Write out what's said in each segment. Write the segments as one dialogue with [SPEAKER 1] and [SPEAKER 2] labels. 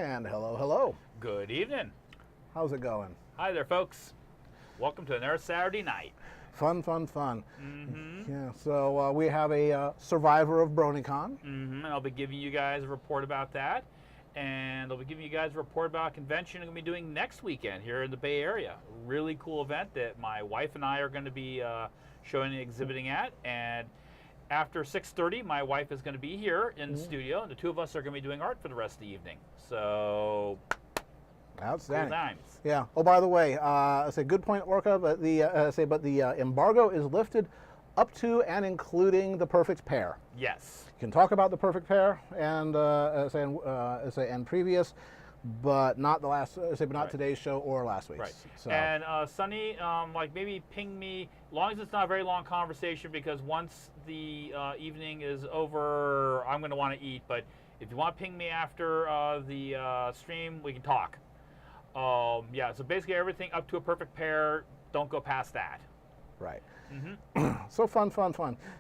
[SPEAKER 1] And hello, hello.
[SPEAKER 2] Good evening.
[SPEAKER 1] How's it going?
[SPEAKER 2] Hi there, folks. Welcome to another Saturday night.
[SPEAKER 1] Fun, fun, fun. Yeah, so we have a survivor of BaronEngel.
[SPEAKER 2] I'll be giving you guys a report about that. And I'll be giving you guys a report about a convention I'm going to be doing next weekend here in the Bay Area. A really cool event that my wife and I are going to be showing and exhibiting at. And after 6:30, my wife is going to be here in the studio, and the two of us are going to be doing art for the rest of the evening. So,
[SPEAKER 1] Outstanding.
[SPEAKER 2] Cool times.
[SPEAKER 1] Yeah. Oh, by the way, I say good point, Orca. But the embargo is lifted up to and including the perfect pair.
[SPEAKER 2] Yes.
[SPEAKER 1] You can talk about the perfect pair and and previous, but not the last. But not today's show or last week's.
[SPEAKER 2] Right.
[SPEAKER 1] So.
[SPEAKER 2] And Sonny, like maybe ping me, as long as it's not a very long conversation, because once the evening is over, I'm going to want to eat. But if you want to ping me after the stream, we can talk. Yeah. So basically, everything up to a perfect pair. Don't go past that.
[SPEAKER 1] Right. So fun.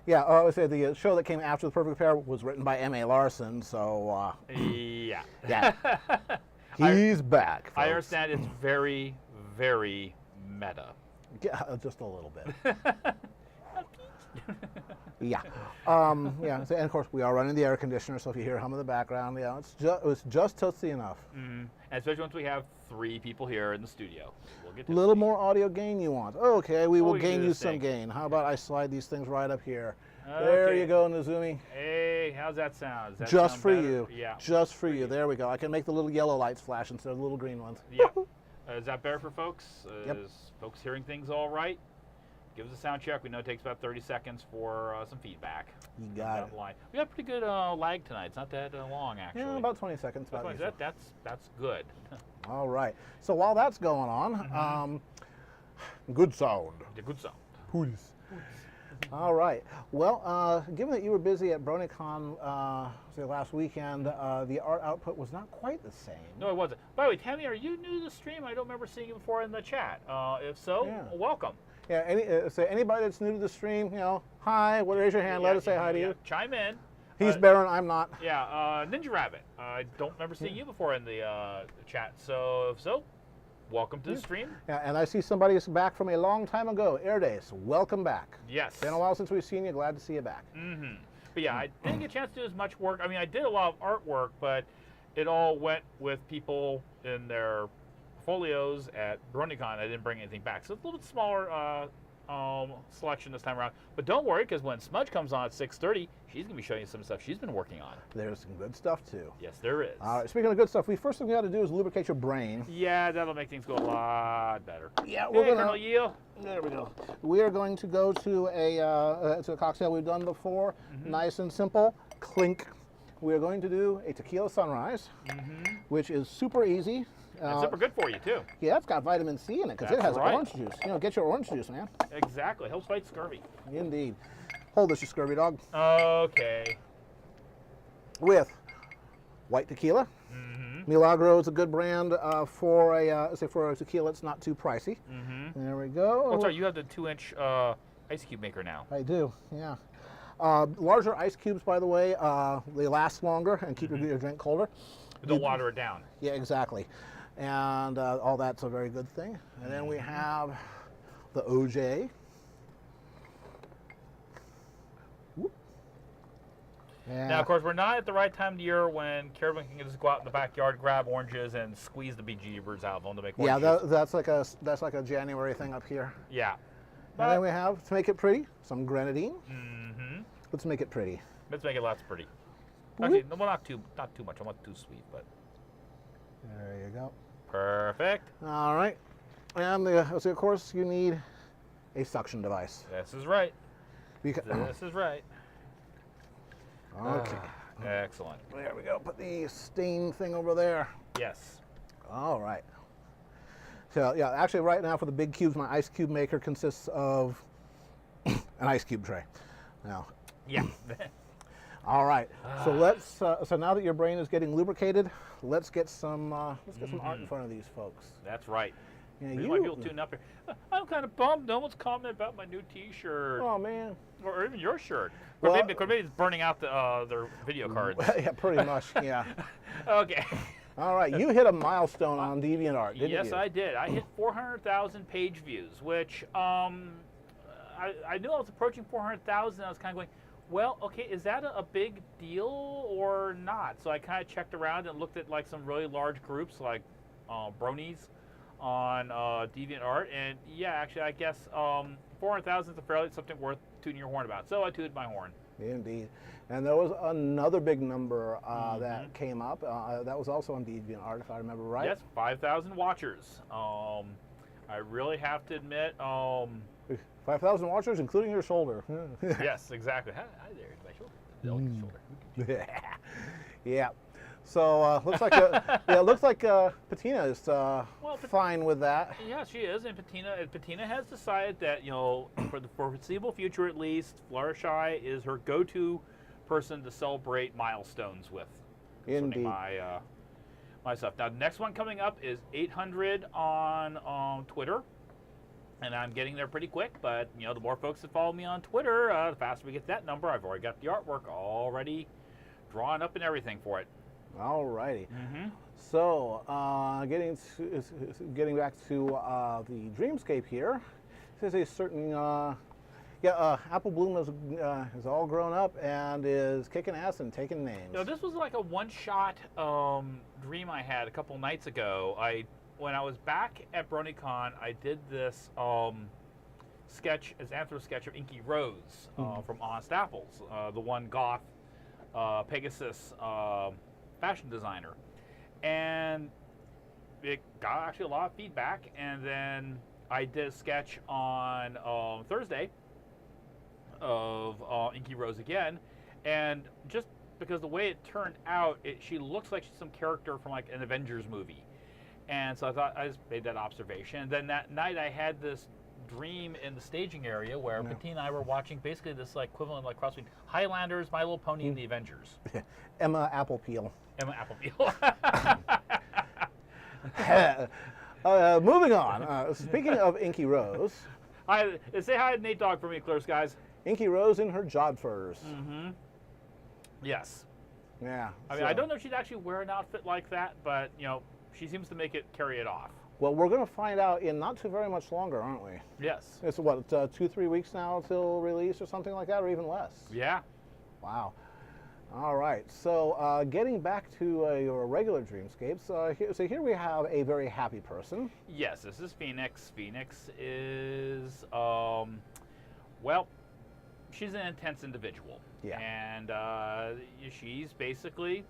[SPEAKER 1] Yeah, I would say the show that came after the perfect pair was written by M.A. Larson. So
[SPEAKER 2] yeah.
[SPEAKER 1] He's back. Folks.
[SPEAKER 2] I understand it's very, very meta.
[SPEAKER 1] Yeah, just a little bit. Yeah. Yeah. So, and of course, we are running the air conditioner, so if you hear hum in the background, yeah, it's just toasty enough.
[SPEAKER 2] And especially once we have 3 people here in the studio. We'll get
[SPEAKER 1] a little more audio gain you want. Okay, we will gain you some
[SPEAKER 2] thing.
[SPEAKER 1] gain. How about I slide these things right up here?
[SPEAKER 2] Okay.
[SPEAKER 1] There you go, Nozumi.
[SPEAKER 2] Hey, how's that sound? Does that
[SPEAKER 1] just
[SPEAKER 2] sound
[SPEAKER 1] for
[SPEAKER 2] better?
[SPEAKER 1] you.
[SPEAKER 2] Yeah.
[SPEAKER 1] Just for you. There we go. I can make the little yellow lights flash instead of the little green ones.
[SPEAKER 2] Yep. Is that better for folks?
[SPEAKER 1] Yep.
[SPEAKER 2] Is folks hearing things all right? Give us a sound check. We know it takes about 30 seconds for some feedback.
[SPEAKER 1] You got it.
[SPEAKER 2] We got pretty good lag tonight. It's not that long, actually.
[SPEAKER 1] Yeah, about 20 seconds. About
[SPEAKER 2] that's good.
[SPEAKER 1] All right. So while that's going on, good sound.
[SPEAKER 2] The good sound.
[SPEAKER 1] Please. All right. Well, given that you were busy at BaronEngel last weekend, the art output was not quite the same.
[SPEAKER 2] No, it wasn't. By the way, Tammy, are you new to the stream? I don't remember seeing you before in the chat. If so, welcome.
[SPEAKER 1] Yeah. Anybody that's new to the stream, hi. Raise your hand. Let us say hi to you.
[SPEAKER 2] Chime in.
[SPEAKER 1] He's Baron. I'm not.
[SPEAKER 2] Yeah. Ninja Rabbit. I don't remember seeing you before in the chat. So if so, welcome to the stream. Yeah,
[SPEAKER 1] and I see somebody is back from a long time ago. Airdays, welcome back.
[SPEAKER 2] Yes.
[SPEAKER 1] Been a while since we've seen you. Glad to see you back.
[SPEAKER 2] But yeah, I didn't get a chance to do as much work. I mean, I did a lot of artwork, but it all went with people in their portfolios at BaronEngel. I didn't bring anything back, so it's a little bit smaller selection this time around. But don't worry, because when Smudge comes on at 6:30, she's going to be showing you some stuff she's been working on.
[SPEAKER 1] There's some good stuff, too.
[SPEAKER 2] Yes, there is.
[SPEAKER 1] All right, speaking of good stuff, first thing we got to do is lubricate your brain.
[SPEAKER 2] Yeah, that'll make things go a lot better.
[SPEAKER 1] Yeah, we're going
[SPEAKER 2] to...
[SPEAKER 1] There we go. We are going to go to a cocktail we've done before. Nice and simple. Clink. We are going to do a tequila sunrise, which is super easy.
[SPEAKER 2] It's super good for you, too.
[SPEAKER 1] Yeah, it's got vitamin C in it because it has orange juice. Get your orange juice, man.
[SPEAKER 2] Exactly. Helps fight scurvy.
[SPEAKER 1] Indeed. Hold this, you scurvy dog.
[SPEAKER 2] Okay.
[SPEAKER 1] With white tequila. Milagro is a good brand for a tequila. It's not too pricey. There we go.
[SPEAKER 2] Oh, sorry, you have the 2-inch ice cube maker now.
[SPEAKER 1] I do, yeah. Larger ice cubes, by the way, they last longer and keep your drink colder.
[SPEAKER 2] Don't water it down.
[SPEAKER 1] Yeah, exactly. And all that's a very good thing. And then we have the OJ.
[SPEAKER 2] Now, of course, we're not at the right time of the year when Carolyn can just go out in the backyard, grab oranges, and squeeze the bejeebers out of them to make orange juice.
[SPEAKER 1] That's like a January thing up here.
[SPEAKER 2] Yeah.
[SPEAKER 1] And then we have, to make it pretty, some grenadine. Let's make it pretty.
[SPEAKER 2] Let's make it lots pretty. Actually, well, not too much. I'm not too sweet, but.
[SPEAKER 1] There you go.
[SPEAKER 2] Perfect.
[SPEAKER 1] All right. And of course, you need a suction device.
[SPEAKER 2] This is right.
[SPEAKER 1] This
[SPEAKER 2] is right.
[SPEAKER 1] Okay.
[SPEAKER 2] Excellent.
[SPEAKER 1] There we go. Put the stain thing over there.
[SPEAKER 2] Yes.
[SPEAKER 1] All right. So, yeah, actually right now for the big cubes, my ice cube maker consists of an ice cube tray. Now.
[SPEAKER 2] Yeah.
[SPEAKER 1] All right. So let's. So now that your brain is getting lubricated, let's get some. Let's get some art in front of these folks.
[SPEAKER 2] That's right.
[SPEAKER 1] Yeah,
[SPEAKER 2] Maybe my people tune up here. I'm kind of bummed. No one's commenting about my new T-shirt.
[SPEAKER 1] Oh man.
[SPEAKER 2] Or even your shirt.
[SPEAKER 1] Well,
[SPEAKER 2] maybe it's burning out their video cards.
[SPEAKER 1] Yeah, pretty much. Yeah.
[SPEAKER 2] Okay.
[SPEAKER 1] All right, you hit a milestone on DeviantArt, didn't you?
[SPEAKER 2] Yes, I did. I hit 400,000 page views, which I knew I was approaching 400,000. I was kind of going, well, okay, is that a big deal or not? So I kind of checked around and looked at like some really large groups like Bronies on DeviantArt, and yeah, actually, I guess 400,000 is fairly something worth tooting your horn about. So I tooted my horn.
[SPEAKER 1] Indeed. And there was another big number that came up. That was also on DeviantArt, if I remember right.
[SPEAKER 2] Yes, 5,000 watchers. I really have to admit.
[SPEAKER 1] 5,000 watchers, including your shoulder.
[SPEAKER 2] Yes, exactly. Hi there, my shoulder. The delicate shoulder.
[SPEAKER 1] Yeah. So looks like Patina is fine with that.
[SPEAKER 2] Yeah, she is, and Patina has decided that for the foreseeable future at least, Fluttershy is her go-to person to celebrate milestones with.
[SPEAKER 1] Indeed.
[SPEAKER 2] My stuff. Now, the next one coming up is 800 on Twitter, and I'm getting there pretty quick. But the more folks that follow me on Twitter, the faster we get that number. I've already got the artwork already drawn up and everything for it.
[SPEAKER 1] All righty. So, getting back to the Dreamscape here, there's a certain Apple Bloom is all grown up and is kicking ass and taking names.
[SPEAKER 2] This was like a one-shot dream I had a couple nights ago. When I was back at BaronEngel, I did this sketch, as anthro sketch of Inky Rose from Honest Apples, the one goth Pegasus fashion designer, and it got actually a lot of feedback. And then I did a sketch on Thursday of Inky Rose again, and just because the way it turned out, she looks like she's some character from like an Avengers movie, and so I just made that observation. And then that night I had this dream in the staging area where Patina and I were watching basically this like equivalent like cross between Highlanders, My Little Pony, and the Avengers.
[SPEAKER 1] Emma Applepeel. Moving on. Speaking of Inky Rose.
[SPEAKER 2] Say hi to Nate Dogg for me, clear skies.
[SPEAKER 1] Inky Rose in her jodhpurs.
[SPEAKER 2] Yes.
[SPEAKER 1] Yeah.
[SPEAKER 2] I mean, I don't know if she'd actually wear an outfit like that, but she seems to carry it off.
[SPEAKER 1] Well, we're going to find out in not too very much longer, aren't we?
[SPEAKER 2] Yes.
[SPEAKER 1] It's what, 2-3 weeks now till release or something like that, or even less?
[SPEAKER 2] Yeah.
[SPEAKER 1] Wow. All right. So getting back to your regular Dreamscapes, so here we have a very happy person.
[SPEAKER 2] Yes, this is Phoenix. Phoenix is, well, she's an intense individual.
[SPEAKER 1] Yeah.
[SPEAKER 2] And she's basically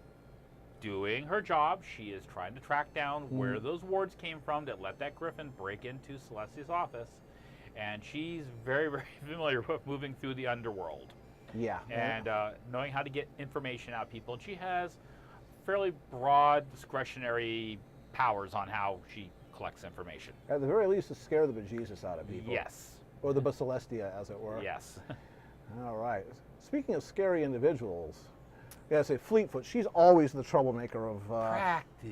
[SPEAKER 2] doing her job. She is trying to track down where those wards came from that let that griffin break into Celestia's office. And she's very, very familiar with moving through the underworld.
[SPEAKER 1] Yeah.
[SPEAKER 2] And knowing how to get information out of people. And she has fairly broad discretionary powers on how she collects information.
[SPEAKER 1] At the very least, to scare the bejesus out of people.
[SPEAKER 2] Yes.
[SPEAKER 1] Or the Celestia, as it were.
[SPEAKER 2] Yes.
[SPEAKER 1] All right. Speaking of scary individuals, yeah, say Fleetfoot. She's always the troublemaker of
[SPEAKER 2] practice.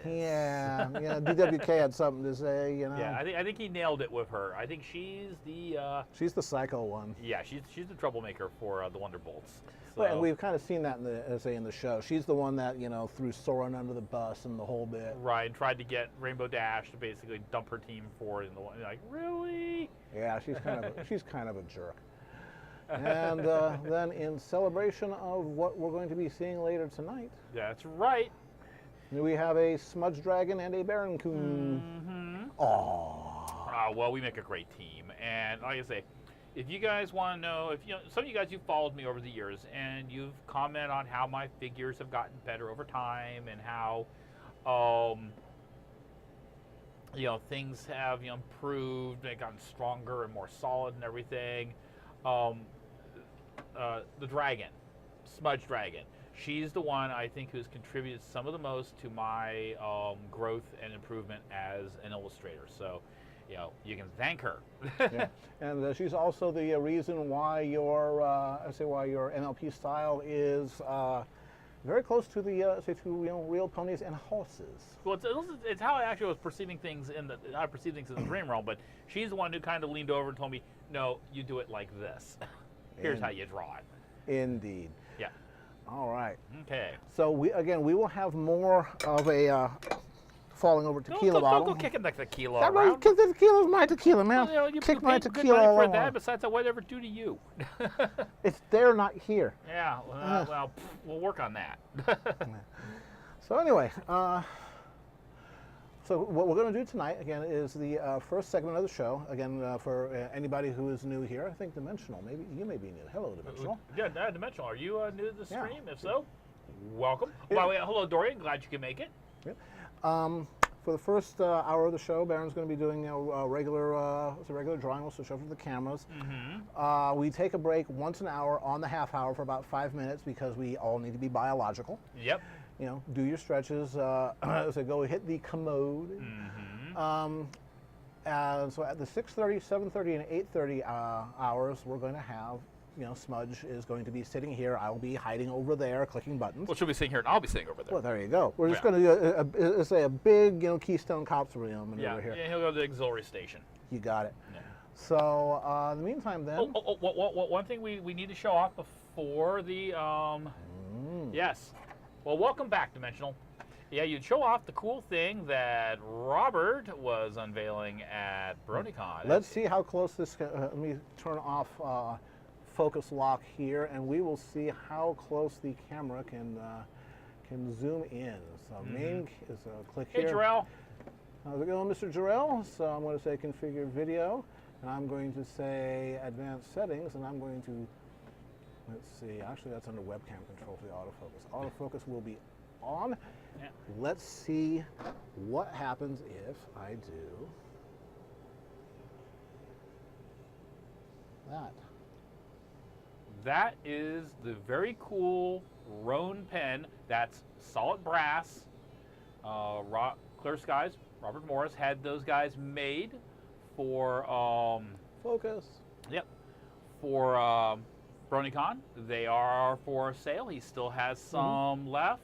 [SPEAKER 1] Yeah, DWK had something to say,
[SPEAKER 2] Yeah, I think he nailed it with her. I think she's the
[SPEAKER 1] psycho one.
[SPEAKER 2] Yeah, she's the troublemaker for the Wonderbolts. So.
[SPEAKER 1] Well, and we've kind of seen that in the show. She's the one that threw Soren under the bus and the whole bit.
[SPEAKER 2] Right, and tried to get Rainbow Dash to basically dump her team for it. Like, really?
[SPEAKER 1] Yeah, she's kind of a jerk. And then in celebration of what we're going to be seeing later tonight.
[SPEAKER 2] That's right.
[SPEAKER 1] We have a Smudge Dragon and a Baron Coon.
[SPEAKER 2] Aww. Well, we make a great team. And like I say, if you guys want to know, some of you guys, you've followed me over the years, and you've commented on how my figures have gotten better over time, and how, things have improved, they've gotten stronger and more solid and everything. The dragon, Smudge Dragon, she's the one I think who's contributed some of the most to my growth and improvement as an illustrator. So, you can thank her.
[SPEAKER 1] Yeah. And she's also the reason why your MLP style is very close to the real ponies and horses.
[SPEAKER 2] Well, it's how I actually was perceiving things in the dream realm. But she's the one who kind of leaned over and told me, "No, you do it like this. Here's how you draw it."
[SPEAKER 1] Indeed.
[SPEAKER 2] Yeah.
[SPEAKER 1] All right.
[SPEAKER 2] Okay.
[SPEAKER 1] So we will have more of a falling over tequila
[SPEAKER 2] Don't
[SPEAKER 1] bottle.
[SPEAKER 2] go kicking the tequila
[SPEAKER 1] That was,
[SPEAKER 2] around.
[SPEAKER 1] kick the tequila's my tequila, man.
[SPEAKER 2] Well, you
[SPEAKER 1] Kick my
[SPEAKER 2] paid good
[SPEAKER 1] tequila
[SPEAKER 2] money
[SPEAKER 1] all
[SPEAKER 2] for
[SPEAKER 1] over.
[SPEAKER 2] that. Besides, that would ever do to you?
[SPEAKER 1] It's there, not here.
[SPEAKER 2] Yeah. Well, we'll work on that.
[SPEAKER 1] So anyway, so what we're going to do tonight, again, is the first segment of the show. Again, for anybody who is new here, I think Dimensional, maybe you may be new. Hello, Dimensional.
[SPEAKER 2] Yeah, Dimensional. Are you new to the
[SPEAKER 1] Yeah.
[SPEAKER 2] stream? If so, welcome.
[SPEAKER 1] Yeah.
[SPEAKER 2] By the way, hello, Dorian. Glad you can make it.
[SPEAKER 1] Yep. For the first hour of the show, Baron's going to be doing a regular drawing. We'll switch over to the cameras.
[SPEAKER 2] Mm-hmm.
[SPEAKER 1] We take a break once an hour on the half hour for about 5 minutes because we all need to be biological.
[SPEAKER 2] Yep.
[SPEAKER 1] You know, do your stretches. So go hit the commode.
[SPEAKER 2] Mm-hmm.
[SPEAKER 1] And so at the 6:30, 7:30, and 8:30 hours, we're going to have, you know, Smudge is going to be sitting here. I'll be hiding over there, clicking buttons.
[SPEAKER 2] Well, she'll be sitting here, and I'll be sitting over there.
[SPEAKER 1] Well, there you go. We're just
[SPEAKER 2] Yeah.
[SPEAKER 1] going to do a big, you know, Keystone Cops room
[SPEAKER 2] Yeah.
[SPEAKER 1] over here.
[SPEAKER 2] Yeah, he'll go to the auxiliary station.
[SPEAKER 1] You got it.
[SPEAKER 2] Yeah.
[SPEAKER 1] So in the meantime, then.
[SPEAKER 2] One thing we need to show off before the yes. Well, welcome back, Dimensional. Yeah, you'd show off the cool thing that Robert was unveiling at BaronEngel.
[SPEAKER 1] Let's see how close this. Let me turn off focus lock here, and we will see how close the camera can zoom in. So main is a click
[SPEAKER 2] Hey,
[SPEAKER 1] here.
[SPEAKER 2] Jarrell.
[SPEAKER 1] How's it going, Mr. Jarrell? So I'm going to say configure video, and I'm going to say advanced settings, and I'm going to, let's see, actually that's under webcam control for the autofocus. Autofocus will be on.
[SPEAKER 2] Yeah.
[SPEAKER 1] Let's see what happens if I do that.
[SPEAKER 2] That is the very cool Roan pen. That's solid brass. Clear Skies, Robert Morris had those guys made for
[SPEAKER 1] Focus.
[SPEAKER 2] yep, for BaronEngel. They are for sale. He still has some left.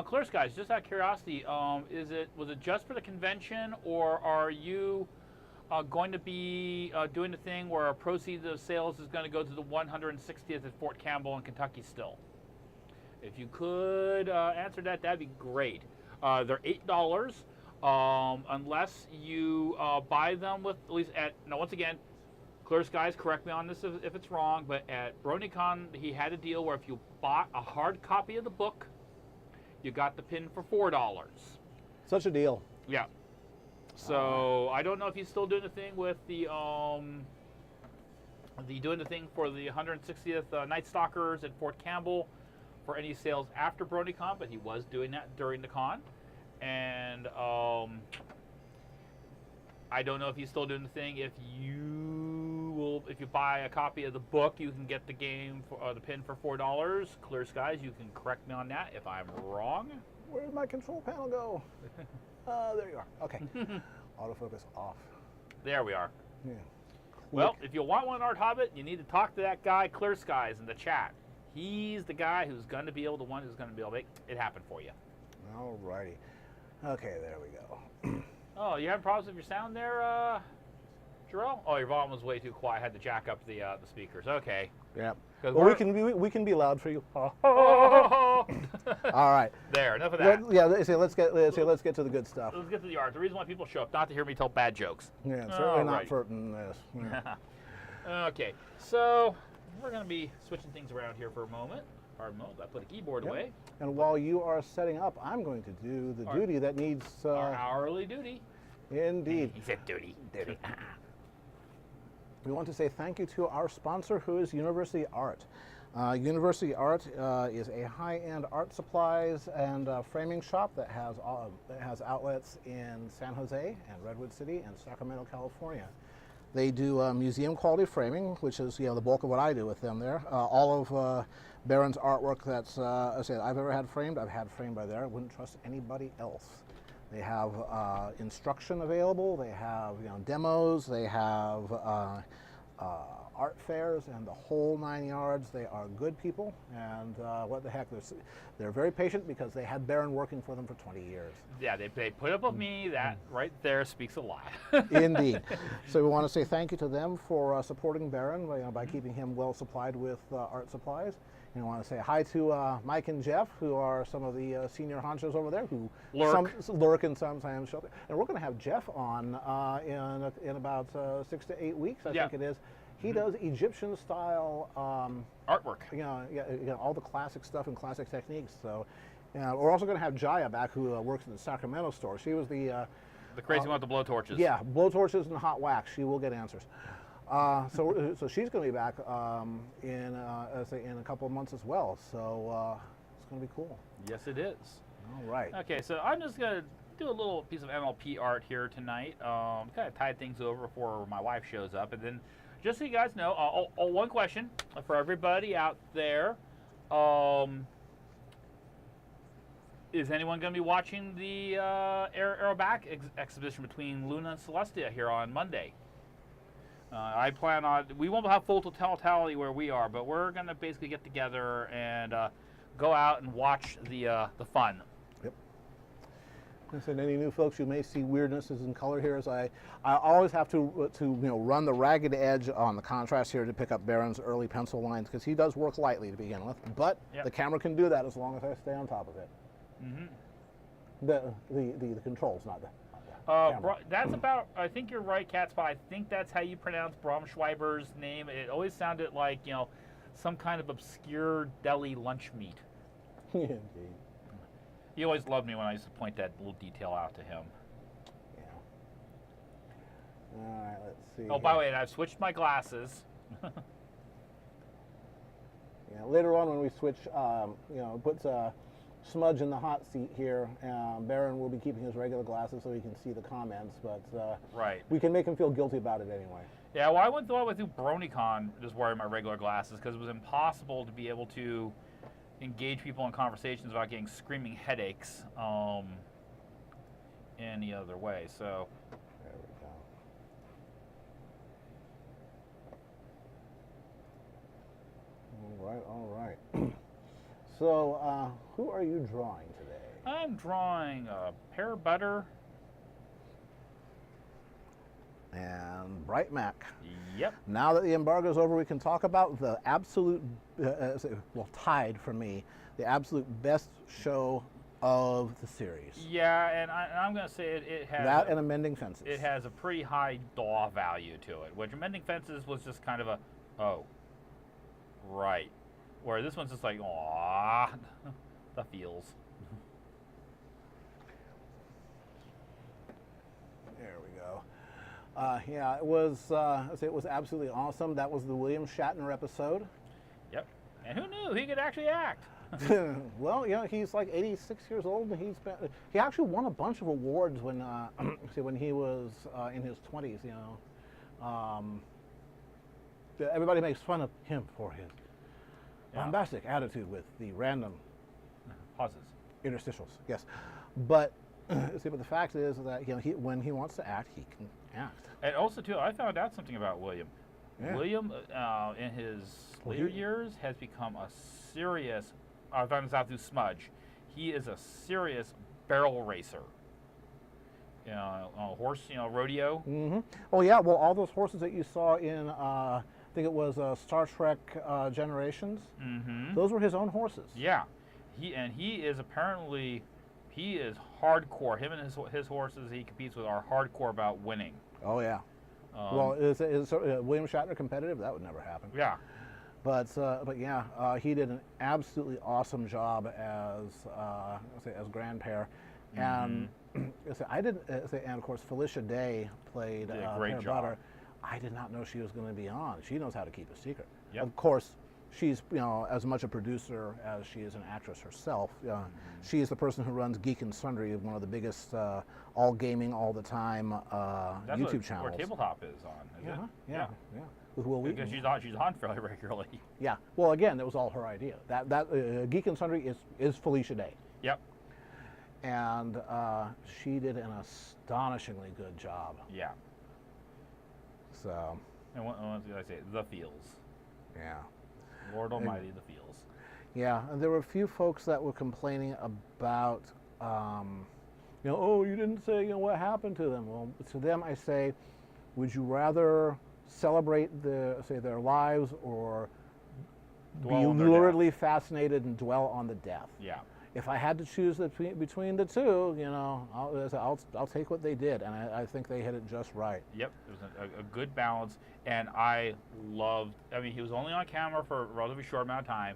[SPEAKER 2] Clear Skies, just out of curiosity, was it just for the convention, or are you going to be doing the thing where proceeds of sales is going to go to the 160th at Fort Campbell in Kentucky still? If you could answer that, that'd be great. They're $8 unless you buy them with at least once again, Clear Skies, correct me on this if it's wrong, but at BaronEngel he had a deal where if you bought a hard copy of the book, you got the pin for $4.
[SPEAKER 1] Such a deal.
[SPEAKER 2] Yeah. So I don't know if he's still doing the thing with the doing the thing for the 160th Night Stalkers at Fort Campbell for any sales after BaronEngel, but he was doing that during the con. And I don't know if he's still doing the thing. If you buy a copy of the book, you can get the game for the pin for $4. Clear Skies, you can correct me on that if I'm wrong.
[SPEAKER 1] Where did my control panel go? There you are. Okay. Autofocus off.
[SPEAKER 2] There we are.
[SPEAKER 1] Yeah.
[SPEAKER 2] Well, if you want one, Art Hobbit, you need to talk to that guy, Clear Skies, in the chat. He's the guy who's going to be able to make it happen for you.
[SPEAKER 1] Alrighty. Okay, there we go.
[SPEAKER 2] Oh, you having problems with your sound there, Jerome? Oh, your volume was way too quiet. I had to jack up the speakers. Okay.
[SPEAKER 1] Yeah.
[SPEAKER 2] 'Cause
[SPEAKER 1] Well, we can be loud for you. All right.
[SPEAKER 2] There, enough of that.
[SPEAKER 1] Let's get to the good stuff.
[SPEAKER 2] Let's get to the art. The reason why people show up, not to hear me tell bad jokes.
[SPEAKER 1] Yeah, certainly not
[SPEAKER 2] Alrighty.
[SPEAKER 1] for this. Yeah.
[SPEAKER 2] Okay, so we're going to be switching things around here for a moment. Pardon me, I put a keyboard
[SPEAKER 1] Yep.
[SPEAKER 2] away.
[SPEAKER 1] And while you are setting up, I'm going to do the duty that needs.
[SPEAKER 2] Our hourly duty.
[SPEAKER 1] Indeed.
[SPEAKER 2] He said duty. Duty.
[SPEAKER 1] We want to say thank you to our sponsor, who is University Art. University Art is a high-end art supplies and framing shop that has outlets in San Jose and Redwood City and Sacramento, California. They do museum quality framing, which is the bulk of what I do with them there. All of Baron's artwork that's I've ever had framed, I've had framed by there. I wouldn't trust anybody else. They have instruction available. They have demos. They have art fairs and the whole 9 yards. They are good people, and what the heck, they're very patient because they had Baron working for them for 20 years.
[SPEAKER 2] Yeah, they put up with me. That right there speaks a lot.
[SPEAKER 1] Indeed. So we want to say thank you to them for supporting Baron by keeping him well supplied with art supplies. And I want to say hi to Mike and Jeff, who are some of the senior honchos over there, who lurk and sometimes show up. And we're going to have Jeff on in about 6 to 8 weeks, I think it is. He does Egyptian-style
[SPEAKER 2] artwork.
[SPEAKER 1] You know, all the classic stuff and classic techniques. So we're also going to have Jaya back, who works in the Sacramento store. She was the
[SPEAKER 2] crazy one with the blow torches.
[SPEAKER 1] Yeah, blow torches and hot wax. She will get answers. So she's going to be back in a couple of months as well. So it's going to be cool.
[SPEAKER 2] Yes, it is.
[SPEAKER 1] All right.
[SPEAKER 2] Okay, so I'm just going to do a little piece of MLP art here tonight. Kind of tide things over before my wife shows up, and then just so you guys know, one question for everybody out there. Is anyone going to be watching the Aeroback exhibition between Luna and Celestia here on Monday? I plan on, we won't have full totality where we are, but we're going to basically get together and go out and watch the fun.
[SPEAKER 1] Yep. I said, any new folks, you may see weirdnesses in color here, as I always have to run the ragged edge on the contrast here to pick up Baron's early pencil lines, because he does work lightly to begin with, but the camera can do that as long as I stay on top of it. The controls, not the
[SPEAKER 2] that's about, I think you're right, Catspot. I think that's how you pronounce Braunschweiber's name. It always sounded like, some kind of obscure deli lunch meat.
[SPEAKER 1] Indeed.
[SPEAKER 2] He always loved me when I used to point that little detail out to him.
[SPEAKER 1] Yeah. All right, let's see.
[SPEAKER 2] Oh, by the way, I've switched my glasses.
[SPEAKER 1] Yeah, later on when we switch, puts Smudge in the hot seat here. Baron will be keeping his regular glasses so he can see the comments, but we can make him feel guilty about it anyway.
[SPEAKER 2] Yeah, well, I went through BaronEngel just wearing my regular glasses because it was impossible to be able to engage people in conversations without getting screaming headaches any other way. So
[SPEAKER 1] there we go. All right. So, who are you drawing today?
[SPEAKER 2] I'm drawing Pear Butter
[SPEAKER 1] and Bright Mac.
[SPEAKER 2] Yep.
[SPEAKER 1] Now that the embargo's over, we can talk about the absolute, tied for me, the absolute best show of the series.
[SPEAKER 2] Yeah, and I'm going to say it has...
[SPEAKER 1] That and Amending Fences.
[SPEAKER 2] It has a pretty high DAW value to it, which Amending Fences was just kind of right. Where this one's just like, aww, the feels.
[SPEAKER 1] There we go. Yeah, it was absolutely awesome. That was the William Shatner episode.
[SPEAKER 2] Yep. And who knew he could actually act?
[SPEAKER 1] Well, he's like 86 years old, and he actually won a bunch of awards when when he was in his 20s. Everybody makes fun of him for his bombastic attitude with the random
[SPEAKER 2] pauses,
[SPEAKER 1] interstitials. Yes, but but the fact is that when he wants to act, he can act.
[SPEAKER 2] And also too, I found out something about William.
[SPEAKER 1] Yeah.
[SPEAKER 2] William, in his later years, has become a serious. I found this out through Smudge. He is a serious barrel racer. Horse, rodeo.
[SPEAKER 1] Mm-hmm. Oh yeah. Well, all those horses that you saw in. I think it was Star Trek Generations.
[SPEAKER 2] Mm-hmm.
[SPEAKER 1] Those were his own horses.
[SPEAKER 2] Yeah, he is apparently hardcore. Him and his horses he competes with are hardcore about winning.
[SPEAKER 1] Oh yeah. Well, is William Shatner competitive? That would never happen.
[SPEAKER 2] Yeah.
[SPEAKER 1] But yeah, he did an absolutely awesome job as grandpère, and and of course Felicia Day played
[SPEAKER 2] a great
[SPEAKER 1] Pear
[SPEAKER 2] job.
[SPEAKER 1] Butter. I did not know she was going to be on. She knows how to keep a secret.
[SPEAKER 2] Yep.
[SPEAKER 1] Of course, she's as much a producer as she is an actress herself. She is the person who runs Geek and Sundry, one of the biggest all gaming all the time YouTube channels.
[SPEAKER 2] Where Tabletop is on. Is it?
[SPEAKER 1] Yeah. With Will Wheaton.
[SPEAKER 2] Because she's on fairly regularly.
[SPEAKER 1] Yeah. Well, again, it was all her idea. That Geek and Sundry is Felicia Day.
[SPEAKER 2] Yep.
[SPEAKER 1] And she did an astonishingly good job.
[SPEAKER 2] Yeah.
[SPEAKER 1] So.
[SPEAKER 2] And what did I say? The feels.
[SPEAKER 1] Yeah.
[SPEAKER 2] Lord Almighty, the feels.
[SPEAKER 1] Yeah, and there were a few folks that were complaining about, oh, you didn't say, what happened to them. Well, to them I say, would you rather celebrate their lives or
[SPEAKER 2] Dwell
[SPEAKER 1] be
[SPEAKER 2] on their
[SPEAKER 1] luridly fascinated and dwell on the death?
[SPEAKER 2] Yeah.
[SPEAKER 1] If I had to choose between the two, I'll take what they did, and I think they hit it just right.
[SPEAKER 2] Yep, it was a good balance, and I loved. I mean, he was only on camera for a relatively short amount of time,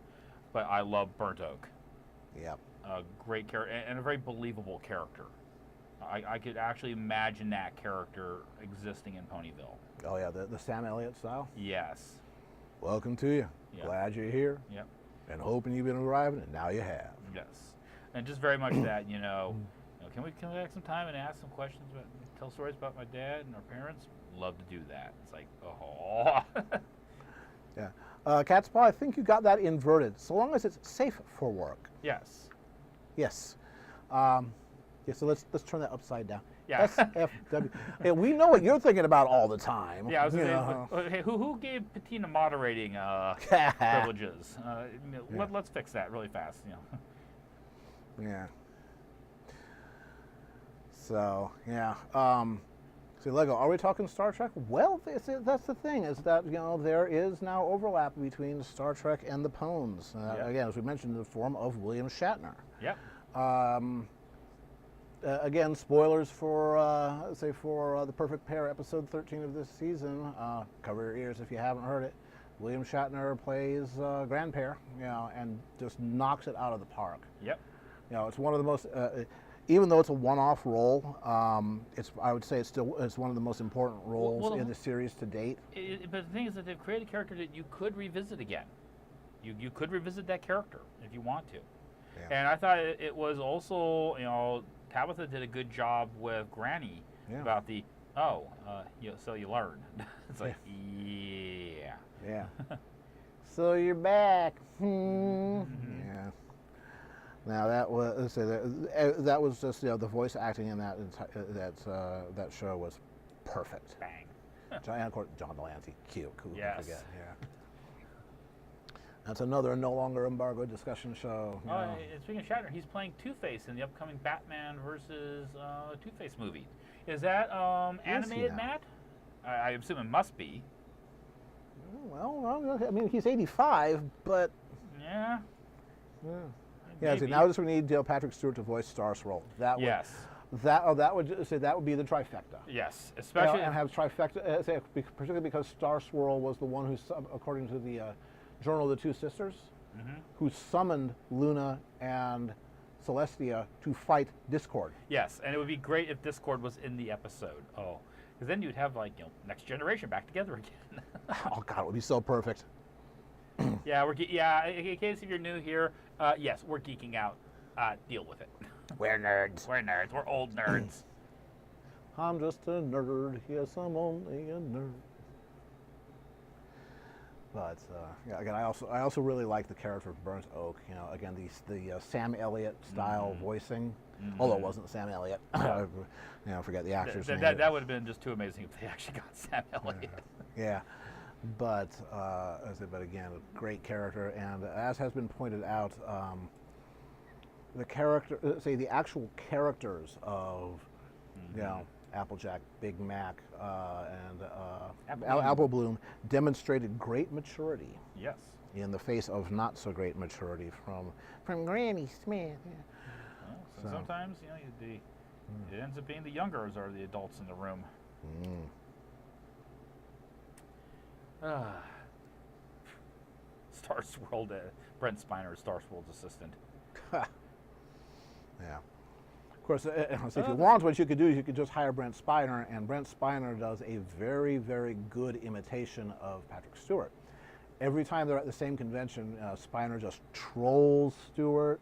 [SPEAKER 2] but I love Burnt Oak.
[SPEAKER 1] Yep.
[SPEAKER 2] A great character and a very believable character. I could actually imagine that character existing in Ponyville.
[SPEAKER 1] Oh yeah, the Sam Elliott style.
[SPEAKER 2] Yes.
[SPEAKER 1] Welcome to you.
[SPEAKER 2] Yep.
[SPEAKER 1] Glad you're here.
[SPEAKER 2] Yep.
[SPEAKER 1] And hoping you've been arriving, and now you have.
[SPEAKER 2] Yes. And just very much that, can we take some time and ask some questions about, tell stories about my dad and our parents? Love to do that. It's like, oh.
[SPEAKER 1] Yeah. Cat's Paw, I think you got that inverted. So long as it's safe for work.
[SPEAKER 2] Yes.
[SPEAKER 1] Yes. So let's turn that upside down.
[SPEAKER 2] Yeah.
[SPEAKER 1] SFW. Hey, we know what you're thinking about all the time.
[SPEAKER 2] Yeah, I was gonna say, hey, who gave Patina moderating privileges? Let's fix that really fast.
[SPEAKER 1] Yeah. So yeah. See, Lego. Are we talking Star Trek? Well, that's the thing is that there is now overlap between Star Trek and the Pones. Again, as we mentioned, in the form of William Shatner.
[SPEAKER 2] Yep.
[SPEAKER 1] Again, spoilers for The Perfect Pair, episode 13 of this season. Cover your ears if you haven't heard it. William Shatner plays grandpair, and just knocks it out of the park.
[SPEAKER 2] Yep.
[SPEAKER 1] It's one of the most, even though it's a one-off role, I would say it's one of the most important roles in the series to date.
[SPEAKER 2] But the thing is that they've created a character that you could revisit again. You could revisit that character if you want to. Yeah. And I thought it was also, Tabitha did a good job with Granny about so you learn. It's like, yeah.
[SPEAKER 1] Yeah. So you're back. Yeah. Now that was just the voice acting in that show was perfect.
[SPEAKER 2] Bang.
[SPEAKER 1] And of course John Delancey, cute, cool.
[SPEAKER 2] Yes.
[SPEAKER 1] Forget. Yeah. That's another no longer embargoed discussion show.
[SPEAKER 2] Speaking of Shatner, he's playing Two-Face in the upcoming Batman versus Two-Face movie. Is that animated, Matt? I assume it must be.
[SPEAKER 1] Well, I mean, he's 85, but
[SPEAKER 2] yeah.
[SPEAKER 1] Yeah. See, now we need Patrick Stewart to voice Star Swirl. That would be the trifecta.
[SPEAKER 2] Yes, especially
[SPEAKER 1] and have trifecta, particularly because Star Swirl was the one who, according to the Journal of the Two Sisters, who summoned Luna and Celestia to fight Discord.
[SPEAKER 2] Yes, and it would be great if Discord was in the episode. Oh, because then you'd have Next Generation back together again.
[SPEAKER 1] Oh God, it would be so perfect.
[SPEAKER 2] Yeah, in case if you're new here, yes, we're geeking out. Deal with it.
[SPEAKER 1] We're nerds.
[SPEAKER 2] We're nerds. We're old nerds.
[SPEAKER 1] I'm just a nerd. Yes, I'm only a nerd. But again, I also really like the character of Burnt Oak. Again, the Sam Elliott style voicing, although it wasn't Sam Elliott. I forget the actor's name.
[SPEAKER 2] That would have been just too amazing if they actually got Sam Elliott.
[SPEAKER 1] Yeah. But again, a great character, and as has been pointed out, the actual characters of, Applejack, Big Mac, and Apple Bloom demonstrated great maturity.
[SPEAKER 2] Yes.
[SPEAKER 1] In the face of not so great maturity from Granny Smith.
[SPEAKER 2] Yeah. Well, sometimes it ends up being the youngers are the adults in the room. Star Swirled, Brent Spiner, Star Swirl's assistant.
[SPEAKER 1] Yeah. Of course, if you want, what you could do is you could just hire Brent Spiner, and Brent Spiner does a very, very good imitation of Patrick Stewart. Every time they're at the same convention, Spiner just trolls Stewart.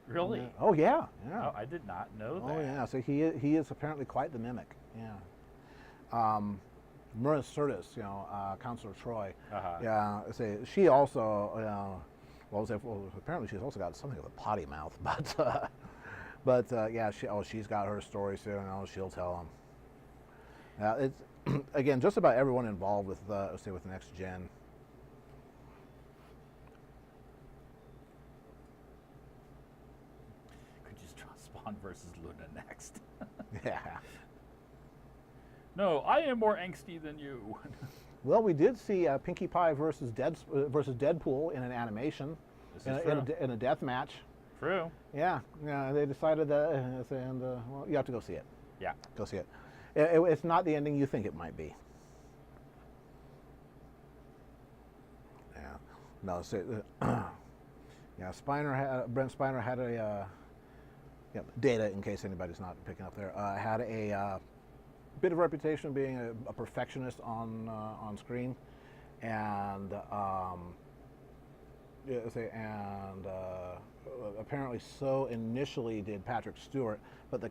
[SPEAKER 2] Really?
[SPEAKER 1] Oh yeah.
[SPEAKER 2] Oh, I did not know that.
[SPEAKER 1] Oh yeah. So he is apparently quite the mimic. Yeah. Myrna Sirtis, Counselor Troy. Yeah. She also, apparently she's also got something of a potty mouth, but yeah, she's got her stories too. She'll tell them. again, just about everyone involved with, let's say, with Next Gen.
[SPEAKER 2] Could you draw Spawn versus Luna next?
[SPEAKER 1] Yeah.
[SPEAKER 2] No, I am more angsty than you.
[SPEAKER 1] Well, we did see Pinkie Pie versus Deadpool in an animation, in a death match.
[SPEAKER 2] True.
[SPEAKER 1] Yeah, yeah. They decided that, and well, you have to go see it.
[SPEAKER 2] Yeah.
[SPEAKER 1] Go see it. It's not the ending you think it might be. Yeah. No. So, yeah. Brent Spiner had a. Data, in case anybody's not picking up there, had a bit of reputation of being a perfectionist on screen, and apparently so initially did Patrick Stewart, but the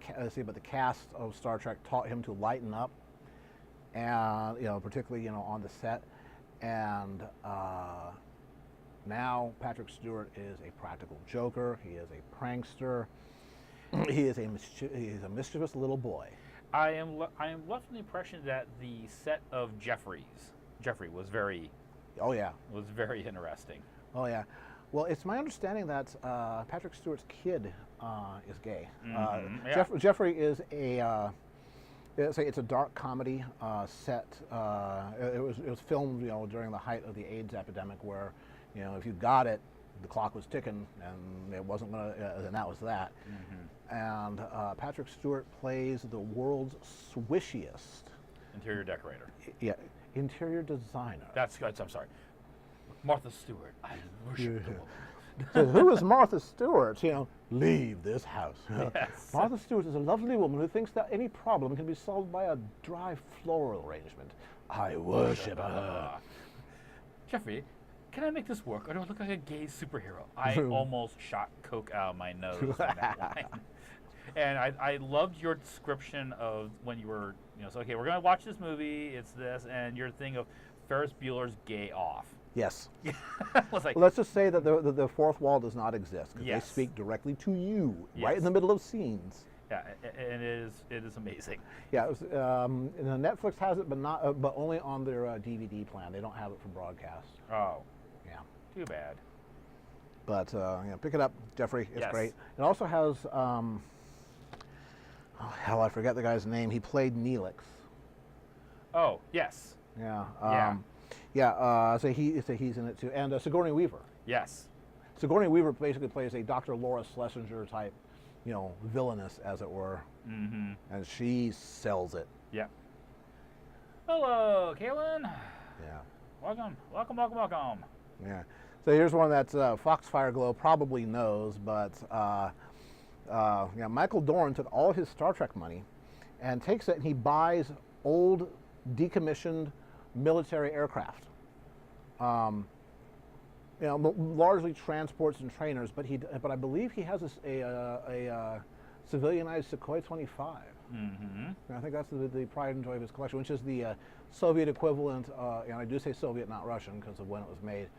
[SPEAKER 1] cast of Star Trek taught him to lighten up, and particularly on the set, and now Patrick Stewart is a practical joker. He is a prankster. He is a mischievous little boy.
[SPEAKER 2] I am left with the impression that the set of Jeffrey was very interesting.
[SPEAKER 1] Oh yeah. Well, it's my understanding that Patrick Stewart's kid is gay.
[SPEAKER 2] Yeah.
[SPEAKER 1] Jeffrey is it's a dark comedy set. It was filmed filmed during the height of the AIDS epidemic, where if you got it, the clock was ticking, and it wasn't gonna, and that was that. And Patrick Stewart plays the world's swishiest
[SPEAKER 2] interior decorator.
[SPEAKER 1] Yeah, interior designer.
[SPEAKER 2] That's good. I'm sorry, Martha Stewart. I worship the woman.
[SPEAKER 1] So who is Martha Stewart? Leave this house.
[SPEAKER 2] Yes.
[SPEAKER 1] Martha Stewart is a lovely woman who thinks that any problem can be solved by a dry floral arrangement. I worship her.
[SPEAKER 2] Jeffrey, can I make this work, or do I look like a gay superhero? I almost shot coke out of my nose on that line. And I loved your description of when you were, so okay, we're going to watch this movie, it's this, and your thing of Ferris Bueller's Gay Off.
[SPEAKER 1] Yes.
[SPEAKER 2] I was like,
[SPEAKER 1] Let's just say that the fourth wall does not exist, because
[SPEAKER 2] Yes.
[SPEAKER 1] they speak directly to you, right
[SPEAKER 2] Yes.
[SPEAKER 1] in the middle of scenes.
[SPEAKER 2] yeah, and it is amazing.
[SPEAKER 1] Yeah, Netflix has it, but only on their DVD plan. They don't have it for broadcast.
[SPEAKER 2] Oh,
[SPEAKER 1] Yeah.
[SPEAKER 2] too bad.
[SPEAKER 1] But pick it up, Jeffrey. It's
[SPEAKER 2] Yes.
[SPEAKER 1] great. It also has, I forget the guy's name. He played Neelix.
[SPEAKER 2] Oh, yes.
[SPEAKER 1] Yeah. So he's in it too, and Sigourney Weaver.
[SPEAKER 2] Yes.
[SPEAKER 1] Sigourney Weaver basically plays a Dr. Laura Schlesinger type, villainous, as it were, and she sells it.
[SPEAKER 2] Yeah. Hello, Kaylin.
[SPEAKER 1] Yeah.
[SPEAKER 2] Welcome.
[SPEAKER 1] Yeah. So here's one that Foxfire Glow probably knows, but Michael Dorn took all his Star Trek money and takes it and he buys old, decommissioned military aircraft. Largely transports and trainers, but I believe he has a civilianized Sukhoi 25. I think that's the pride and joy of his collection, which is the Soviet equivalent, and I do say Soviet, not Russian, because of when it was made,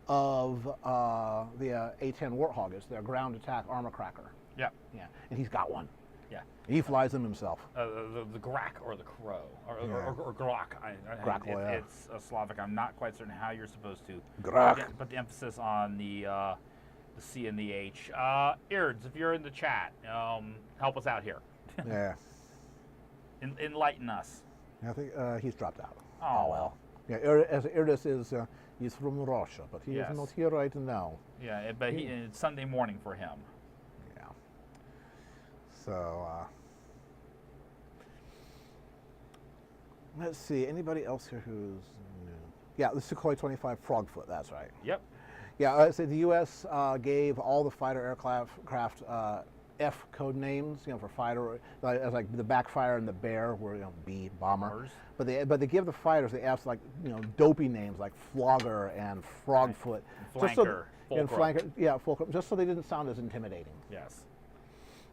[SPEAKER 1] of the A-10 Warthog. It's their ground attack armor cracker.
[SPEAKER 2] Yeah.
[SPEAKER 1] Yeah, and he's got one.
[SPEAKER 2] Yeah.
[SPEAKER 1] He flies them himself.
[SPEAKER 2] The Grak or the Crow or Grok. It's a Slavic. I'm not quite certain how you're supposed to.
[SPEAKER 1] Grak.
[SPEAKER 2] Put the emphasis on the C and the H. Irds, if you're in the chat, help us out here.
[SPEAKER 1] Yeah.
[SPEAKER 2] Enlighten us.
[SPEAKER 1] I think he's dropped out.
[SPEAKER 2] Oh well.
[SPEAKER 1] Yeah, as Irdis is, he's from Russia, but he
[SPEAKER 2] Yes.
[SPEAKER 1] is not here right now.
[SPEAKER 2] Yeah, but it's Sunday morning for him.
[SPEAKER 1] Yeah. So, let's see. Anybody else here who's new? Yeah, the Sukhoi 25 Frogfoot. That's right.
[SPEAKER 2] Yep.
[SPEAKER 1] Yeah, I'd say the U.S. Gave all the fighter aircraft F code names, for fighter, like the Backfire and the Bear were B bomber.
[SPEAKER 2] Bombers.
[SPEAKER 1] But they give the fighters the F's like dopey names like Flogger and Frogfoot.
[SPEAKER 2] Flanker.
[SPEAKER 1] And Flanker, yeah, Fulcrum, just so they didn't sound as intimidating.
[SPEAKER 2] Yes.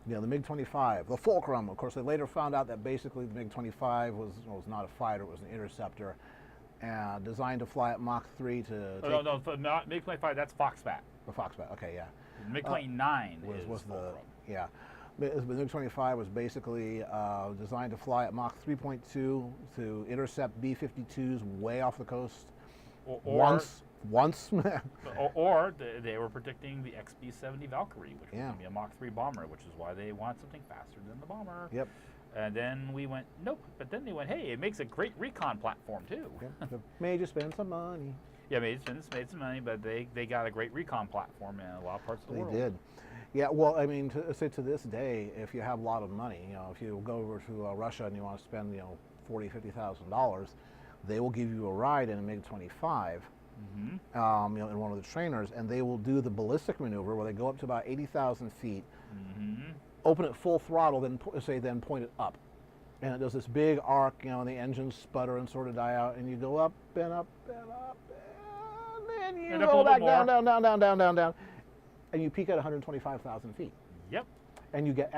[SPEAKER 1] The MiG-25, the Fulcrum. Of course, they later found out that basically the MiG-25 was not a fighter; it was an interceptor, and designed to fly at Mach 3 to.
[SPEAKER 2] No, not MiG-25. That's Foxbat.
[SPEAKER 1] The Foxbat. Okay, yeah.
[SPEAKER 2] MiG-29
[SPEAKER 1] was the
[SPEAKER 2] Fulcrum.
[SPEAKER 1] yeah. The MiG-25 was basically designed to fly at Mach 3.2 to intercept B-52s way off the coast. Once.
[SPEAKER 2] or they were predicting the XB-70 Valkyrie, which was
[SPEAKER 1] Yeah.
[SPEAKER 2] going to be a Mach 3 bomber, which is why they want something faster than the bomber.
[SPEAKER 1] Yep.
[SPEAKER 2] And then we went, nope. But then they went, hey, it makes a great recon platform too.
[SPEAKER 1] Yep. May just spend some money.
[SPEAKER 2] Yeah, made some money, but they got a great recon platform in a lot of parts of the world.
[SPEAKER 1] They did. Yeah, well, I mean, to this day, if you have a lot of money, if you go over to Russia and you want to spend, $40,000, $50,000, they will give you a ride in a MiG-25, in one of the trainers, and they will do the ballistic maneuver where they go up to about 80,000 feet, open it full throttle, then point it up. And it does this big arc, and the engines sputter and sort of die out, and you go up and up and up, and then you go back down, down, and you peak at 125,000 feet.
[SPEAKER 2] Yep.
[SPEAKER 1] And you get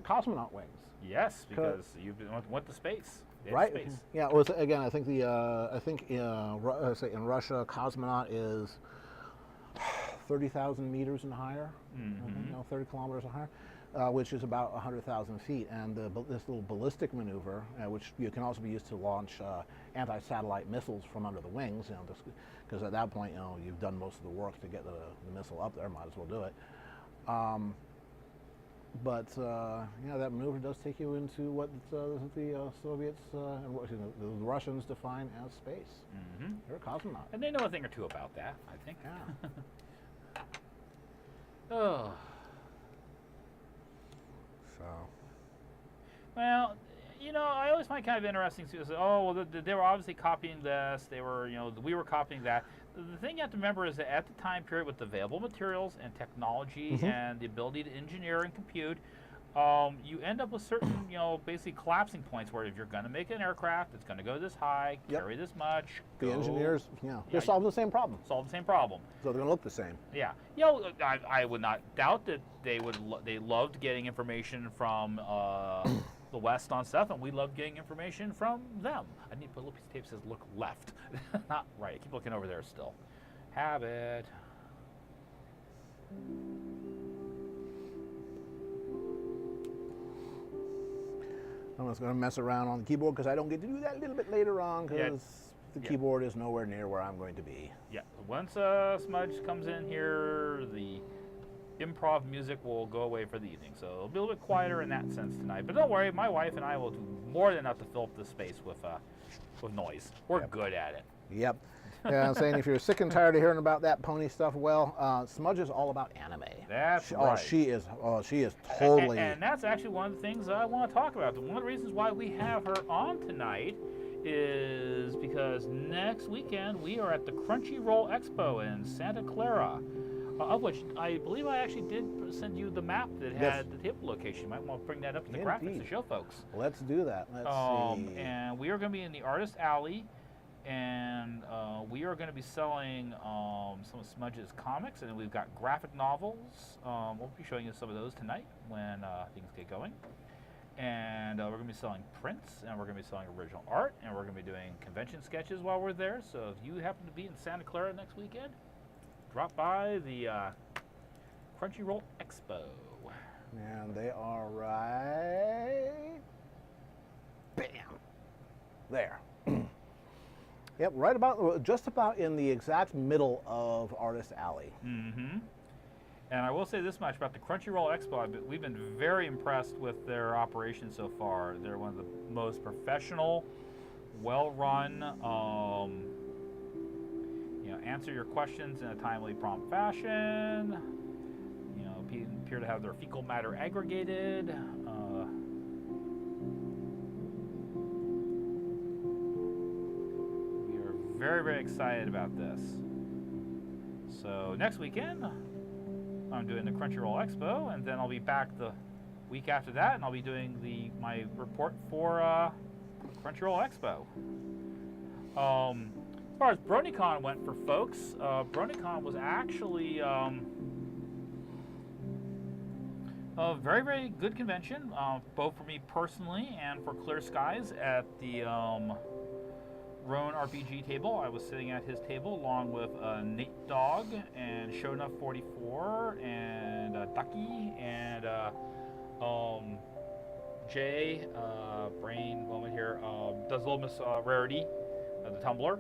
[SPEAKER 1] cosmonaut wings.
[SPEAKER 2] Yes, because you went to space.
[SPEAKER 1] Right.
[SPEAKER 2] Space.
[SPEAKER 1] Yeah. Well, again, I think in Russia, cosmonaut is 30,000 meters and higher. 30 kilometers and higher, which is about 100,000 feet. And this little ballistic maneuver, which can also be used to launch anti-satellite missiles from under the wings, because at that point, you've done most of the work to get the missile up there. Might as well do it. But that maneuver does take you into what the Soviets and the Russians define as space. They're a cosmonaut.
[SPEAKER 2] And they know a thing or two about that, I think.
[SPEAKER 1] Yeah.
[SPEAKER 2] Oh.
[SPEAKER 1] So.
[SPEAKER 2] Well, I always find kind of interesting too. They were obviously copying this. They were, we were copying that. The thing you have to remember is that at the time period, with available materials and technology and the ability to engineer and compute, you end up with certain, basically collapsing points where if you're going to make an aircraft, it's going to go this high, carry this much.
[SPEAKER 1] The engineers, they're solving the same problem.
[SPEAKER 2] Solve the same problem.
[SPEAKER 1] So they're going to look the same.
[SPEAKER 2] Yeah. I would not doubt that they loved getting information from the West on stuff, and we love getting information from them. I need to put a little piece of tape that says look left, not right. I keep looking over there still. Habit.
[SPEAKER 1] I'm just going to mess around on the keyboard because I don't get to do that a little bit later on because the keyboard is nowhere near where I'm going to be.
[SPEAKER 2] Yeah. Once Smudge comes in here, the improv music will go away for the evening, so it'll be a little bit quieter in that sense tonight. But don't worry, my wife and I will do more than enough to fill up the space with noise. We're good at it.
[SPEAKER 1] Yep. Yeah, I'm saying if you're sick and tired of hearing about that pony stuff, well, Smudge is all about anime.
[SPEAKER 2] That's right.
[SPEAKER 1] She is totally.
[SPEAKER 2] And that's actually one of the things I want to talk about. One of the reasons why we have her on tonight is because next weekend we are at the Crunchyroll Expo in Santa Clara. Of which I believe I actually did send you the map that had the table location. You might want to bring that up in the graphics to show folks.
[SPEAKER 1] Let's do that. Let's see.
[SPEAKER 2] And we are going to be in the Artist Alley, and we are going to be selling some of Smudge's comics, and we've got graphic novels. We'll be showing you some of those tonight when things get going. And we're going to be selling prints, and we're going to be selling original art, and we're going to be doing convention sketches while we're there. So if you happen to be in Santa Clara next weekend, drop by the Crunchyroll Expo.
[SPEAKER 1] And they are right. Bam. There. Yep, just about in the exact middle of Artist Alley.
[SPEAKER 2] And I will say this much about the Crunchyroll Expo. We've been very impressed with their operation so far. They're one of the most professional, well-run, answer your questions in a timely, prompt fashion. Appear to have their fecal matter aggregated. We are very, very excited about this. So next weekend, I'm doing the Crunchyroll Expo, and then I'll be back the week after that, and I'll be doing my report for Crunchyroll Expo. As far as BaronEngel went for folks, BaronEngel was actually a very, very good convention, both for me personally and for Clear Skies at the Roan RPG table. I was sitting at his table along with Nate Dogg and Shownuff 44 and Ducky and Jay, brain moment here, does Little Miss Rarity, the Tumblr,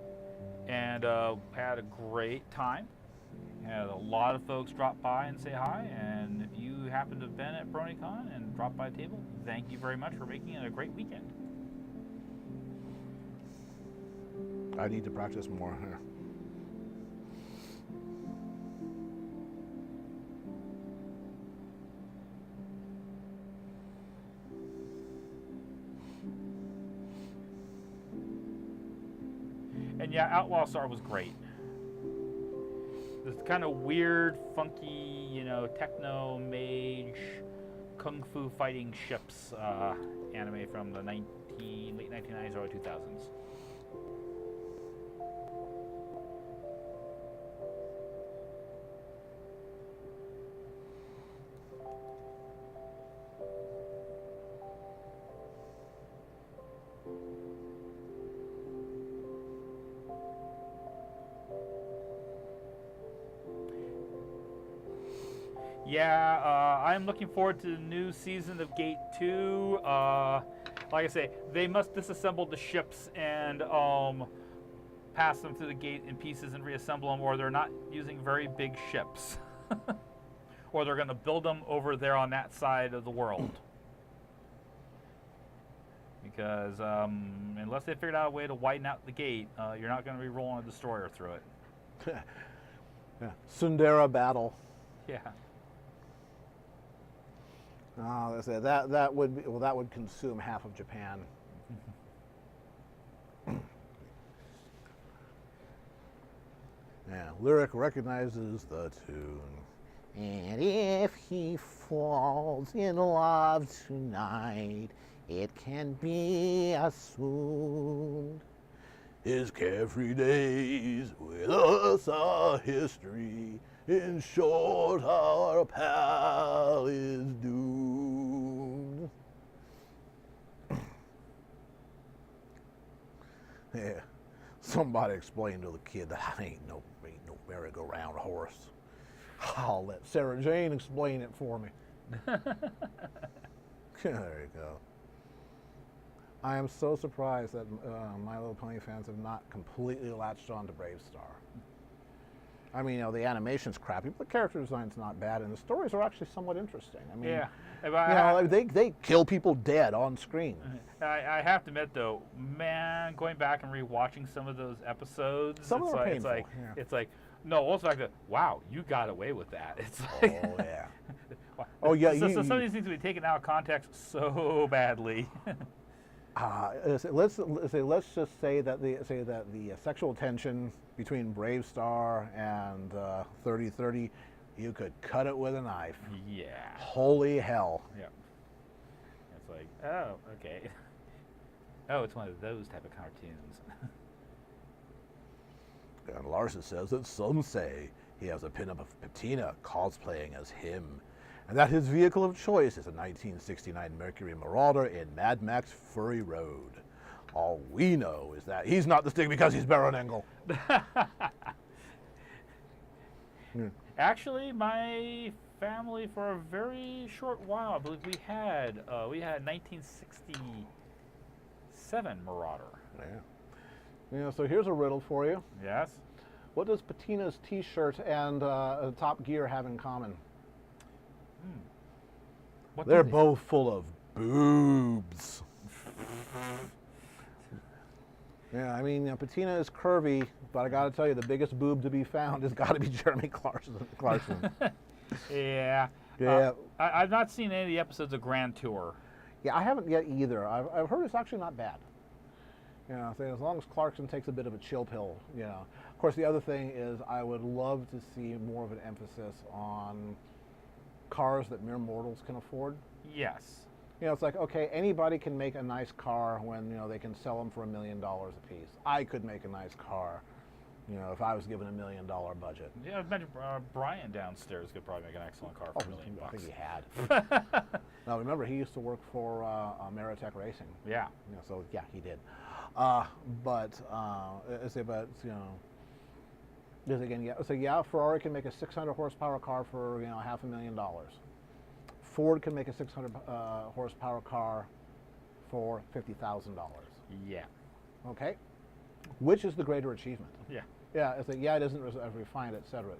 [SPEAKER 2] and had a great time. Had a lot of folks drop by and say hi, and if you happen to have been at BronyCon and dropped by the table, thank you very much for making it a great weekend.
[SPEAKER 1] I need to practice more here.
[SPEAKER 2] And yeah, Outlaw Star was great. This kind of weird, funky, techno mage, kung fu fighting ships anime from the late 1990s, early 2000s. Yeah, I'm looking forward to the new season of Gate 2. Like I say, they must disassemble the ships and pass them through the gate in pieces and reassemble them, or they're not using very big ships. Or they're going to build them over there on that side of the world. Because unless they figured out a way to widen out the gate, you're not going to be rolling a destroyer through it.
[SPEAKER 1] Yeah. Sundara battle.
[SPEAKER 2] Yeah.
[SPEAKER 1] They say that would consume half of Japan. Yeah, lyric recognizes the tune. And if he falls in love tonight, it can be assumed his carefree days with us are history. In short, our pal is doomed. Yeah, somebody explained to the kid that I ain't no merry-go-round horse. I'll let Sarah Jane explain it for me. There you go. I am so surprised that My Little Pony fans have not completely latched on to Brave Star. I mean, the animation's crappy, but the character design's not bad, and the stories are actually somewhat interesting. I mean,
[SPEAKER 2] yeah.
[SPEAKER 1] They kill people dead on screen.
[SPEAKER 2] I have to admit, though, man, going back and rewatching some of those episodes,
[SPEAKER 1] Some of them are painful.
[SPEAKER 2] It's like, no, also the fact that, wow, you got away with that. It's like,
[SPEAKER 1] oh yeah.
[SPEAKER 2] Oh yeah. So some of these things will be taken out of context so badly.
[SPEAKER 1] Let's just say that the sexual tension between Brave Star and 3030, you could cut it with a knife.
[SPEAKER 2] Yeah.
[SPEAKER 1] Holy hell.
[SPEAKER 2] Yeah. It's like, oh, okay. Oh, it's one of those type of cartoons.
[SPEAKER 1] And Larson says that some say he has a pinup of Patina cosplaying as him, and that his vehicle of choice is a 1969 Mercury Marauder in Mad Max Fury Road. All we know is that he's not the Stick because he's BaronEngel.
[SPEAKER 2] Actually, my family, for a very short while, I believe we had 1967 Marauder.
[SPEAKER 1] Yeah. So here's a riddle for you.
[SPEAKER 2] Yes.
[SPEAKER 1] What does Patina's T-shirt and Top Gear have in common? They're both full of boobs. Yeah, I mean, Patina is curvy, but I got to tell you, the biggest boob to be found has got to be Jeremy Clarkson.
[SPEAKER 2] Yeah.
[SPEAKER 1] Yeah.
[SPEAKER 2] I've not seen any of the episodes of Grand Tour.
[SPEAKER 1] Yeah, I haven't yet either. I've heard it's actually not bad. So as long as Clarkson takes a bit of a chill pill, Of course, the other thing is I would love to see more of an emphasis on cars that mere mortals can afford.
[SPEAKER 2] Yes.
[SPEAKER 1] It's like, okay, anybody can make a nice car when, they can sell them for $1 million a piece. I could make a nice car, if I was given $1 million budget.
[SPEAKER 2] Yeah, I imagine Brian downstairs could probably make an excellent car for $1 million.
[SPEAKER 1] I think he had. Now, remember, he used to work for Ameritech Racing.
[SPEAKER 2] Yeah.
[SPEAKER 1] So, yeah, he did. Ferrari can make a 600 horsepower car for $500,000. Ford can make a 600 horsepower car for $50,000.
[SPEAKER 2] Yeah.
[SPEAKER 1] Okay, which is the greater achievement?
[SPEAKER 2] Yeah.
[SPEAKER 1] Yeah, it's like, yeah, it isn't as refined, et cetera,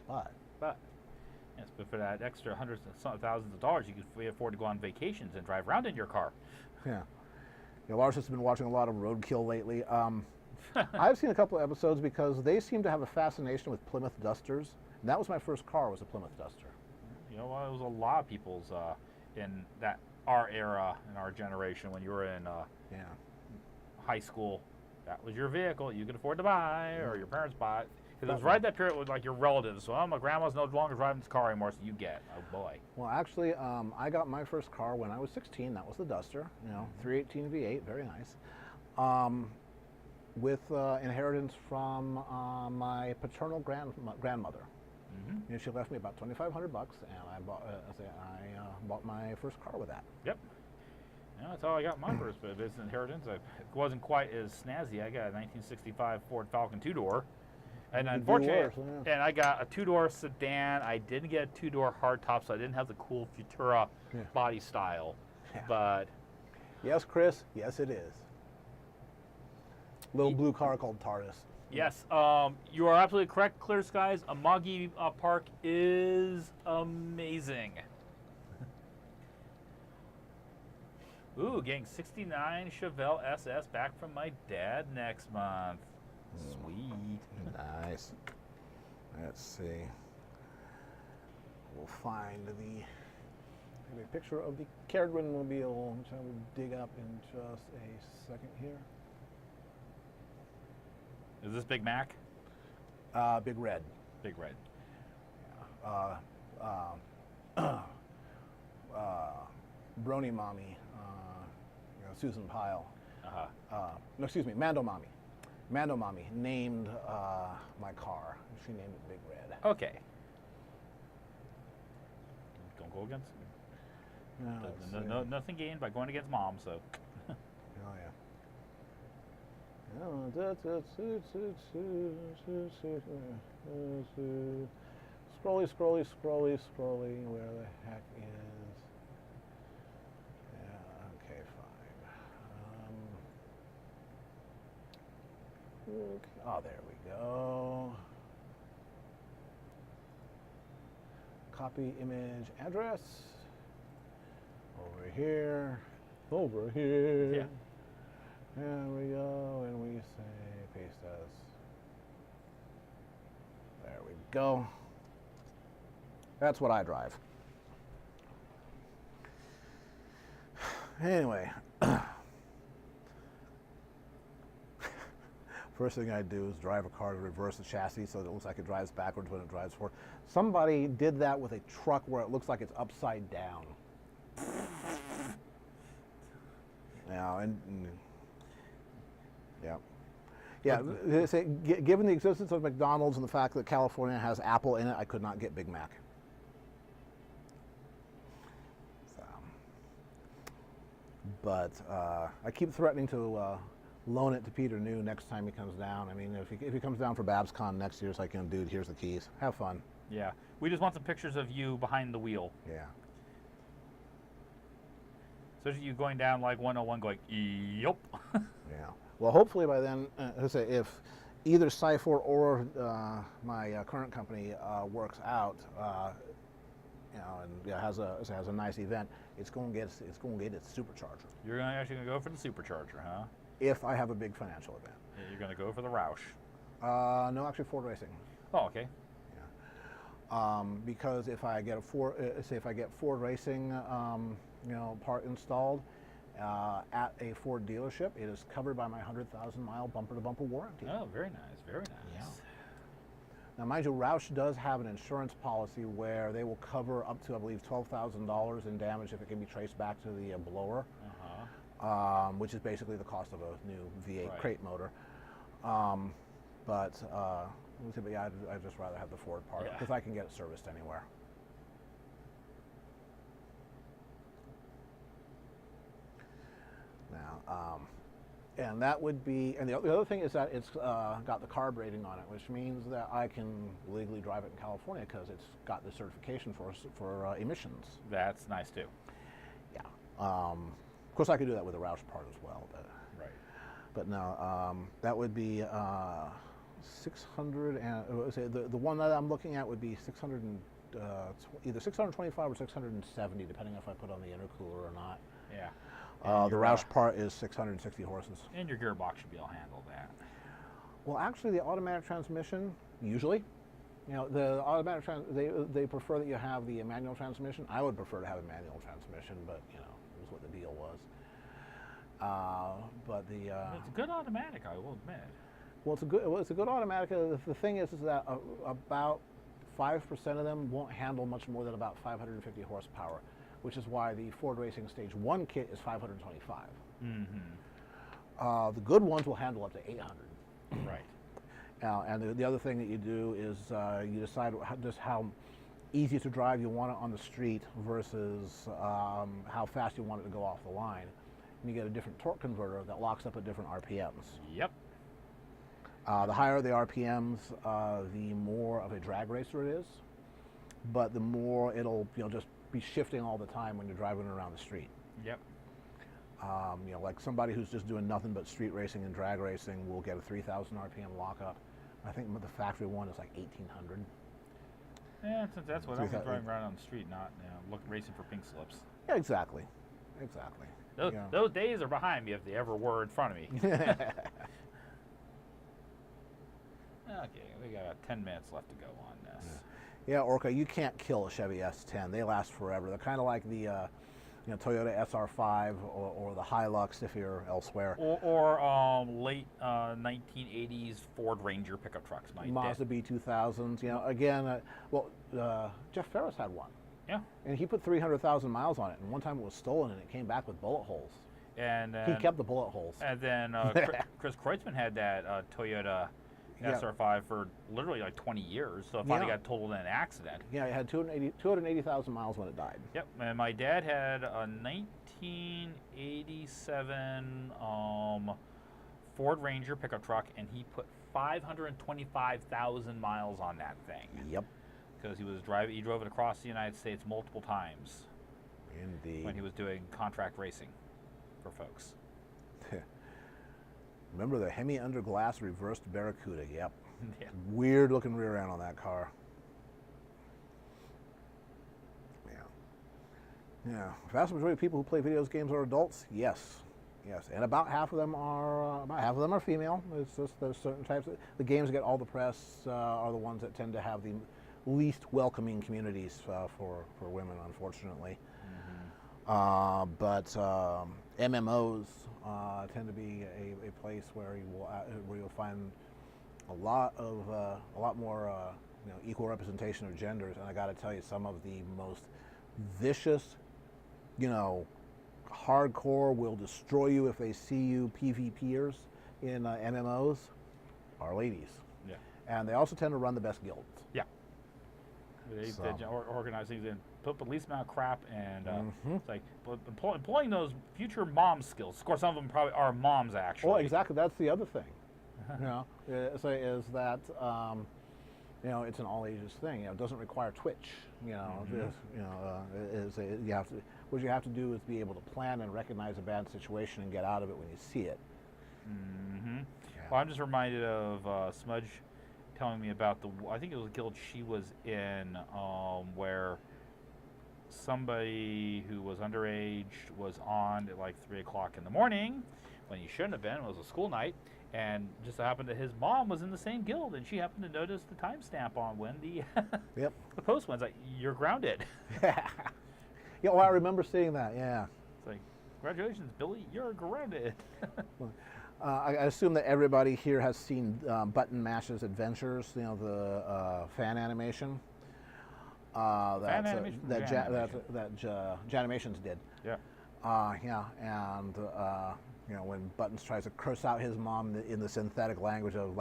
[SPEAKER 1] but
[SPEAKER 2] Yes, but for that extra hundreds of thousands of dollars, you could afford to go on vacations and drive around in your car.
[SPEAKER 1] yeah. Lars has been watching a lot of Roadkill lately. I've seen a couple of episodes because they seem to have a fascination with Plymouth Dusters. And that was my first car, was a Plymouth Duster.
[SPEAKER 2] You know, well, it was a lot of people's in that our era, in our generation, when you were in
[SPEAKER 1] Yeah.
[SPEAKER 2] high school, that was your vehicle you could afford to buy, or your parents bought. Because it was right that period with like your relatives. So, my grandma's no longer driving this car anymore, so you get. Oh boy.
[SPEAKER 1] Well, actually, I got my first car when I was 16. That was the Duster, 318 V8, very nice. With inheritance from my paternal grandmother.
[SPEAKER 2] Mm-hmm.
[SPEAKER 1] She left me about $2,500, and I bought my first car with that.
[SPEAKER 2] Yep. Yeah, that's how I got my first bit of business inheritance. It wasn't quite as snazzy. I got a 1965 Ford Falcon two-door. And unfortunately, and I got a two-door sedan. I didn't get a two-door hardtop, so I didn't have the cool Futura body style. Yeah. But
[SPEAKER 1] yes, Chris, yes it is. Little blue car called TARDIS.
[SPEAKER 2] Yes, you are absolutely correct. Clear Skies, Amagi Park is amazing. Ooh, getting 69 Chevelle SS back from my dad next month. Sweet.
[SPEAKER 1] Nice. Let's see. We'll find a picture of the Caradwin mobile, which I will dig up in just a second here.
[SPEAKER 2] Is this Big Mac?
[SPEAKER 1] Big Red.
[SPEAKER 2] Big Red.
[SPEAKER 1] Brony Mommy, Susan Pyle. No, excuse me, Mando Mommy. Mando Mommy named my car. She named it Big Red.
[SPEAKER 2] Okay. Don't go against. No, nothing gained by going against Mom. So.
[SPEAKER 1] Oh yeah. Scrolly. Where the heck is? Yeah. Okay. Fine. Oh, there we go. Copy image address. Over here.
[SPEAKER 2] Yeah.
[SPEAKER 1] There we go, and we say paste as. There we go. That's what I drive. Anyway, first thing I do is drive a car to reverse the chassis so that it looks like it drives backwards when it drives forward. Somebody did that with a truck where it looks like it's upside down. Now, yeah. They say, given the existence of McDonald's and the fact that California has Apple in it, I could not get Big Mac. So, but I keep threatening to loan it to Peter New next time he comes down. I mean, if he comes down for BabsCon next year, it's like, dude, here's the keys. Have fun.
[SPEAKER 2] Yeah. We just want some pictures of you behind the wheel.
[SPEAKER 1] Yeah.
[SPEAKER 2] Especially you going down like 101 going, yup.
[SPEAKER 1] Yeah. Well, hopefully by then, if either Cyfor or my current company works out, and has a nice event, it's going to get its supercharger.
[SPEAKER 2] You're actually going to go for the supercharger, huh?
[SPEAKER 1] If I have a big financial event.
[SPEAKER 2] Yeah, you're going to go for the Roush.
[SPEAKER 1] No, actually Ford Racing.
[SPEAKER 2] Oh, okay.
[SPEAKER 1] Yeah. Because if I get Ford Racing, part installed at a Ford dealership, it is covered by my 100,000-mile bumper-to-bumper warranty.
[SPEAKER 2] Oh, very nice, very nice.
[SPEAKER 1] Yeah. Now, mind you, Roush does have an insurance policy where they will cover up to, I believe, $12,000 in damage if it can be traced back to the blower, which is basically the cost of a new V8 crate motor. But yeah, I'd just rather have the Ford part because I can get it serviced anywhere. Now, And that would be, and the other thing is that it's got the CARB rating on it, which means that I can legally drive it in California because it's got the certification for emissions.
[SPEAKER 2] That's nice too.
[SPEAKER 1] Yeah. Of course, I could do that with the Roush part as well, but
[SPEAKER 2] Right.
[SPEAKER 1] but no, that would be 600, and say the one that I'm looking at would be 600 and either 625 or 670, depending if I put on the intercooler or not.
[SPEAKER 2] Yeah.
[SPEAKER 1] The Roush part is 660 horses.
[SPEAKER 2] And your gearbox should be able to handle that.
[SPEAKER 1] Well, actually, the automatic transmission usually, the automatic they prefer that you have the manual transmission. I would prefer to have a manual transmission, but it was what the deal was. But the
[SPEAKER 2] It's a good automatic, I will admit.
[SPEAKER 1] well, it's a good automatic. The thing is that about 5% of them won't handle much more than about 550 horsepower, which is why the Ford Racing Stage 1 kit is 525.
[SPEAKER 2] Mm-hmm.
[SPEAKER 1] The good ones will handle up to 800.
[SPEAKER 2] Right.
[SPEAKER 1] And the other thing that you do is you decide just how easy to drive you want it on the street versus how fast you want it to go off the line. And you get a different torque converter that locks up at different RPMs.
[SPEAKER 2] Yep.
[SPEAKER 1] The higher the RPMs, the more of a drag racer it is, but the more it'll just be shifting all the time when you're driving around the street.
[SPEAKER 2] Yep.
[SPEAKER 1] Like somebody who's just doing nothing but street racing and drag racing will get a 3,000 RPM lockup. I think the factory one is like 1,800.
[SPEAKER 2] Yeah, since that's what I'm
[SPEAKER 1] 3,000.
[SPEAKER 2] driving around on the street, not racing for pink slips.
[SPEAKER 1] Yeah, exactly.
[SPEAKER 2] Those days are behind me if they ever were in front of me. Okay, we got 10 minutes left to go on this.
[SPEAKER 1] Yeah, Orca, you can't kill a Chevy S10. They last forever. They're kind of like the Toyota SR5 or the Hilux if you're elsewhere.
[SPEAKER 2] Or late 1980s Ford Ranger pickup trucks.
[SPEAKER 1] Mazda B2000s. Again, Jeff Ferris had one.
[SPEAKER 2] Yeah.
[SPEAKER 1] And he put 300,000 miles on it, and one time it was stolen, and it came back with bullet holes.
[SPEAKER 2] And
[SPEAKER 1] he kept the bullet holes.
[SPEAKER 2] And then Chris Kreutzmann had that Toyota SR5 for literally like 20 years, so it finally got totaled in an accident.
[SPEAKER 1] Yeah, it had 280,000 miles when it died.
[SPEAKER 2] Yep, and my dad had a 1987 Ford Ranger pickup truck, and he put 525,000 miles on that thing.
[SPEAKER 1] Yep.
[SPEAKER 2] Because he drove it across the United States multiple times.
[SPEAKER 1] Indeed.
[SPEAKER 2] When he was doing contract racing for folks.
[SPEAKER 1] Remember the Hemi under glass reversed Barracuda? Yep.
[SPEAKER 2] Yeah.
[SPEAKER 1] Weird looking rear end on that car. Yeah. Vast majority of people who play video games are adults. Yes. And about half of them are female. It's just there's certain types of the games that get all the press are the ones that tend to have the least welcoming communities for women, unfortunately.
[SPEAKER 2] Mm-hmm.
[SPEAKER 1] But MMOs tend to be a place where you'll find a lot more equal representation of genders. And I got to tell you, some of the most vicious, hardcore, will destroy you if they see you PvPers in MMOs are ladies.
[SPEAKER 2] Yeah.
[SPEAKER 1] And they also tend to run the best guilds.
[SPEAKER 2] Yeah. They organize things and put the least amount of crap, and it's like employing those future mom skills. Of course, some of them probably are moms, actually.
[SPEAKER 1] Well, exactly. That's the other thing. Is that it's an all ages thing. It doesn't require twitch. What you have to do is be able to plan and recognize a bad situation and get out of it when you see it.
[SPEAKER 2] Mm-hmm.
[SPEAKER 1] Yeah.
[SPEAKER 2] Well, I'm just reminded of Smudge telling me about I think it was a guild she was in, where somebody who was underage was on at like 3 o'clock in the morning when he shouldn't have been. It was a school night, and just so happened that his mom was in the same guild, and she happened to notice the timestamp on when the the post went. Like, you're grounded.
[SPEAKER 1] Yeah, well, I remember seeing that. Yeah.
[SPEAKER 2] It's like, congratulations, Billy, you're grounded.
[SPEAKER 1] I assume that everybody here has seen Button Mash's Adventures, the fan animation. That Janimations did.
[SPEAKER 2] Yeah.
[SPEAKER 1] And when Buttons tries to curse out his mom in the synthetic language of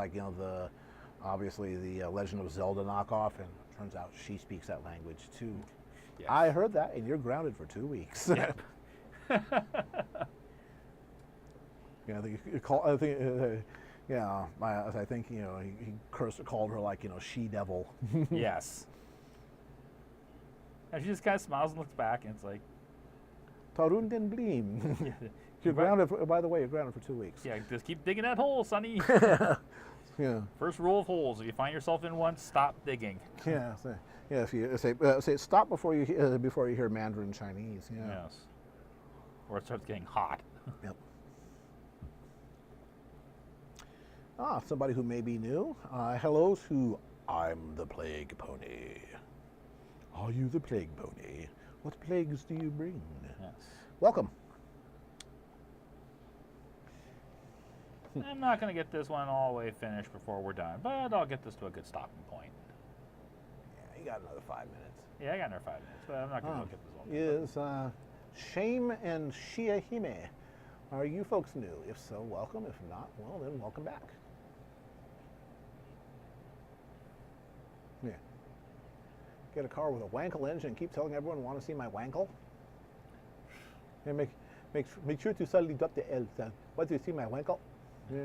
[SPEAKER 1] obviously the Legend of Zelda knockoff, and it turns out she speaks that language too.
[SPEAKER 2] Yes.
[SPEAKER 1] I heard that, and you're grounded for 2 weeks.
[SPEAKER 2] Yep.
[SPEAKER 1] Yeah, I think I think he cursed, called her like she devil.
[SPEAKER 2] Yes. And she just kind of smiles and looks back, and it's like,
[SPEAKER 1] Tarun den Bleem.
[SPEAKER 2] yeah,
[SPEAKER 1] You're grounded. By the way, you're grounded for 2 weeks.
[SPEAKER 2] yeah, just keep digging that hole, Sonny.
[SPEAKER 1] Yeah.
[SPEAKER 2] First rule of holes: if you find yourself in one, stop digging.
[SPEAKER 1] Yeah. Yeah. If you say stop before you hear Mandarin Chinese. Yeah.
[SPEAKER 2] Yes. Or it starts getting hot.
[SPEAKER 1] Yep. Somebody who may be new. Hello to I'm the Plague Pony. Are you the Plague Pony? What plagues do you bring?
[SPEAKER 2] Yes.
[SPEAKER 1] Welcome.
[SPEAKER 2] I'm not going to get this one all the way finished before we're done, but I'll get this to a good stopping point.
[SPEAKER 1] Yeah, you got another 5 minutes.
[SPEAKER 2] Yeah, I got another 5 minutes, but I'm not going to look at this one.
[SPEAKER 1] Is Shame and Shiahime. Are you folks new? If so, welcome. If not, well, then welcome back. Yeah. Get a car with a Wankel engine and keep telling everyone, want to see my Wankel? And make sure to suddenly drop the L. Want to see my Wankel? Yeah.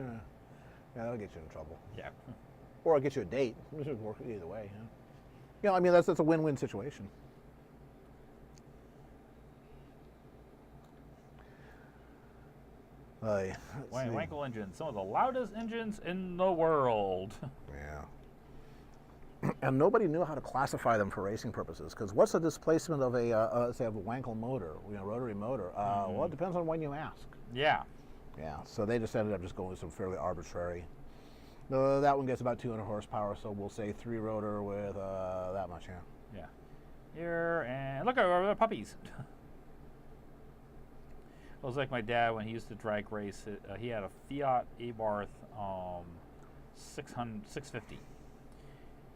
[SPEAKER 1] Yeah, that'll get you in trouble.
[SPEAKER 2] Yeah.
[SPEAKER 1] Or I'll get you a date. This would work either way. I mean, that's a win-win situation.
[SPEAKER 2] Wankel engines, some of the loudest engines in the world.
[SPEAKER 1] Yeah. And nobody knew how to classify them for racing purposes. Because what's the displacement of say, of a Wankel motor, rotary motor? Well, it depends on when you ask.
[SPEAKER 2] Yeah.
[SPEAKER 1] Yeah. So they just ended up just going with some fairly arbitrary. That one gets about 200 horsepower, so we'll say 3 rotor with that much. Yeah.
[SPEAKER 2] Yeah. Here, and look at our puppies. It was like my dad when he used to drag race. He had a Fiat Abarth 650,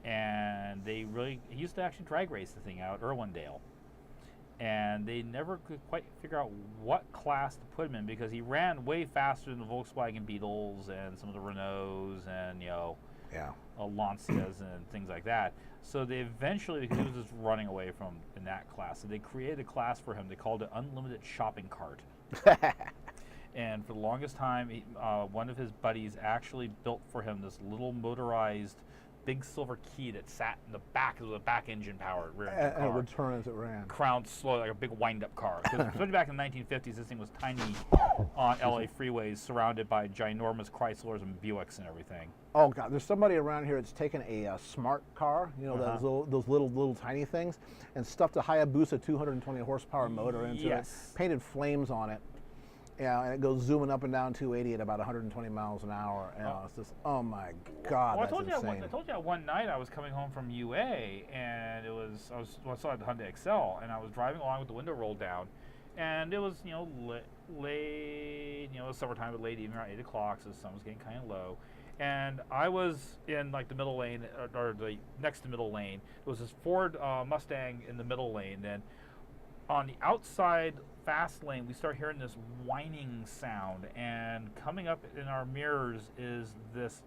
[SPEAKER 2] and he used to actually drag race the thing out at Irwindale, and they never could quite figure out what class to put him in because he ran way faster than the Volkswagen Beetles and some of the Renaults and Lancias and things like that. So they eventually, because he was just running away from in that class, so they created a class for him. They called it Unlimited Shopping Cart. And for the longest time, one of his buddies actually built for him this little motorized big silver key that sat in the back. It was a back engine powered rear engine car.
[SPEAKER 1] And it would turn as it ran.
[SPEAKER 2] Crowned slow like a big wind-up car. Because especially back in the 1950s, this thing was tiny on LA freeways, surrounded by ginormous Chryslers and Buicks and everything.
[SPEAKER 1] Oh God, there's somebody around here that's taken a smart car, those little tiny things, and stuffed a Hayabusa 220 horsepower motor into it, painted flames on it. Yeah, and it goes zooming up and down 280 at about 120 miles an hour. And it's just, oh my God, that's insane.
[SPEAKER 2] I told you one night I was coming home from UA, and I saw the Hyundai Excel, and I was driving along with the window rolled down, and it was late, summertime, but late evening, around 8 o'clock, so the sun was getting kind of low. And I was in like the middle lane, or the next to middle lane. There was this Ford Mustang in the middle lane. Then on the outside fast lane, we start hearing this whining sound. And coming up in our mirrors is this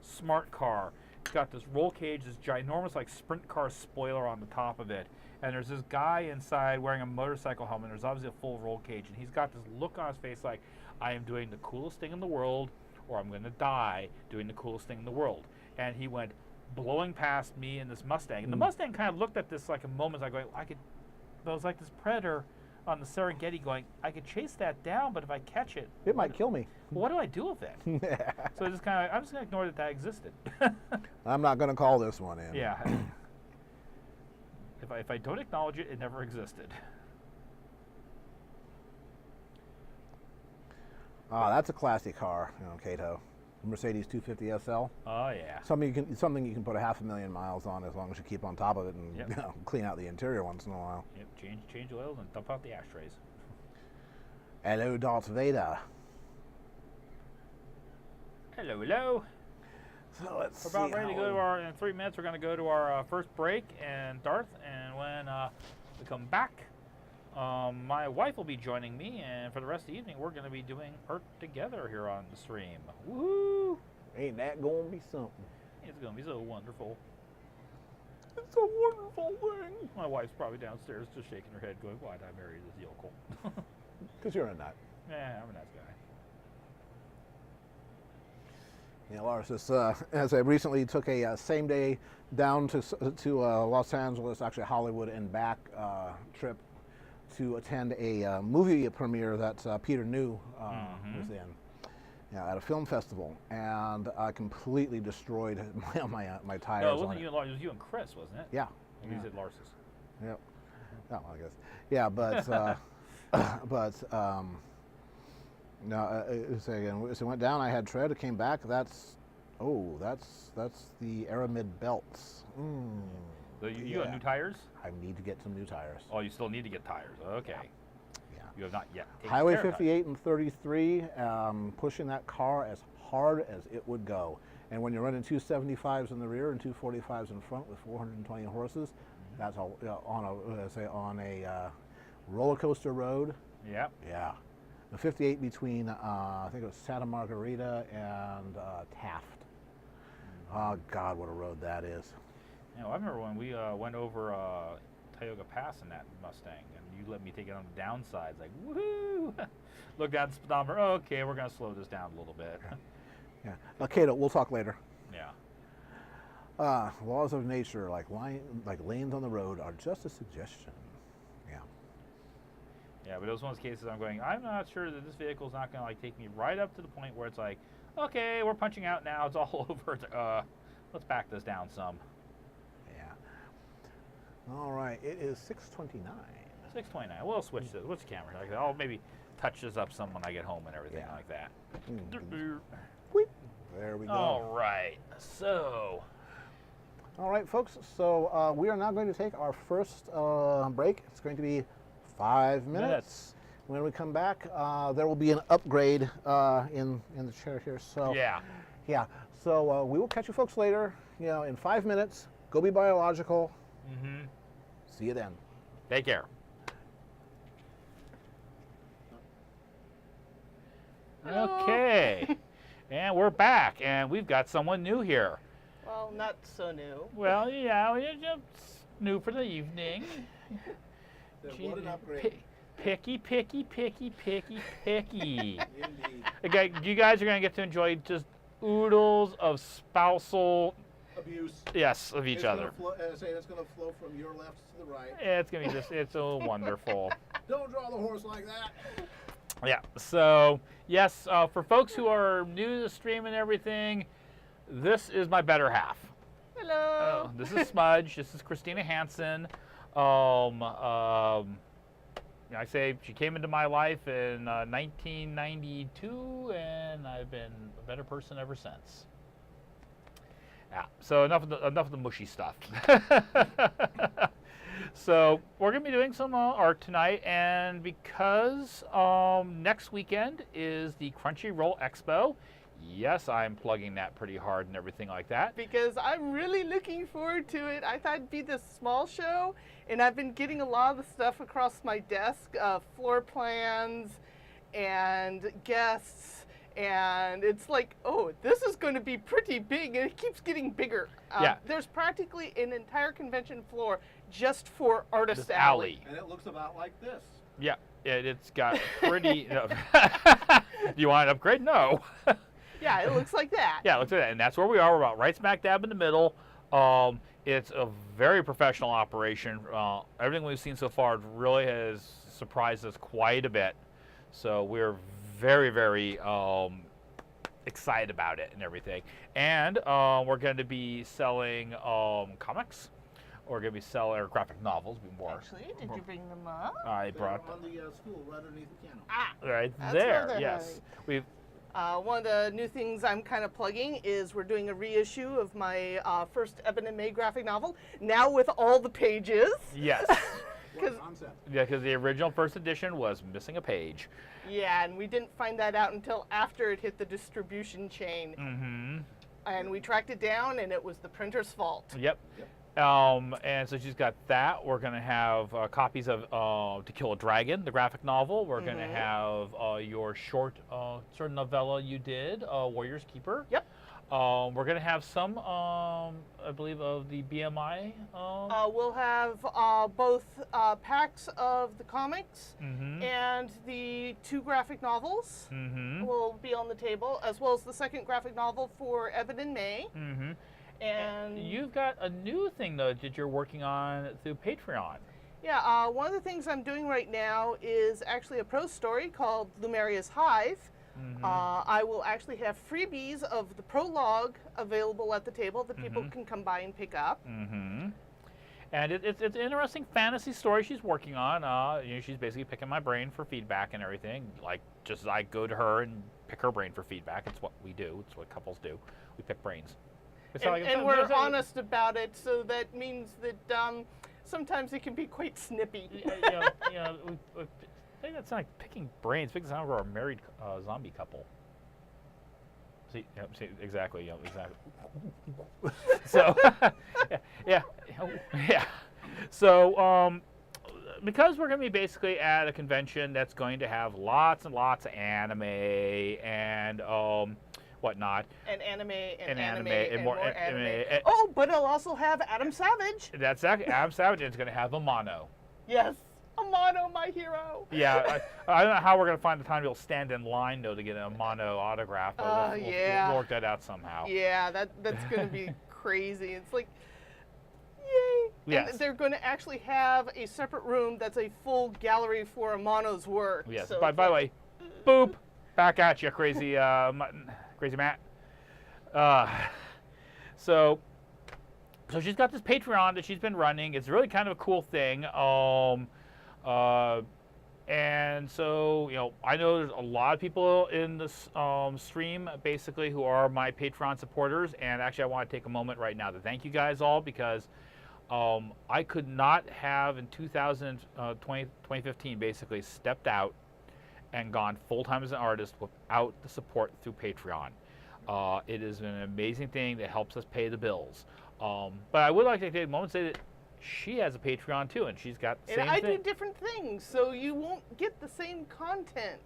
[SPEAKER 2] smart car. It's got this roll cage, this ginormous like sprint car spoiler on the top of it. And there's this guy inside wearing a motorcycle helmet. There's obviously a full roll cage. And he's got this look on his face like, I am doing the coolest thing in the world, or I'm going to die doing the coolest thing in the world. And he went blowing past me in this Mustang. And the Mustang kind of looked at this like a moment, like going, I was like this predator on the Serengeti going, I could chase that down, but if I catch it,
[SPEAKER 1] it might kill me.
[SPEAKER 2] Well, what do I do with it? So I'm just going to ignore that existed.
[SPEAKER 1] I'm not going to call this one in.
[SPEAKER 2] Yeah. If I don't acknowledge it, it never existed.
[SPEAKER 1] That's a classic car, Cato. Mercedes 250 SL.
[SPEAKER 2] Oh yeah.
[SPEAKER 1] Something you can put 500,000 miles on as long as you keep on top of it and clean out the interior once in a while.
[SPEAKER 2] Yep. Change oils and dump out the ashtrays.
[SPEAKER 1] Hello, Darth Vader.
[SPEAKER 2] Hello.
[SPEAKER 1] So let's see.
[SPEAKER 2] We're about ready to go to our. In 3 minutes, we're going to go to our first break, and Darth. And when we come back, my wife will be joining me, and for the rest of the evening, we're going to be doing art together here on the stream. Woohoo!
[SPEAKER 1] Ain't that going to be something?
[SPEAKER 2] It's going to be so wonderful.
[SPEAKER 1] It's a wonderful thing.
[SPEAKER 2] My wife's probably downstairs just shaking her head going, why'd I marry this yokel?
[SPEAKER 1] Because you're a nut.
[SPEAKER 2] Yeah, I'm a nice guy.
[SPEAKER 1] Yeah, Lars, as I recently took a same day down to Los Angeles, actually Hollywood and back trip to attend a movie premiere that Peter New was in. Yeah, at a film festival, and I completely destroyed my tires.
[SPEAKER 2] No, it wasn't you and Lars. It was you and Chris, wasn't it?
[SPEAKER 1] Yeah.
[SPEAKER 2] Maybe you said Lars's.
[SPEAKER 1] Yep. Oh, I guess. Yeah, but no. So again, so went down. I had tread. It came back. That's the Aramid belts.
[SPEAKER 2] So you got new tires?
[SPEAKER 1] I need to get some new tires.
[SPEAKER 2] Oh, you still need to get tires. Okay.
[SPEAKER 1] Yeah.
[SPEAKER 2] You have not yet taken
[SPEAKER 1] Highway
[SPEAKER 2] care of
[SPEAKER 1] 58 and 33, pushing that car as hard as it would go. And when you're running 275s in the rear and 245s in front with 420 horses, that's all on a roller coaster road.
[SPEAKER 2] Yep.
[SPEAKER 1] Yeah. The 58 between I think it was Santa Margarita and Taft. Oh God, what a road that is.
[SPEAKER 2] You know, I remember when we went over Tioga Pass in that Mustang, and you let me take it on the downsides, like woohoo! Look down the speedometer. Oh, okay, we're gonna slow this down a little bit.
[SPEAKER 1] Yeah. Cato, we'll talk later.
[SPEAKER 2] Yeah.
[SPEAKER 1] Laws of nature, like lanes on the road, are just a suggestion. Yeah.
[SPEAKER 2] Yeah, but it was one of those cases I'm not sure that this vehicle's not gonna like take me right up to the point where it's like, okay, we're punching out now, it's all over. It's like, let's back this down some.
[SPEAKER 1] All right, it is 6:29.
[SPEAKER 2] 6:29. We'll switch the camera. Like I'll maybe touch this up some when I get home and everything like that.
[SPEAKER 1] There we go.
[SPEAKER 2] All right. So.
[SPEAKER 1] All right, folks. So we are now going to take our first break. It's going to be 5 minutes. When we come back, there will be an upgrade in the chair here. So yeah. So we will catch you folks later. You know, in 5 minutes. Go be biological. See you then.
[SPEAKER 2] Take care.
[SPEAKER 3] Hello.
[SPEAKER 2] Okay. And we're back, and we've got someone new here.
[SPEAKER 3] Well, not so new.
[SPEAKER 2] Well, yeah, we're just new for the evening.
[SPEAKER 1] What an upgrade.
[SPEAKER 2] Picky.
[SPEAKER 1] Indeed.
[SPEAKER 2] Okay, you guys are going to get to enjoy just oodles of spousal
[SPEAKER 1] Abuse.
[SPEAKER 2] yes, of each other.
[SPEAKER 1] It's going to flow from your left to the right.
[SPEAKER 2] It's going to be it's so wonderful.
[SPEAKER 1] Don't draw the horse like that.
[SPEAKER 2] Yeah, so yes, for folks who are new to the stream and everything, this is my better half.
[SPEAKER 3] Hello.
[SPEAKER 2] This is Smudge. This is Christina Hansen. I say she came into my life in 1992, and I've been a better person ever since. Yeah. So enough of the mushy stuff. So we're going to be doing some art tonight, and because next weekend is the Crunchyroll Expo, yes, I'm plugging that pretty hard and everything like that.
[SPEAKER 3] Because I'm really looking forward to it. I thought it'd be this small show, and I've been getting a lot of the stuff across my desk, floor plans and guests, and it's like, oh, this is going to be pretty big, and it keeps getting bigger.
[SPEAKER 2] Yeah.
[SPEAKER 3] There's practically an entire convention floor just for Artist
[SPEAKER 2] This
[SPEAKER 3] Alley.
[SPEAKER 1] And it looks about like this.
[SPEAKER 2] Yeah, it's got pretty. Do you want an upgrade? No.
[SPEAKER 3] Yeah, it looks like that.
[SPEAKER 2] Yeah, look at that, and that's where we are. We're about right smack dab in the middle. It's a very professional operation. Everything we've seen so far really has surprised us quite a bit. So we're very, very excited about it and everything. And we're going to be selling comics. We're going to be selling graphic novels.
[SPEAKER 3] Actually, did you bring them up?
[SPEAKER 2] I brought
[SPEAKER 1] on the stool right underneath the piano.
[SPEAKER 2] right
[SPEAKER 3] That's
[SPEAKER 2] there.
[SPEAKER 3] where they're
[SPEAKER 2] Yes, we've.
[SPEAKER 3] One of the new things I'm kind of plugging is we're doing a reissue of my first Eben and May graphic novel, now with all the pages.
[SPEAKER 2] Yes.
[SPEAKER 1] What concept?
[SPEAKER 2] Yeah, because the original first edition was missing a page.
[SPEAKER 3] Yeah, and we didn't find that out until after it hit the distribution chain.
[SPEAKER 2] Mm-hmm.
[SPEAKER 3] And we tracked it down, and it was the printer's fault.
[SPEAKER 2] Yep. And so she's got that. We're going to have copies of To Kill a Dragon, the graphic novel. We're going to have your short novella you did, Warrior's Keeper.
[SPEAKER 3] Yep.
[SPEAKER 2] We're going to have some, I believe, of the BMI.
[SPEAKER 3] We'll have both packs of the comics
[SPEAKER 2] Mhm.
[SPEAKER 3] and the 2 graphic novels will be on the table, as well as the second graphic novel for Evan and May. And
[SPEAKER 2] you've got a new thing, though, that you're working on through Patreon.
[SPEAKER 3] yeah, one of the things I'm doing right now is actually a prose story called Lumeria's Hive. I will actually have freebies of the prologue available at the table that people can come by and pick up.
[SPEAKER 2] And it's an interesting fantasy story she's working on. She's basically picking my brain for feedback and everything. Like, just as I go to her and pick her brain for feedback. It's what we do. It's what couples do. We pick brains.
[SPEAKER 3] And we're honest about it, so that means that sometimes it can be quite snippy.
[SPEAKER 2] I think that's not like picking brains. Picking sound of a married zombie couple. See, exactly. So, yeah. So, because we're going to be basically at a convention that's going to have lots and lots of anime and whatnot.
[SPEAKER 3] And anime and
[SPEAKER 2] anime
[SPEAKER 3] and
[SPEAKER 2] and
[SPEAKER 3] more
[SPEAKER 2] more
[SPEAKER 3] anime.
[SPEAKER 2] anime.
[SPEAKER 3] Oh, but it'll also have Adam Savage.
[SPEAKER 2] That's exactly. Adam Savage is going to have a mono.
[SPEAKER 3] Yes. Amano, my hero.
[SPEAKER 2] Yeah, I don't know how we're going to find the time to be able to stand in line, though, to get a mono autograph. But we'll work that out somehow.
[SPEAKER 3] Yeah, that's going to be crazy. It's like, yay.
[SPEAKER 2] Yes.
[SPEAKER 3] And they're going to actually have a separate room that's a full gallery for Amano's work.
[SPEAKER 2] Yes.
[SPEAKER 3] So
[SPEAKER 2] By the way, boop, back at you, crazy crazy Matt. So she's got this Patreon that she's been running. It's really kind of a cool thing. And so, I know there's a lot of people in this stream, basically, who are my Patreon supporters. And actually, I want to take a moment right now to thank you guys all, because I could not have, in 2015, basically stepped out and gone full-time as an artist without the support through Patreon. It is an amazing thing that helps us pay the bills. But I would like to take a moment and say that she has a Patreon too, and she's got the same
[SPEAKER 3] And I
[SPEAKER 2] thing.
[SPEAKER 3] do different things, so you won't get the same content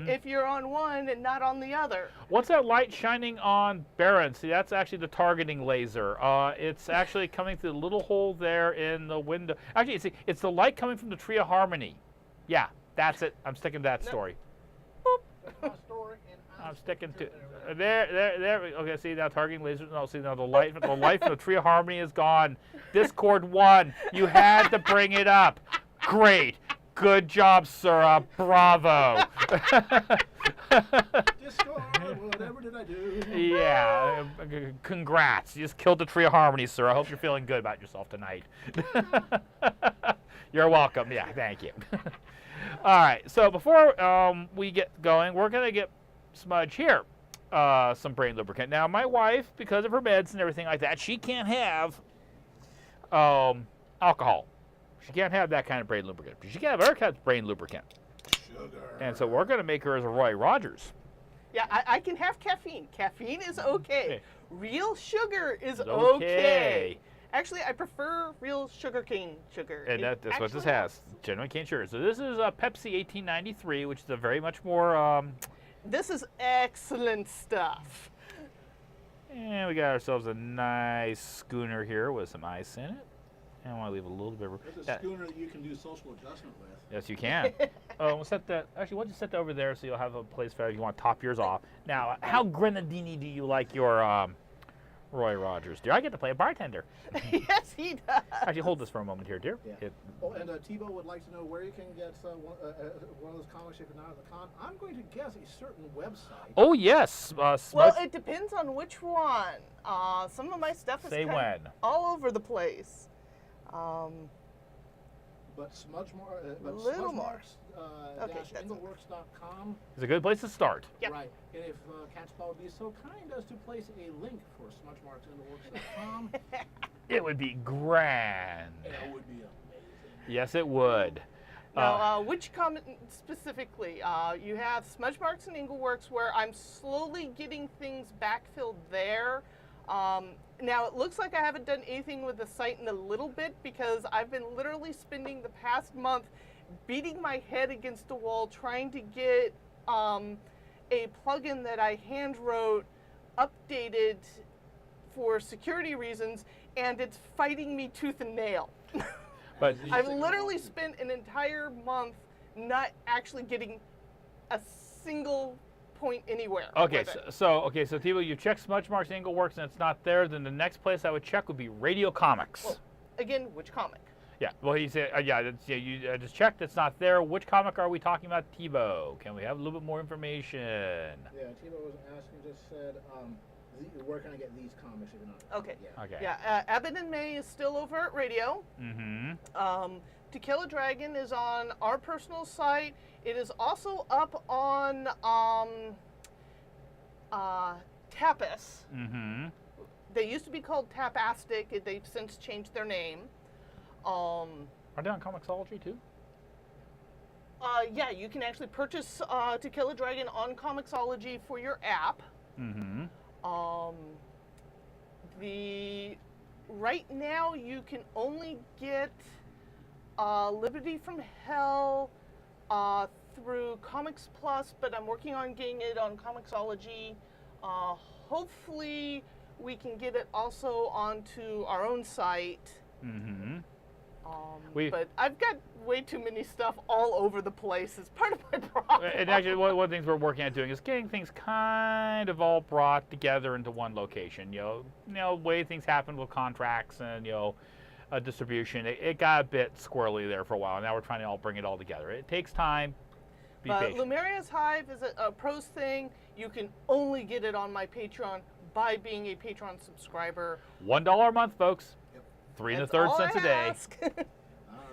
[SPEAKER 3] if you're on one and not on the other.
[SPEAKER 2] What's that light shining on Baron? See, that's actually the targeting laser. It's actually coming through the little hole there in the window. Actually, see, it's the light coming from the Tree of Harmony. Yeah, that's it. I'm sticking to that story. I'm sticking to there. Okay, see now targeting lasers. No, see now the light from the Tree of Harmony is gone. Discord won. You had to bring it up. Great, good job, Sura. Bravo.
[SPEAKER 1] Discord, whatever did I do?
[SPEAKER 2] Yeah, congrats. You just killed the Tree of Harmony, sir. I hope you're feeling good about yourself tonight. You're welcome. Yeah, thank you. All right, so before we get going, we're going to get Smudge here some brain lubricant. Now, my wife, because of her meds and everything like that, she can't have alcohol. She can't have that kind of brain lubricant. She can't have our kind of brain lubricant.
[SPEAKER 1] Sugar.
[SPEAKER 2] And so we're going to make her as a Roy Rogers.
[SPEAKER 3] Yeah, I can have caffeine. Caffeine is okay.
[SPEAKER 2] Okay.
[SPEAKER 3] Real sugar is
[SPEAKER 2] Okay.
[SPEAKER 3] okay. Actually, I prefer real sugarcane sugar.
[SPEAKER 2] And that's what this
[SPEAKER 3] actually
[SPEAKER 2] has. Genuine cane sugar. So this is a Pepsi 1893, which is a very much more...
[SPEAKER 3] This is excellent stuff.
[SPEAKER 2] and we got ourselves a nice schooner here with some ice in it. And I want to leave a little bit of...
[SPEAKER 1] It's a schooner that you can do social adjustment with.
[SPEAKER 2] Yes, you can. We'll set that... Actually, why don't you set that over there so you'll have a place for if you want to top yours off. Now, how grenadini do you like your Roy Rogers, dear? I get to play a bartender.
[SPEAKER 3] Yes, he does.
[SPEAKER 2] Actually, hold this for a moment here, dear.
[SPEAKER 1] Yeah. Oh, and Tebow would like to know where you can get one of those comics if you're not at the con. I'm going to guess a certain website.
[SPEAKER 2] Oh, yes.
[SPEAKER 3] Well, it depends on which one. Some of my stuff is
[SPEAKER 2] Say
[SPEAKER 3] kind
[SPEAKER 2] when.
[SPEAKER 3] of all over the place.
[SPEAKER 1] But
[SPEAKER 3] Little more. Okay, that's it.
[SPEAKER 1] Engleworks.com.
[SPEAKER 2] It's a good place to start.
[SPEAKER 3] Yep.
[SPEAKER 1] Right. And if Catchpaw would be so kind as to place a link for smudgemarksengleworks.com,
[SPEAKER 2] It would be grand.
[SPEAKER 1] it would be amazing.
[SPEAKER 2] Yes, it would.
[SPEAKER 3] Now, which comment specifically? You have Smudge Marks and Ingleworks, where I'm slowly getting things backfilled there. Now, it looks like I haven't done anything with the site in a little bit, because I've been literally spending the past month beating my head against the wall trying to get a plugin that I hand wrote updated for security reasons, and it's fighting me tooth and nail.
[SPEAKER 2] But
[SPEAKER 3] I've literally spent an entire month not actually getting a single point anywhere.
[SPEAKER 2] okay,
[SPEAKER 3] with it.
[SPEAKER 2] so Thibault, you check Smudge Marks Angle Works and it's not there. Then the next place I would check would be Radio Comics.
[SPEAKER 3] Well, again, which comic?
[SPEAKER 2] Yeah, well, he said, you just checked. It's not there. Which comic are we talking about, Thibault? Can we have a little bit more information?
[SPEAKER 1] Yeah, Thibault was asking, just said, where can I get these comics if you're not?
[SPEAKER 3] Okay.
[SPEAKER 1] Yeah.
[SPEAKER 2] Okay.
[SPEAKER 3] Yeah, Abbott and May is still over at radio.
[SPEAKER 2] Mm-hmm.
[SPEAKER 3] To Kill a Dragon is on our personal site. It is also up on Tapas.
[SPEAKER 2] Mm-hmm.
[SPEAKER 3] They used to be called Tapastic. They've since changed their name.
[SPEAKER 2] Are they on Comixology too?
[SPEAKER 3] Yeah, you can actually purchase To Kill a Dragon on Comixology for your app.
[SPEAKER 2] Mm-hmm.
[SPEAKER 3] Right now you can only get Liberty from Hell through Comics Plus, but I'm working on getting it on Comixology. Hopefully we can get it also onto our own site.
[SPEAKER 2] Mm-hmm.
[SPEAKER 3] But I've got way too many stuff all over the place. It's part of my problem.
[SPEAKER 2] And actually, one of the things we're working on doing is getting things kind of all brought together into one location. You know, way things happen with contracts and distribution. It got a bit squirrely there for a while. Now we're trying to all bring it all together. It takes time. Be
[SPEAKER 3] But
[SPEAKER 2] patient.
[SPEAKER 3] Lumeria's Hive is a pros thing. You can only get it on my Patreon by being a Patreon subscriber.
[SPEAKER 2] $1 a month, folks.
[SPEAKER 1] Yep.
[SPEAKER 2] 3
[SPEAKER 3] That's
[SPEAKER 2] 1/3
[SPEAKER 3] all
[SPEAKER 2] cents a
[SPEAKER 3] I
[SPEAKER 2] day.
[SPEAKER 3] ask.
[SPEAKER 1] All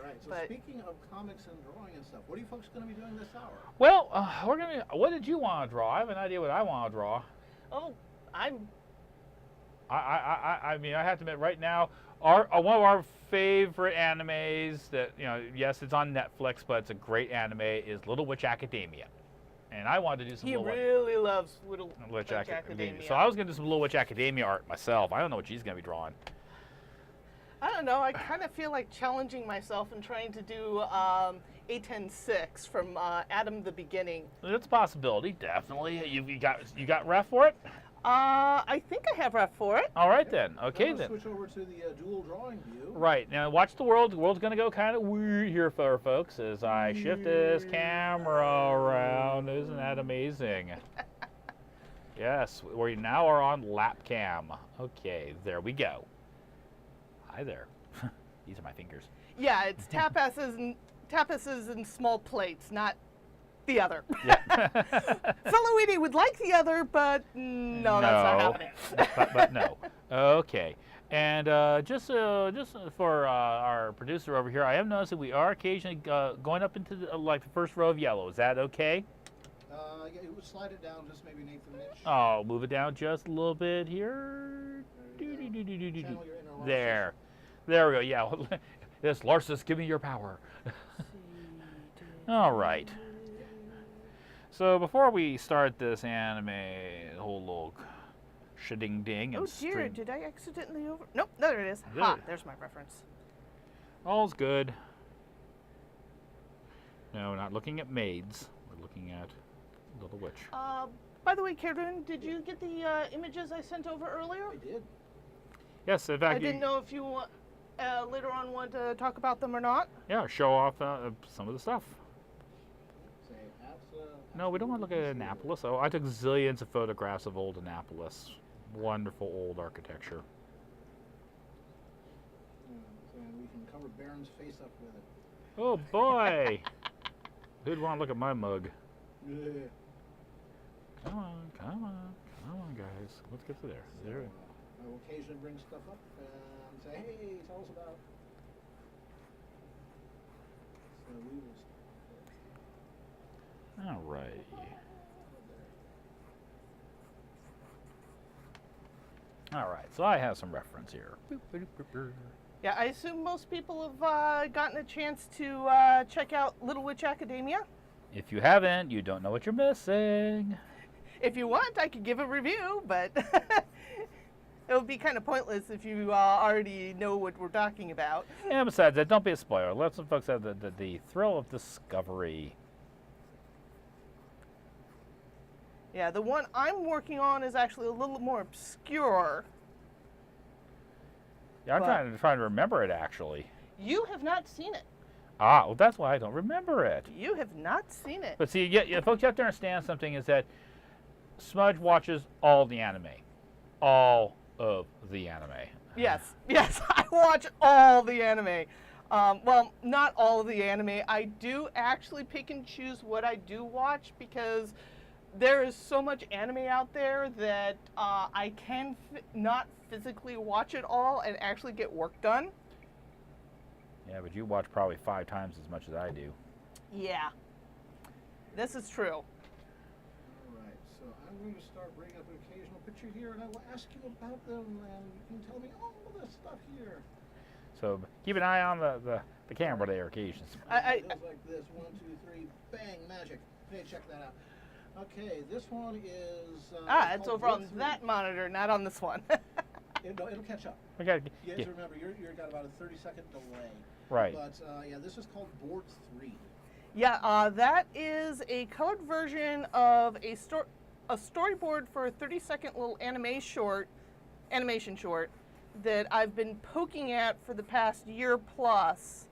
[SPEAKER 1] right. So
[SPEAKER 3] But-
[SPEAKER 1] speaking of comics and drawing and stuff, what are you folks going to be doing this hour?
[SPEAKER 2] Well, we're gonna. What did you want to draw? I have an idea what I want to draw.
[SPEAKER 3] Oh, I'm
[SPEAKER 2] I mean, I have to admit, right now, one of our favorite animes that yes, it's on Netflix, but it's a great anime is Little Witch Academia, and I wanted to do some
[SPEAKER 3] he
[SPEAKER 2] Little
[SPEAKER 3] really loves Little
[SPEAKER 2] Witch
[SPEAKER 3] Witch
[SPEAKER 2] Academia.
[SPEAKER 3] Academia.
[SPEAKER 2] So I was gonna do some Little Witch Academia art myself. I don't know what she's gonna be drawing.
[SPEAKER 3] I don't know. I kind of feel like challenging myself and trying to do A10-6 from Adam the Beginning.
[SPEAKER 2] It's a possibility, definitely. You got ref for it?
[SPEAKER 3] I think I have rep for it.
[SPEAKER 2] All right then. Okay
[SPEAKER 1] Let's
[SPEAKER 2] then.
[SPEAKER 1] switch over to the dual drawing view.
[SPEAKER 2] Right, now watch the world. The world's going to go kind of weird here for folks as I shift this camera around. Isn't that amazing? Yes, we now are on lap cam. Okay, there we go. Hi there. These are my fingers.
[SPEAKER 3] Yeah, it's tapas in small plates, not the other.
[SPEAKER 2] Yeah.
[SPEAKER 3] Fellow Edie would like the other, but no, that's not happening.
[SPEAKER 2] but no. Okay. And just for our producer over here, I have noticed that we are occasionally going up into the first row of yellow. Is that okay?
[SPEAKER 1] Yeah, it would slide it down just maybe an eighth of an inch.
[SPEAKER 2] Oh, move it down just a little bit here.
[SPEAKER 1] Channel your inner Larsis.
[SPEAKER 2] There we go. Yeah. Yes, Larsis, give me your power. All right. So before we start this anime, whole little shitting ding and
[SPEAKER 3] Oh dear,
[SPEAKER 2] stream,
[SPEAKER 3] did I accidentally over? Nope, there it is.
[SPEAKER 2] Good.
[SPEAKER 3] Ha, there's my reference.
[SPEAKER 2] all's good. No, we're not looking at maids. We're looking at Little Witch.
[SPEAKER 3] By the way, Karen, did you get the images I sent over earlier?
[SPEAKER 1] I did.
[SPEAKER 2] Yes, in fact,
[SPEAKER 3] I didn't know if you later on want to talk about them or not.
[SPEAKER 2] yeah, show off some of the stuff.
[SPEAKER 1] Say Absa.
[SPEAKER 2] No, we don't want to look at Annapolis. Oh, I took zillions of photographs of old Annapolis. Wonderful old architecture.
[SPEAKER 1] And we can cover Baron's face up with it.
[SPEAKER 2] Oh boy! Who'd want to look at my mug?
[SPEAKER 1] Yeah.
[SPEAKER 2] Come on, come on, come on, guys. Let's get to there.
[SPEAKER 1] So,
[SPEAKER 2] There.
[SPEAKER 1] I will occasionally bring stuff up and say, hey, tell us about. So we will.
[SPEAKER 2] All right. All right. So I have some reference here.
[SPEAKER 3] Yeah, I assume most people have gotten a chance to check out Little Witch Academia.
[SPEAKER 2] If you haven't, you don't know what you're missing.
[SPEAKER 3] If you want, I could give a review, but it would be kind of pointless if you already know what we're talking about.
[SPEAKER 2] And besides that, don't be a spoiler. Let some folks have the thrill of discovery.
[SPEAKER 3] Yeah, the one I'm working on is actually a little more obscure.
[SPEAKER 2] Yeah, I'm
[SPEAKER 3] But-
[SPEAKER 2] trying to remember it actually.
[SPEAKER 3] You have not seen it.
[SPEAKER 2] Ah, well, that's why I don't remember it.
[SPEAKER 3] You have not seen it.
[SPEAKER 2] But see, yeah, folks, you have to understand something is that Smudge watches all the anime. All of the anime.
[SPEAKER 3] Yes, yes, I watch all the anime. Well, not all of the anime. I do actually pick and choose what I do watch because there is so much anime out there that I can not physically watch it all and actually get work done.
[SPEAKER 2] Yeah, but you watch probably 5 times as much as I do.
[SPEAKER 3] Yeah, this is true.
[SPEAKER 1] All right, so I'm going to start bringing up an occasional picture here, and I will ask you about them, and you can tell me all of this stuff here.
[SPEAKER 2] So keep an eye on the camera there occasions.
[SPEAKER 3] I-
[SPEAKER 1] It goes like this: 1, 2, 3, bang, magic. Hey, check that out. Okay, this one is.
[SPEAKER 3] It's
[SPEAKER 1] called
[SPEAKER 3] over on
[SPEAKER 1] Blood 3.
[SPEAKER 3] that monitor, not on this one.
[SPEAKER 1] It'll catch up.
[SPEAKER 2] We got
[SPEAKER 1] You have to remember, you're got about a 30-second delay.
[SPEAKER 2] right.
[SPEAKER 1] But yeah, this is called Board 3.
[SPEAKER 3] Yeah, that is a colored version of a storyboard for a 30-second little animation short that I've been poking at for the past year plus,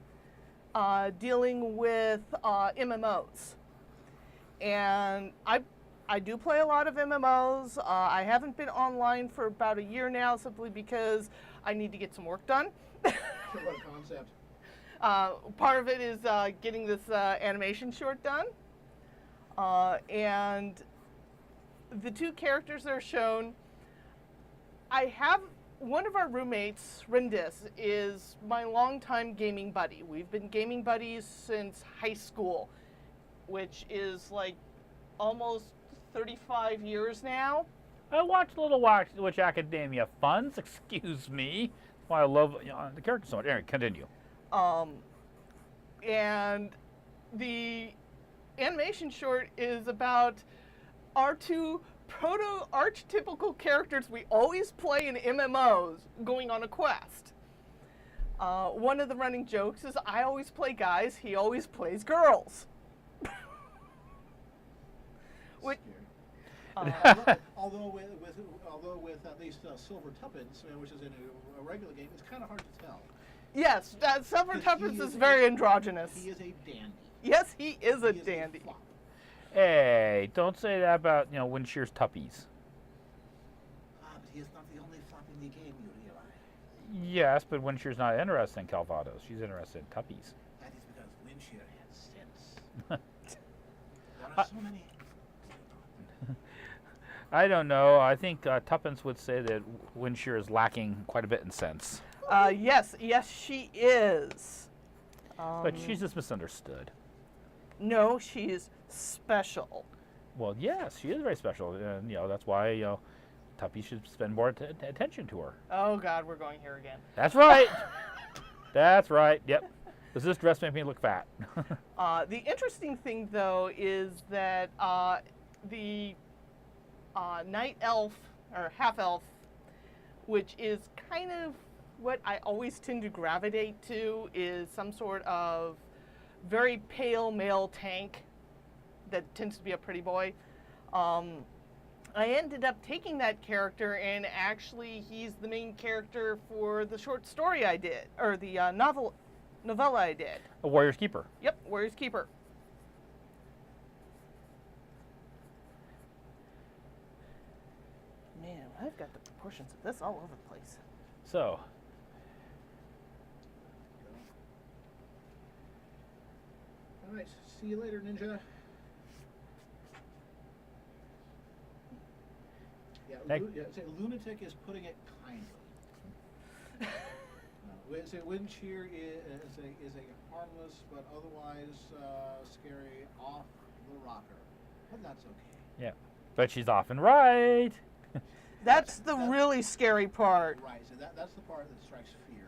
[SPEAKER 3] dealing with MMOs. And I do play a lot of MMOs. I haven't been online for about a year now simply because I need to get some work done.
[SPEAKER 1] What a concept.
[SPEAKER 3] Part of it is getting this animation short done. And the 2 characters that are shown, I have one of our roommates, Rendis, is my longtime gaming buddy. We've been gaming buddies since high school, which is like almost 35 years now.
[SPEAKER 2] I watched Little Witch Academia Funds. Excuse me. That's why I love the character so much. Anyway, continue.
[SPEAKER 3] And the animation short is about our 2 proto-archetypical characters we always play in MMOs going on a quest. One of the running jokes is I always play guys, he always plays girls. Which,
[SPEAKER 1] although with at least Silver Tuppence, which is in a regular game, it's kind of hard to tell.
[SPEAKER 3] yes, Silver
[SPEAKER 1] Because
[SPEAKER 3] Tuppence
[SPEAKER 1] he
[SPEAKER 3] is
[SPEAKER 1] is
[SPEAKER 3] very
[SPEAKER 1] a-
[SPEAKER 3] androgynous.
[SPEAKER 1] He is a dandy.
[SPEAKER 3] Yes, he is a
[SPEAKER 1] He is
[SPEAKER 3] dandy.
[SPEAKER 1] fop.
[SPEAKER 2] Hey, don't say that about Windshear's Tuppies.
[SPEAKER 1] But he is not the only fop in the game, you realize.
[SPEAKER 2] Yes, but Windshear's not interested in Calvados. She's interested in Tuppies.
[SPEAKER 1] That is because Windshear has sense. There are so many.
[SPEAKER 2] I don't know. I think Tuppence would say that Windshear is lacking quite a bit in sense.
[SPEAKER 3] Yes, she is.
[SPEAKER 2] But she's just misunderstood.
[SPEAKER 3] No, she's special.
[SPEAKER 2] Well, yes, she is very special. And, that's why, Tuppy should spend more attention to her.
[SPEAKER 3] Oh God, we're going here again.
[SPEAKER 2] That's right. That's right. Yep. Does this dress make me look fat?
[SPEAKER 3] The interesting thing, though, is that the night elf, or half elf, which is kind of what I always tend to gravitate to, is some sort of very pale male tank that tends to be a pretty boy. I ended up taking that character, and actually he's the main character for the short story I did, or the novella I did.
[SPEAKER 2] A Warrior's Keeper.
[SPEAKER 3] Yep, Warrior's Keeper. Man, I've got the proportions of this all over the place.
[SPEAKER 2] So,
[SPEAKER 1] All right, see you later, Ninja. Yeah, say lunatic is putting it kindly. Say Windcheer is a harmless but otherwise scary off the rocker, but that's okay.
[SPEAKER 2] yeah. But she's often right.
[SPEAKER 3] That's the really scary part.
[SPEAKER 1] Right, so that's the part that strikes fear.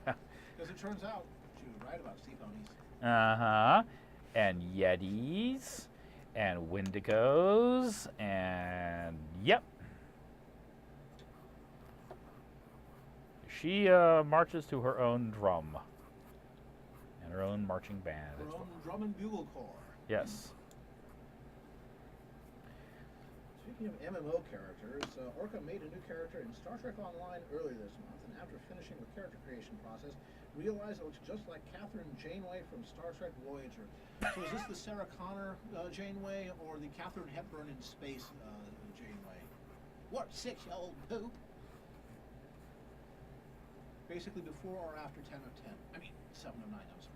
[SPEAKER 2] Yeah.
[SPEAKER 1] Because it turns out she was right about sea ponies.
[SPEAKER 2] Uh-huh. And Yetis. And Wendigos. And, yep. She marches to her own drum. And her own marching band.
[SPEAKER 1] Her own drum and bugle corps.
[SPEAKER 2] Yes.
[SPEAKER 1] Speaking of MMO characters, Orca made a new character in Star Trek Online earlier this month, and after finishing the character creation process, realized it looks just like Catherine Janeway from Star Trek Voyager. So is this the Sarah Connor Janeway, or the Catherine Hepburn in space Janeway? What 6, you old poop? Basically before or after 10 of 10. I mean, 7 of 9, I'm sorry.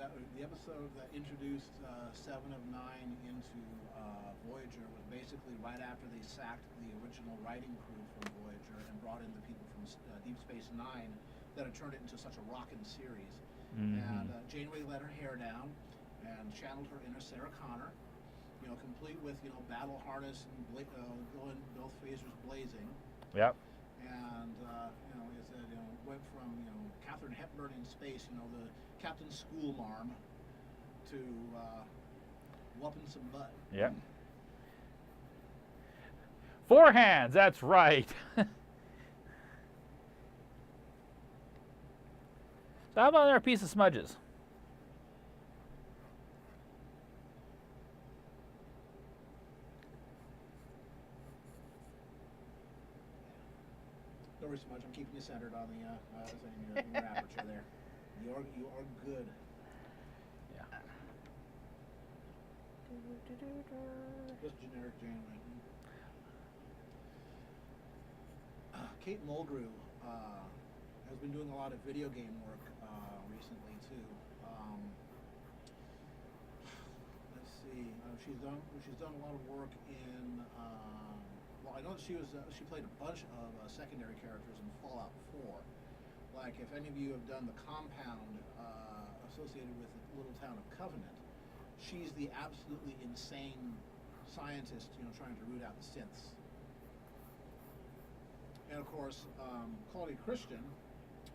[SPEAKER 1] The episode that introduced 7 of 9 into Voyager was basically right after they sacked the original writing crew from Voyager and brought in the people from Deep Space Nine that had turned it into such a rockin' series. And Janeway let her hair down and channeled her inner Sarah Connor, complete with battle harness and going both phasers blazing.
[SPEAKER 2] Yep.
[SPEAKER 1] And it said went from Catherine Hepburn in space, the Captain Schoolmarm, to whooping some butt.
[SPEAKER 2] Yep. 4 hands, that's right. So how about another piece of smudges?
[SPEAKER 1] Don't worry so much. I'm keeping you centered on the in your aperture there. You are good.
[SPEAKER 2] Yeah.
[SPEAKER 1] Just generic Janeway. Kate Mulgrew has been doing a lot of video game work recently too. Let's see. She's done a lot of work in. Well, I know that she played a bunch of secondary characters in Fallout 4. Like, if any of you have done the compound associated with the little town of Covenant, she's the absolutely insane scientist, trying to root out the synths. And of course, Claudia Christian,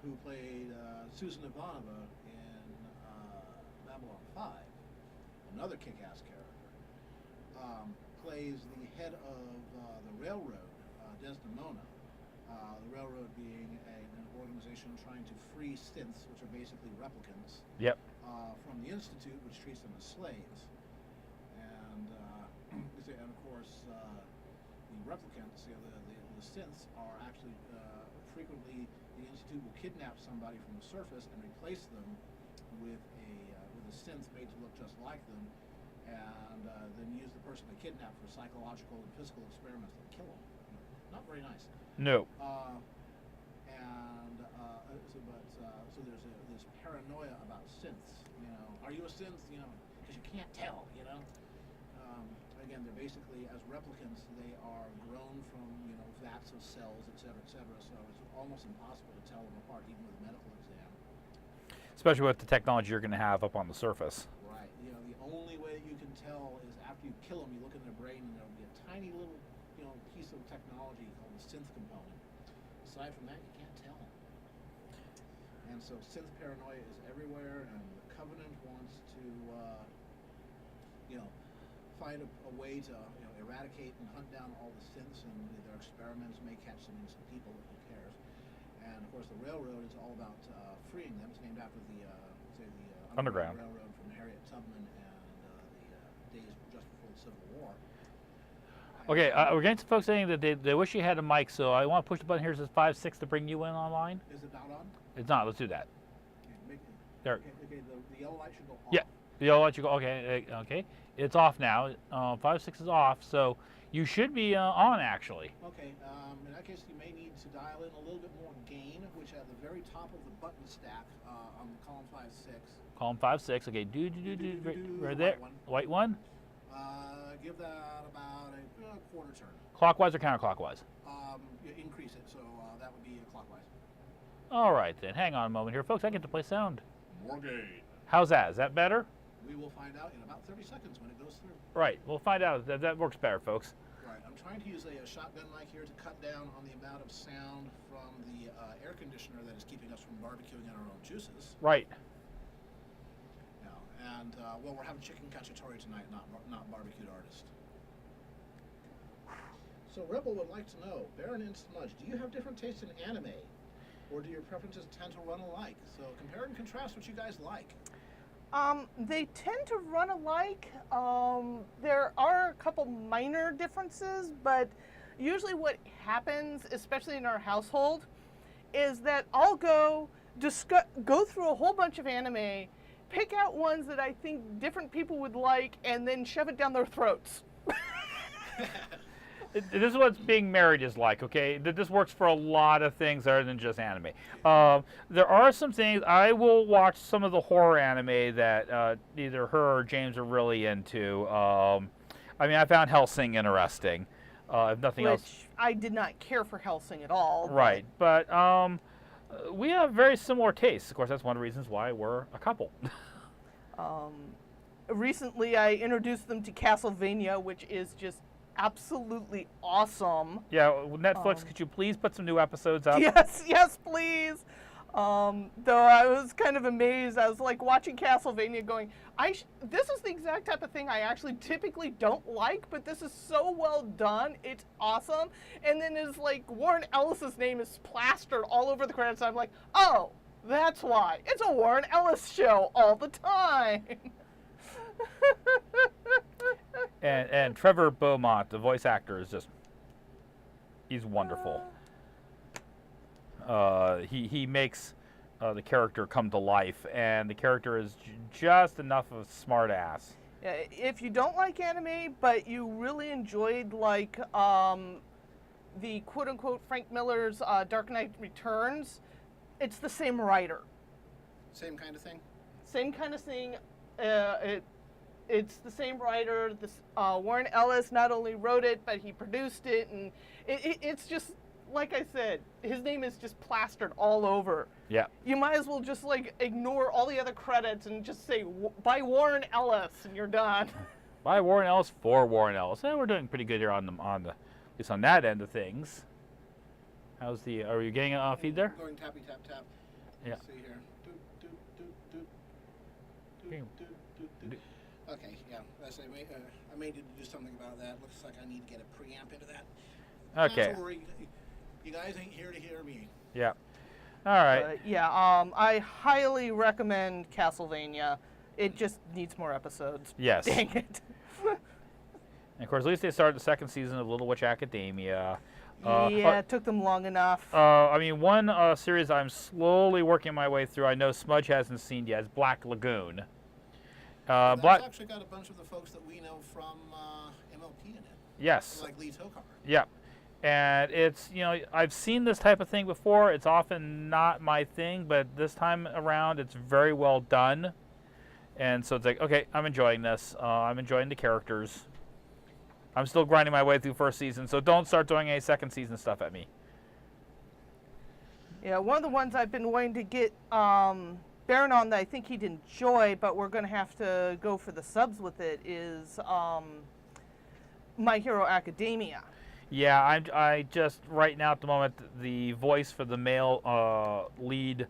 [SPEAKER 1] who played Susan Ivanova in Babylon 5, another kick-ass character, plays the head of the Railroad, Desdemona. The Railroad being an organization trying to free synths, which are basically replicants,
[SPEAKER 2] Yep.
[SPEAKER 1] From the Institute, which treats them as slaves. And of course, the replicants, the synths, are actually frequently the Institute will kidnap somebody from the surface and replace them with a synth made to look just like them, and then use the person they kidnap for psychological and physical experiments that kill them. Not very nice.
[SPEAKER 2] No.
[SPEAKER 1] So there's this paranoia about synths. Are you a synth? Because you can't tell. Again, they're basically, as replicants, they are grown from vats of cells, et cetera, so it's almost impossible to tell them apart, even with a medical exam.
[SPEAKER 2] Especially with the technology you're going to have up on the surface.
[SPEAKER 1] Right. The only way that you can tell is after you kill them, you look in their brain, and there'll be a tiny little piece of technology called the synth component. Aside from that, you can't tell. And so synth paranoia is everywhere, and the Covenant wants to find a way to eradicate and hunt down all the synths, and their experiments may catch some innocent people, but who cares? And of course, the Railroad is all about freeing them. It's named after the
[SPEAKER 2] Underground
[SPEAKER 1] Railroad from Harriet Tubman and the days just before the Civil War.
[SPEAKER 2] Okay, we're getting some folks saying that they wish you had a mic, so I want to push the button here that says 5-6 to bring you in online.
[SPEAKER 1] Is it not on?
[SPEAKER 2] It's not. Let's do that.
[SPEAKER 1] Okay,
[SPEAKER 2] There.
[SPEAKER 1] Okay, the yellow light should go off.
[SPEAKER 2] Yeah. I'll let you go. Okay. It's off now. 5-6 is off, so you should be on actually.
[SPEAKER 1] Okay. In that case, you may need to dial in a little bit more gain, which at the very top of the button stack on column 5-6.
[SPEAKER 2] Column 5-6. Okay. Right there. White one.
[SPEAKER 1] Give that about a quarter turn.
[SPEAKER 2] Clockwise or counterclockwise?
[SPEAKER 1] Increase it, so that would be clockwise.
[SPEAKER 2] All right then. Hang on a moment here, folks. I get to play sound.
[SPEAKER 1] More gain.
[SPEAKER 2] How's that? Is that better?
[SPEAKER 1] We will find out in about 30 seconds when it goes through.
[SPEAKER 2] Right. We'll find out. That works better, folks.
[SPEAKER 1] Right. I'm trying to use a shotgun mic here to cut down on the amount of sound from the air conditioner that is keeping us from barbecuing in our own juices.
[SPEAKER 2] Right.
[SPEAKER 1] And we're having chicken cacciatore tonight, not barbecued artist. So Rebel would like to know, Baron and Smudge, do you have different tastes in anime, or do your preferences tend to run alike? So compare and contrast what you guys like.
[SPEAKER 3] They tend to run alike. There are a couple minor differences, but usually what happens, especially in our household, is that I'll go through a whole bunch of anime, pick out ones that I think different people would like, and then shove it down their throats.
[SPEAKER 2] This is what being married is like, okay? This works for a lot of things other than just anime. There are some things, I will watch some of the horror anime that either her or James are really into. I mean, I found Hellsing interesting, if nothing else.
[SPEAKER 3] Which I did not care for Hellsing at all.
[SPEAKER 2] Right, but we have very similar tastes. Of course, that's one of the reasons why we're a couple.
[SPEAKER 3] Recently, I introduced them to Castlevania, which is just absolutely awesome.
[SPEAKER 2] Yeah, Netflix, could you please put some new episodes up?
[SPEAKER 3] Yes, please. Though I was kind of amazed. I was like watching Castlevania going, this is the exact type of thing I actually typically don't like, but this is so well done. It's awesome. And then it's like Warren Ellis's name is plastered all over the credits. I'm like, oh, that's why. It's a Warren Ellis show all the time.
[SPEAKER 2] And Trevor Beaumont, the voice actor, is just, he's wonderful. He makes the character come to life, and the character is just enough of a smart ass.
[SPEAKER 3] If you don't like anime, but you really enjoyed like the quote-unquote Frank Miller's Dark Knight Returns, it's the same writer.
[SPEAKER 1] Same kind of thing?
[SPEAKER 3] Same kind of thing. It's the same writer. Warren Ellis not only wrote it, but he produced it, and it's just, like I said, his name is just plastered all over.
[SPEAKER 2] Yeah.
[SPEAKER 3] You might as well just like ignore all the other credits and just say by Warren Ellis, and you're done.
[SPEAKER 2] By Warren Ellis for Warren Ellis. We're doing pretty good here at least on that end of things. How's are you getting a feed there?
[SPEAKER 1] Going tappy tap tap.
[SPEAKER 2] Yeah.
[SPEAKER 1] Let's see here. Doot, doot, doot, doot.
[SPEAKER 2] Okay.
[SPEAKER 1] Doot, doot, doot. Okay, yeah. I may need to do something about that. Looks like I need to get a preamp into that.
[SPEAKER 2] Okay.
[SPEAKER 1] Not to worry. You guys ain't here to hear me.
[SPEAKER 2] Yeah. All right.
[SPEAKER 3] I highly recommend Castlevania. It just needs more episodes.
[SPEAKER 2] Yes.
[SPEAKER 3] Dang it.
[SPEAKER 2] And of course, at least they started the second season of Little Witch Academia.
[SPEAKER 3] It took them long enough.
[SPEAKER 2] I mean, one series I'm slowly working my way through, I know Smudge hasn't seen yet, is Black Lagoon.
[SPEAKER 1] That's actually got a bunch of the folks that we know from MLP in it.
[SPEAKER 2] Yes.
[SPEAKER 1] Like Lee Tokar.
[SPEAKER 2] Yep. And it's, I've seen this type of thing before. It's often not my thing, but this time around, it's very well done. And so it's like, okay, I'm enjoying this. I'm enjoying the characters. I'm still grinding my way through first season, so don't start doing any second season stuff at me.
[SPEAKER 3] Yeah, one of the ones I've been wanting to get Baron on that I think he'd enjoy, but we're going to have to go for the subs with it, is My Hero Academia.
[SPEAKER 2] Yeah, I just, right now at the moment, the voice for the male lead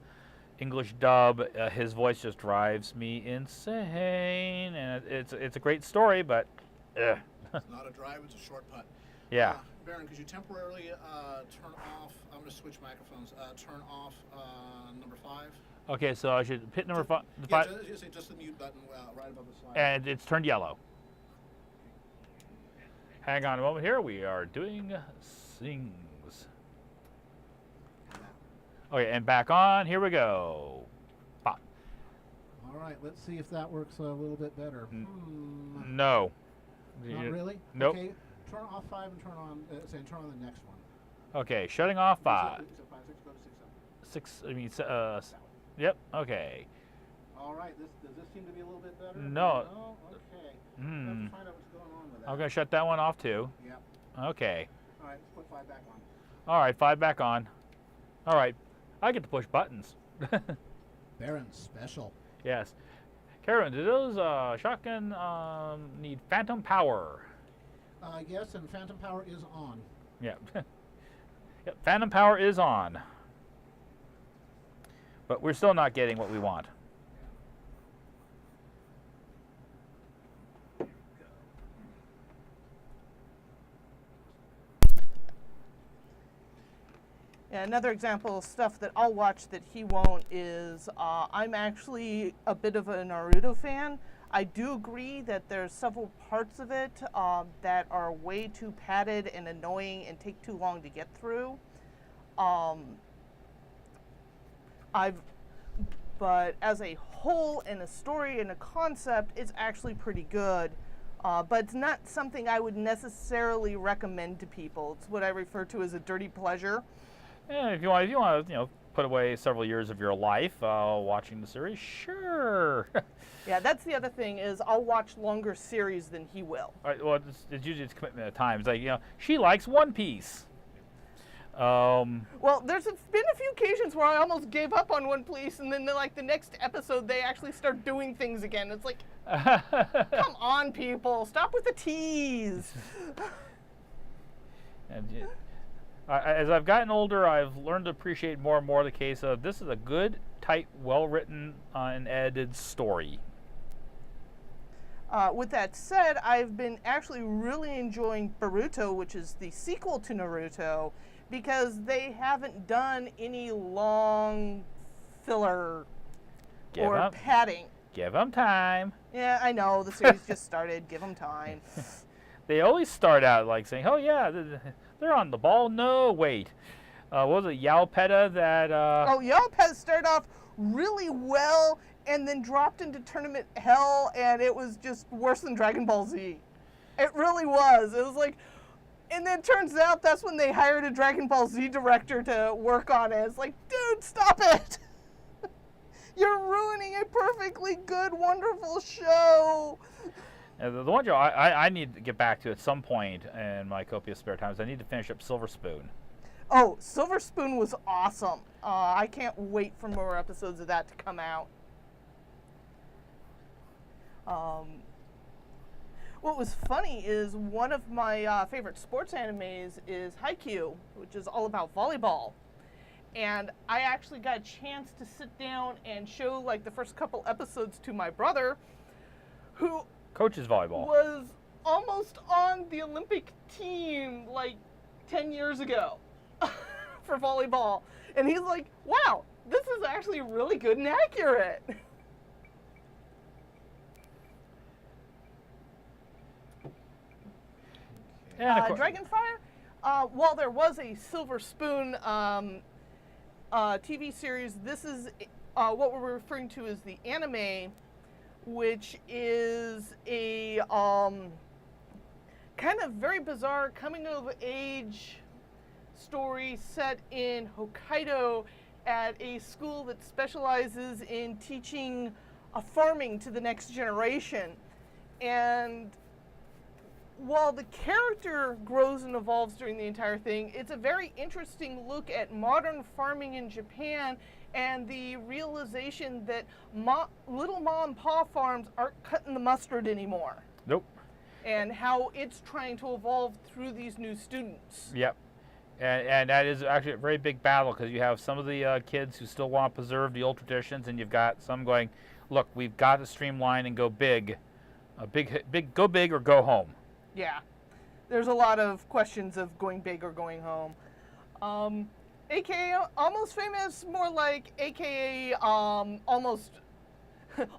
[SPEAKER 2] English dub, his voice just drives me insane. And it's a great story, but ugh.
[SPEAKER 1] It's not a drive, it's a short putt.
[SPEAKER 2] Yeah.
[SPEAKER 1] Baron, could you temporarily turn off, I'm going to switch microphones, turn off number 5?
[SPEAKER 2] Okay, so I should hit number 5.
[SPEAKER 1] Yeah, just the mute button right above the slide.
[SPEAKER 2] And it's turned yellow. Hang on a moment here. We are doing things. Okay, and back on. Here we go. Pop.
[SPEAKER 1] All right, let's see if that works a little bit better.
[SPEAKER 2] No.
[SPEAKER 1] Not really?
[SPEAKER 2] Nope.
[SPEAKER 1] Okay, turn off 5 and turn on the next one.
[SPEAKER 2] Okay, shutting off 5.
[SPEAKER 1] So 5, 6, go to 6, 7.
[SPEAKER 2] 6, I mean, yep, okay.
[SPEAKER 1] All right, does this seem to be a little bit better?
[SPEAKER 2] No.
[SPEAKER 1] No? Okay.
[SPEAKER 2] Hmm.
[SPEAKER 1] We'll have to find out what's going on with that.
[SPEAKER 2] I'm going to shut that one off too.
[SPEAKER 1] Yep.
[SPEAKER 2] Okay.
[SPEAKER 1] All right, let's put 5 back on.
[SPEAKER 2] All right, 5 back on. All right, I get to push buttons.
[SPEAKER 1] Baron's special.
[SPEAKER 2] Yes. Karen, do those shotgun need phantom power?
[SPEAKER 1] Yes, and phantom power is on.
[SPEAKER 2] Yeah. Yep, phantom power is on. But we're still not getting what we want.
[SPEAKER 3] Yeah, another example of stuff that I'll watch that he won't is I'm actually a bit of a Naruto fan. I do agree that there's several parts of it that are way too padded and annoying and take too long to get through. But as a whole and a story and a concept, it's actually pretty good. But it's not something I would necessarily recommend to people. It's what I refer to as a dirty pleasure.
[SPEAKER 2] Yeah, if you want to, put away several years of your life watching the series, sure.
[SPEAKER 3] Yeah, that's the other thing is I'll watch longer series than he will.
[SPEAKER 2] Well, it's usually it's commitment at times. Like, she likes One Piece.
[SPEAKER 3] Well, there's been a few occasions where I almost gave up on One Piece, and then the next episode they actually start doing things again. It's like, come on, people, stop with the tease.
[SPEAKER 2] And as I've gotten older, I've learned to appreciate more and more the case of this is a good, tight, well-written and edited story.
[SPEAKER 3] With that said, I've been actually really enjoying Boruto, which is the sequel to Naruto, because they haven't done any long filler padding.
[SPEAKER 2] Give them time.
[SPEAKER 3] Yeah, I know, the series just started. Give them time.
[SPEAKER 2] They always start out like saying, oh yeah, they're on the ball. No, wait. What was it, Yaopeta that...
[SPEAKER 3] Yaopeta started off really well and then dropped into tournament hell, and it was just worse than Dragon Ball Z. It really was. It was like... And then it turns out that's when they hired a Dragon Ball Z director to work on it. It's like, dude, stop it! You're ruining a perfectly good, wonderful show!
[SPEAKER 2] The one show I need to get back to at some point in my copious spare time is I need to finish up Silver Spoon.
[SPEAKER 3] Oh, Silver Spoon was awesome. I can't wait for more episodes of that to come out. What was funny is one of my favorite sports animes is Haikyuu, which is all about volleyball. And I actually got a chance to sit down and show like the first couple episodes to my brother, who
[SPEAKER 2] coaches volleyball.
[SPEAKER 3] Was almost on the Olympic team like 10 years ago for volleyball. And he's like, wow, this is actually really good and accurate. Dragonfire, while there was a Silver Spoon TV series, this is what we're referring to as the anime, which is a kind of very bizarre coming-of-age story set in Hokkaido at a school that specializes in teaching farming to the next generation. And while the character grows and evolves during the entire thing, it's a very interesting look at modern farming in Japan and the realization that little mom and pop farms aren't cutting the mustard anymore.
[SPEAKER 2] Nope.
[SPEAKER 3] And how it's trying to evolve through these new students.
[SPEAKER 2] Yep. And that is actually a very big battle because you have some of the kids who still want to preserve the old traditions, and you've got some going, look, we've got to streamline and go big. Go big or go home.
[SPEAKER 3] Yeah, there's a lot of questions of going big or going home. AKA Almost Famous, more like AKA Almost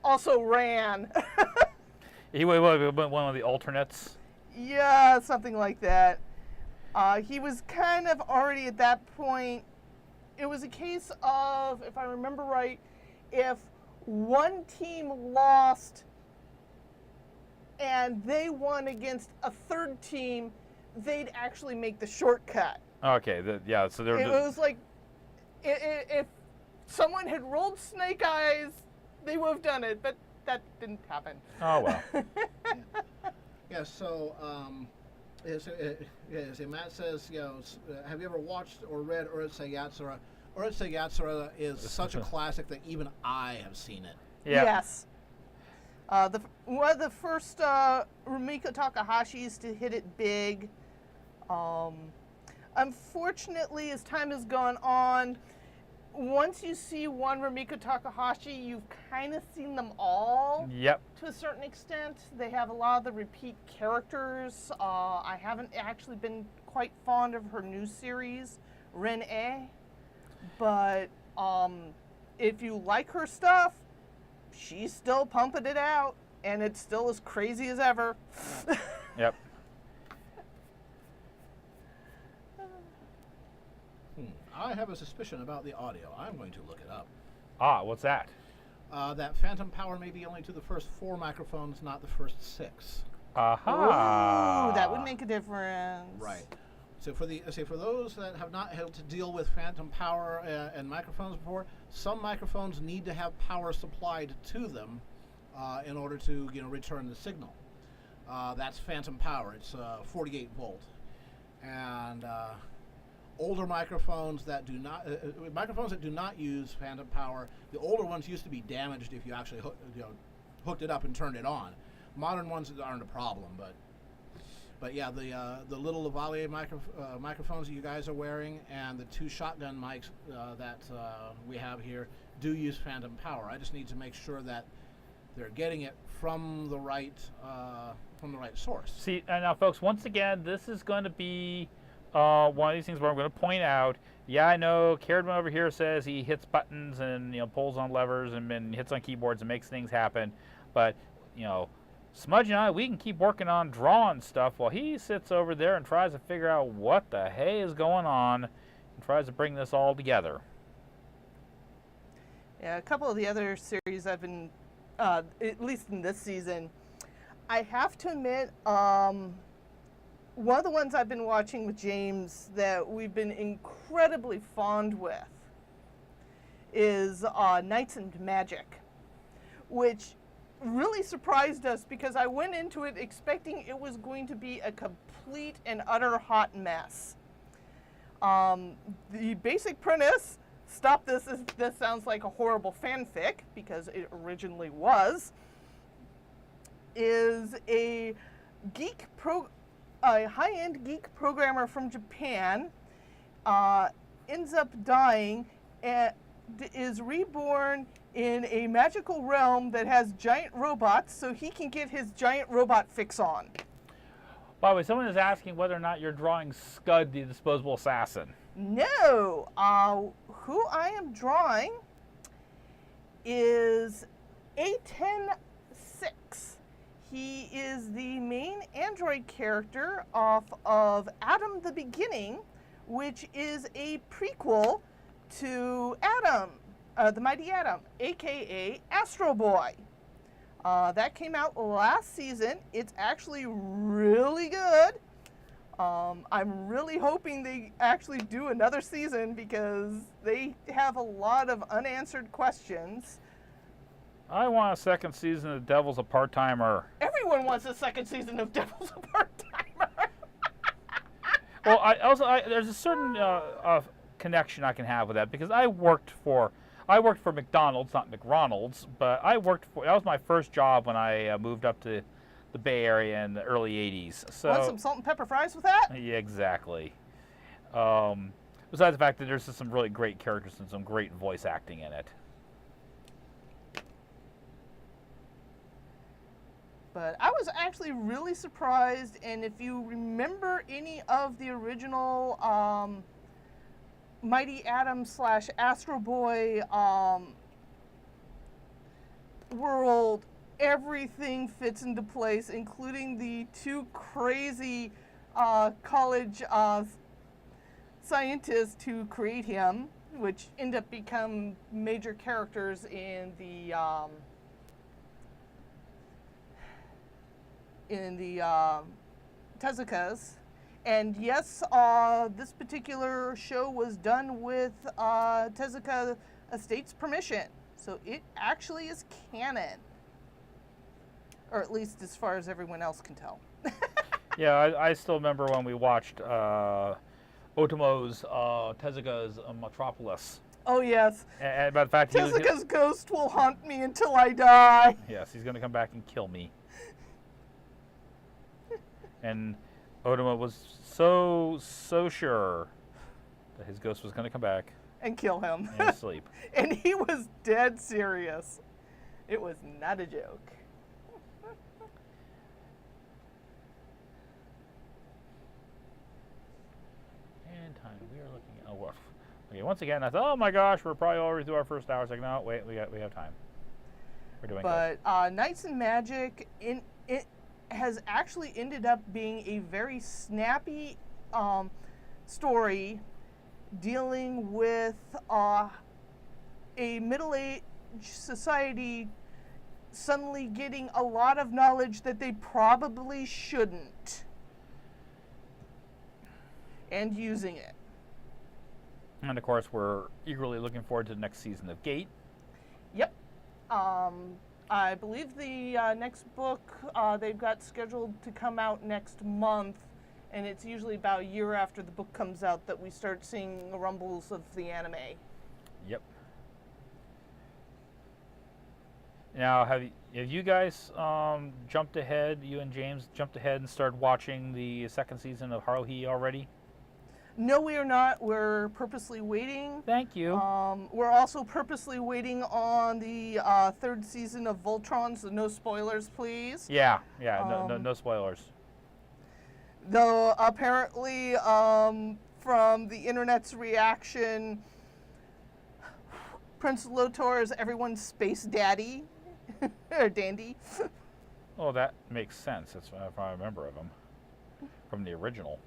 [SPEAKER 3] also ran.
[SPEAKER 2] He was one of the alternates.
[SPEAKER 3] Yeah, something like that. He was kind of already at that point. It was a case of, if I remember right, if one team lost and they won against a third team, they'd actually make the shortcut.
[SPEAKER 2] Okay, so there.
[SPEAKER 3] It was like, if someone had rolled snake eyes, they would have done it, but that didn't happen.
[SPEAKER 2] Oh, well.
[SPEAKER 1] Yeah, so, Matt says, have you ever watched or read Urusei Yatsura? Urusei Yatsura is such a classic that even I have seen it.
[SPEAKER 2] Yeah.
[SPEAKER 3] Yes. One of the first Rumiko Takahashis to hit it big. Unfortunately, as time has gone on, once you see one Rumiko Takahashi, you've kind of seen them all.
[SPEAKER 2] Yep.
[SPEAKER 3] To a certain extent. They have a lot of the repeat characters. I haven't actually been quite fond of her new series, Ren-A. But if you like her stuff, she's still pumping it out, and it's still as crazy as ever.
[SPEAKER 2] Yep.
[SPEAKER 1] I have a suspicion about the audio. I'm going to look it up.
[SPEAKER 2] Ah, what's that?
[SPEAKER 1] That phantom power may be only to the first 4 microphones, not the first 6.
[SPEAKER 2] Aha.
[SPEAKER 3] Ooh, that would make a difference.
[SPEAKER 1] Right. So for those that have not had to deal with phantom power and microphones before, some microphones need to have power supplied to them in order to return the signal. That's phantom power. It's 48 volt, and older microphones that do not use phantom power. The older ones used to be damaged if you actually hooked it up and turned it on. Modern ones aren't a problem, but yeah, the little lavalier microphones that you guys are wearing and the 2 shotgun mics that we have here do use phantom power. I just need to make sure that they're getting it from the right source.
[SPEAKER 2] See, and now, folks, once again, this is going to be one of these things where I'm going to point out, yeah, I know Caradman over here says he hits buttons and pulls on levers and hits on keyboards and makes things happen, but Smudge and I, we can keep working on drawing stuff while he sits over there and tries to figure out what the hey is going on and tries to bring this all together.
[SPEAKER 3] Yeah, a couple of the other series I've been, at least in this season, I have to admit, one of the ones I've been watching with James that we've been incredibly fond with is Knights and Magic, which really surprised us because I went into it expecting it was going to be a complete and utter hot mess. The basic premise, stop this if this sounds like a horrible fanfic, because it originally was, is a high-end geek programmer from Japan ends up dying and is reborn in a magical realm that has giant robots so he can get his giant robot fix on.
[SPEAKER 2] By the way, someone is asking whether or not you're drawing Scud the Disposable Assassin.
[SPEAKER 3] No. Who I am drawing is A106. He is the main android character off of Adam the Beginning, which is a prequel to Adam, the Mighty Atom, aka Astro Boy. That came out last season. It's actually really good. I'm really hoping they actually do another season because they have a lot of unanswered questions.
[SPEAKER 2] I want a second season of Devil's a Part-Timer.
[SPEAKER 3] Everyone wants a second season of Devil's a Part-Timer.
[SPEAKER 2] Well, there's a certain connection I can have with that because I worked for McDonald's, not McRonald's, but that was my first job when I moved up to the Bay Area in the early 80s. So,
[SPEAKER 3] want some salt and pepper fries with that?
[SPEAKER 2] Yeah, exactly. Besides the fact that there's some really great characters and some great voice acting in it.
[SPEAKER 3] But I was actually really surprised, and if you remember any of the original Mighty Atom / Astro Boy world, everything fits into place, including the 2 crazy college scientists who create him, which end up become major characters in the Tezukas. And yes, this particular show was done with Tezuka Estate's permission. So it actually is canon. Or at least as far as everyone else can tell.
[SPEAKER 2] Yeah, I still remember when we watched Otomo's Tezuka's Metropolis.
[SPEAKER 3] Oh, yes.
[SPEAKER 2] And about the fact
[SPEAKER 3] Tezuka's ghost will haunt me until I die.
[SPEAKER 2] Yes, he's going to come back and kill me. And Otomo was so sure that his ghost was going to come back
[SPEAKER 3] and kill him
[SPEAKER 2] in his sleep.
[SPEAKER 3] And he was dead serious. It was not a joke.
[SPEAKER 2] And time, we are looking at Okay, once again, I thought, oh my gosh, we're probably already through our first hour. It's like, no, wait, we have time. We're doing good.
[SPEAKER 3] But Knights and Magic, it has actually ended up being a very snappy story dealing with a middle-aged society suddenly getting a lot of knowledge that they probably shouldn't, and using it.
[SPEAKER 2] And of course, we're eagerly looking forward to the next season of Gate.
[SPEAKER 3] Yep. I believe the next book they've got scheduled to come out next month, and it's usually about a year after the book comes out that we start seeing the rumbles of the anime.
[SPEAKER 2] Yep. Now, have you guys jumped ahead? You and James jumped ahead and started watching the second season of Haruhi already?
[SPEAKER 3] No, we are not. We're purposely waiting.
[SPEAKER 2] Thank you.
[SPEAKER 3] We're also purposely waiting on the third season of Voltron, so no spoilers, please.
[SPEAKER 2] Yeah. No spoilers.
[SPEAKER 3] Though apparently, from the internet's reaction, Prince Lotor is everyone's space daddy, or dandy.
[SPEAKER 2] Oh, that makes sense. That's if I remember of him from the original.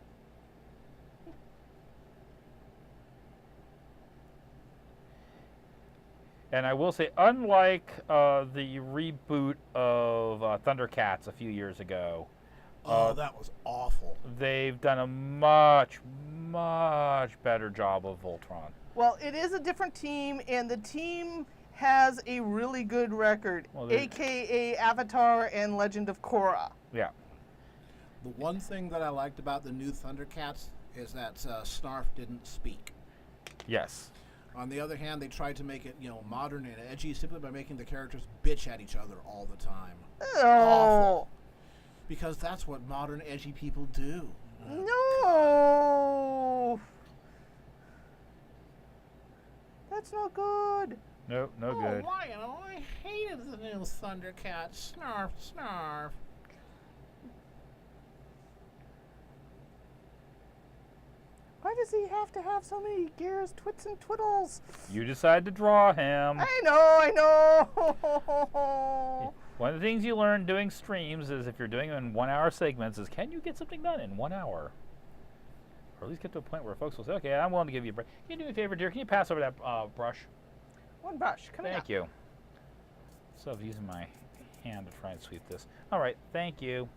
[SPEAKER 2] And I will say, unlike the reboot of Thundercats a few years ago,
[SPEAKER 1] that was awful.
[SPEAKER 2] they've done a much, much better job of Voltron.
[SPEAKER 3] Well, it is a different team, and the team has a really good record,
[SPEAKER 2] Well,
[SPEAKER 3] aka Avatar and Legend of Korra.
[SPEAKER 2] Yeah.
[SPEAKER 1] The one thing that I liked about the new Thundercats is that Snarf didn't speak.
[SPEAKER 2] Yes.
[SPEAKER 1] On the other hand, they tried to make it, modern and edgy simply by making the characters bitch at each other all the time.
[SPEAKER 3] Oh.
[SPEAKER 1] Awful. Because that's what modern edgy people do.
[SPEAKER 3] No. That's not good.
[SPEAKER 2] No good.
[SPEAKER 1] Why? I hated the new Thundercats. Snarf.
[SPEAKER 3] Why does he have to have so many gears, twits, and twiddles?
[SPEAKER 2] You decide to draw him.
[SPEAKER 3] I know.
[SPEAKER 2] One of the things you learn doing streams is if you're doing them in 1 hour segments is can you get something done in 1 hour? Or at least get to a point where folks will say, okay, I'm willing to give you a break. Can you do me a favor, dear? Can you pass over that brush?
[SPEAKER 3] One brush, coming
[SPEAKER 2] Thank
[SPEAKER 3] up.
[SPEAKER 2] you. So I'm using my hand to try and sweep this. All right, thank you.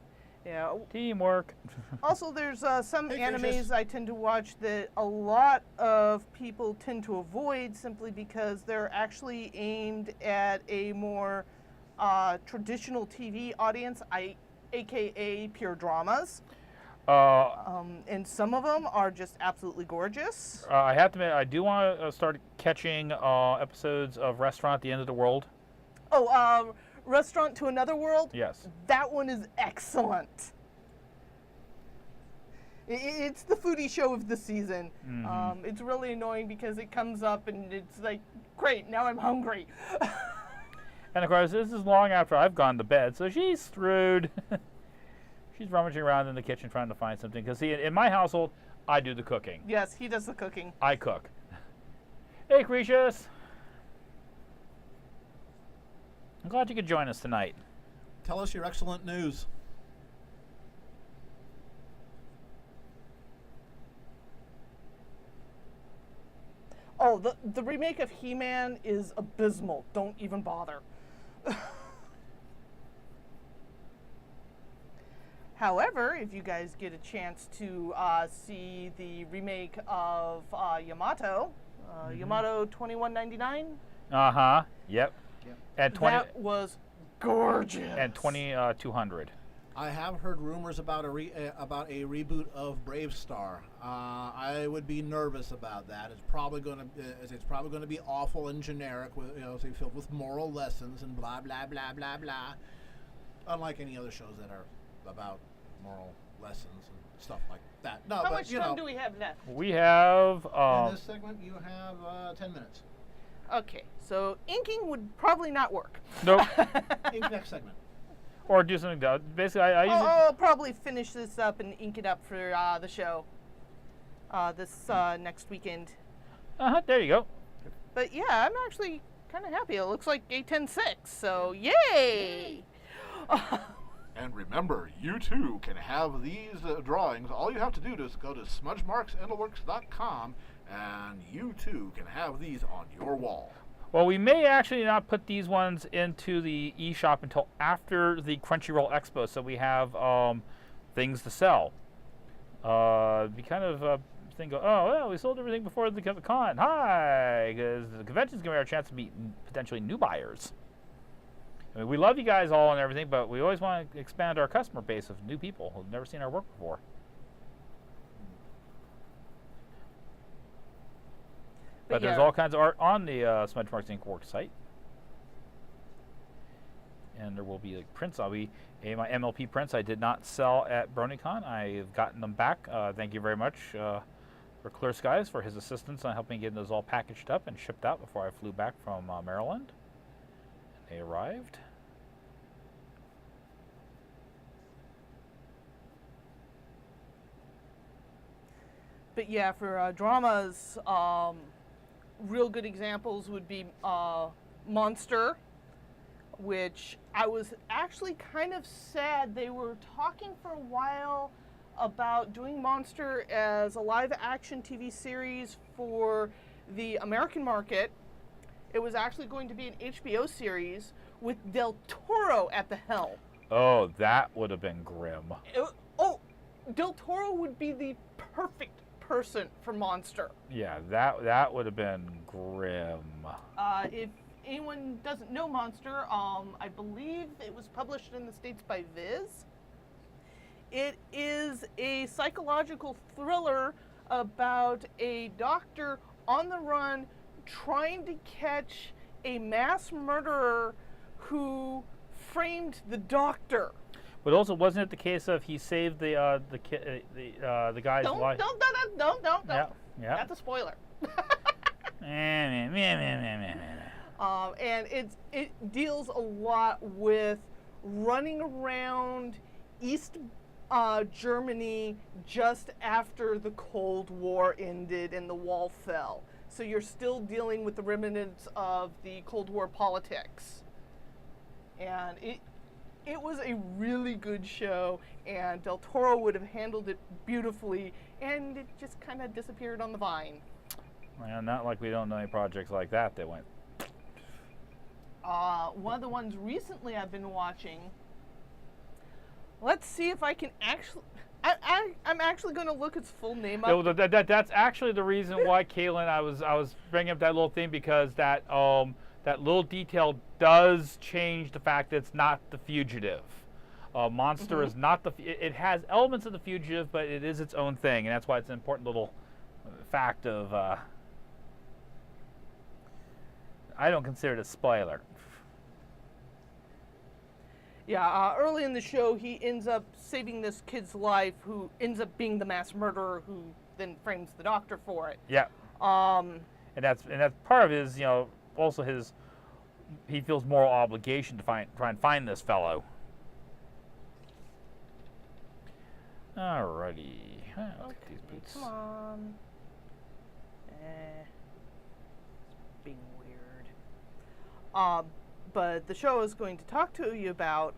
[SPEAKER 3] Yeah.
[SPEAKER 2] Teamwork.
[SPEAKER 3] Also, there's some
[SPEAKER 1] Hey,
[SPEAKER 3] animes
[SPEAKER 1] Gracious.
[SPEAKER 3] I tend to watch that a lot of people tend to avoid simply because they're actually aimed at a more traditional TV audience, aka pure dramas. And some of them are just absolutely gorgeous.
[SPEAKER 2] I have to admit, I do want to start catching episodes of Restaurant at the End of the World.
[SPEAKER 3] Oh, Restaurant to Another World?
[SPEAKER 2] Yes.
[SPEAKER 3] That one is excellent. It's the foodie show of the season.
[SPEAKER 2] Mhm.
[SPEAKER 3] It's really annoying because it comes up and it's like, great, now I'm hungry.
[SPEAKER 2] And of course, this is long after I've gone to bed, so she's screwed. She's rummaging around in the kitchen trying to find something. Because, see, in my household, I do the cooking.
[SPEAKER 3] Yes, he does the cooking.
[SPEAKER 2] I cook. Hey, Cretius. I'm glad you could join us tonight.
[SPEAKER 1] Tell us your excellent news.
[SPEAKER 3] Oh, the remake of He-Man is abysmal. Don't even bother. However, if you guys get a chance to see the remake of Yamato, Yamato 2199,
[SPEAKER 2] Uh-huh. Yep. And 20
[SPEAKER 3] that was gorgeous.
[SPEAKER 2] and 2200.
[SPEAKER 1] I have heard rumors about a reboot of Brave Star. I would be nervous about that. It's probably going to be awful and generic, with say filled with moral lessons and blah blah blah blah blah. Unlike any other shows that are about moral lessons and stuff like that. No,
[SPEAKER 3] How
[SPEAKER 1] but
[SPEAKER 3] much time do we have left?
[SPEAKER 2] We have
[SPEAKER 1] in this segment you have 10 minutes.
[SPEAKER 3] Okay, so inking would probably not work.
[SPEAKER 2] nope.
[SPEAKER 1] In next segment.
[SPEAKER 2] Or do something else. Basically, I use it.
[SPEAKER 3] I'll probably finish this up and ink it up for the show this next weekend.
[SPEAKER 2] There you go.
[SPEAKER 3] But yeah, I'm actually kind of happy. It looks like A10-6, so yay!
[SPEAKER 1] And remember, you too can have these drawings. All you have to do is go to smudgemarksandworks.com, and you too can have these on your wall.
[SPEAKER 2] Well, we may actually not put these ones into the eShop until after the Crunchyroll Expo, so we have things to sell. We kind of think, oh, well, we sold everything before the con. Hi, because the convention's going to be our chance to meet potentially new buyers. I mean, we love you guys all and everything, but we always want to expand our customer base of new people who've never seen our work before. But there's all kinds of art on the Smudge Marks Inc. work site. And there will be like prints. My MLP prints I did not sell at BaronEngel. I've gotten them back. Thank you very much for Clear Skies for his assistance on helping get those all packaged up and shipped out before I flew back from Maryland. And they arrived.
[SPEAKER 3] But yeah, for dramas, real good examples would be Monster, which I was actually kind of sad. They were talking for a while about doing Monster as a live-action TV series for the American market. It was actually going to be an HBO series with Del Toro at the helm.
[SPEAKER 2] Oh, that would have been grim.
[SPEAKER 3] Del Toro would be the perfect person for Monster.
[SPEAKER 2] Yeah, that would have been grim.
[SPEAKER 3] If anyone doesn't know Monster, I believe it was published in the States by Viz. It is a psychological thriller about a doctor on the run trying to catch a mass murderer who framed the doctor.
[SPEAKER 2] But also, wasn't it the case of he saved the guy's life?
[SPEAKER 3] Don't.
[SPEAKER 2] Yeah.
[SPEAKER 3] That's a spoiler. And it deals a lot with running around East Germany just after the Cold War ended and the wall fell. So you're still dealing with the remnants of the Cold War politics. And it was a really good show, and Del Toro would have handled it beautifully, and it just kind of disappeared on the vine.
[SPEAKER 2] Well, not like we don't know any projects like that that went.
[SPEAKER 3] One of the ones recently I've been watching. Let's see if I can actually. I'm actually going to look its full name up.
[SPEAKER 2] No, that's actually the reason why, Kaylin, I was bringing up that little thing, because that little detail does change the fact that it's not The Fugitive. Monster is not it has elements of The Fugitive, but it is its own thing, and that's why it's an important little fact of. I don't consider it a spoiler.
[SPEAKER 3] Yeah, early in the show, he ends up saving this kid's life, who ends up being the mass murderer, who then frames the doctor for it.
[SPEAKER 2] Yeah. And that's part of his, also he feels moral obligation to try and find this fellow. Alrighty. Let's get these boots.
[SPEAKER 3] Come on. It's being weird. But the show I was going to talk to you about,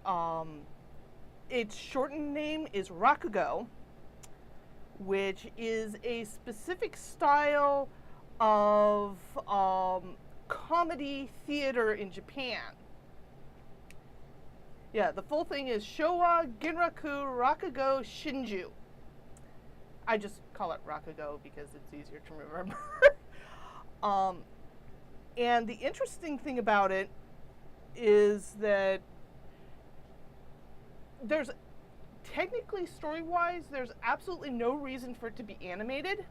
[SPEAKER 3] its shortened name is Rakugo, which is a specific style of comedy theater in Japan. Yeah, the full thing is Showa Ginraku Rakugo Shinju. I just call it Rakugo because it's easier to remember. And the interesting thing about it is that there's technically, story-wise, there's absolutely no reason for it to be animated,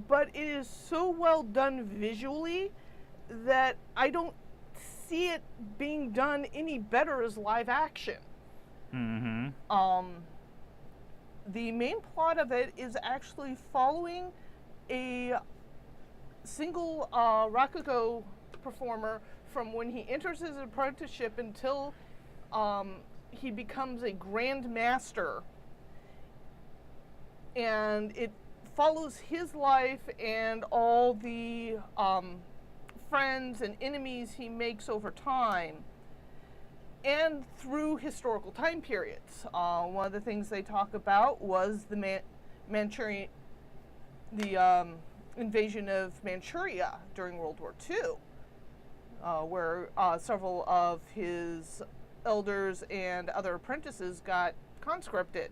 [SPEAKER 3] but it is so well done visually that I don't see it being done any better as live action.
[SPEAKER 2] Mm-hmm.
[SPEAKER 3] The main plot of it is actually following a single Rakugo performer from when he enters his apprenticeship until he becomes a grand master. And it follows his life and all the friends and enemies he makes over time, and through historical time periods. One of the things they talk about was the Manchurian, the invasion of Manchuria during World War II, where several of his elders and other apprentices got conscripted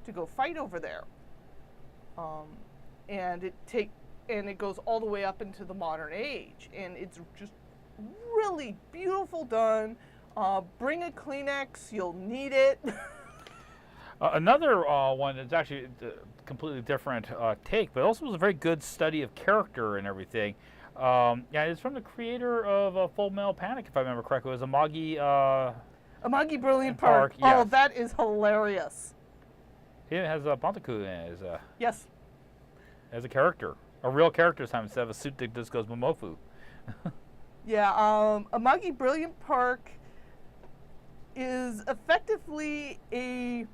[SPEAKER 3] to go fight over there. And it goes all the way up into the modern age, and it's just really beautiful done. Bring a Kleenex, you'll need it.
[SPEAKER 2] Another one that's actually a completely different take, but also was a very good study of character and everything. Yeah, it's from the creator of Full Metal Panic, if I remember correctly. It was
[SPEAKER 3] Amagi Brilliant Park.
[SPEAKER 2] Yes.
[SPEAKER 3] Oh, that is hilarious.
[SPEAKER 2] It has Bantaku in it
[SPEAKER 3] Yes.
[SPEAKER 2] as a character, a real character this time instead of a suit that just goes Momofu.
[SPEAKER 3] Yeah, Amagi Brilliant Park is effectively a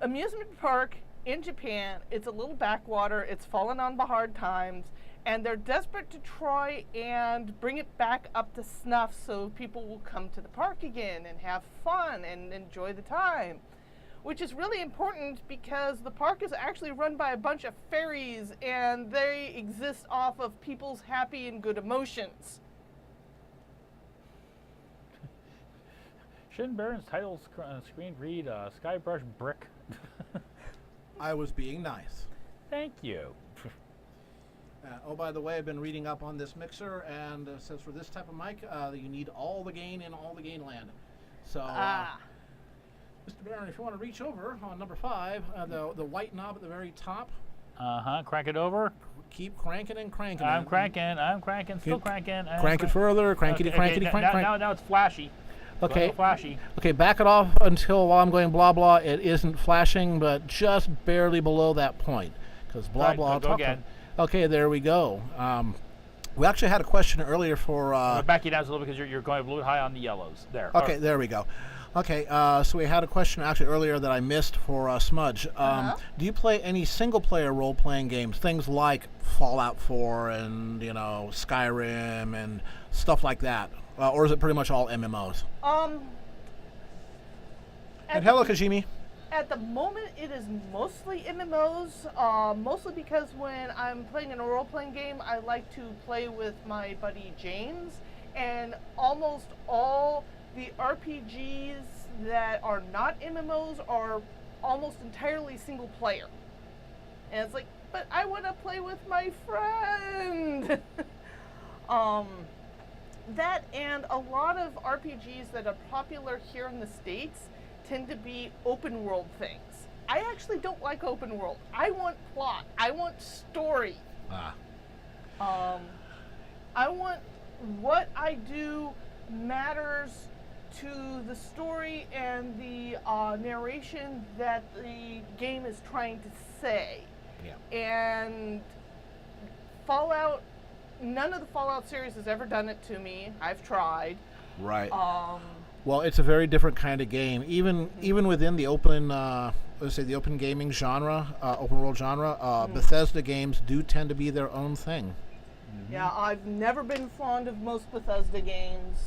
[SPEAKER 3] amusement park in Japan. It's a little backwater. It's fallen on the hard times, and they're desperate to try and bring it back up to snuff so people will come to the park again and have fun and enjoy the time, which is really important because the park is actually run by a bunch of fairies, and they exist off of people's happy and good emotions.
[SPEAKER 2] Shouldn't Baron's title screen read Skybrush Brick?
[SPEAKER 1] I was being nice.
[SPEAKER 2] Thank you.
[SPEAKER 1] Oh, by the way, I've been reading up on this mixer, and it says for this type of mic, you need all the gain in all the gain land. So, Mr. Baron, if you want to reach over on number 5, the white knob at the very top,
[SPEAKER 2] Crank it over.
[SPEAKER 1] keep cranking and cranking.
[SPEAKER 2] I'm cranking, still cranking.
[SPEAKER 1] Crank it further, crankety, crankety, crank, crank.
[SPEAKER 2] Now it's flashy.
[SPEAKER 1] Okay.
[SPEAKER 2] Flashy.
[SPEAKER 1] Okay, back it off until while I'm going blah blah, it isn't flashing, but just barely below that point. Because blah
[SPEAKER 2] Right,
[SPEAKER 1] blah.
[SPEAKER 2] so go again.
[SPEAKER 1] Okay, there we go. We actually had a question earlier for.
[SPEAKER 2] I'm gonna back you down just a little because you're going a little bit high on the yellows. There.
[SPEAKER 1] Okay, there we go. Okay, so we had a question actually earlier that I missed for Smudge. Do you play any single-player role-playing games, things like Fallout 4 and Skyrim and stuff like that, or is it pretty much all MMOs? And hello, Kajimi.
[SPEAKER 3] At the moment, it is mostly MMOs, mostly because when I'm playing in a role-playing game, I like to play with my buddy James, and almost all the RPGs that are not MMOs are almost entirely single player. And it's like, but I want to play with my friend! That and a lot of RPGs that are popular here in the States tend to be open world things. I actually don't like open world. I want plot. I want story. I want what I do matters to the story and the narration that the game is trying to say.
[SPEAKER 1] Yeah.
[SPEAKER 3] And Fallout, none of the Fallout series has ever done it to me. I've tried.
[SPEAKER 1] Right. Well, it's a very different kind of game. Even within the open, let's say the open gaming genre, open world genre, Bethesda games do tend to be their own thing.
[SPEAKER 3] Yeah, I've never been fond of most Bethesda games.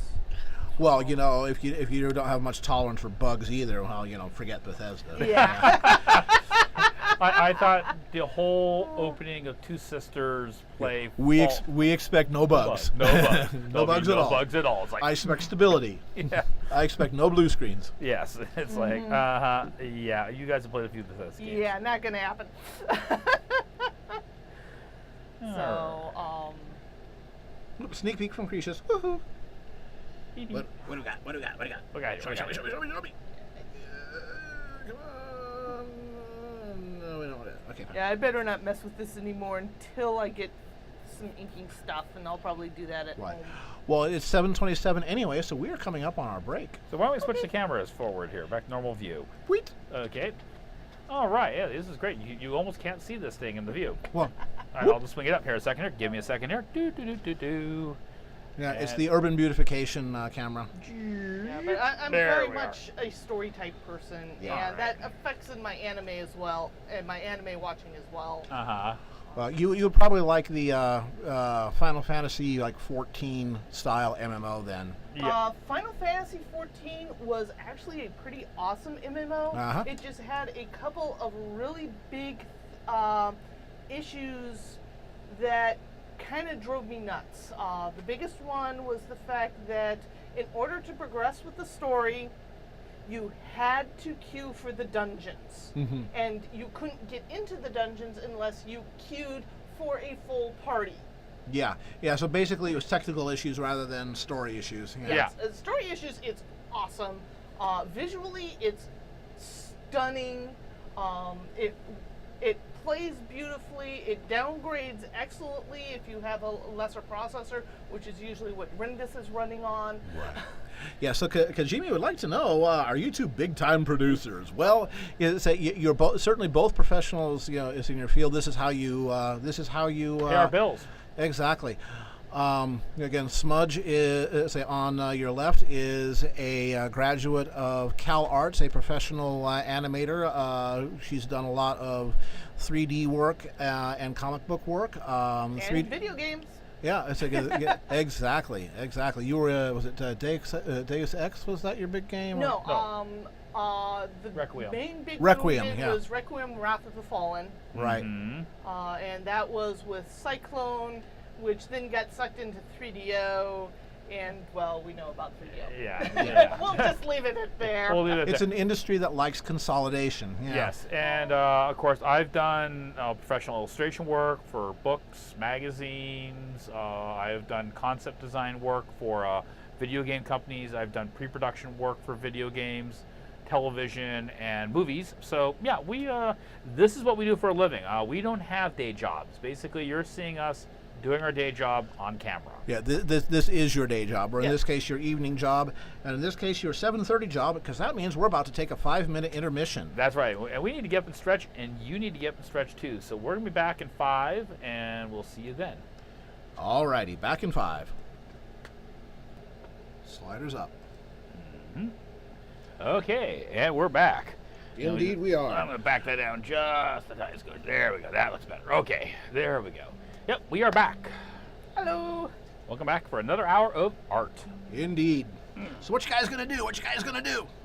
[SPEAKER 1] Well, if you don't have much tolerance for bugs either, well, forget Bethesda.
[SPEAKER 3] Yeah.
[SPEAKER 2] I thought the whole opening of Two Sisters play.
[SPEAKER 1] We expect no bugs.
[SPEAKER 2] No bugs.
[SPEAKER 1] No bugs at all.
[SPEAKER 2] No bugs at all. It's like,
[SPEAKER 1] I expect stability.
[SPEAKER 2] Yeah.
[SPEAKER 1] I expect no blue screens.
[SPEAKER 2] Yes. It's like, yeah. You guys have played a few Bethesda games.
[SPEAKER 3] Yeah, not gonna happen. So,
[SPEAKER 1] Sneak peek from Cretius. Woohoo!
[SPEAKER 2] What
[SPEAKER 1] What do we got? What do we got? What do we got?
[SPEAKER 2] we got?
[SPEAKER 1] Show me. Come on. No, we don't want it. Okay, fine.
[SPEAKER 3] yeah, I better not mess with this anymore until I get some inking stuff, and I'll probably do that at
[SPEAKER 1] Right.
[SPEAKER 3] home.
[SPEAKER 1] Well, it's 7:27 anyway, so we are coming up on our break.
[SPEAKER 2] So why don't we switch the cameras forward here, back to normal view.
[SPEAKER 1] Wheat.
[SPEAKER 2] Okay. All right. Yeah, this is great. You almost can't see this thing in the view.
[SPEAKER 1] Well,
[SPEAKER 2] All right, I'll just swing it up here a second here. Give me a second here. Do.
[SPEAKER 1] Yeah, it's
[SPEAKER 2] And-
[SPEAKER 1] the urban beautification camera.
[SPEAKER 3] Yeah, but I'm
[SPEAKER 2] There
[SPEAKER 3] very
[SPEAKER 2] we are.
[SPEAKER 3] much a story type person,
[SPEAKER 1] Yeah.
[SPEAKER 3] and that affects in my anime as well, and my anime watching as well.
[SPEAKER 1] You would probably like the Final Fantasy like 14 style MMO then.
[SPEAKER 2] Yeah.
[SPEAKER 3] Final Fantasy 14 was actually a pretty awesome MMO.
[SPEAKER 1] Uh-huh.
[SPEAKER 3] It just had a couple of really big issues that kind of drove me nuts. The biggest one was the fact that in order to progress with the story, you had to queue for the dungeons.
[SPEAKER 1] Mm-hmm.
[SPEAKER 3] And you couldn't get into the dungeons unless you queued for a full party.
[SPEAKER 1] Yeah. So basically, it was technical issues rather than story issues.
[SPEAKER 2] Yeah.
[SPEAKER 3] Story issues, it's awesome. Visually, it's stunning. It plays beautifully. It downgrades excellently if you have a lesser processor, which is usually what Rendis is running on.
[SPEAKER 1] Right. Yeah, so Kajimi would like to know: are you two big-time producers? Well, you're certainly both professionals. Is in your field. This is how you.
[SPEAKER 2] Pay our bills.
[SPEAKER 1] Exactly. Again, Smudge is on your left is a graduate of Cal Arts, a professional animator. She's done a lot of 3D work and comic book work.
[SPEAKER 3] And video games.
[SPEAKER 1] Yeah, exactly. You were was it Deus Ex? Was that your big game?
[SPEAKER 3] No, the
[SPEAKER 2] Requiem.
[SPEAKER 3] main big
[SPEAKER 1] Requiem,
[SPEAKER 3] movement
[SPEAKER 1] yeah.
[SPEAKER 3] was Requiem: Wrath of the Fallen,
[SPEAKER 1] Right.
[SPEAKER 2] Mhm.
[SPEAKER 3] and that was with Cyclone, which then got sucked into 3DO, and well, we know about 3DO.
[SPEAKER 2] Yeah.
[SPEAKER 3] We'll just leave it at there.
[SPEAKER 2] We'll leave it at
[SPEAKER 1] It's
[SPEAKER 2] that.
[SPEAKER 1] an industry that likes consolidation. Yeah.
[SPEAKER 2] Yes, and of course, I've done professional illustration work for books, magazines. I've done concept design work for video game companies. I've done pre-production work for video games, television, and movies. So yeah, we this is what we do for a living. We don't have day jobs. Basically, you're seeing us doing our day job on camera.
[SPEAKER 1] Yeah, this is your day job, or in
[SPEAKER 3] Yes.
[SPEAKER 1] this case, your evening job, and in this case, your 7:30 job, because that means we're about to take a 5-minute intermission.
[SPEAKER 2] That's right, and we need to get up and stretch, and you need to get up and stretch too. So we're gonna be back in 5, and we'll see you then.
[SPEAKER 1] Alrighty, back in 5. Sliders up.
[SPEAKER 2] Okay, and we're back.
[SPEAKER 1] Indeed we are.
[SPEAKER 2] I'm going to back that down just a tiny scotch. There we go. That looks better. Okay, there we go. Yep, we are back.
[SPEAKER 3] Hello.
[SPEAKER 2] Welcome back for another hour of art.
[SPEAKER 1] Indeed. So what you guys gonna do?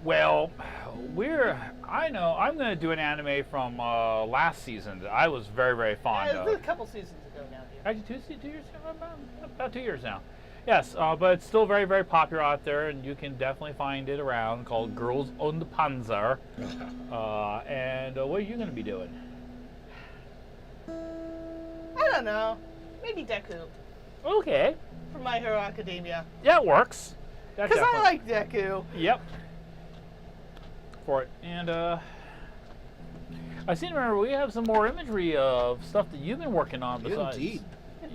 [SPEAKER 2] Well, I'm going to do an anime from last season that I was very, very fond
[SPEAKER 3] It was a
[SPEAKER 2] of.
[SPEAKER 3] couple seasons ago now. Dear.
[SPEAKER 2] Actually, 2 years ago? About 2 years now. Yes, but it's still very, very popular out there, and you can definitely find it around, called Girls on the Panzer. And what are you going to be doing?
[SPEAKER 3] I don't know. Maybe Deku
[SPEAKER 2] Okay.
[SPEAKER 3] from My Hero Academia.
[SPEAKER 2] Yeah, it works. That
[SPEAKER 3] Because I
[SPEAKER 2] definitely-
[SPEAKER 3] like Deku.
[SPEAKER 2] Yep. For it. And I seem to remember we have some more imagery of stuff that you've been working on besides.
[SPEAKER 1] Indeed.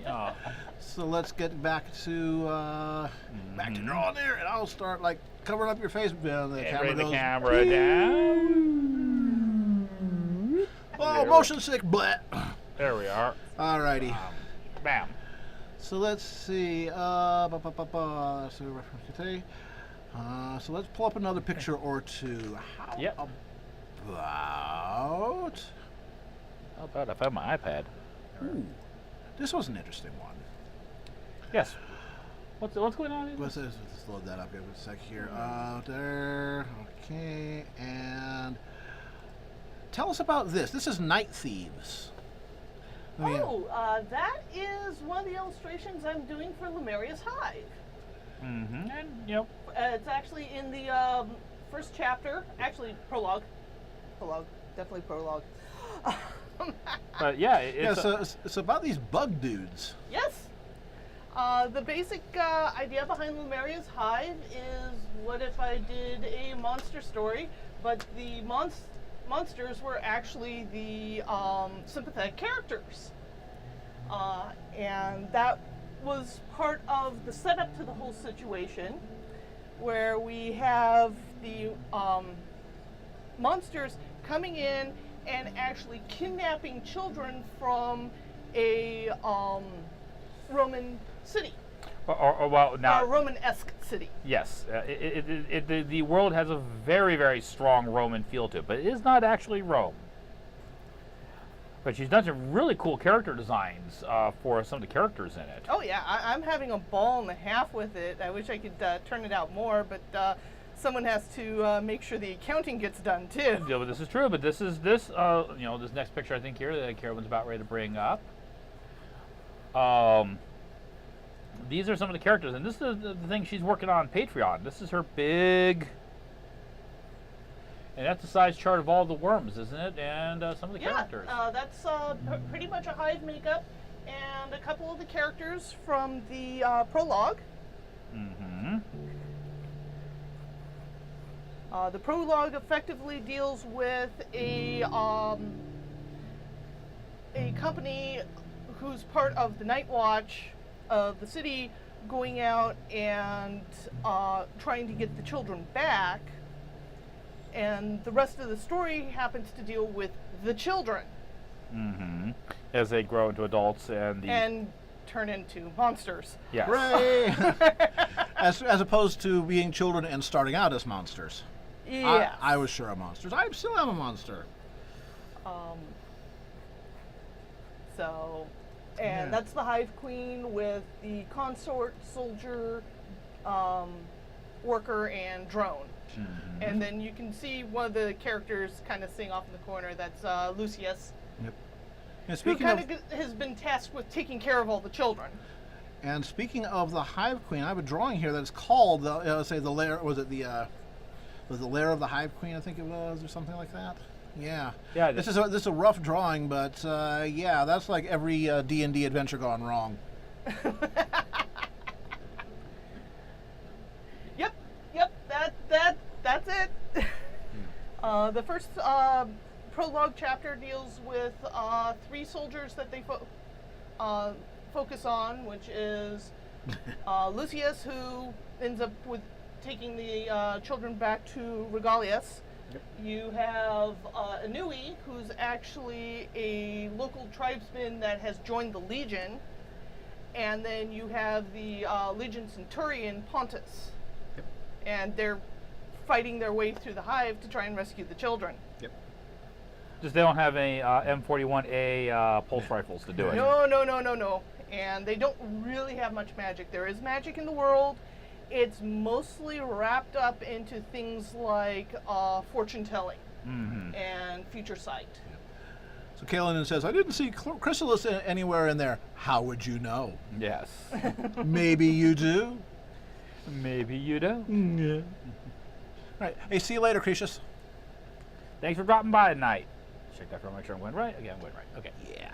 [SPEAKER 2] Yeah.
[SPEAKER 1] So let's get back to drawing there, and I'll start like covering up your face. The
[SPEAKER 2] And
[SPEAKER 1] camera
[SPEAKER 2] bring the
[SPEAKER 1] goes.
[SPEAKER 2] camera down.
[SPEAKER 1] Oh, motion sick, blah.
[SPEAKER 2] There we are.
[SPEAKER 1] Alrighty.
[SPEAKER 2] Bam.
[SPEAKER 1] So let's see. So let's pull up another picture or two. How
[SPEAKER 2] Yep.
[SPEAKER 1] about?
[SPEAKER 2] How about if I have my iPad?
[SPEAKER 1] Ooh, this was an interesting one.
[SPEAKER 2] Yes. What's going on?
[SPEAKER 1] Let's load that up. Give it a sec here. There. Okay. And tell us about this. This is Night Thieves.
[SPEAKER 3] That is one of the illustrations I'm doing for Lemuria's Hive.
[SPEAKER 2] Mm-hmm. And you know,
[SPEAKER 3] It's actually in the first chapter. Actually, prologue. Definitely prologue.
[SPEAKER 2] but yeah, it's
[SPEAKER 1] Yeah, so it's about these bug dudes.
[SPEAKER 3] Yes. The basic idea behind Lemuria's Hive is, what if I did a monster story, but the monsters were actually the sympathetic characters. And that was part of the setup to the whole situation, where we have the monsters coming in and actually kidnapping children from a Roman city.
[SPEAKER 2] Or well, now
[SPEAKER 3] a Roman-esque city.
[SPEAKER 2] yes, the world has a very, very strong Roman feel to it, but it is not actually Rome. But she's done some really cool character designs for some of the characters in it.
[SPEAKER 3] Oh yeah, I'm having a ball and a half with it. I wish I could turn it out more, but someone has to make sure the accounting gets done too.
[SPEAKER 2] Yeah, but this is true. But this this next picture I think here that Carolyn's about ready to bring up. These are some of the characters, and this is the thing she's working on Patreon. This is her big. And that's the size chart of all the worms, isn't it? And some of the characters.
[SPEAKER 3] That's pretty much a hive makeup and a couple of the characters from the prologue.
[SPEAKER 2] Mm-hmm.
[SPEAKER 3] The prologue effectively deals with a company who's part of the Night Watch of the city going out and trying to get the children back. And the rest of the story happens to deal with the children.
[SPEAKER 2] Mm-hmm. As they grow into adults
[SPEAKER 3] and turn into monsters.
[SPEAKER 2] Yes.
[SPEAKER 1] Hooray! as opposed to being children and starting out as monsters.
[SPEAKER 3] Yeah.
[SPEAKER 1] I was sure of monsters. I still am a monster.
[SPEAKER 3] That's the Hive Queen with the consort, soldier, worker, and drone.
[SPEAKER 2] Mm-hmm.
[SPEAKER 3] And then you can see one of the characters kind of sitting off in the corner. That's Lucius,
[SPEAKER 1] Yep. And
[SPEAKER 3] who
[SPEAKER 1] speaking
[SPEAKER 3] kind
[SPEAKER 1] of,
[SPEAKER 3] of has been tasked with taking care of all the children.
[SPEAKER 1] and speaking of the Hive Queen, I have a drawing here that's called say the lair. Was it the lair of the Hive Queen? I think it was, or something like that. Yeah.
[SPEAKER 2] Yeah.
[SPEAKER 1] This is a rough drawing, but yeah, that's like every D&D adventure gone wrong.
[SPEAKER 3] Yep. That's it. The first prologue chapter deals with 3 soldiers that they focus on, which is Lucius, who ends up with taking the children back to Regalius.
[SPEAKER 1] Yep.
[SPEAKER 3] You have Anui, who's actually a local tribesman that has joined the Legion. And then you have the Legion Centurion, Pontus.
[SPEAKER 1] Yep.
[SPEAKER 3] And they're fighting their way through the hive to try and rescue the children.
[SPEAKER 1] Yep.
[SPEAKER 2] Just they don't have any M41A pulse rifles to do it.
[SPEAKER 3] No. And they don't really have much magic. There is magic in the world. It's mostly wrapped up into things like fortune telling and future sight.
[SPEAKER 1] So Kaelin says, I didn't see Chrysalis anywhere in there. How would you know?
[SPEAKER 2] Yes.
[SPEAKER 1] Maybe you do.
[SPEAKER 2] Maybe you do.
[SPEAKER 1] Yeah. Right. Hey, see you later, Cretius.
[SPEAKER 2] Thanks for dropping by tonight. Check that for make sure I'm going right. Okay, I'm going right. Okay.
[SPEAKER 1] Yeah.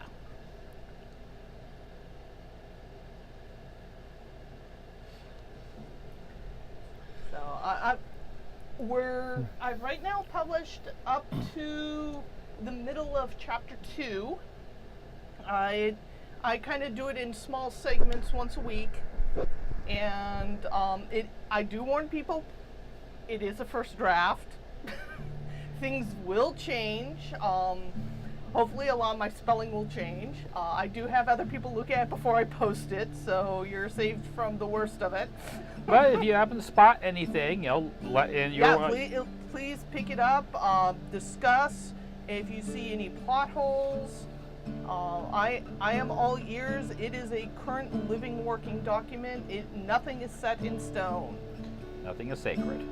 [SPEAKER 3] So I've right now published up to the middle of chapter 2. I kind of do it in small segments once a week, and I do warn people, it is a first draft. Things will change. Hopefully a lot of my spelling will change. I do have other people look at it before I post it, so you're saved from the worst of it.
[SPEAKER 2] But if you happen to spot anything,
[SPEAKER 3] please pick it up, discuss. If you see any plot holes, I am all ears. It is a current living, working document. Nothing is set in stone.
[SPEAKER 2] Nothing is sacred.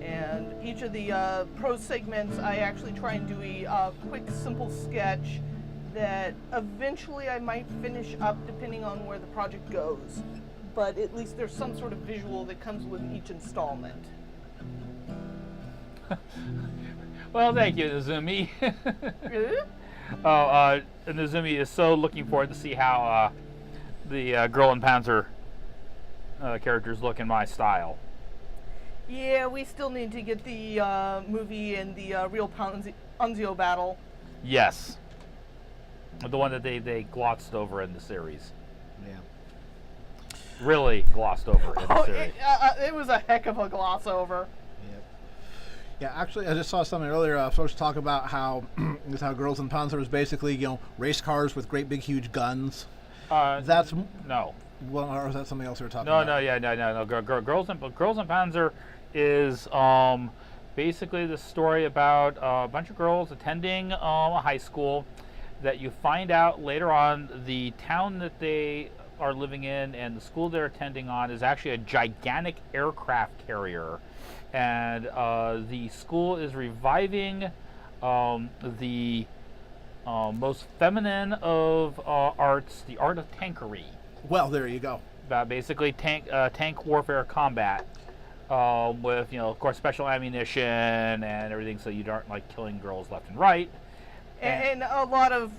[SPEAKER 3] And each of the prose segments, I actually try and do a quick, simple sketch that eventually I might finish up depending on where the project goes. But at least there's some sort of visual that comes with each installment.
[SPEAKER 2] Well, thank you, Nazumi. Nazumi is so looking forward to see how the Girl in Panzer characters look in my style.
[SPEAKER 3] Yeah, we still need to get the movie and the real Anzio battle.
[SPEAKER 2] Yes. The one that they glossed over in the series.
[SPEAKER 1] Yeah.
[SPEAKER 2] Really glossed over in the series.
[SPEAKER 3] It was a heck of a gloss over.
[SPEAKER 1] Yeah, actually, I just saw something earlier. Folks talk about how how Girls in Panzer was basically race cars with great big huge guns. That's
[SPEAKER 2] No.
[SPEAKER 1] well, or is that something else we were talking
[SPEAKER 2] No,
[SPEAKER 1] about?
[SPEAKER 2] no, yeah, no. Girls and Panzer is basically the story about a bunch of girls attending a high school that you find out later on the town that they are living in and the school they're attending on is actually a gigantic aircraft carrier, and the school is reviving the most feminine of arts, the art of tankery.
[SPEAKER 1] Well, there you go.
[SPEAKER 2] Basically tank warfare combat with, of course, special ammunition and everything, so you aren't like killing girls left and right.
[SPEAKER 3] And a lot of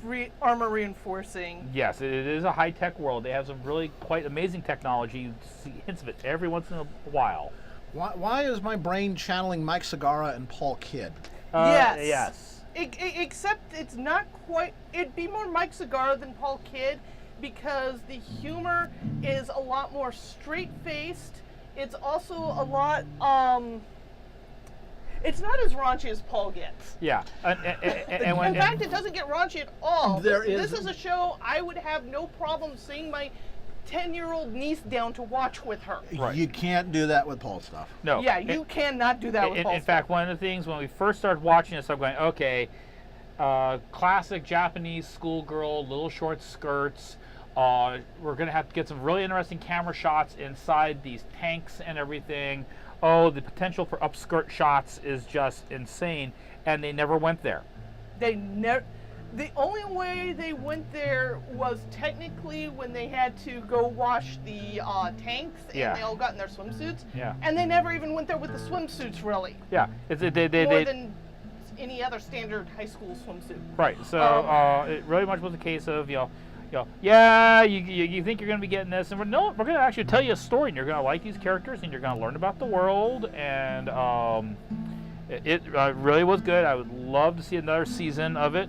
[SPEAKER 3] armor reinforcing.
[SPEAKER 2] Yes, it is a high-tech world. They have some really quite amazing technology. You see hints of it every once in a while.
[SPEAKER 1] Why is my brain channeling Mike Segarra and Paul Kidd?
[SPEAKER 3] Yes.
[SPEAKER 2] Yes.
[SPEAKER 3] Except it's not quite. It'd be more Mike Segarra than Paul Kidd because the humor is a lot more straight-faced. It's also a lot. It's not as raunchy as Paul gets.
[SPEAKER 2] Yeah.
[SPEAKER 3] In fact, it doesn't get raunchy at all.
[SPEAKER 1] This
[SPEAKER 3] is a show I would have no problem seeing my 10-year-old niece down to watch with her.
[SPEAKER 2] Right.
[SPEAKER 1] You can't do that with Paul stuff.
[SPEAKER 2] No.
[SPEAKER 3] Yeah, you cannot do that with Paul
[SPEAKER 2] In fact, one of the things when we first started watching this, I'm going, okay, classic Japanese schoolgirl, little short skirts. We're going to have to get some really interesting camera shots inside these tanks and everything. Oh, the potential for upskirt shots is just insane, and they never went there.
[SPEAKER 3] They never. The only way they went there was technically when they had to go wash the tanks, and
[SPEAKER 2] Yeah.
[SPEAKER 3] they all got in their swimsuits.
[SPEAKER 2] Yeah.
[SPEAKER 3] And they never even went there with the swimsuits, really.
[SPEAKER 2] Yeah.
[SPEAKER 3] More than any other standard high school swimsuit.
[SPEAKER 2] Right. So it really much was a case of yeah, you think you're going to be getting this, and we're going to actually tell you a story, and you're going to like these characters, and you're going to learn about the world, and it really was good. I would love to see another season of it.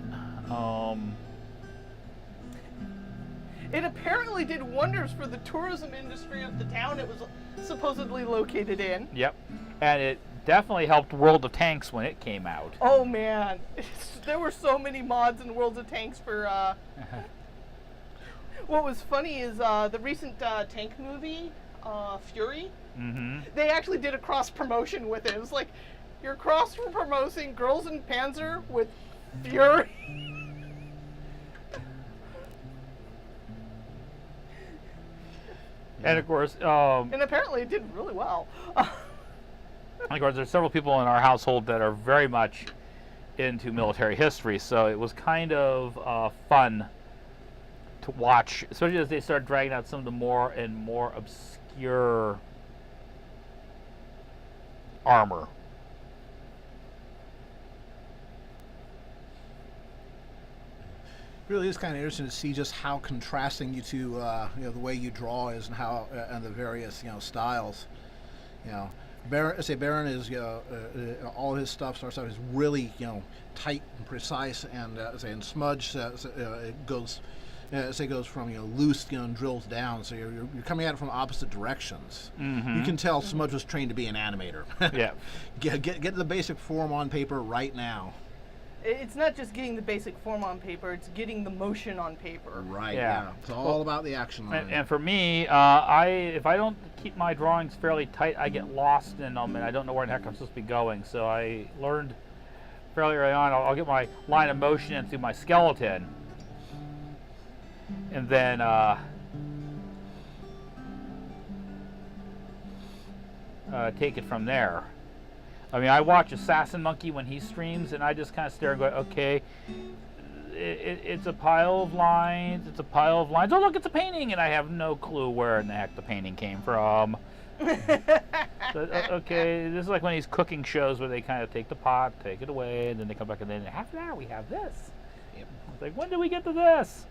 [SPEAKER 3] It apparently did wonders for the tourism industry of the town it was supposedly located in.
[SPEAKER 2] Yep, and it definitely helped World of Tanks when it came out.
[SPEAKER 3] Oh man, there were so many mods in Worlds of Tanks for. What was funny is the recent tank movie, Fury.
[SPEAKER 2] Mm-hmm.
[SPEAKER 3] They actually did a cross promotion with it. It was like you're cross promoting Girls in Panzer with Fury.
[SPEAKER 2] And of course,
[SPEAKER 3] And apparently it did really well.
[SPEAKER 2] there's several people in our household that are very much into military history, so it was kind of fun to watch, especially as they start dragging out some of the more and more obscure armor.
[SPEAKER 1] It really is kind of interesting to see just how contrasting you two, the way you draw is, and how and the various styles. Baron is all his stuff is really tight and precise, and and Smudge it goes. It goes from loose and drills down, so you're coming at it from opposite directions.
[SPEAKER 2] Mm-hmm.
[SPEAKER 1] You can tell Smudge was trained to be an animator.
[SPEAKER 2] Yeah.
[SPEAKER 1] Get the basic form on paper right now.
[SPEAKER 3] It's not just getting the basic form on paper; it's getting the motion on paper.
[SPEAKER 1] Right.
[SPEAKER 2] Yeah.
[SPEAKER 1] It's all about the action line.
[SPEAKER 2] And for me, if I don't keep my drawings fairly tight, I get lost in them, and I don't know where the heck I'm supposed to be going. So I learned fairly early on. I'll get my line of motion in through my skeleton, and then take it from there. I mean, I watch Assassin Monkey when he streams, and I just kind of stare and go, okay, it's a pile of lines, it's a pile of lines. Oh, look, it's a painting, and I have no clue where in the heck the painting came from. Okay, this is like one of these cooking shows where they kind of take the pot, take it away, and then they come back, and then in half an hour we have this. It's like, when did we get to this?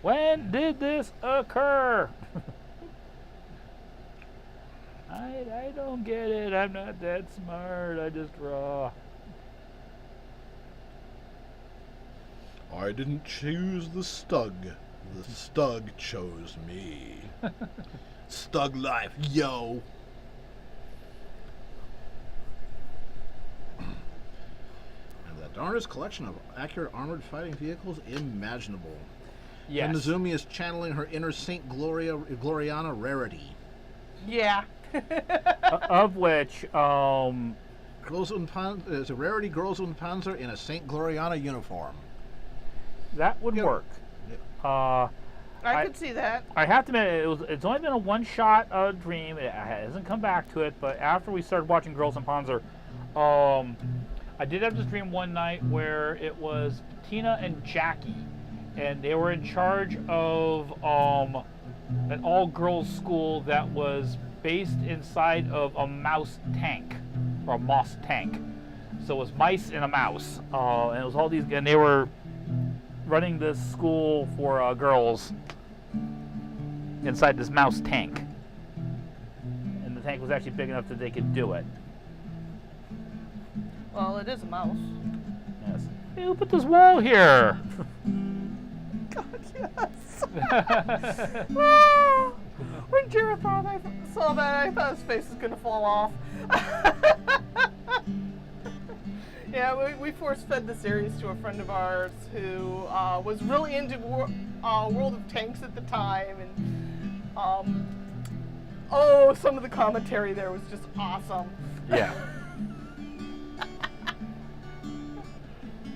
[SPEAKER 2] When did this occur? I don't get it. I'm not that smart. I just draw.
[SPEAKER 1] I didn't choose the Stug. The Stug chose me. Stug life, yo. Darnest collection of accurate armored fighting vehicles imaginable.
[SPEAKER 2] Yes.
[SPEAKER 1] And Nizumi is channeling her inner Saint Gloriana rarity.
[SPEAKER 3] Yeah.
[SPEAKER 2] Of which,
[SPEAKER 1] It's a rarity Panzer in a Saint Gloriana uniform.
[SPEAKER 2] that would
[SPEAKER 1] Yeah.
[SPEAKER 2] work.
[SPEAKER 1] Yeah.
[SPEAKER 3] I could see that.
[SPEAKER 2] I have to admit, it's only been a one-shot dream. It hasn't come back to it, but after we started watching Girls in Panzer, I did have this dream one night where it was Tina and Jackie, and they were in charge of an all-girls school that was based inside of a mouse tank, or a moss tank. So it was mice and a mouse, and it was all these, and they were running this school for girls inside this mouse tank, and the tank was actually big enough that they could do it.
[SPEAKER 3] Well, it is a mouse.
[SPEAKER 2] Yes. Hey, who put this wall here?
[SPEAKER 3] God, yes. Ah, when Jared saw that, I thought his face was going to fall off. Yeah, we force-fed the series to a friend of ours who was really into World of Tanks at the time, and some of the commentary there was just awesome.
[SPEAKER 2] Yeah.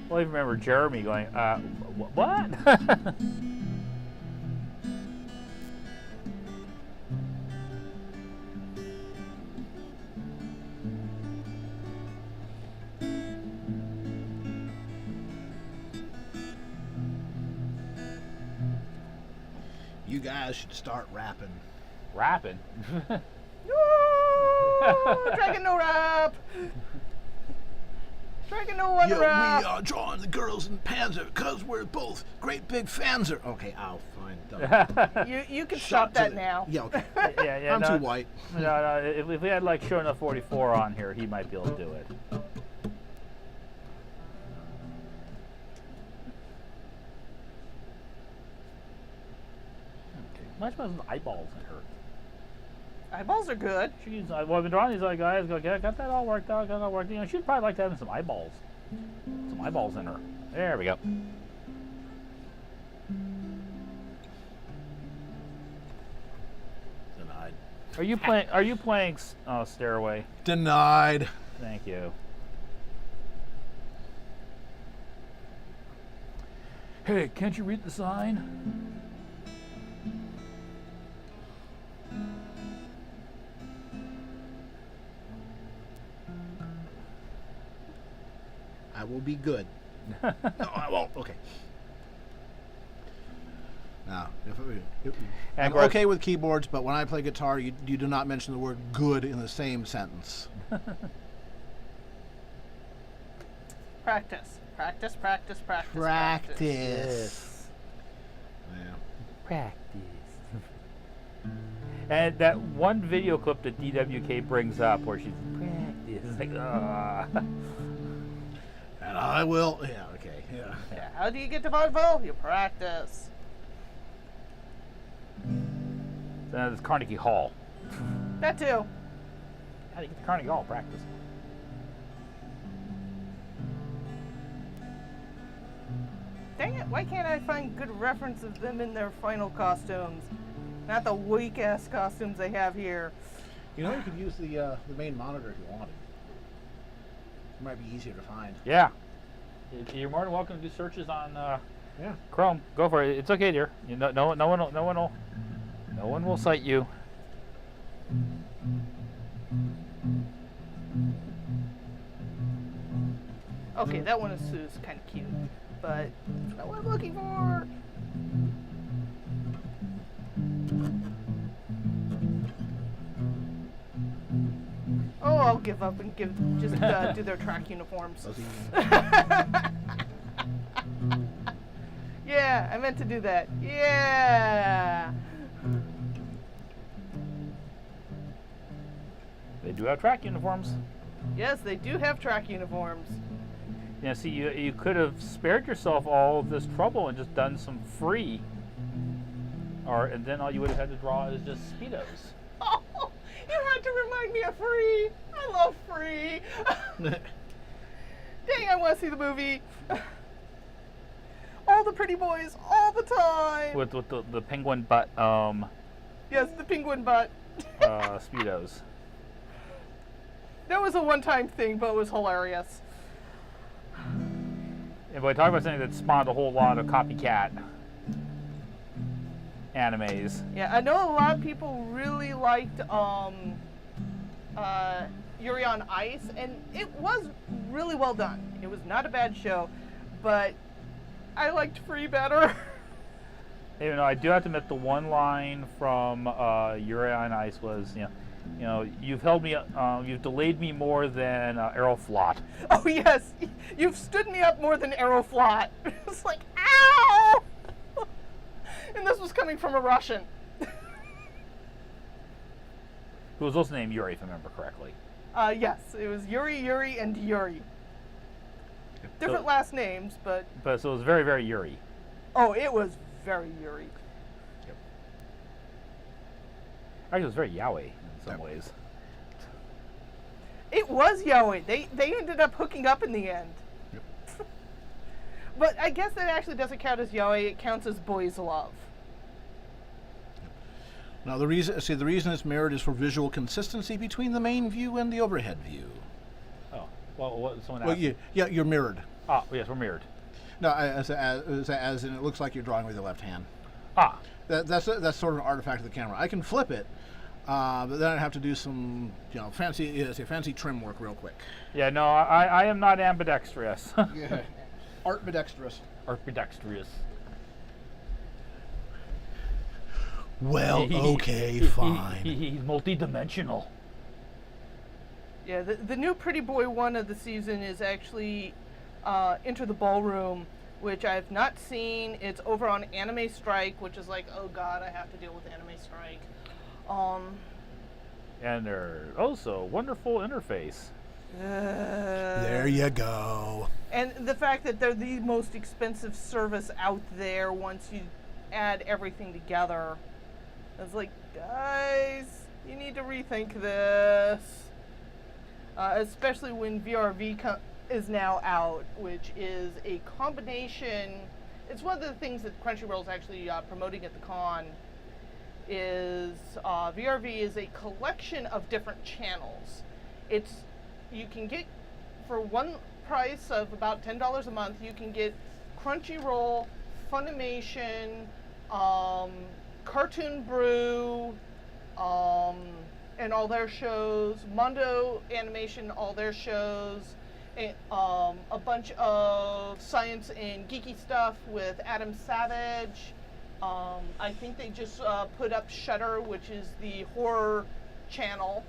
[SPEAKER 2] Well, I even remember Jeremy going, what?
[SPEAKER 1] You guys should start rapping.
[SPEAKER 2] Rapping?
[SPEAKER 3] No, Dragon no rap. Dragon no one rap.
[SPEAKER 1] We are drawing the girls in Panzer because we're both great big fans. Okay, I'll fine. Done.
[SPEAKER 3] You can
[SPEAKER 1] Shot
[SPEAKER 3] stop
[SPEAKER 1] to
[SPEAKER 3] that
[SPEAKER 1] the-
[SPEAKER 3] now.
[SPEAKER 1] Yeah, okay.
[SPEAKER 2] Yeah,
[SPEAKER 1] I'm too white.
[SPEAKER 2] No, if we had like Show Enough 44 on here, he might be able to do it. Much about some eyeballs in her.
[SPEAKER 3] Eyeballs are good.
[SPEAKER 2] She's, well, I've been drawing these like guys, got that all worked out, got that all worked out. You know, she'd probably like to have some eyeballs. Some eyeballs in her. There we go.
[SPEAKER 1] Denied.
[SPEAKER 2] Are you playing Stairway?
[SPEAKER 1] Denied.
[SPEAKER 2] Thank you. Hey, can't you read the sign?
[SPEAKER 1] I will be good. No, I won't. Okay. Now, I'm
[SPEAKER 2] of course-
[SPEAKER 1] okay with keyboards, but when I play guitar, you do not mention the word good in the same sentence.
[SPEAKER 3] Practice. Practice, practice, practice.
[SPEAKER 1] Practice. Yeah.
[SPEAKER 2] Practice. And that one video clip that DWK brings up where she's practice, it's like,
[SPEAKER 1] And I will. Yeah, okay. Yeah.
[SPEAKER 3] Yeah. How do you get to vaudeville? You practice.
[SPEAKER 2] Then it's Carnegie Hall.
[SPEAKER 3] That too.
[SPEAKER 2] How do you get to Carnegie Hall? Practice.
[SPEAKER 3] Dang it, why can't I find good reference of them in their final costumes? Not the weak ass costumes they have here.
[SPEAKER 1] You know, you could use the main monitor if you wanted. It might be easier to find.
[SPEAKER 2] Yeah. You're more than welcome to do searches on
[SPEAKER 1] Yeah.
[SPEAKER 2] Chrome. Go for it. It's okay, dear. No one will cite you.
[SPEAKER 3] Okay, that one is kind of cute, but that's not what I'm looking for. Oh, I'll give up and just do their track uniforms. Yeah, I meant to do that. Yeah.
[SPEAKER 2] They do have track uniforms.
[SPEAKER 3] Yes, they do have track uniforms.
[SPEAKER 2] Yeah, see, you could have spared yourself all of this trouble and just done some free. And then all you would have had to draw is just Speedos.
[SPEAKER 3] Oh, you had to remind me of free. I love free. Dang, I want to see the movie. All the pretty boys, all the time.
[SPEAKER 2] With the penguin butt
[SPEAKER 3] Yes, the penguin butt.
[SPEAKER 2] speedos.
[SPEAKER 3] That was a one-time thing, but it was hilarious.
[SPEAKER 2] If I talk about something that spawned a whole lot of copycat animes.
[SPEAKER 3] Yeah, I know a lot of people really liked Yuri on Ice, and it was really well done. It was not a bad show, but I liked Free better.
[SPEAKER 2] Even though I do have to admit, the one line from Yuri on Ice was, you've held me, you've delayed me more than Aeroflot.
[SPEAKER 3] Oh yes, you've stood me up more than Aeroflot. It's like, ow! And this was coming from a Russian.
[SPEAKER 2] Who was also named Yuri, if I remember correctly.
[SPEAKER 3] Yes, it was Yuri, and Yuri. Different last names, but
[SPEAKER 2] So it was very, very Yuri.
[SPEAKER 3] oh, it was very Yuri.
[SPEAKER 2] Yep. Actually, it was very yaoi in some ways.
[SPEAKER 3] It was yaoi. They ended up hooking up in the end.
[SPEAKER 1] Yep.
[SPEAKER 3] But I guess that actually doesn't count as yaoi. It counts as boys' love.
[SPEAKER 1] Now the reason it's mirrored is for visual consistency between the main view and the overhead view.
[SPEAKER 2] Oh, well, someone asked.
[SPEAKER 1] Well, you're mirrored.
[SPEAKER 2] Ah, yes, we're mirrored.
[SPEAKER 1] No, as in it looks like you're drawing with your left hand.
[SPEAKER 2] Ah,
[SPEAKER 1] That's sort of an artifact of the camera. I can flip it, but then I'd have to do some fancy trim work real quick.
[SPEAKER 2] yeah, no, I am not ambidextrous.
[SPEAKER 1] Yeah, art ambidextrous.
[SPEAKER 2] Ambidextrous.
[SPEAKER 1] Well, okay, fine.
[SPEAKER 2] He's multi-dimensional.
[SPEAKER 3] Yeah, the new Pretty Boy one of the season is actually Enter the Ballroom, which I've not seen. It's over on Anime Strike, which is like, oh god, I have to deal with Anime Strike.
[SPEAKER 2] And there's also a wonderful interface.
[SPEAKER 1] There you go.
[SPEAKER 3] And the fact that they're the most expensive service out there once you add everything together. It's like, guys, you need to rethink this. Especially when VRV is now out, which is a combination. It's one of the things that Crunchyroll is actually promoting at the con. Is VRV is a collection of different channels. You can get for one price of about $10 a month. You can get Crunchyroll, Funimation, Cartoon Brew, and all their shows, Mondo Animation, all their shows, and, a bunch of science and geeky stuff with Adam Savage. I think they just put up Shudder, which is the horror channel,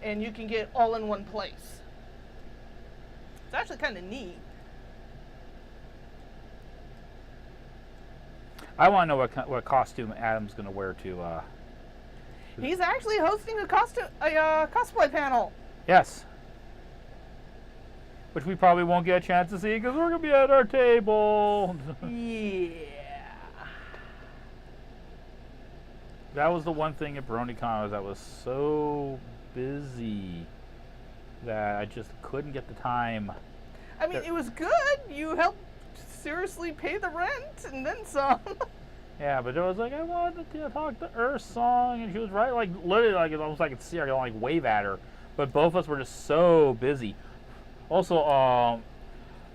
[SPEAKER 3] and you can get all in one place. It's actually kind of neat.
[SPEAKER 2] I want to know what costume Adam's going to wear to.
[SPEAKER 3] He's actually hosting a cosplay panel.
[SPEAKER 2] Yes. Which we probably won't get a chance to see because we're going to be at our table.
[SPEAKER 3] Yeah.
[SPEAKER 2] That was the one thing at BaronEngel was I was so busy that I just couldn't get the time.
[SPEAKER 3] I mean, it was good. You helped seriously pay the rent and then some.
[SPEAKER 2] Yeah, but it was like I wanted to talk to Earth Song, and she was right, like literally, like it's almost like I could see her, I could like wave at her. But both of us were just so busy. Also,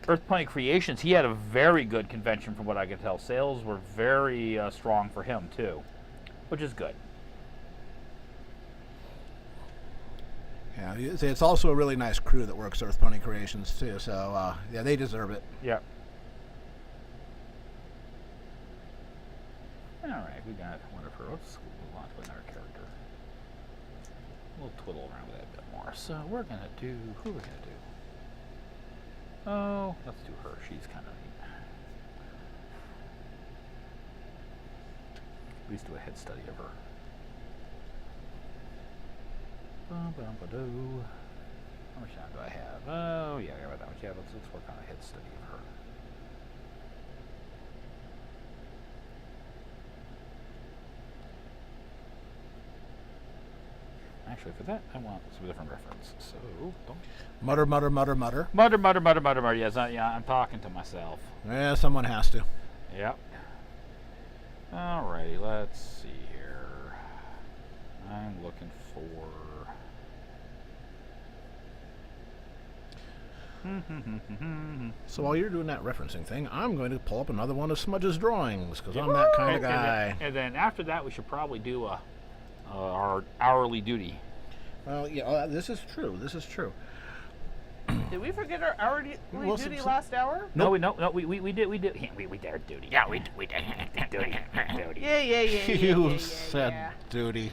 [SPEAKER 2] Earth Planet Creations, he had a very good convention from what I could tell. Sales were very strong for him too, which is good.
[SPEAKER 1] Yeah, it's also a really nice crew that works Earth Pony Creations too. So yeah, they deserve it.
[SPEAKER 2] Yeah. All right, we got one of her. Let's move on to another character. We'll twiddle around with that a bit more. So we're gonna do. Who are we gonna do? Oh, let's do her. She's kind of neat. At least do a head study of her. Bum-bum-ba-doo. How much time do I have? Oh, yeah, I got about that much. Yeah, let's work on a head study of her. I Actually, for that, I want some different reference. So, don't.
[SPEAKER 1] Mutter, mutter, mutter, mutter.
[SPEAKER 2] Mutter, mutter, mutter, mutter, mutter. Yes, I'm talking to myself.
[SPEAKER 1] Yeah, someone has to.
[SPEAKER 2] Yep. Alrighty, let's see here. I'm looking for.
[SPEAKER 1] So while you're doing that referencing thing, I'm going to pull up another one of Smudge's drawings because I'm that kind of guy.
[SPEAKER 2] And then after that, we should probably do our hourly duty.
[SPEAKER 1] Well, yeah, this is true. This is true.
[SPEAKER 3] Did we forget our hourly duty last hour?
[SPEAKER 2] No, we did we did our duty. Yeah, we did duty.
[SPEAKER 3] Yeah.
[SPEAKER 1] You said duty.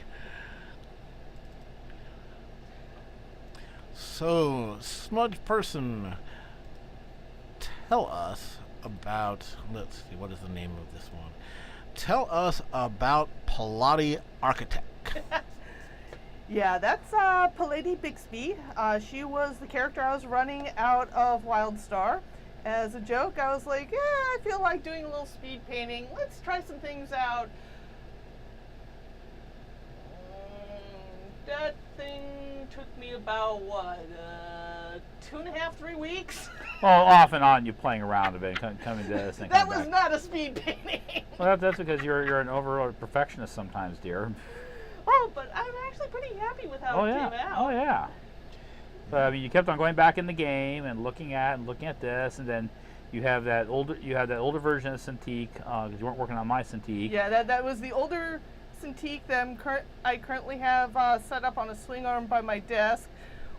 [SPEAKER 1] So, Smudge Person, tell us about, let's see, what is the name of this one? Tell us about Palati Architect.
[SPEAKER 3] Yeah, that's Palati Bixby. She was the character I was running out of WildStar. As a joke, I was like, I feel like doing a little speed painting. Let's try some things out. That thing took me about, 2.5, 3 weeks?
[SPEAKER 2] Well, off and on, you playing around a bit, coming to this and
[SPEAKER 3] That
[SPEAKER 2] coming
[SPEAKER 3] was
[SPEAKER 2] back.
[SPEAKER 3] not a speed painting.
[SPEAKER 2] Well, that's because you're an overall perfectionist sometimes, dear.
[SPEAKER 3] Oh, but I'm actually pretty happy with how it came out.
[SPEAKER 2] Oh yeah. So I mean, you kept on going back in the game and looking at this, and then you have that older version of Cintiq because you weren't working on my Cintiq.
[SPEAKER 3] Yeah, that was the older Cintiq that I currently have set up on a swing arm by my desk,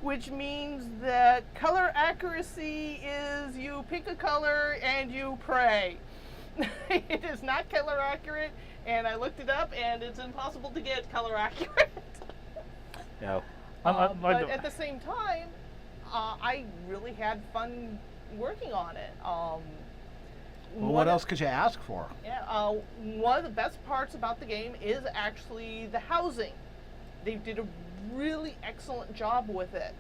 [SPEAKER 3] which means that color accuracy is you pick a color and you pray. It is not color accurate, and I looked it up, and it's impossible to get color accurate.
[SPEAKER 2] Yeah.
[SPEAKER 3] But at the same time, I really had fun working on it.
[SPEAKER 1] Well, what else could you ask for?
[SPEAKER 3] Yeah, one of the best parts about the game is actually the housing. They did a really excellent job with it.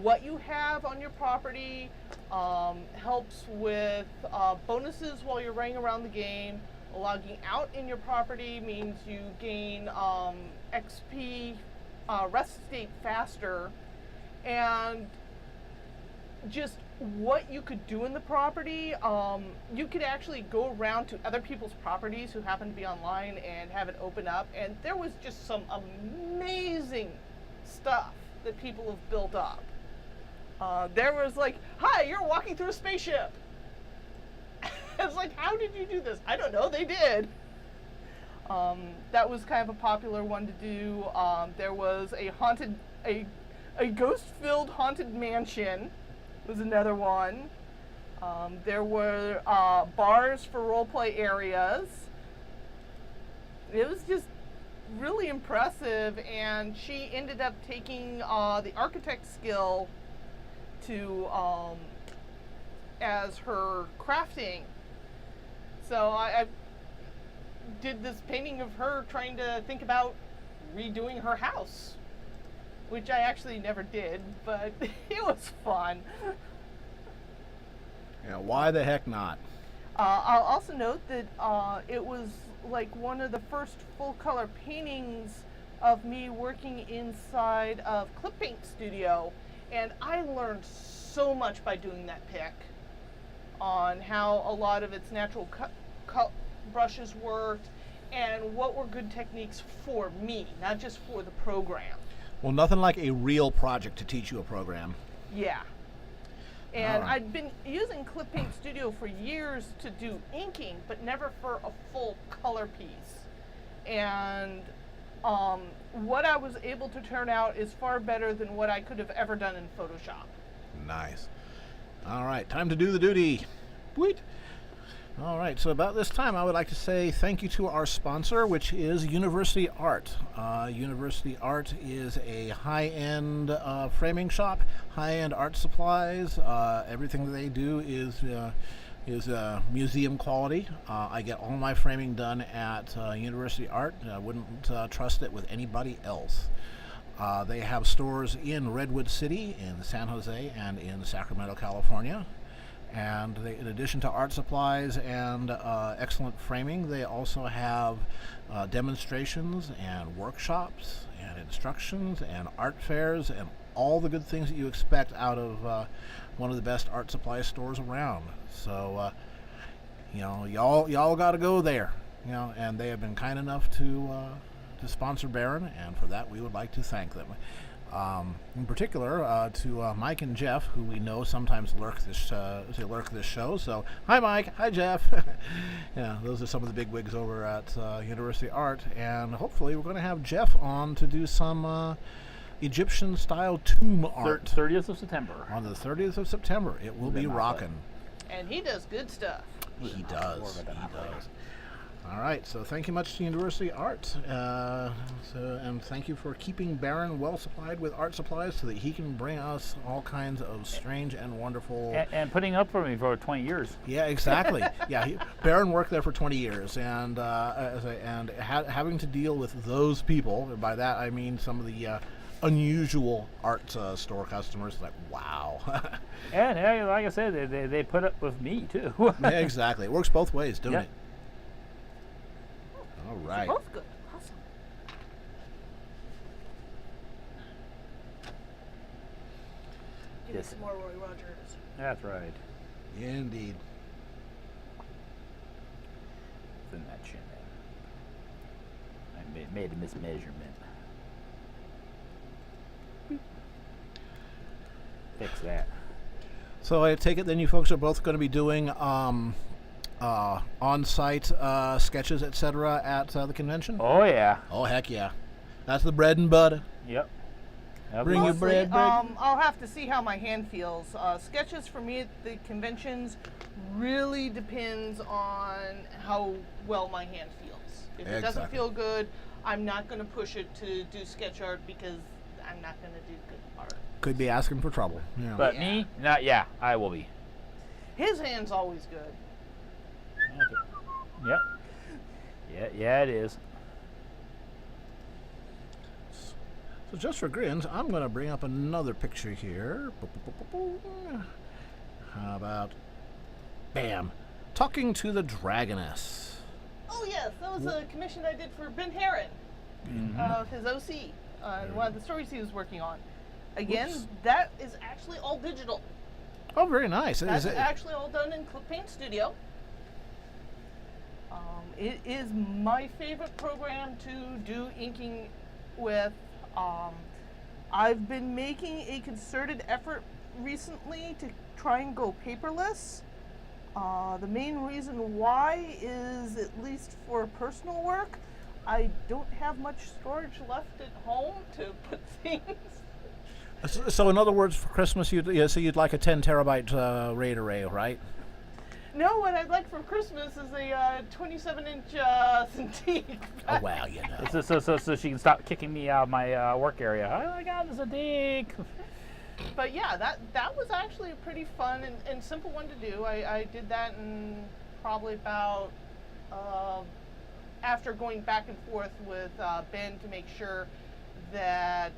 [SPEAKER 3] What you have on your property helps with bonuses while you're running around the game. Logging out in your property means you gain XP rest state faster, and just what you could do in the property, you could actually go around to other people's properties who happen to be online and have it open up, and there was just some amazing stuff that people have built up. There was like, hi, you're walking through a spaceship. It's like, how did you do this? I don't know, they did. That was kind of a popular one to do. There was a ghost-filled haunted mansion was another one. There were bars for roleplay areas. It was just really impressive, and she ended up taking the architect skill to as her crafting. So I did this painting of her trying to think about redoing her house, which I actually never did, but it was fun.
[SPEAKER 1] Yeah, why the heck not?
[SPEAKER 3] I'll also note that it was like one of the first full color paintings of me working inside of Clip Paint Studio, and I learned so much by doing that pick on how a lot of its natural brushes worked and what were good techniques for me, not just for the program.
[SPEAKER 1] Well, nothing like a real project to teach you a program.
[SPEAKER 3] Yeah. And
[SPEAKER 1] Alright.
[SPEAKER 3] I'd been using Clip Paint Studio for years to do inking, but never for a full color piece. And what I was able to turn out is far better than what I could have ever done in Photoshop.
[SPEAKER 1] Nice. All right, time to do the duty. Wait. All right, so about this time, I would like to say thank you to our sponsor, which is University Art. University Art is a high-end framing shop, high-end art supplies. Everything that they do is museum quality. I get all my framing done at University Art. I wouldn't trust it with anybody else. They have stores in Redwood City, in San Jose, and in Sacramento, California. And they, in addition to art supplies and excellent framing, they also have demonstrations and workshops and instructions and art fairs and all the good things that you expect out of one of the best art supply stores around. So, y'all got to go there. And they have been kind enough to sponsor Baron, and for that we would like to thank them. In particular, to Mike and Jeff, who we know sometimes lurk this show. So, hi Mike, hi Jeff. Yeah, those are some of the big wigs over at University Art, and hopefully we're going to have Jeff on to do some Egyptian-style tomb art.
[SPEAKER 2] 30th of September.
[SPEAKER 1] On the 30th of September, it will be rocking.
[SPEAKER 3] And he does good stuff.
[SPEAKER 1] He does. He does. All right, so thank you much to University Art, and thank you for keeping Baron well supplied with art supplies so that he can bring us all kinds of strange and wonderful...
[SPEAKER 2] And putting up for me for 20 years.
[SPEAKER 1] Yeah, exactly. Yeah, Baron worked there for 20 years, and having to deal with those people, and by that I mean some of the unusual art store customers, like, wow.
[SPEAKER 2] And like I said, they put up with me, too.
[SPEAKER 1] Yeah, exactly. It works both ways, doesn't
[SPEAKER 2] Yep.
[SPEAKER 1] it? All right.
[SPEAKER 3] Both good. Awesome. Give me some more Roy Rogers.
[SPEAKER 2] That's right.
[SPEAKER 1] Indeed.
[SPEAKER 2] Thin that chin in. I made a mismeasurement. Fix that.
[SPEAKER 1] So I take it then you folks are both going to be doing on-site sketches, etc. at the convention?
[SPEAKER 2] Oh, yeah.
[SPEAKER 1] Oh, heck yeah. That's the bread and butter.
[SPEAKER 2] Yep.
[SPEAKER 1] Bring your bread, bread.
[SPEAKER 3] I'll have to see how my hand feels. Sketches for me at the conventions really depends on how well my hand feels. If it doesn't
[SPEAKER 1] Exactly.
[SPEAKER 3] feel good, I'm not going to push it to do sketch art because I'm not going to do good art.
[SPEAKER 1] Could be asking for trouble. Yeah.
[SPEAKER 2] But me? I will be.
[SPEAKER 3] His hand's always good.
[SPEAKER 2] Yep. Yeah, it is.
[SPEAKER 1] So just for grins, I'm going to bring up another picture here. How about, bam, talking to the Dragoness.
[SPEAKER 3] Oh yes, that was a commission I did for Ben Heron, his OC, one of the stories he was working on. Again, that is actually all digital.
[SPEAKER 1] Oh, very nice.
[SPEAKER 3] That's actually all done in Paint Studio. It is my favorite program to do inking with. I've been making a concerted effort recently to try and go paperless. The main reason why is, at least for personal work, I don't have much storage left at home to put things.
[SPEAKER 1] So in other words, for Christmas, you'd like a 10 terabyte RAID array, right?
[SPEAKER 3] No, what I'd like for Christmas is a 27-inch Cintiq.
[SPEAKER 1] Oh, wow, you know.
[SPEAKER 2] So she can stop kicking me out of my work area. Oh my God, there's a dink.
[SPEAKER 3] But yeah, that was actually a pretty fun and simple one to do. I did that in probably about, after going back and forth with Ben to make sure that,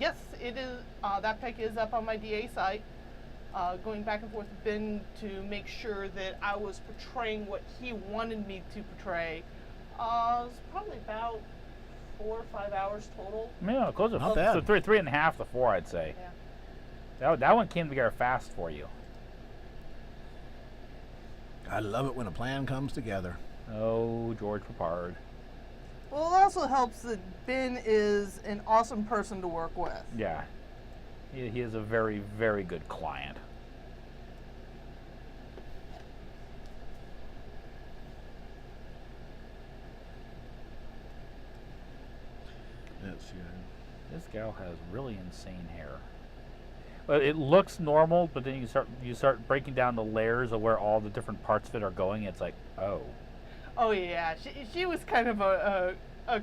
[SPEAKER 3] yes, it is, that pic is up on my DA site. Going back and forth with Ben to make sure that I was portraying what he wanted me to portray. It was probably about 4 or 5 hours total.
[SPEAKER 2] Yeah, close to
[SPEAKER 1] Not bad.
[SPEAKER 2] So 3.5 to 4, I'd say.
[SPEAKER 3] Yeah.
[SPEAKER 2] That one came together fast for you.
[SPEAKER 1] I love it when a plan comes together.
[SPEAKER 2] Oh, George Papard.
[SPEAKER 3] Well, it also helps that Ben is an awesome person to work with.
[SPEAKER 2] Yeah. He is a very, very good client.
[SPEAKER 1] Let's see.
[SPEAKER 2] This gal has really insane hair. But it looks normal, but then you start breaking down the layers of where all the different parts of it are going. It's like, oh.
[SPEAKER 3] Oh yeah, she was kind of a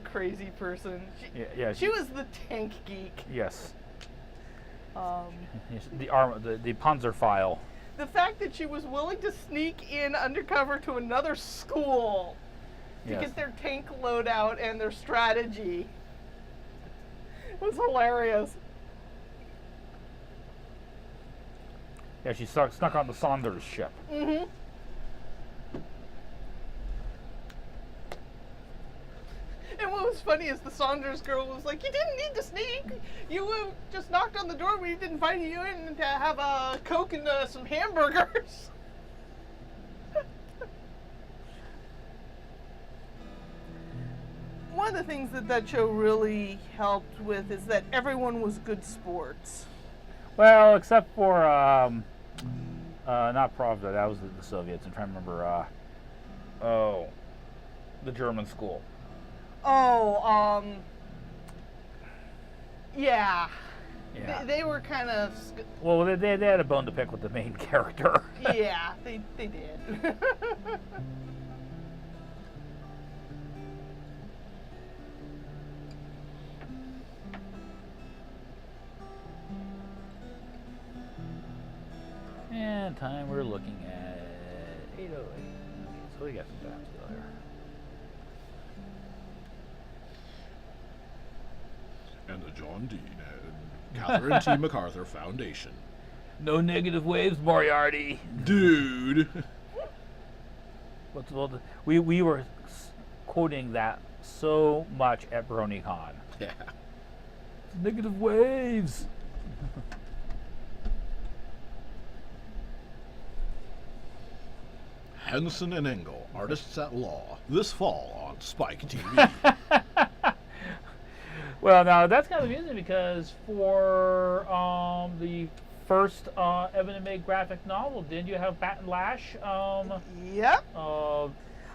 [SPEAKER 3] crazy person. She was the tank geek.
[SPEAKER 2] Yes. The Panzer file.
[SPEAKER 3] The fact that she was willing to sneak in undercover to another school to
[SPEAKER 2] Yes.
[SPEAKER 3] get their tank loadout and their strategy was hilarious.
[SPEAKER 2] Yeah, she snuck on the Saunders ship.
[SPEAKER 3] Mm-hmm. And what was was funny is the Saunders girl was like, you didn't need to sneak. You just knocked on the door. We didn't invite you in to have a Coke and some hamburgers. One of the things that show really helped with is that everyone was good sports.
[SPEAKER 2] Well, except for not Pravda, that was the Soviets. I'm trying to remember. The German school.
[SPEAKER 3] Oh, yeah.
[SPEAKER 2] Yeah.
[SPEAKER 3] They were kind of.
[SPEAKER 2] Well, they had a bone to pick with the main character.
[SPEAKER 3] Yeah, they did.
[SPEAKER 2] And time we're looking at 8:08. So we got some time still here.
[SPEAKER 4] And the John Dean and Catherine T. MacArthur Foundation.
[SPEAKER 2] No negative waves, Moriarty.
[SPEAKER 4] Dude.
[SPEAKER 2] We were quoting that so much at BaronEngel.
[SPEAKER 4] Yeah.
[SPEAKER 2] Negative waves.
[SPEAKER 4] Henson and Engel, Artists at Law, this fall on Spike TV.
[SPEAKER 2] Well, now that's kind of amusing because for the first Evan and May graphic novel, didn't you have Bat and Lash?
[SPEAKER 3] Yep.
[SPEAKER 2] Uh,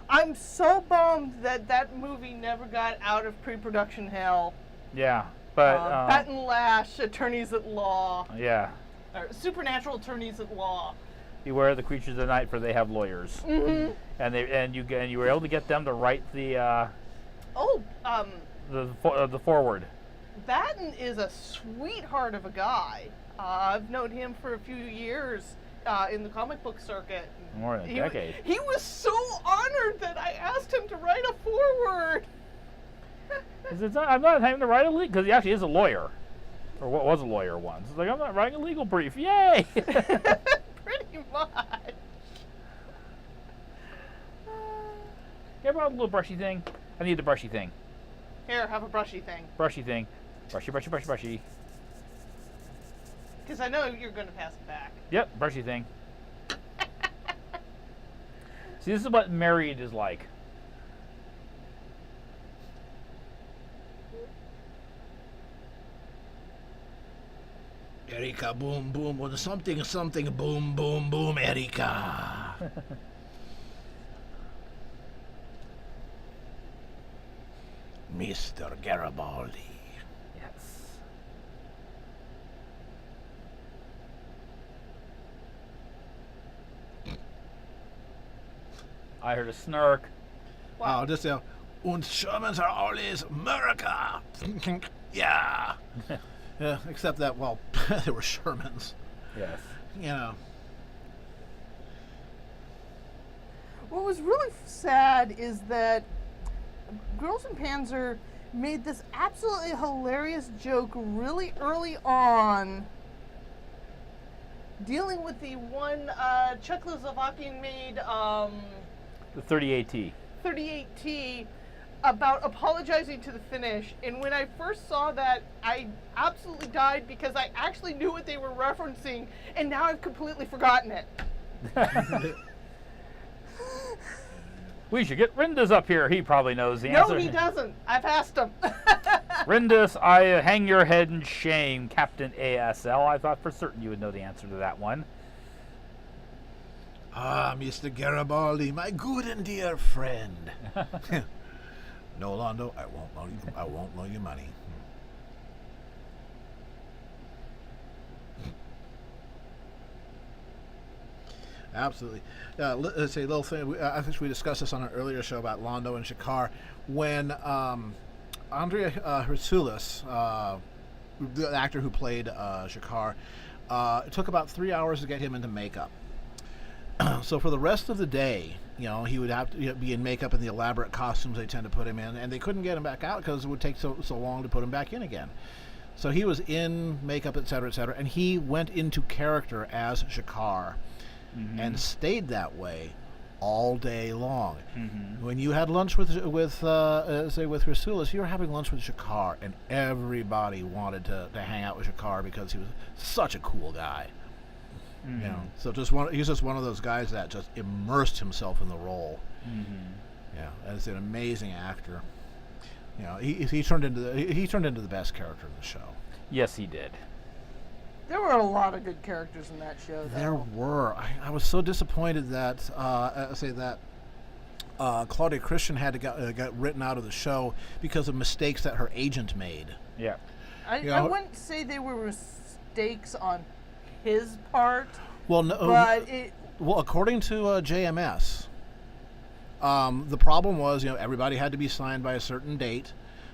[SPEAKER 3] I'm so bummed that movie never got out of pre-production hell.
[SPEAKER 2] yeah, but
[SPEAKER 3] Bat and Lash, Attorneys at Law,
[SPEAKER 2] yeah.
[SPEAKER 3] or Supernatural Attorneys at Law.
[SPEAKER 2] Beware the creatures of the night, for they have lawyers.
[SPEAKER 3] Mm-hmm.
[SPEAKER 2] And you were able to get them to write the foreword.
[SPEAKER 3] Batten is a sweetheart of a guy. I've known him for a few years in the comic book circuit.
[SPEAKER 2] More than a decade.
[SPEAKER 3] He was so honored that I asked him to write a foreword.
[SPEAKER 2] I'm not having to write a legal, because he actually is a lawyer, or what was a lawyer once. It's like, I'm not writing a legal brief. Yay!
[SPEAKER 3] Pretty much.
[SPEAKER 2] You ever have a little brushy thing? I need the brushy thing.
[SPEAKER 3] Here, have a brushy thing.
[SPEAKER 2] Brushy thing. Brushy, brushy, brushy, brushy.
[SPEAKER 3] Because I know you're going to pass it back.
[SPEAKER 2] Yep, brushy thing. See, this is what married is like.
[SPEAKER 4] Erika, boom, boom, or something, something, boom, boom, boom, Erika. Mr. Garibaldi.
[SPEAKER 2] Yes. I heard a snark.
[SPEAKER 3] Wow.
[SPEAKER 4] Oh, just und Shermans are always America. Yeah. Yeah, except that, well, they were Shermans.
[SPEAKER 2] Yes.
[SPEAKER 4] You know.
[SPEAKER 3] What was really sad is that Girls in Panzer made this absolutely hilarious joke really early on, dealing with the one Czechoslovakian made
[SPEAKER 2] The 38T.
[SPEAKER 3] 38T about apologizing to the Finnish. And when I first saw that, I absolutely died because I actually knew what they were referencing, and now I've completely forgotten it.
[SPEAKER 2] We should get Rindus up here. He probably knows the answer.
[SPEAKER 3] No, he doesn't. I've asked him.
[SPEAKER 2] Rindus, I hang your head in shame, Captain ASL. I thought for certain you would know the answer to that one.
[SPEAKER 4] Ah, Mr. Garibaldi, my good and dear friend. No, Londo, I won't loan you money. Absolutely. Let's say a little thing. I think we discussed this on an earlier show about Londo and Shakar. When Andrea Hercules, the actor who played Shakar, it took about 3 hours to get him into makeup. So for the rest of the day, you know, he would have to be in makeup in the elaborate costumes they tend to put him in, and they couldn't get him back out because it would take so long to put him back in again. So he was in makeup, et cetera, and he went into character as Shakar and stayed that way all day long.
[SPEAKER 2] Mm-hmm.
[SPEAKER 4] When you had lunch with Rasulis, you were having lunch with Shakar, and everybody wanted to hang out with Shakar because he was such a cool guy.
[SPEAKER 2] Mm-hmm.
[SPEAKER 4] You know, so he's just one of those guys that just immersed himself in the role.
[SPEAKER 2] Mm-hmm.
[SPEAKER 4] Yeah, as an amazing actor. You know, he turned into the best character in the show.
[SPEAKER 2] Yes, he did.
[SPEAKER 3] There were a lot of good characters in that show, though.
[SPEAKER 4] There were. I was so disappointed that Claudia Christian had to got written out of the show because of mistakes that her agent made.
[SPEAKER 2] Yeah.
[SPEAKER 3] I wouldn't say they were mistakes on his part,
[SPEAKER 4] Well, no,
[SPEAKER 3] but
[SPEAKER 4] well, according to JMS, the problem was, everybody had to be signed by a certain date,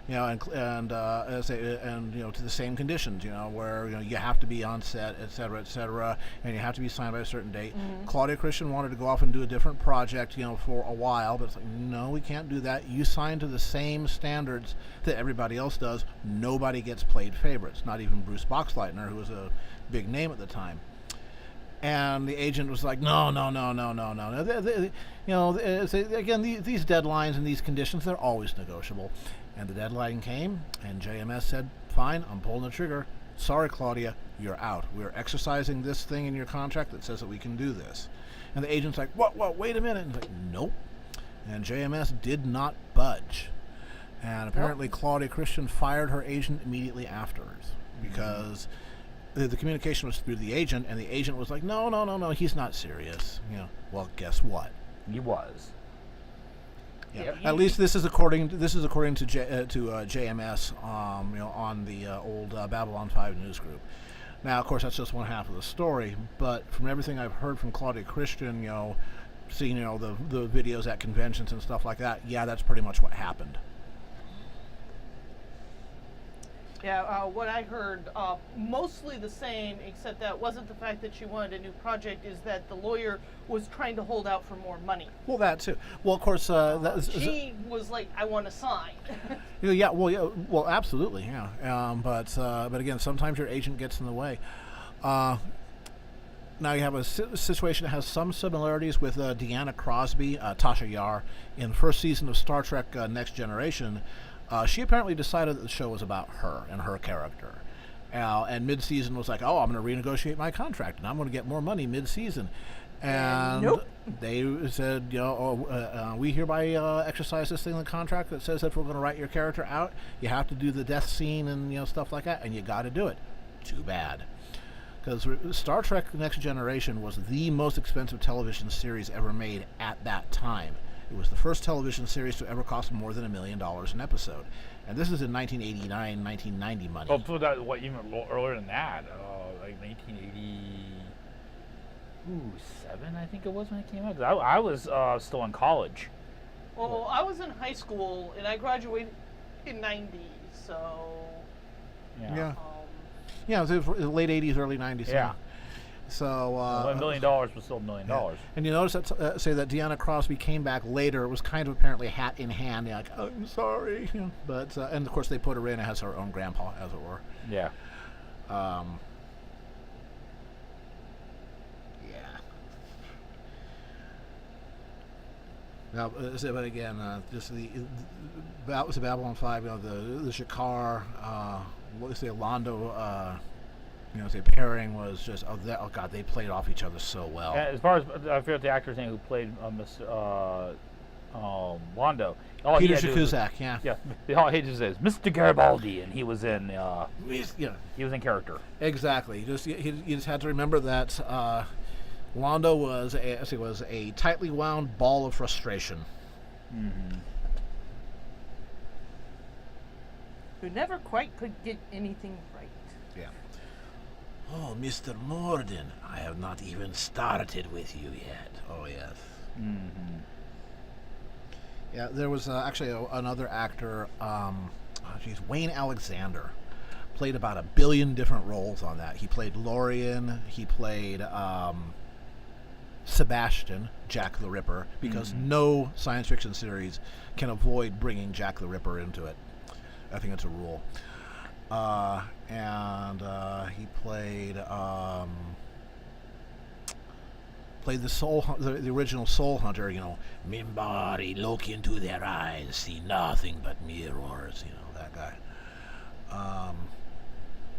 [SPEAKER 4] and to the same conditions, where you have to be on set, et cetera, and you have to be signed by a certain date.
[SPEAKER 3] Mm-hmm.
[SPEAKER 4] Claudia Christian wanted to go off and do a different project, for a while, but it's like, no, we can't do that. You sign to the same standards that everybody else does. Nobody gets played favorites, not even Bruce Boxleitner, who was a big name at the time. And the agent was like, no. Again, these deadlines and these conditions, they're always negotiable. And the deadline came, and JMS said, fine, I'm pulling the trigger. Sorry, Claudia, you're out. We're exercising this thing in your contract that says that we can do this. And the agent's like, what, wait a minute. And he's like, nope. And JMS did not budge. And apparently Claudia Christian fired her agent immediately afterwards because the communication was through the agent, and the agent was like, no, he's not serious. Well, guess what?
[SPEAKER 2] He was.
[SPEAKER 4] Yeah.
[SPEAKER 2] Yep.
[SPEAKER 4] At least this is according to JMS, on the old Babylon 5 news group. Now, of course, that's just one half of the story, but from everything I've heard from Claudia Christian, seeing the videos at conventions and stuff like that, yeah, that's pretty much what happened.
[SPEAKER 3] Yeah, what I heard, mostly the same, except that wasn't the fact that she wanted a new project, is that the lawyer was trying to hold out for more money.
[SPEAKER 4] Well, that too. Well, of course,
[SPEAKER 3] she was like, I want to sign.
[SPEAKER 4] Well, absolutely, yeah. But again, sometimes your agent gets in the way. Now you have a situation that has some similarities with Deanna Crosby, Tasha Yar, in the first season of Star Trek Next Generation. She apparently decided that the show was about her and her character. And mid-season was like, I'm going to renegotiate my contract, and I'm going to get more money mid-season. And
[SPEAKER 3] nope.
[SPEAKER 4] They said, we hereby exercise this thing in the contract that says if we're going to write your character out, you have to do the death scene and stuff like that, and you got to do it. Too bad. Because Star Trek Next Generation was the most expensive television series ever made at that time. It was the first television series to ever cost more than $1 million an episode. And this is in 1989, 1990 money.
[SPEAKER 2] Oh, even earlier than that, like 1987, I think it was when it came out. 'Cause I was still in college.
[SPEAKER 3] Well, I was in high school, and I graduated in 90, so...
[SPEAKER 4] Yeah. Yeah, it was the late 80s, early 90s.
[SPEAKER 2] Yeah.
[SPEAKER 4] So
[SPEAKER 2] $1 million was still $1 million.
[SPEAKER 4] Yeah. And you notice that say that Deanna Crosby came back later. It was kind of apparently hat in hand. Like, I'm sorry, but and of course they put her in as her own grandpa, as it were.
[SPEAKER 2] Yeah.
[SPEAKER 4] Yeah. Now, but again, just that was Babylon 5. The Shakar, let's say Londo. Pairing was just God, they played off each other so well.
[SPEAKER 2] As far as I forget the actor's name who played Mr. Londo.
[SPEAKER 4] Peter Shakuzak, yeah.
[SPEAKER 2] Yeah, all he just says Mr. Garibaldi, and he was in. He was in character.
[SPEAKER 4] Exactly. You just had to remember that Londo was a tightly wound ball of frustration.
[SPEAKER 2] Mm-hmm.
[SPEAKER 3] Who never quite could get anything right.
[SPEAKER 4] Yeah. Oh, Mr. Morden, I have not even started with you yet. Oh, yes.
[SPEAKER 2] Mm-hmm.
[SPEAKER 4] Yeah, there was actually another actor, Wayne Alexander, played about 1 billion different roles on that. He played Lorien, he played Sebastian, Jack the Ripper, because no science fiction series can avoid bringing Jack the Ripper into it. I think it's a rule. And he played played the original Soul Hunter. Mimbari, look into their eyes, see nothing but mirrors. That guy.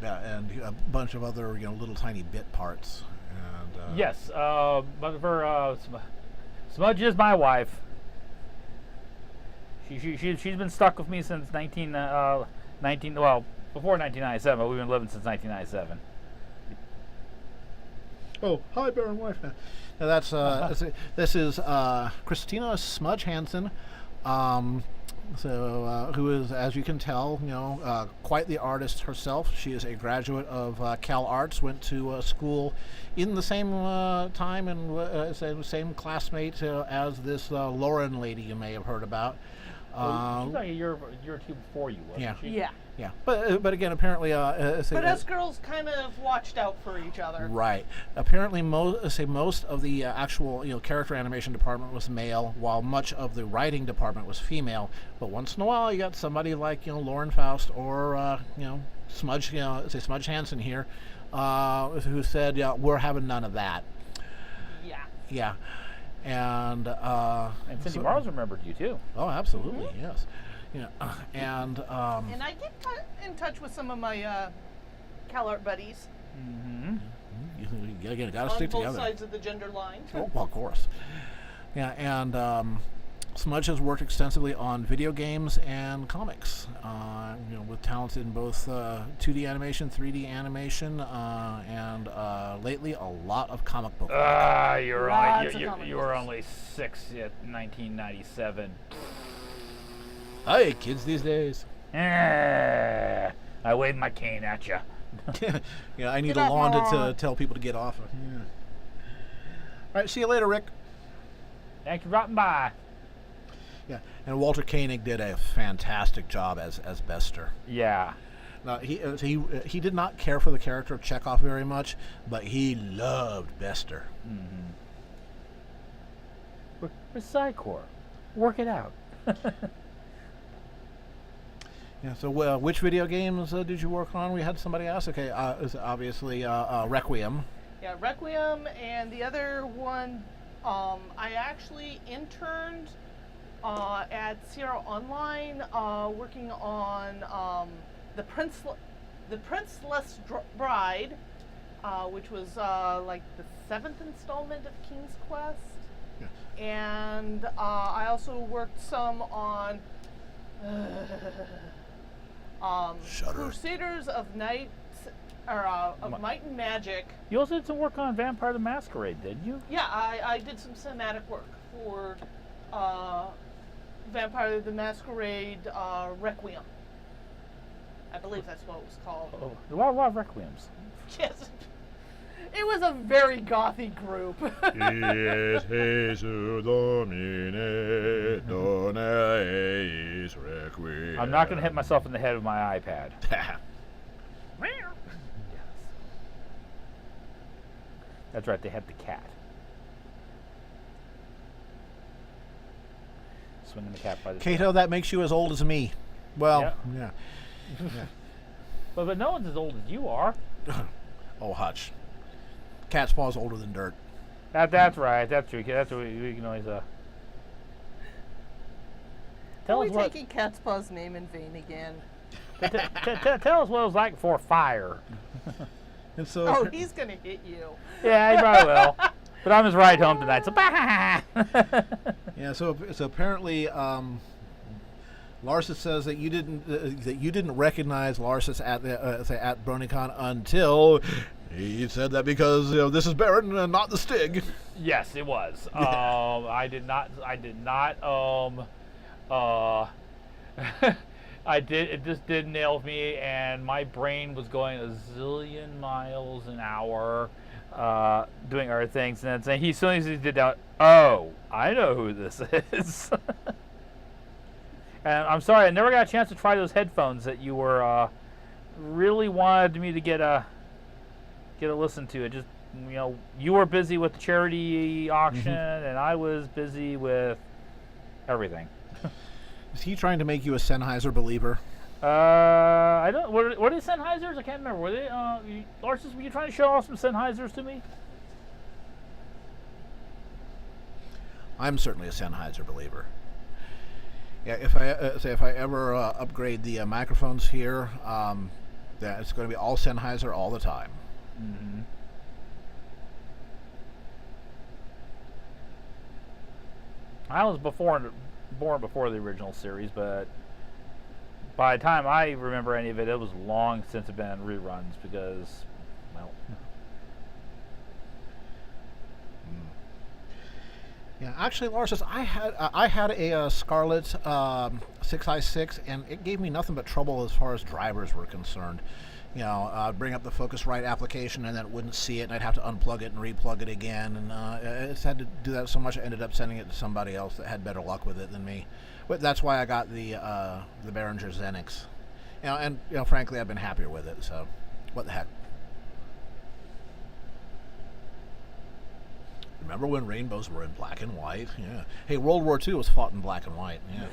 [SPEAKER 4] Yeah, and a bunch of other little tiny bit parts. And
[SPEAKER 2] Yes, but for Smudge is my wife. She's been stuck with me since before 1997, but we've been living since 1997.
[SPEAKER 4] Oh, hi, Baron Wife. Now that's this is Christina Smudge Hansen, who is, as you can tell, quite the artist herself. She is a graduate of Cal Arts, went to school in the same time and same classmate as this Lauren lady you may have heard about.
[SPEAKER 2] She's like a year or two before you, wasn't she?
[SPEAKER 3] Yeah.
[SPEAKER 4] Yeah, but again, apparently,
[SPEAKER 3] But us girls kind of watched out for each other.
[SPEAKER 4] right. Apparently, most of the actual character animation department was male, while much of the writing department was female. But once in a while, you got somebody like Lauren Faust or Smudge Smudge Hansen here, who said, "Yeah, we're having none of that."
[SPEAKER 3] Yeah.
[SPEAKER 4] Yeah, and
[SPEAKER 2] And Cindy Mars remembered you too.
[SPEAKER 4] oh, absolutely, yes. And
[SPEAKER 3] And I get in touch with some of my CalArt buddies
[SPEAKER 2] Mm-hmm.
[SPEAKER 4] you gotta
[SPEAKER 3] on
[SPEAKER 4] stick
[SPEAKER 3] both
[SPEAKER 4] together.
[SPEAKER 3] sides of the gender line.
[SPEAKER 4] Oh, well, of course. Yeah, and Smudge has worked extensively on video games and comics, with talents in both 2D animation, 3D animation, and lately a lot of comic book work.
[SPEAKER 2] You
[SPEAKER 3] Lots of comic
[SPEAKER 2] were
[SPEAKER 3] books.
[SPEAKER 2] only 6 in 1997.
[SPEAKER 4] Hey, kids these days.
[SPEAKER 2] I waved my cane at you.
[SPEAKER 4] Yeah, I need
[SPEAKER 3] Get
[SPEAKER 4] a
[SPEAKER 3] off
[SPEAKER 4] lawn
[SPEAKER 3] my
[SPEAKER 4] to
[SPEAKER 3] lawn.
[SPEAKER 4] tell people to get off. Yeah. All right, see you later, Rick.
[SPEAKER 2] Thanks for dropping by.
[SPEAKER 4] Yeah, and Walter Koenig did a fantastic job as Bester.
[SPEAKER 2] Yeah.
[SPEAKER 4] Now, he did not care for the character of Chekhov very much, but he loved Bester.
[SPEAKER 2] Where's Psycor? Work it out.
[SPEAKER 4] Yeah. So, which video games did you work on? We had somebody ask. Okay, it's obviously Requiem.
[SPEAKER 3] Yeah, Requiem, and the other one, I actually interned at Sierra Online, working on the Princeless Bride, which was like the 7th installment of King's Quest.
[SPEAKER 4] Yeah.
[SPEAKER 3] And I also worked some on
[SPEAKER 4] Shudder.
[SPEAKER 3] Crusaders of Night, or of Might and Magic.
[SPEAKER 2] You also did some work on Vampire the Masquerade, didn't you?
[SPEAKER 3] Yeah, I did some cinematic work for Vampire the Masquerade Requiem. I believe that's what it was called.
[SPEAKER 2] Oh, a lot of Requiems.
[SPEAKER 3] Yes. It was a very gothy group.
[SPEAKER 5] Yes, Jesus Domine, dona eis requiem.
[SPEAKER 2] I'm not going to hit myself in the head with my iPad. That's right, they had the cat. Swinging the cat by the tail.
[SPEAKER 4] Cato, that makes you as old as me. Well, yeah.
[SPEAKER 2] But no one's as old as you are.
[SPEAKER 4] Oh, Hutch. Cat's paw's older than dirt.
[SPEAKER 2] That's right. That's true. That's what we can always.
[SPEAKER 3] Are
[SPEAKER 2] Tell
[SPEAKER 3] we
[SPEAKER 2] us what.
[SPEAKER 3] taking Catspaw's name in vain again?
[SPEAKER 2] Tell us what it was like before fire.
[SPEAKER 4] And so,
[SPEAKER 3] Oh, he's gonna hit you.
[SPEAKER 2] Yeah, he probably will. But I'm his ride home tonight, so
[SPEAKER 4] yeah. So apparently, Larsus says that you didn't recognize Larsus at at BaronEngel until he said that because this is Baron and not the Stig.
[SPEAKER 2] Yes, it was. I did not. I did. It just did nail me, and my brain was going a zillion miles an hour, doing other things. And then as soon as he did that, oh, I know who this is. And I'm sorry, I never got a chance to try those headphones that you were really wanted me to get a listen to. It just you were busy with the charity auction, and I was busy with everything.
[SPEAKER 4] Is he trying to make you a Sennheiser believer?
[SPEAKER 2] I don't. What are the Sennheisers? I can't remember. Were they? Larsus, were you trying to show off some Sennheisers to me?
[SPEAKER 4] I'm certainly a Sennheiser believer. Yeah, if I ever upgrade the microphones here, yeah, it's going to be all Sennheiser all the time.
[SPEAKER 2] Mm-hmm. I was born before the original series, but by the time I remember any of it, it was long since it been reruns because, well.
[SPEAKER 4] Yeah, actually, Lars, I had a Scarlett 6i6, and it gave me nothing but trouble as far as drivers were concerned. You know, I'd bring up the Focusrite application, and then it wouldn't see it, and I'd have to unplug it and replug it again. And I just had to do that so much, I ended up sending it to somebody else that had better luck with it than me. But that's why I got the Behringer Xenix. You know, and frankly, I've been happier with it. So, what the heck? Remember when rainbows were in black and white? Yeah. Hey, World War II was fought in black and white. Yeah.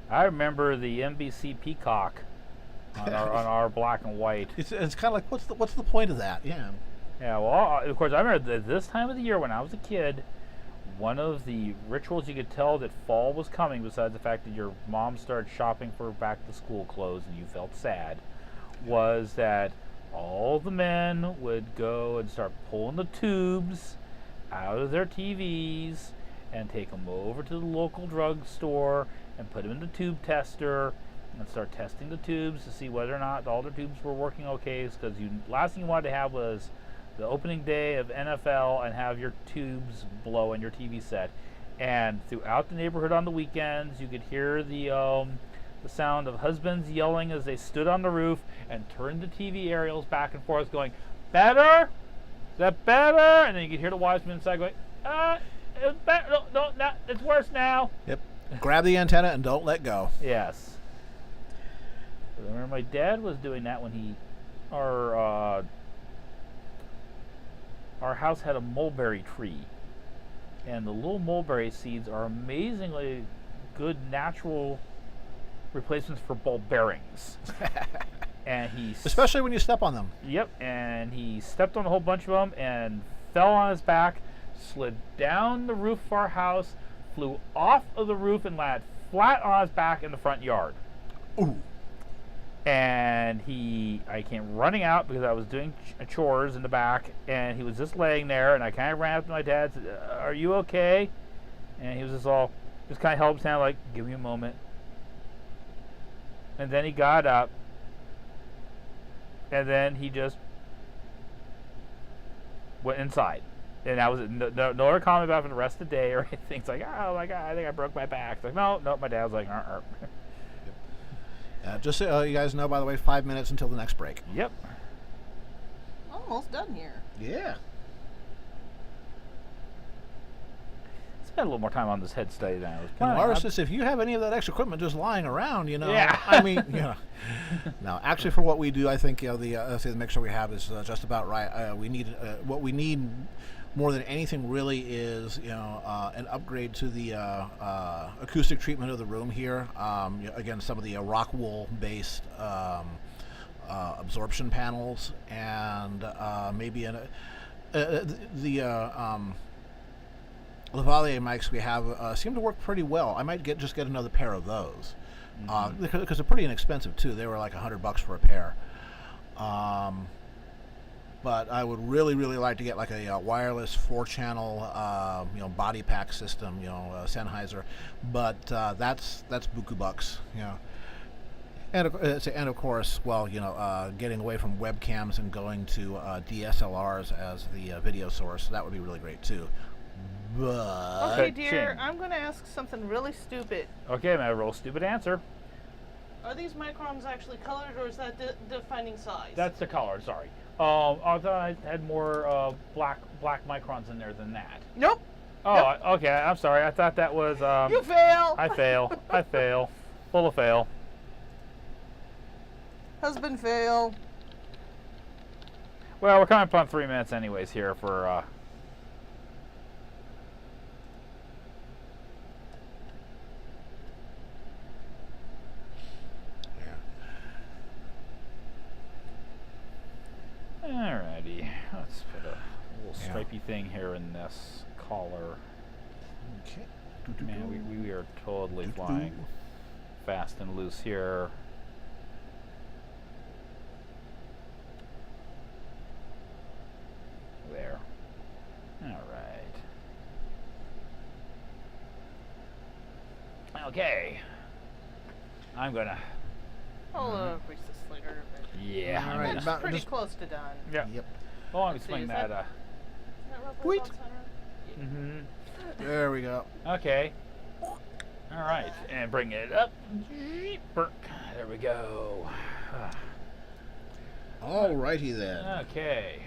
[SPEAKER 2] I remember the NBC Peacock on our black and white.
[SPEAKER 4] It's kind of like, what's the point of that? Yeah.
[SPEAKER 2] Yeah, well, of course, I remember this time of the year when I was a kid, one of the rituals you could tell that fall was coming, besides the fact that your mom started shopping for back-to-school clothes and you felt sad, was that all the men would go and start pulling the tubes out of their TVs and take them over to the local drugstore and put them in the tube tester and start testing the tubes to see whether or not all the tubes were working okay. Because last thing you wanted to have was the opening day of NFL and have your tubes blow in your TV set. And throughout the neighborhood on the weekends, you could hear the sound of husbands yelling as they stood on the roof and turned the TV aerials back and forth, going, "Better? Is that better?" And then you could hear the wives inside going, "It's better. No, it's worse now."
[SPEAKER 4] Yep. Grab the antenna and don't let go.
[SPEAKER 2] Yes. I remember my dad was doing that when our house had a mulberry tree, and the little mulberry seeds are amazingly good natural replacements for ball bearings. And
[SPEAKER 4] especially when you step on them.
[SPEAKER 2] Yep, and he stepped on a whole bunch of them and fell on his back, slid down the roof of our house, flew off of the roof and landed flat on his back in the front yard.
[SPEAKER 4] Ooh.
[SPEAKER 2] And I came running out because I was doing chores in the back, and he was just laying there, and I kind of ran up to my dad and said, "Are you okay?" And he was just kind of held his hand like, "Give me a moment." And then he got up, and then he just went inside. And that was it. No other comment about it for the rest of the day or anything. It's like, "Oh my God, I think I broke my back." It's like, no, my dad was like,
[SPEAKER 4] Just so you guys know, by the way, 5 minutes until the next break.
[SPEAKER 2] Yep.
[SPEAKER 3] Almost done here.
[SPEAKER 4] Yeah.
[SPEAKER 2] Spend a little more time on this head study than I was
[SPEAKER 4] And
[SPEAKER 2] planning.
[SPEAKER 4] Laura says, if you have any of that extra equipment just lying around,
[SPEAKER 2] Yeah.
[SPEAKER 4] I mean, No, actually, for what we do, I think the mixer we have is just about right. We need what we need more than anything really is an upgrade to the acoustic treatment of the room here. Again, some of the rock wool based absorption panels, and maybe the lavalier mics we have seem to work pretty well. I might just get another pair of those because they're pretty inexpensive too. They were like $100 for a pair. But I would really, really like to get like a wireless 4-channel, body pack system, Sennheiser. But that's buku bucks, And of course, well, getting away from webcams and going to DSLRs as the video source, that would be really great too. But
[SPEAKER 3] Okay, dear,
[SPEAKER 2] Ching.
[SPEAKER 3] I'm going to ask something really stupid.
[SPEAKER 2] Okay, my real stupid answer.
[SPEAKER 3] Are these microns actually colored, or is that defining size?
[SPEAKER 2] That's the color, sorry. I thought I had more black microns in there than that.
[SPEAKER 3] Nope.
[SPEAKER 2] Oh, okay, I'm sorry. I thought that was...
[SPEAKER 3] You fail.
[SPEAKER 2] I fail. Full of fail.
[SPEAKER 3] Husband fail.
[SPEAKER 2] Well, we're coming up on 3 minutes anyways here for... Alrighty, let's put a little stripy thing here in this collar.
[SPEAKER 4] Okay.
[SPEAKER 2] Man, we are totally flying fast and loose here. There. All right. Okay. I'm gonna.
[SPEAKER 3] I'll increase the slinger. But
[SPEAKER 2] Yeah.
[SPEAKER 4] All
[SPEAKER 2] I'm
[SPEAKER 4] right,
[SPEAKER 2] gonna-
[SPEAKER 4] about-
[SPEAKER 3] pretty
[SPEAKER 4] just-
[SPEAKER 3] close to done.
[SPEAKER 2] Yeah.
[SPEAKER 4] Yep.
[SPEAKER 2] Oh, I'm
[SPEAKER 3] Let's see,
[SPEAKER 2] swing
[SPEAKER 3] is
[SPEAKER 2] that.
[SPEAKER 3] that- Isn't that roughly
[SPEAKER 4] Wait.
[SPEAKER 3] about center?
[SPEAKER 2] Mm-hmm.
[SPEAKER 4] There we go.
[SPEAKER 2] Okay. All right, and bring it up. There we go.
[SPEAKER 4] Alrighty then.
[SPEAKER 2] Okay.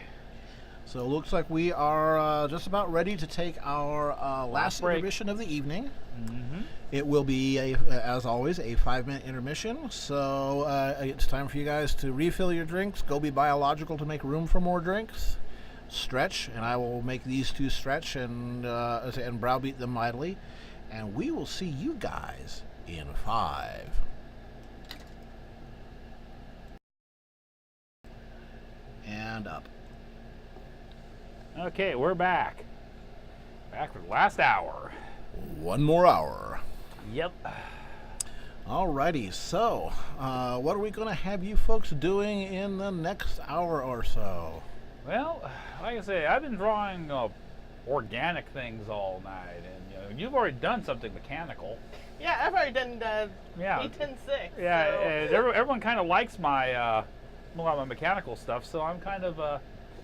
[SPEAKER 4] So it looks like we are just about ready to take our last
[SPEAKER 2] break.
[SPEAKER 4] intermission of the evening.
[SPEAKER 2] Mm-hmm.
[SPEAKER 4] It will be, as always, a 5-minute intermission. So it's time for you guys to refill your drinks, go be biological to make room for more drinks, stretch, and I will make these two stretch and browbeat them mightily. And we will see you guys in 5. And up.
[SPEAKER 2] Okay, we're back. Back for the last hour.
[SPEAKER 4] 1 more hour.
[SPEAKER 2] Yep.
[SPEAKER 4] Alrighty, so what are we going to have you folks doing in the next hour or so?
[SPEAKER 2] Well, like I say, I've been drawing organic things all night, and you've already done something mechanical.
[SPEAKER 3] Yeah, I've already done
[SPEAKER 2] Yeah.
[SPEAKER 3] 8-10-6.
[SPEAKER 2] Yeah,
[SPEAKER 3] so.
[SPEAKER 2] and everyone kind of likes my a lot of my mechanical stuff, so I'm kind of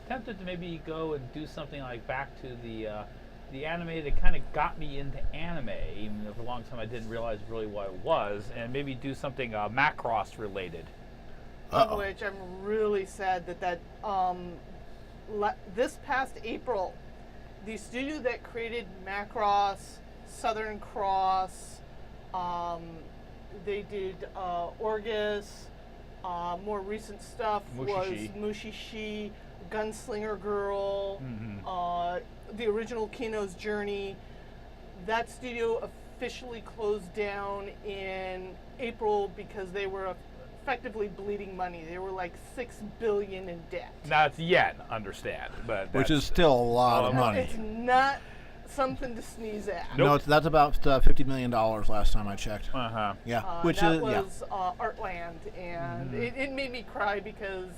[SPEAKER 2] tempted to maybe go and do something like back to the anime that kind of got me into anime, even though for a long time I didn't realize really what it was, and maybe do something Macross related.
[SPEAKER 3] Of which I'm really sad that this past April, the studio that created Macross, Southern Cross, they did Orgus. More recent stuff was Mushishi, Gunslinger Girl, the original Kino's Journey. That studio officially closed down in April because they were effectively bleeding money. They were like $6 billion in debt.
[SPEAKER 2] Now it's yen, understand, but
[SPEAKER 4] Which
[SPEAKER 2] that's-
[SPEAKER 4] is still a lot of money.
[SPEAKER 3] It's not something to sneeze at.
[SPEAKER 2] Nope.
[SPEAKER 4] No, that's about $50 million last time I checked.
[SPEAKER 2] Uh-huh.
[SPEAKER 4] Yeah, which
[SPEAKER 3] that
[SPEAKER 4] is
[SPEAKER 3] was Artland, and it made me cry because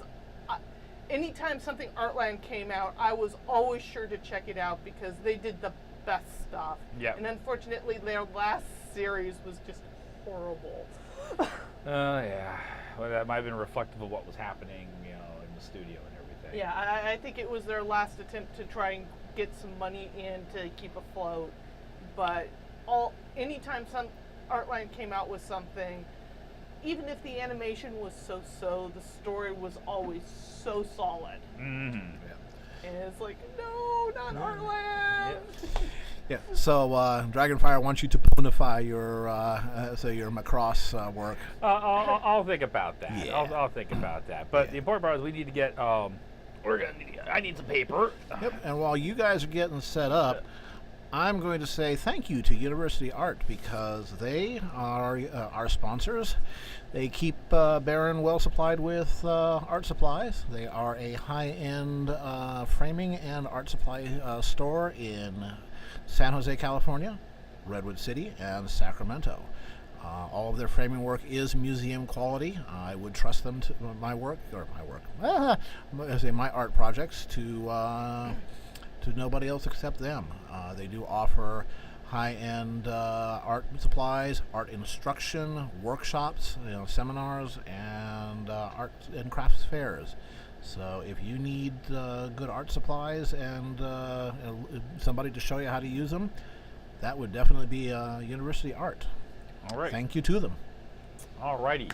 [SPEAKER 3] anytime something Artland came out, I was always sure to check it out because they did the best stuff.
[SPEAKER 2] Yep.
[SPEAKER 3] And unfortunately, their last series was just horrible.
[SPEAKER 2] Oh yeah. Well, that might have been reflective of what was happening, in the studio and everything.
[SPEAKER 3] Yeah, I think it was their last attempt to try and get some money in to keep afloat. But anytime some Artline came out with something, even if the animation was so-so, the story was always so solid.
[SPEAKER 2] Mm-hmm.
[SPEAKER 3] And it's like, no, not Artland.
[SPEAKER 4] yeah. So Dragonfire wants you to bonify your your Macross work.
[SPEAKER 2] I'll think about that.
[SPEAKER 4] Yeah.
[SPEAKER 2] I'll think about that. But
[SPEAKER 4] Yeah.
[SPEAKER 2] the important part is we need to get. I need some paper.
[SPEAKER 4] Yep. And while you guys are getting set up, I'm going to say thank you to University Art because they are our sponsors. They keep Baron well supplied with art supplies. They are a high-end framing and art supply store in San Jose, California, Redwood City, and Sacramento. All of their framing work is museum quality. I would trust them to my art projects to nobody else except them. They do offer high-end art supplies, art instruction, workshops, seminars, and art and crafts fairs. So if you need good art supplies and somebody to show you how to use them, that would definitely be University Art.
[SPEAKER 2] All right.
[SPEAKER 4] Thank you to them.
[SPEAKER 2] All righty.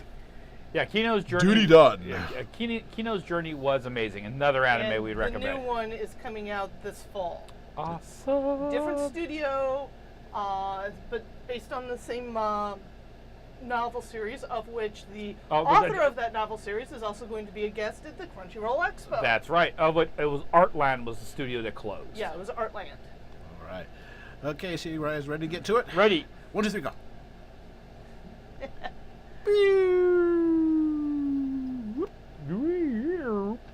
[SPEAKER 2] Yeah, Kino's Journey.
[SPEAKER 5] Duty done.
[SPEAKER 2] Kino's Journey was amazing. Another anime
[SPEAKER 3] And
[SPEAKER 2] we'd
[SPEAKER 3] the
[SPEAKER 2] recommend.
[SPEAKER 3] new one is coming out this fall.
[SPEAKER 2] Awesome.
[SPEAKER 3] Different studio, but based on the same novel series, of which the author of that novel series is also going to be a guest at the Crunchyroll Expo.
[SPEAKER 2] That's right. But it was Artland was the studio that closed.
[SPEAKER 3] Yeah, it was Artland.
[SPEAKER 4] All right. Okay, so you guys ready to get to it?
[SPEAKER 2] Ready.
[SPEAKER 4] 1, 2, 3, go.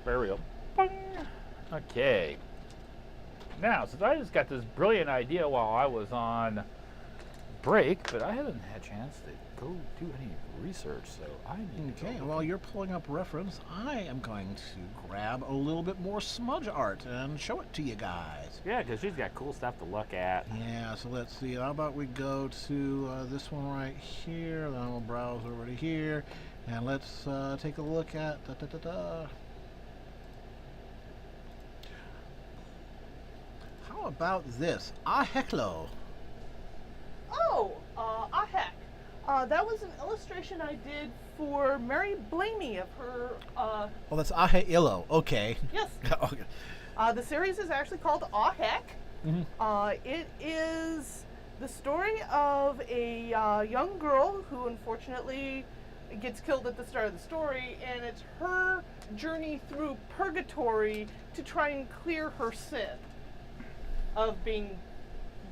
[SPEAKER 2] Burial. Okay. Now, since I just got this brilliant idea while I was on break, but I haven't had a chance to go do any research, so I need to
[SPEAKER 1] Okay,
[SPEAKER 2] go.
[SPEAKER 1] while you're pulling up reference, I am going to grab a little bit more smudge art and show it to you guys.
[SPEAKER 2] Yeah, because she's got cool stuff to look at.
[SPEAKER 1] Yeah, so let's see. How about we go to this one right here, then we'll browse over to here, and let's take a look at How about this? Aheklo.
[SPEAKER 3] Oh, heck. That was an illustration I did for Mary Blamey of her,
[SPEAKER 1] Oh, that's Aheklo. Okay.
[SPEAKER 3] yes.
[SPEAKER 1] Okay.
[SPEAKER 3] The series is actually called Aw Heck.
[SPEAKER 1] Mhm.
[SPEAKER 3] It is the story of a young girl who unfortunately gets killed at the start of the story, and it's her journey through purgatory to try and clear her sin of being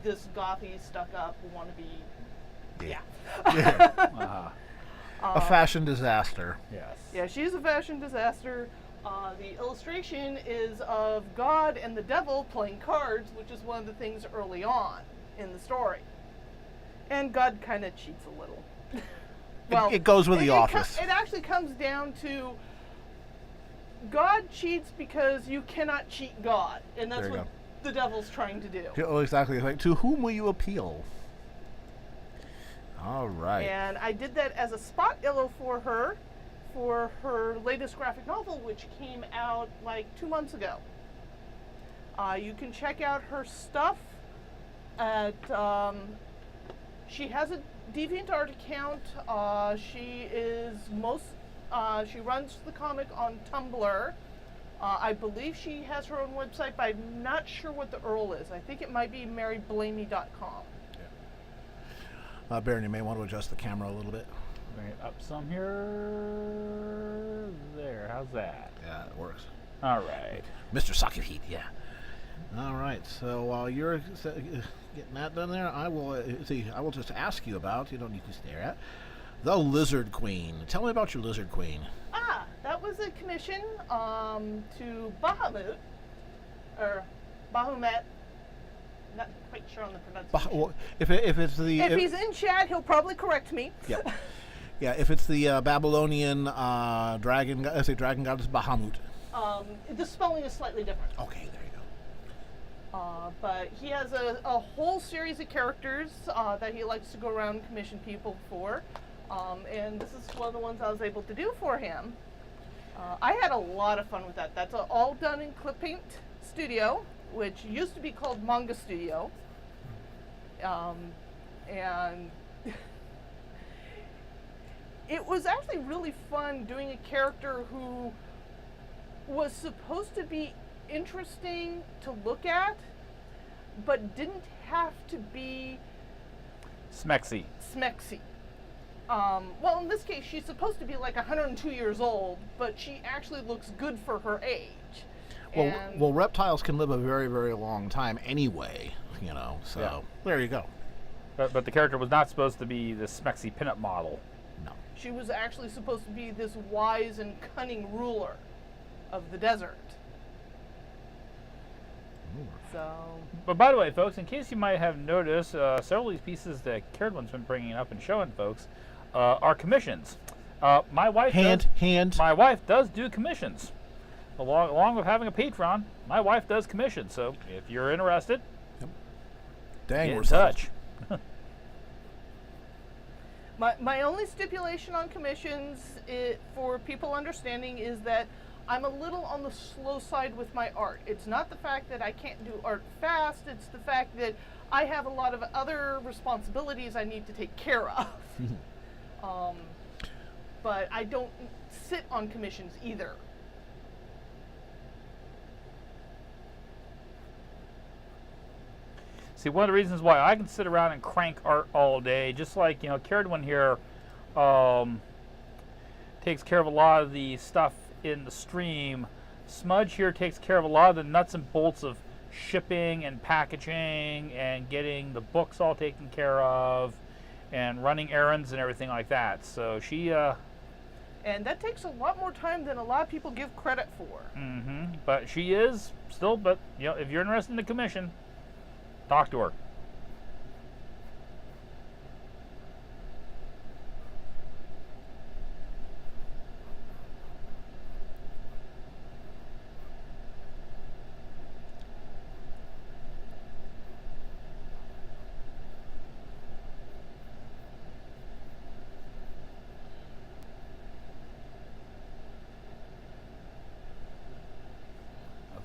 [SPEAKER 3] this gothy, stuck-up, wannabe. Yeah.
[SPEAKER 1] A fashion disaster.
[SPEAKER 2] Yes.
[SPEAKER 3] Yeah, she's a fashion disaster. The illustration is of God and the devil playing cards, which is one of the things early on in the story. And God kind of cheats a little.
[SPEAKER 1] It goes with The Office.
[SPEAKER 3] It actually comes down to God cheats because you cannot cheat God, and that's
[SPEAKER 1] There you
[SPEAKER 3] what
[SPEAKER 1] go.
[SPEAKER 3] the devil's trying to do.
[SPEAKER 1] Oh, exactly. Like, to whom will you appeal? All right.
[SPEAKER 3] And I did that as a spot illo for her latest graphic novel, which came out like 2 months ago. You can check out her stuff at, she has a DeviantArt account. She runs the comic on Tumblr. I believe she has her own website, but I'm not sure what the URL is. I think it might be maryblamey.com.
[SPEAKER 1] Baron, you may want to adjust the camera a little bit.
[SPEAKER 2] Bring it up some here. There. How's that?
[SPEAKER 1] Yeah, it works.
[SPEAKER 2] All right.
[SPEAKER 1] Mr. Socket Heat, yeah. All right, so while you're getting that done there, I will I will just ask you about, you don't need to stare at, the Lizard Queen. Tell me about your Lizard Queen.
[SPEAKER 3] That was a commission to Bahamut, or Bahumet. Not quite sure on the pronunciation.
[SPEAKER 1] If it's the...
[SPEAKER 3] If he's in chat, he'll probably correct me.
[SPEAKER 1] Yeah. Yeah, if it's the Babylonian dragon goddess Bahamut.
[SPEAKER 3] The spelling is slightly different.
[SPEAKER 1] Okay, there you go.
[SPEAKER 3] But he has a whole series of characters that he likes to go around and commission people for. And this is one of the ones I was able to do for him. I had a lot of fun with that. That's all done in Clip Paint Studio, which used to be called Manga Studio. And it was actually really fun doing a character who was supposed to be interesting to look at, but didn't have to be
[SPEAKER 2] Smexy.
[SPEAKER 3] smexy. Well, in this case, she's supposed to be like 102 years old, but she actually looks good for her age.
[SPEAKER 1] Well, reptiles can live a very, very long time anyway, you know, so
[SPEAKER 2] Yeah.
[SPEAKER 1] there you go.
[SPEAKER 2] But the character was not supposed to be the Smexy pinup model.
[SPEAKER 1] No.
[SPEAKER 3] She was actually supposed to be this wise and cunning ruler of the desert. So,
[SPEAKER 2] But by the way, folks, in case you might have noticed, several of these pieces that Carolyn's been bringing up and showing folks are commissions. My wife My wife does do commissions. Along with having a Patreon, my wife does commissions. So if you're interested,
[SPEAKER 1] Dang,
[SPEAKER 2] get
[SPEAKER 1] we're
[SPEAKER 2] in touch.
[SPEAKER 3] my only stipulation on commissions, for people understanding, is that I'm a little on the slow side with my art. It's not the fact that I can't do art fast, it's the fact that I have a lot of other responsibilities I need to take care of. But I don't sit on commissions either.
[SPEAKER 2] See, one of the reasons why I can sit around and crank art all day, just like, Carolyn here takes care of a lot of the stuff in the stream. Smudge here takes care of a lot of the nuts and bolts of shipping and packaging and getting the books all taken care of and running errands and everything like that. So she
[SPEAKER 3] And that takes a lot more time than a lot of people give credit for.
[SPEAKER 2] But she is still, but if you're interested in the commission, talk to her.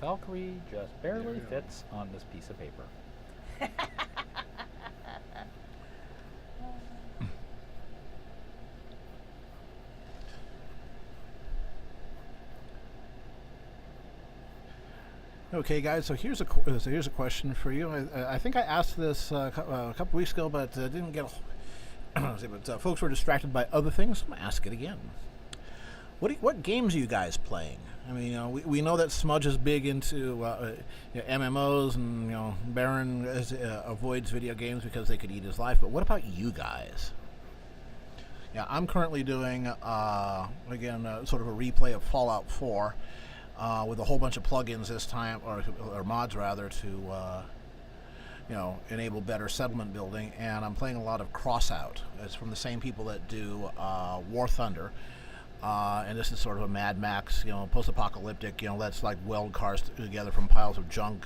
[SPEAKER 2] Valkyrie just barely fits on this piece of paper.
[SPEAKER 4] Okay, guys. So here's a question for you. I think I asked this a couple weeks ago, but didn't get. But folks were distracted by other things. I'm gonna ask it again. What games are you guys playing? I mean, we know that Smudge is big into MMOs, and Baron avoids video games because they could eat his life. But what about you guys? Yeah, I'm currently doing sort of a replay of Fallout 4 with a whole bunch of plugins this time, or mods rather, to enable better settlement building. And I'm playing a lot of Crossout. It's from the same people that do War Thunder. And this is sort of a Mad Max, post-apocalyptic, let's like weld cars together from piles of junk,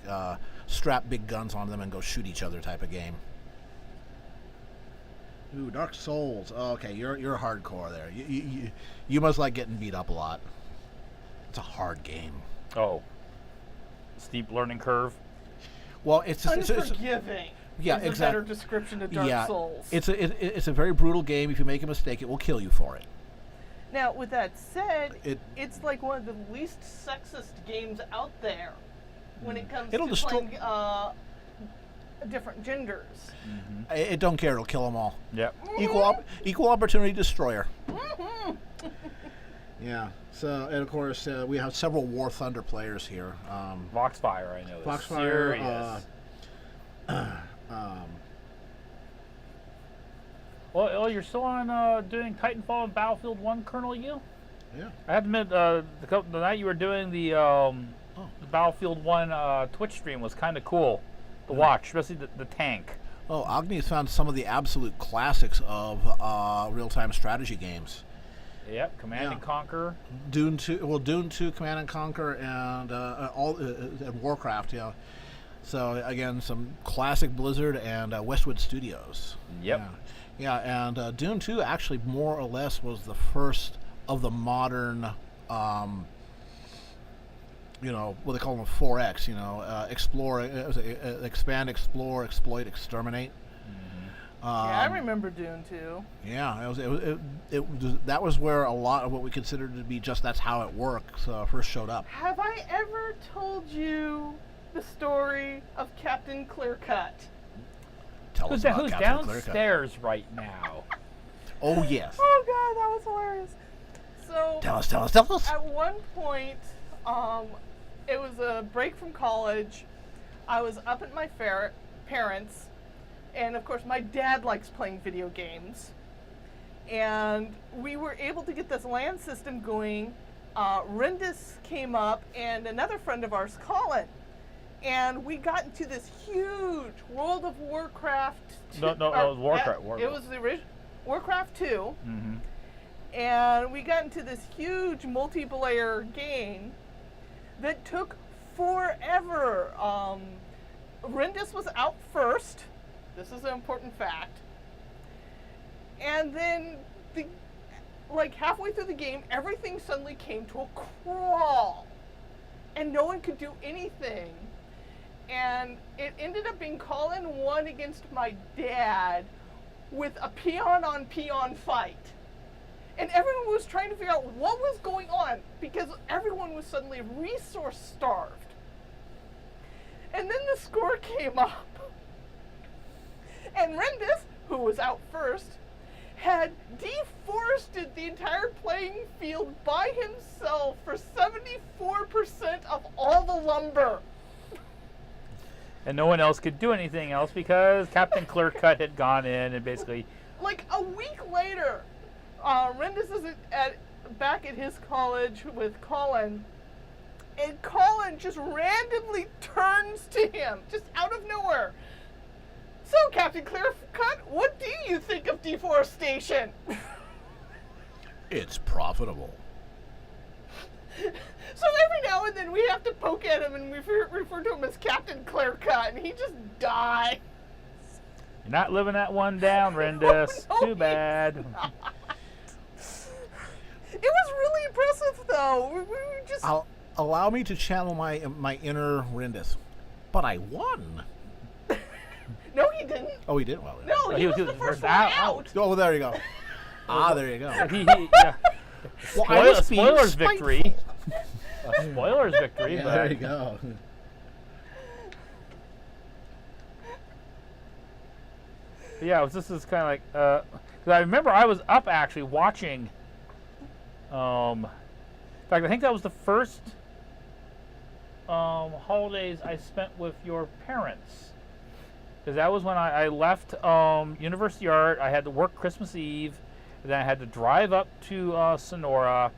[SPEAKER 4] strap big guns on them and go shoot each other type of game. Ooh, Dark Souls. Oh, okay, you're hardcore there. You must like getting beat up a lot. It's a hard game.
[SPEAKER 2] Oh, steep learning curve.
[SPEAKER 4] Well, it's
[SPEAKER 3] Unforgiving.
[SPEAKER 4] Yeah,
[SPEAKER 3] is
[SPEAKER 4] exactly.
[SPEAKER 3] a better description of Dark Souls.
[SPEAKER 4] It's a very brutal game. If you make a mistake, it will kill you for it.
[SPEAKER 3] Now, with that said, it's like one of the least sexist games out there when it comes to playing different genders.
[SPEAKER 4] It don't care. It'll kill them all.
[SPEAKER 2] Yep.
[SPEAKER 4] Equal opportunity destroyer. Yeah. So, and of course, we have several War Thunder players here.
[SPEAKER 2] Voxfire, I know.
[SPEAKER 4] Voxfire.
[SPEAKER 2] Well, you're still on doing Titanfall and Battlefield 1, Colonel U?
[SPEAKER 4] Yeah.
[SPEAKER 2] I have to admit, the night you were doing the Battlefield 1 Twitch stream was kind of cool to watch, especially the tank.
[SPEAKER 4] Oh, Agni's found some of the absolute classics of real-time strategy games.
[SPEAKER 2] Yep, Command and Conquer.
[SPEAKER 4] Dune 2, Command and Conquer, and and Warcraft. So again, some classic Blizzard and Westwood Studios.
[SPEAKER 2] Yep.
[SPEAKER 4] Yeah, and Dune 2 actually more or less was the first of the modern, what they call them 4X, explore, expand, explore, exploit, exterminate.
[SPEAKER 3] I remember Dune 2.
[SPEAKER 4] Yeah, that was where a lot of what we considered to be just that's how it works first showed up.
[SPEAKER 3] Have I ever told you the story of Captain Clearcut?
[SPEAKER 4] Tell us about
[SPEAKER 2] who's
[SPEAKER 4] Captain
[SPEAKER 2] downstairs
[SPEAKER 4] Clearcut.
[SPEAKER 2] right now?
[SPEAKER 4] Oh, yes.
[SPEAKER 3] Oh, God, that was hilarious. So,
[SPEAKER 4] Tell us.
[SPEAKER 3] At one point, it was a break from college. I was up at my parents', and of course, my dad likes playing video games. And we were able to get this LAN system going. Rendis came up, and another friend of ours, Colin. And we got into this huge World of Warcraft.
[SPEAKER 2] No, it was Warcraft.
[SPEAKER 3] It was the original Warcraft 2.
[SPEAKER 2] Mm-hmm.
[SPEAKER 3] And we got into this huge multiplayer game that took forever. Rendis was out first. This is an important fact. And then, halfway through the game, everything suddenly came to a crawl. And no one could do anything. And it ended up being Colin won against my dad with a peon-on-peon fight. And everyone was trying to figure out what was going on because everyone was suddenly resource-starved. And then the score came up. And Rendis, who was out first, had deforested the entire playing field by himself for 74% of all the lumber.
[SPEAKER 2] And no one else could do anything else because Captain Clearcut had gone in and basically...
[SPEAKER 3] Like a week later, Rendis is at back at his college with Colin, and Colin just randomly turns to him, just out of nowhere. So, Captain Clearcut, what do you think of deforestation?
[SPEAKER 4] It's profitable.
[SPEAKER 3] So every now and then we have to poke at him and we refer to him as Captain Clearcut, and he just dies.
[SPEAKER 2] You're not living that one down, Rendis.
[SPEAKER 3] No,
[SPEAKER 2] Too bad.
[SPEAKER 3] It was really impressive, though. We just...
[SPEAKER 4] Allow me to channel my inner Rindis. But I won.
[SPEAKER 3] No, he didn't.
[SPEAKER 4] Oh, he did? Well, yeah.
[SPEAKER 3] No, he was the first one out.
[SPEAKER 4] Oh, there you go. There you go.
[SPEAKER 2] Yeah.
[SPEAKER 4] Well, I was being
[SPEAKER 2] Spoilers
[SPEAKER 4] spiteful.
[SPEAKER 2] victory. Spoilers victory.
[SPEAKER 4] Yeah,
[SPEAKER 2] but
[SPEAKER 4] there you go.
[SPEAKER 2] yeah, this is kind of like, 'cause I remember I was up actually watching, in fact, I think that was the first holidays I spent with your parents. Because that was when I left University Art. I had to work Christmas Eve, and then I had to drive up to Sonora,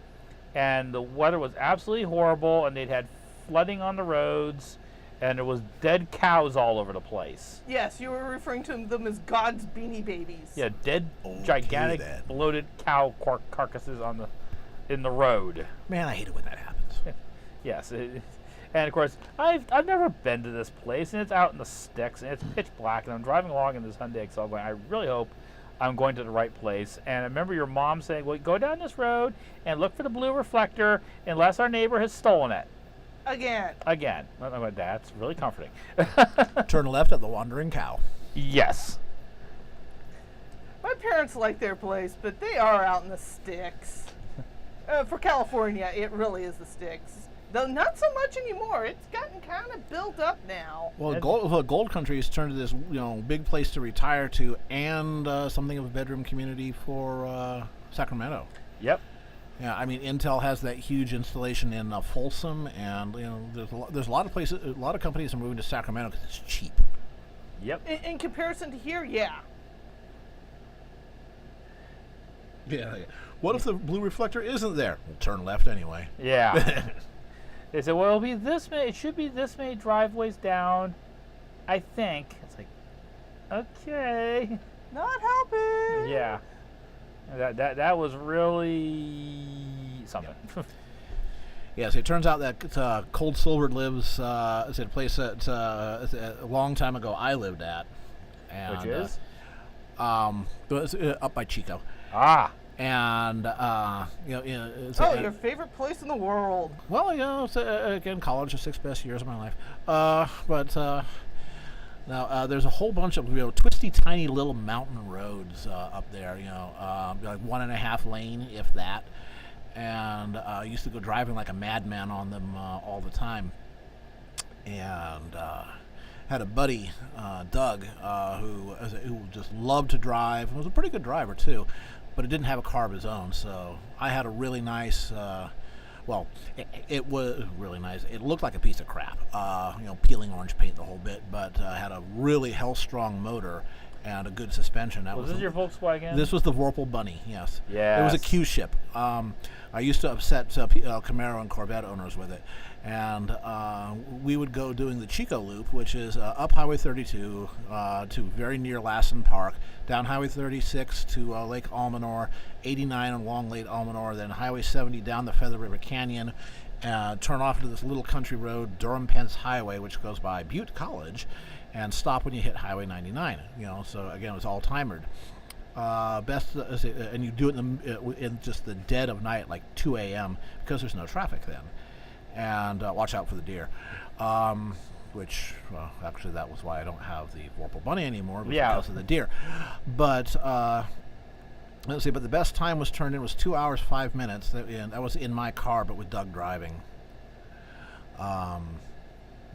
[SPEAKER 2] and the weather was absolutely horrible, and they'd had flooding on the roads, and there was dead cows all over the place.
[SPEAKER 3] Yes, you were referring to them as God's beanie babies.
[SPEAKER 2] Yeah, dead,
[SPEAKER 4] Okay,
[SPEAKER 2] gigantic,
[SPEAKER 4] then.
[SPEAKER 2] bloated cow carcasses in the road.
[SPEAKER 4] Man, I hate it when that happens.
[SPEAKER 2] Yes, and of course I've never been to this place, and it's out in the sticks, and it's pitch black, and I'm driving along in this Hyundai Excel going, I really hope I'm going to the right place. And I remember your mom saying, well, go down this road and look for the blue reflector unless our neighbor has stolen it.
[SPEAKER 3] Again.
[SPEAKER 2] Well, that's really comforting.
[SPEAKER 4] Turn left at the Wandering Cow.
[SPEAKER 2] Yes.
[SPEAKER 3] My parents like their place, but they are out in the sticks. For California, it really is the sticks. Though not so much anymore. It's gotten kind of built up now.
[SPEAKER 4] Well, Gold Country has turned to this, big place to retire to, and something of a bedroom community for Sacramento.
[SPEAKER 2] Yep.
[SPEAKER 4] Yeah, I mean, Intel has that huge installation in Folsom, and there's a lot of places, a lot of companies are moving to Sacramento because it's cheap.
[SPEAKER 2] Yep.
[SPEAKER 3] In comparison to here, yeah.
[SPEAKER 4] Yeah. What if the blue reflector isn't there? We'll turn left anyway.
[SPEAKER 2] Yeah. They said, well, it should be this many driveways down, I think. It's like, okay.
[SPEAKER 3] Not helping.
[SPEAKER 2] Yeah. That was really something.
[SPEAKER 4] Yes, it turns out that Cold Silver lives it's a place that a long time ago I lived at. And,
[SPEAKER 2] Which is?
[SPEAKER 4] It's, up by Chico.
[SPEAKER 2] Ah.
[SPEAKER 4] And it's
[SPEAKER 3] Your favorite place in the world.
[SPEAKER 4] well, it's, again, college, the 6 best years of my life. But now there's a whole bunch of twisty, tiny little mountain roads up there. Like 1.5 lane, if that. And I used to go driving like a madman on them all the time. And had a buddy, Doug, who just loved to drive. He was a pretty good driver too. But it didn't have a car of his own, so I had a really nice, it was really nice. It looked like a piece of crap, peeling orange paint the whole bit, but had a really hell-strong motor and a good suspension.
[SPEAKER 2] Was this your Volkswagen?
[SPEAKER 4] This was the Vorpal Bunny, yes.
[SPEAKER 2] Yes.
[SPEAKER 4] It was a Q-ship. I used to upset Camaro and Corvette owners with it. And we would go doing the Chico Loop, which is up Highway 32 to very near Lassen Park, down Highway 36 to Lake Almanor, 89 along Lake Almanor, then Highway 70 down the Feather River Canyon, turn off into this little country road, Durham-Pence Highway, which goes by Butte College, and stop when you hit Highway 99. So again, it was all timered. And you do it in just the dead of night, like 2 a.m., because there's no traffic then. And watch out for the deer. Which, actually, that was why I don't have the Vorpal Bunny anymore, because of the deer. But let's see. But the best time was turned in was 2 hours 5 minutes. That was in my car, but with Doug driving.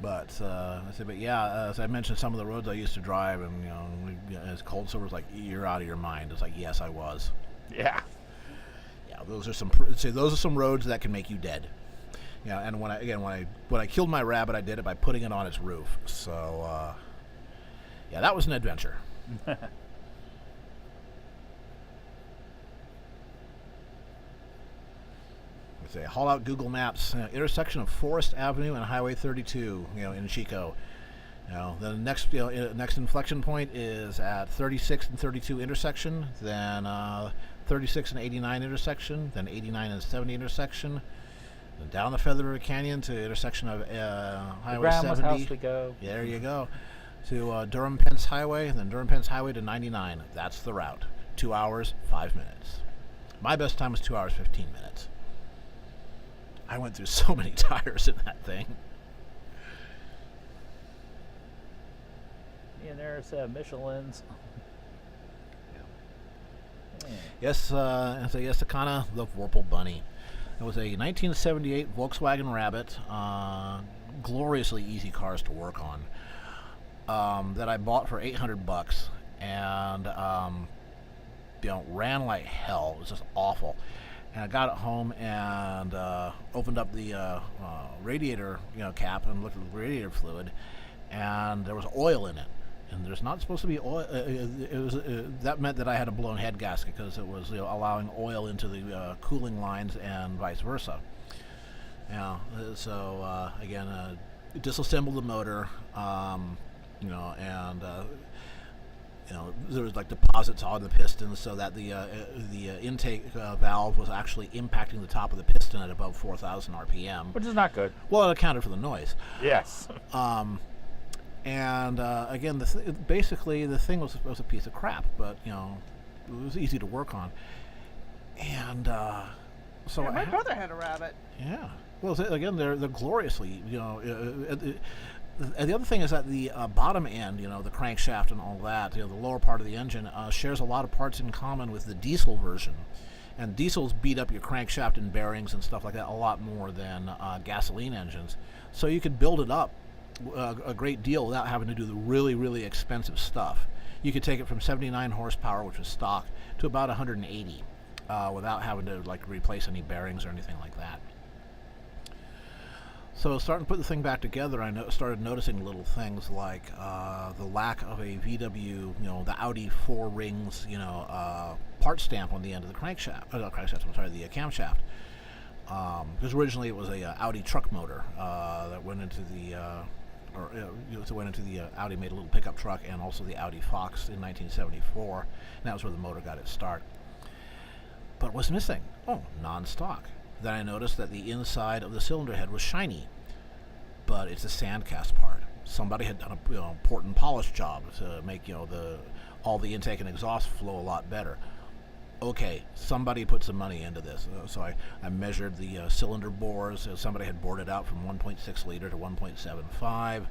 [SPEAKER 4] But as I mentioned, some of the roads I used to drive, and as Cold Silver was like, "You're out of your mind." It's like, yes, I was.
[SPEAKER 2] Yeah.
[SPEAKER 4] Yeah, those are some roads that can make you dead. Yeah, and when I killed my rabbit, I did it by putting it on its roof. So, that was an adventure. say, haul out Google Maps, intersection of Forest Avenue and Highway 32, in Chico. The next next inflection point is at 36 and 32 intersection, then 36 and 89 intersection, then 89 and 70 intersection, then down the Feather River Canyon to intersection of Highway
[SPEAKER 2] Grandma's
[SPEAKER 4] 70.
[SPEAKER 2] house we go.
[SPEAKER 4] There you go. To Durham Pence Highway, then Durham Pence Highway to 99. That's the route. 2 hours, 5 minutes. My best time was 2 hours, 15 minutes. I went through so many tires in that thing.
[SPEAKER 2] And there's Michelin's.
[SPEAKER 4] Yes, Yakana, the Vorpal Bunny. It was a 1978 Volkswagen Rabbit, gloriously easy cars to work on, that I bought for $800, and ran like hell. It was just awful. And I got it home and opened up the radiator, cap and looked at the radiator fluid, and there was oil in it. And there's not supposed to be oil. That meant that I had a blown head gasket because it was allowing oil into the cooling lines and vice versa. So again, disassembled the motor, and there was like deposits on the piston, so that the intake valve was actually impacting the top of the piston at above 4,000 RPM.
[SPEAKER 2] Which is not good.
[SPEAKER 4] Well, it accounted for the noise.
[SPEAKER 2] Yes.
[SPEAKER 4] And again, basically the thing was a piece of crap, but it was easy to work on. And so
[SPEAKER 3] my brother had a Rabbit.
[SPEAKER 4] Yeah. Well, again, they're gloriously, and the other thing is that the bottom end, the crankshaft and all that, the lower part of the engine shares a lot of parts in common with the diesel version. And diesels beat up your crankshaft and bearings and stuff like that a lot more than gasoline engines. So you could build it up a great deal without having to do the really, really expensive stuff. You could take it from 79 horsepower, which was stock, to about 180 without having to replace any bearings or anything like that. So starting to put the thing back together, I started noticing little things like the lack of a VW, the Audi 4 rings, part stamp on the end of the crankshaft. The camshaft. Because originally it was a Audi truck motor that went into the Audi made a little pickup truck, and also the Audi Fox in 1974. And that was where the motor got its start. But what's missing? Oh, non-stock. Then I noticed that the inside of the cylinder head was shiny, but it's a sandcast part. Somebody had done a port and polish job to make all the intake and exhaust flow a lot better. Okay, somebody put some money into this. So I measured the cylinder bores. Somebody had bored it out from 1.6 liter to 1.75.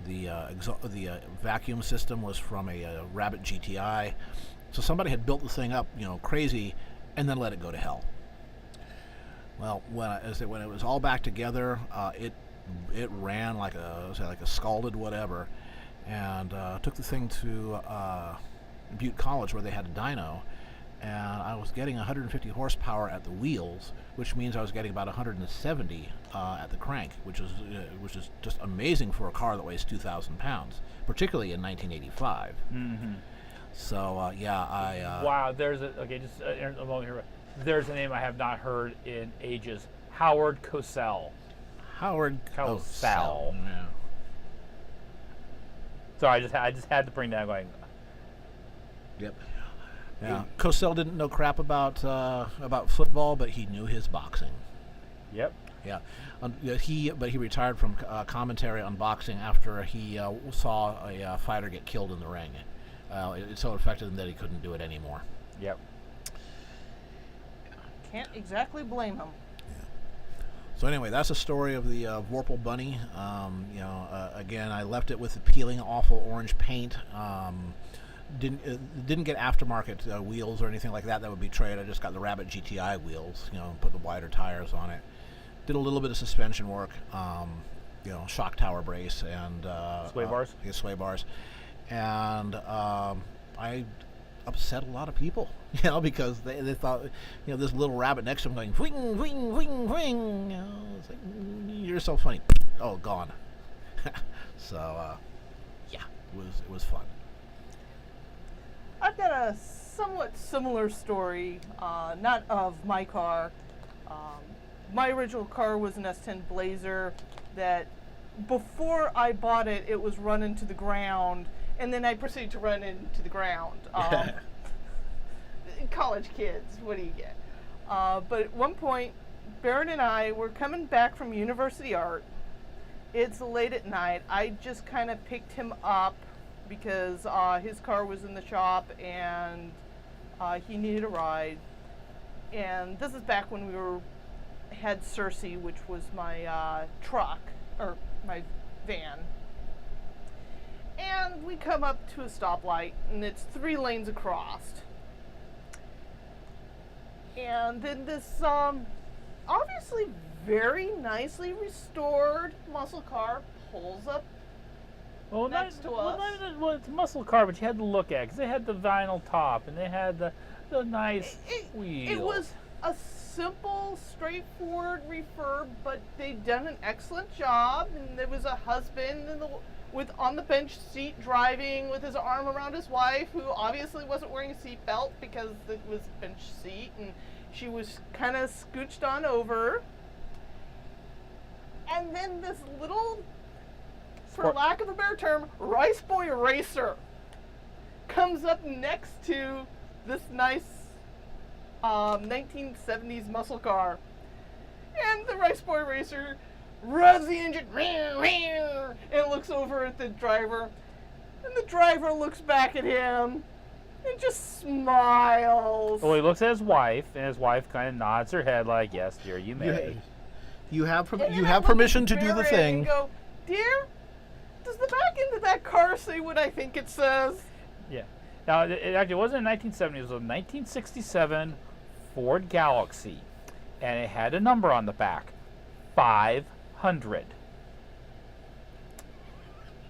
[SPEAKER 4] The vacuum system was from a Rabbit GTI. So somebody had built the thing up, crazy, and then let it go to hell. Well, when it was all back together, it ran like a scalded whatever, and took the thing to Butte College where they had a dyno. And I was getting 150 horsepower at the wheels, which means I was getting about 170 at the crank, which is just amazing for a car that weighs 2,000 pounds, particularly in 1985.
[SPEAKER 2] Mm-hmm.
[SPEAKER 4] So
[SPEAKER 2] wow, there's a moment here. There's a name I have not heard in ages. Howard Cosell.
[SPEAKER 4] Howard Cosell. Yeah.
[SPEAKER 2] So I just had to bring that going.
[SPEAKER 4] Yep. Yeah, Cosell didn't know crap about football, but he knew his boxing.
[SPEAKER 2] Yep.
[SPEAKER 4] Yeah, he retired from commentary on boxing after he saw a fighter get killed in the ring. It so affected him that he couldn't do it anymore.
[SPEAKER 2] Yep.
[SPEAKER 3] Can't exactly blame him.
[SPEAKER 4] Yeah. So anyway, that's the story of the Vorpal Bunny. Again, I left it with the peeling, awful orange paint. Didn't get aftermarket wheels or anything like that would be trade. I just got the Rabbit GTI wheels, put the wider tires on it. Did a little bit of suspension work, shock tower brace and
[SPEAKER 2] sway bars.
[SPEAKER 4] Sway bars, and I upset a lot of people, because they thought, this little rabbit next to him going whing whing whing whing. It's like, you're so funny. Oh, gone. So yeah, it was fun.
[SPEAKER 3] I've got a somewhat similar story, not of my car, my original car was an S10 Blazer that before I bought it, it was run into the ground, and then I proceeded to run into the ground. College kids, what do you get? But at one point, Baron and I were coming back from University Art. It's late at night. I just kind of picked him up because his car was in the shop and he needed a ride. And this is back when had Cersei, which was my truck, or my van. And we come up to a stoplight, and it's 3 lanes across. And then this obviously very nicely restored muscle car pulls up next to us.
[SPEAKER 2] Well, it's a muscle car, but you had to look at it because they had the vinyl top and they had the nice wheels.
[SPEAKER 3] It was a simple, straightforward refurb, but they'd done an excellent job. And there was a husband on the bench seat driving with his arm around his wife, who obviously wasn't wearing a seatbelt because it was a bench seat, and she was kind of scooched on over. And then this little, for lack of a better term, rice boy racer comes up next to this nice 1970s muscle car. And the rice boy racer revs the engine and looks over at the driver. And the driver looks back at him and just smiles.
[SPEAKER 2] Well, he looks at his wife, and his wife kind of nods her head like, "Yes, dear, you may."
[SPEAKER 4] You have
[SPEAKER 3] And then
[SPEAKER 4] you
[SPEAKER 3] I
[SPEAKER 4] have
[SPEAKER 3] look
[SPEAKER 4] permission
[SPEAKER 3] at
[SPEAKER 4] to do the
[SPEAKER 3] Baron
[SPEAKER 4] thing.
[SPEAKER 3] And go, "Dear, does the back end of that car say what I think it says?"
[SPEAKER 2] Yeah. Now, it actually wasn't a 1970. It was a 1967 Ford Galaxy, and it had a number on the back, 500.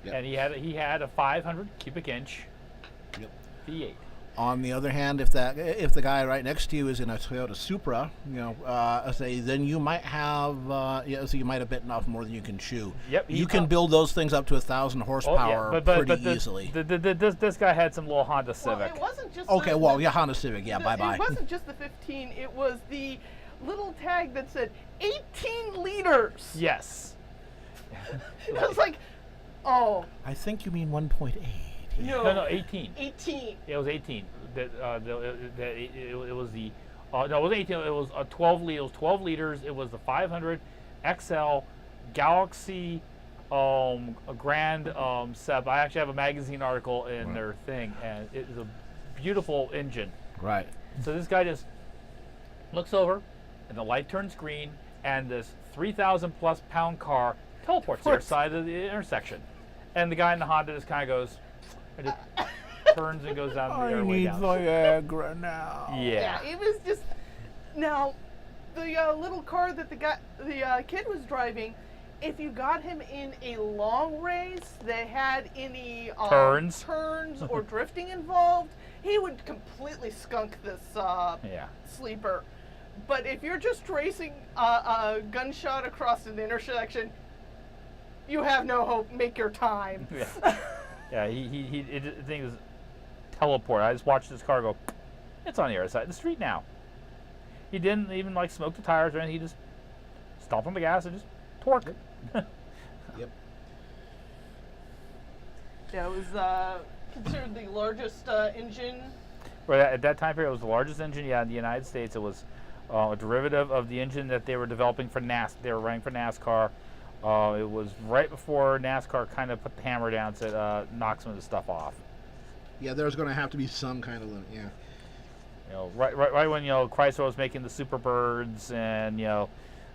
[SPEAKER 4] Yep.
[SPEAKER 2] And he had a 500 cubic inch
[SPEAKER 4] Yep.
[SPEAKER 2] V8.
[SPEAKER 4] On the other hand, if the guy right next to you is in a Toyota Supra, then you might have so you might have bitten off more than you can chew.
[SPEAKER 2] Yep,
[SPEAKER 4] You can build those things up to 1,000 horsepower pretty easily.
[SPEAKER 2] This guy had some little Honda
[SPEAKER 3] Well,
[SPEAKER 2] Civic.
[SPEAKER 3] it wasn't just
[SPEAKER 4] Okay,
[SPEAKER 3] the,
[SPEAKER 4] well, yeah, Honda Civic, yeah, bye-bye.
[SPEAKER 3] It wasn't just the 15. It was the little tag that said 18 liters.
[SPEAKER 2] Yes.
[SPEAKER 3] I was like, oh,
[SPEAKER 4] I think you mean 1.8.
[SPEAKER 2] No, 18.
[SPEAKER 3] 18.
[SPEAKER 2] It was 18. It was the no, it wasn't 18. It was a 12 liters. It was 12 liters. It was the 500 XL Galaxy a Grand Seb. I actually have a magazine article in their thing, and it is a beautiful engine.
[SPEAKER 4] Right.
[SPEAKER 2] So this guy just looks over, and the light turns green, and this 3,000 plus pound car teleports to their side of the intersection, and the guy in the Honda just kind of goes. And just turns and goes down the airway down.
[SPEAKER 4] Viagra now.
[SPEAKER 2] Yeah.
[SPEAKER 3] It was just. Now, the little car that the kid was driving, if you got him in a long race that had any
[SPEAKER 2] Turns
[SPEAKER 3] or drifting involved, he would completely skunk this sleeper. But if you're just racing a gunshot across an intersection, you have no hope. Make your time.
[SPEAKER 2] Yeah. Yeah, the thing is teleport. I just watched this car go, it's on the other side of the street now. He didn't even smoke the tires or anything. He just stomped on the gas and just torque.
[SPEAKER 4] Yep.
[SPEAKER 3] Yeah, it was considered the largest engine.
[SPEAKER 2] Right, at that time period, it was the largest engine in the United States. It was a derivative of the engine that they were developing for They were running for NASCAR. It was right before NASCAR kind of put the hammer down and said, knock some of the stuff off.
[SPEAKER 4] Yeah, there's going to have to be some kind of limit, yeah.
[SPEAKER 2] Right when Chrysler was making the Superbirds, and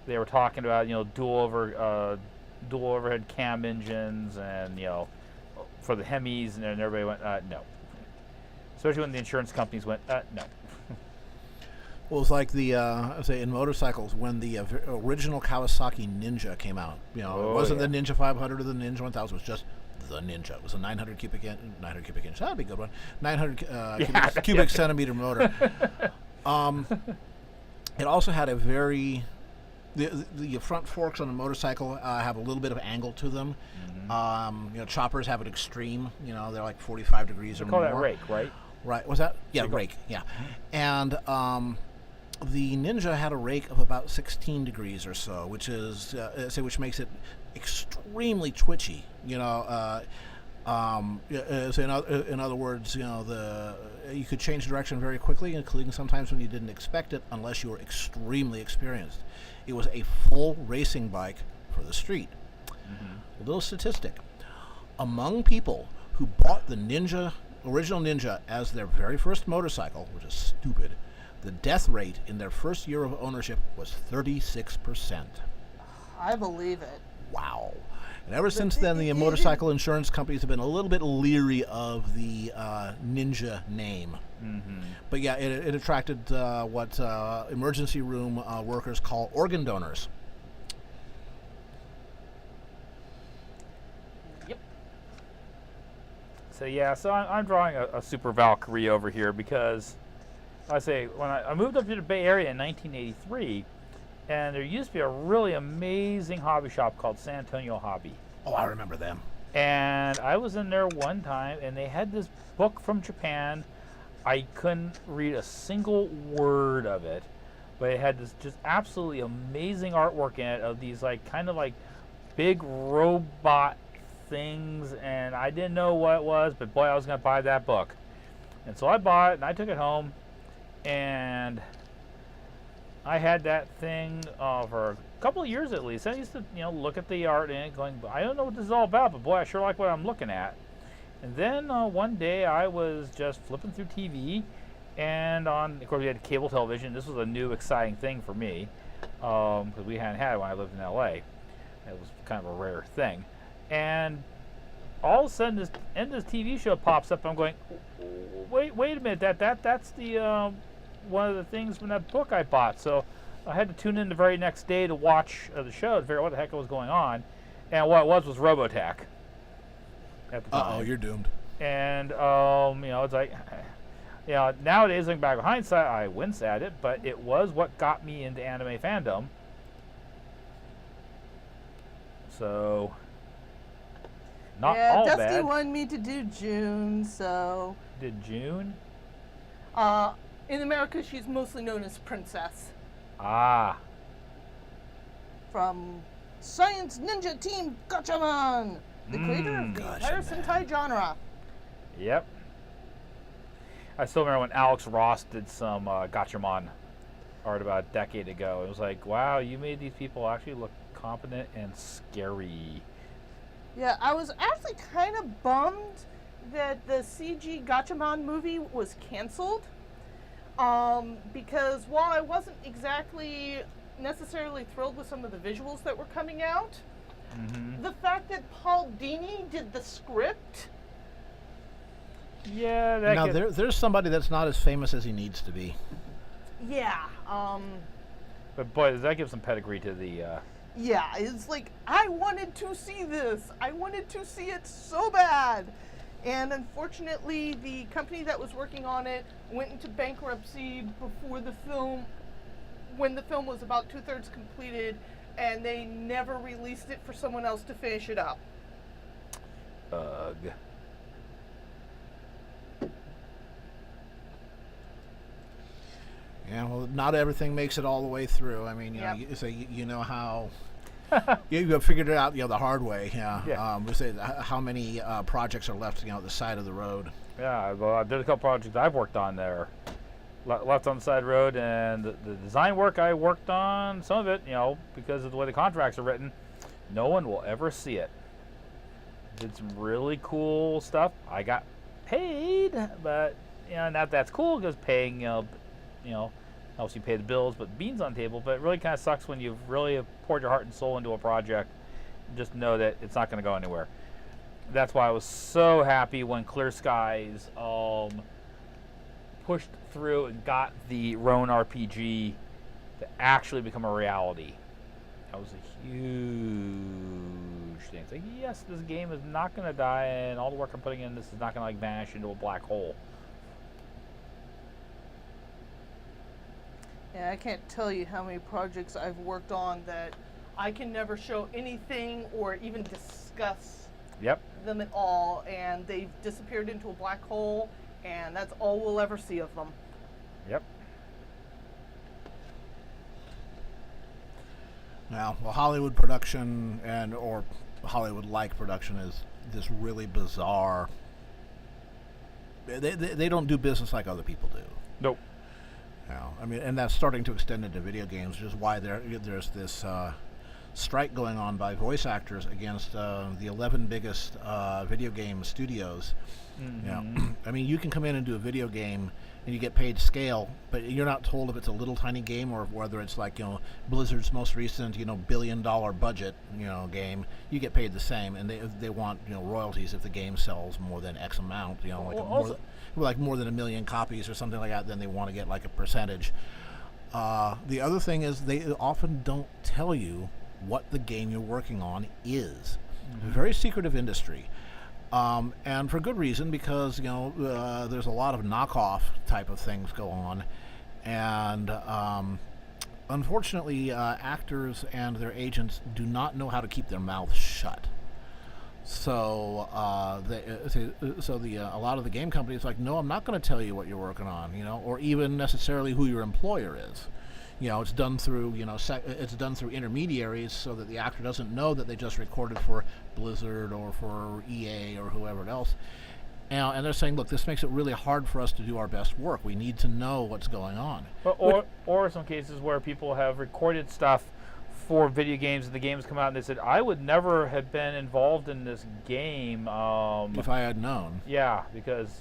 [SPEAKER 2] they were talking about dual overhead cam engines, and for the Hemis, and then everybody went no. Especially when the insurance companies went no.
[SPEAKER 4] Well, it's like the in motorcycles when the original Kawasaki Ninja came out. It wasn't the Ninja 500 or the Ninja 1000. It was just the Ninja. It was a 900 cubic inch. That'd be a good one. 900 cubic centimeter motor. It also had a very the front forks on the motorcycle have a little bit of angle to them. Mm-hmm. Choppers have an extreme. They're like 45 degrees or more.
[SPEAKER 2] They call that rake, right?
[SPEAKER 4] Right. Was that? Yeah, rake. Yeah, and the Ninja had a rake of about 16 degrees or so, which is which makes it extremely twitchy. You know, so in other words, you know, you could change direction very quickly, including sometimes when you didn't expect it, unless you were extremely experienced. It was a full racing bike for the street. A little statistic: among people who bought the original Ninja as their very first motorcycle, which is stupid, the death rate in their first year of ownership was 36%.
[SPEAKER 3] I believe it.
[SPEAKER 4] Wow. And ever since then, the motorcycle insurance companies have been a little bit leery of the Ninja name. But yeah, it attracted what emergency room workers call organ donors.
[SPEAKER 3] Yep.
[SPEAKER 2] So yeah, so I'm drawing a Super Valkyrie over here because I say when I moved up to the Bay Area in 1983, and there used to be a really amazing hobby shop called San Antonio Hobby.
[SPEAKER 4] Oh, I remember them.
[SPEAKER 2] And I was in there one time, and they had this book from Japan. I couldn't read a single word of it, but it had this just absolutely amazing artwork in it of these like kind of like big robot things, and I didn't know what it was, but boy, I was going to buy that book. And so I bought it, and I took it home, and I had that thing for a couple of years at least. I used to, look at the art in it going, I don't know what this is all about, but boy, I sure like what I'm looking at. And then one day I was just flipping through TV, and of course we had cable television. This was a new exciting thing for me, because we hadn't had it when I lived in LA. It was kind of a rare thing. And all of a sudden this TV show pops up. I'm going, wait a minute, that's the one of the things from that book I bought. So I had to tune in the very next day to watch the show to figure out what the heck was going on. And what it was Robotech at the time.
[SPEAKER 4] Uh-oh, you're doomed.
[SPEAKER 2] And, it's like, nowadays, looking back with hindsight, I wince at it, but it was what got me into anime fandom. So, not all
[SPEAKER 3] Dusty
[SPEAKER 2] bad.
[SPEAKER 3] wanted me to do June, so...
[SPEAKER 2] Did June?
[SPEAKER 3] In America, she's mostly known as Princess.
[SPEAKER 2] Ah.
[SPEAKER 3] From Science Ninja Team Gatchaman, the creator of the entire Sentai genre.
[SPEAKER 2] Yep. I still remember when Alex Ross did some Gatchaman art about a decade ago. It was like, wow, you made these people actually look competent and scary.
[SPEAKER 3] Yeah, I was actually kind of bummed that the CG Gatchaman movie was canceled. Because while I wasn't exactly necessarily thrilled with some of the visuals that were coming out, the fact that Paul Dini did the script.
[SPEAKER 2] Yeah, that
[SPEAKER 4] now there's somebody that's not as famous as he needs to be.
[SPEAKER 3] Yeah.
[SPEAKER 2] But boy, does that give some pedigree to the.
[SPEAKER 3] Yeah, it's like I wanted to see this. I wanted to see it so bad. And unfortunately, the company that was working on it went into bankruptcy before when the film was about 2/3 completed, and they never released it for someone else to finish it up.
[SPEAKER 2] Ugh.
[SPEAKER 4] Yeah, well, not everything makes it all the way through. I mean,
[SPEAKER 3] Yep.
[SPEAKER 4] you know how you have figured it out, the hard way.
[SPEAKER 2] Yeah.
[SPEAKER 4] We say how many projects are left, at the side of the road.
[SPEAKER 2] Yeah, well, I did a couple projects I've worked on there. Lots on the side road, and the design work I worked on, some of it, because of the way the contracts are written, no one will ever see it. Did some really cool stuff. I got paid, but not that's cool because paying, helps you pay the bills, but beans on the table. But it really kind of sucks when you've really poured your heart and soul into a project. Just know that it's not going to go anywhere. That's why I was so happy when Clear Skies pushed through and got the Roan RPG to actually become a reality. That was a huge thing. It's like, yes, this game is not going to die, and all the work I'm putting in this is not going to vanish into a black hole.
[SPEAKER 3] Yeah, I can't tell you how many projects I've worked on that I can never show anything or even discuss
[SPEAKER 2] Yep.
[SPEAKER 3] them at all, and they've disappeared into a black hole, and that's all we'll ever see of them.
[SPEAKER 2] Yep.
[SPEAKER 4] Now, well, Hollywood production or Hollywood-like production is this really bizarre. They don't do business like other people do.
[SPEAKER 2] Nope.
[SPEAKER 4] I mean, and that's starting to extend into video games, which is why there's this strike going on by voice actors against the 11 biggest video game studios. I mean, you can come in and do a video game and you get paid scale, but you're not told if it's a little tiny game or whether it's like, Blizzard's most recent, $1 billion budget, game. You get paid the same, and they want, royalties if the game sells more than X amount, like more than 1 million copies or something like that. Then they want to get like a percentage. The other thing is they often don't tell you what the game you're working on is. Very secretive industry. And for good reason, because there's a lot of knockoff type of things go on, and unfortunately, actors and their agents do not know how to keep their mouths shut. So, a lot of the game companies like, no, I'm not going to tell you what you're working on, or even necessarily who your employer is. It's done through it's done through intermediaries, so that the actor doesn't know that they just recorded for Blizzard or for EA or whoever else. And they're saying, look, this makes it really hard for us to do our best work. We need to know what's going on.
[SPEAKER 2] Or some cases where people have recorded stuff for video games, and the games come out and they said, I would never have been involved in this game
[SPEAKER 4] if I had known.
[SPEAKER 2] Yeah, because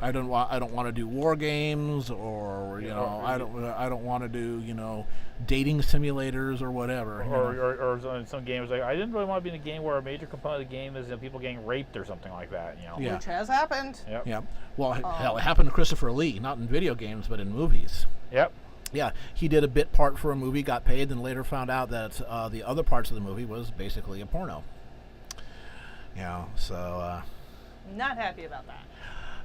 [SPEAKER 4] I don't want to do war games, or I don't want to do dating simulators or whatever.
[SPEAKER 2] Or in some games, like, I didn't really want to be in a game where a major component of the game is people getting raped or something like that.
[SPEAKER 4] Yeah.
[SPEAKER 3] Which has happened.
[SPEAKER 2] Yep.
[SPEAKER 4] Yeah. Well, hell, it happened to Christopher Lee, not in video games, but in movies.
[SPEAKER 2] Yep.
[SPEAKER 4] Yeah, he did a bit part for a movie, got paid, then later found out that the other parts of the movie was basically a porno. So.
[SPEAKER 3] Not happy about that.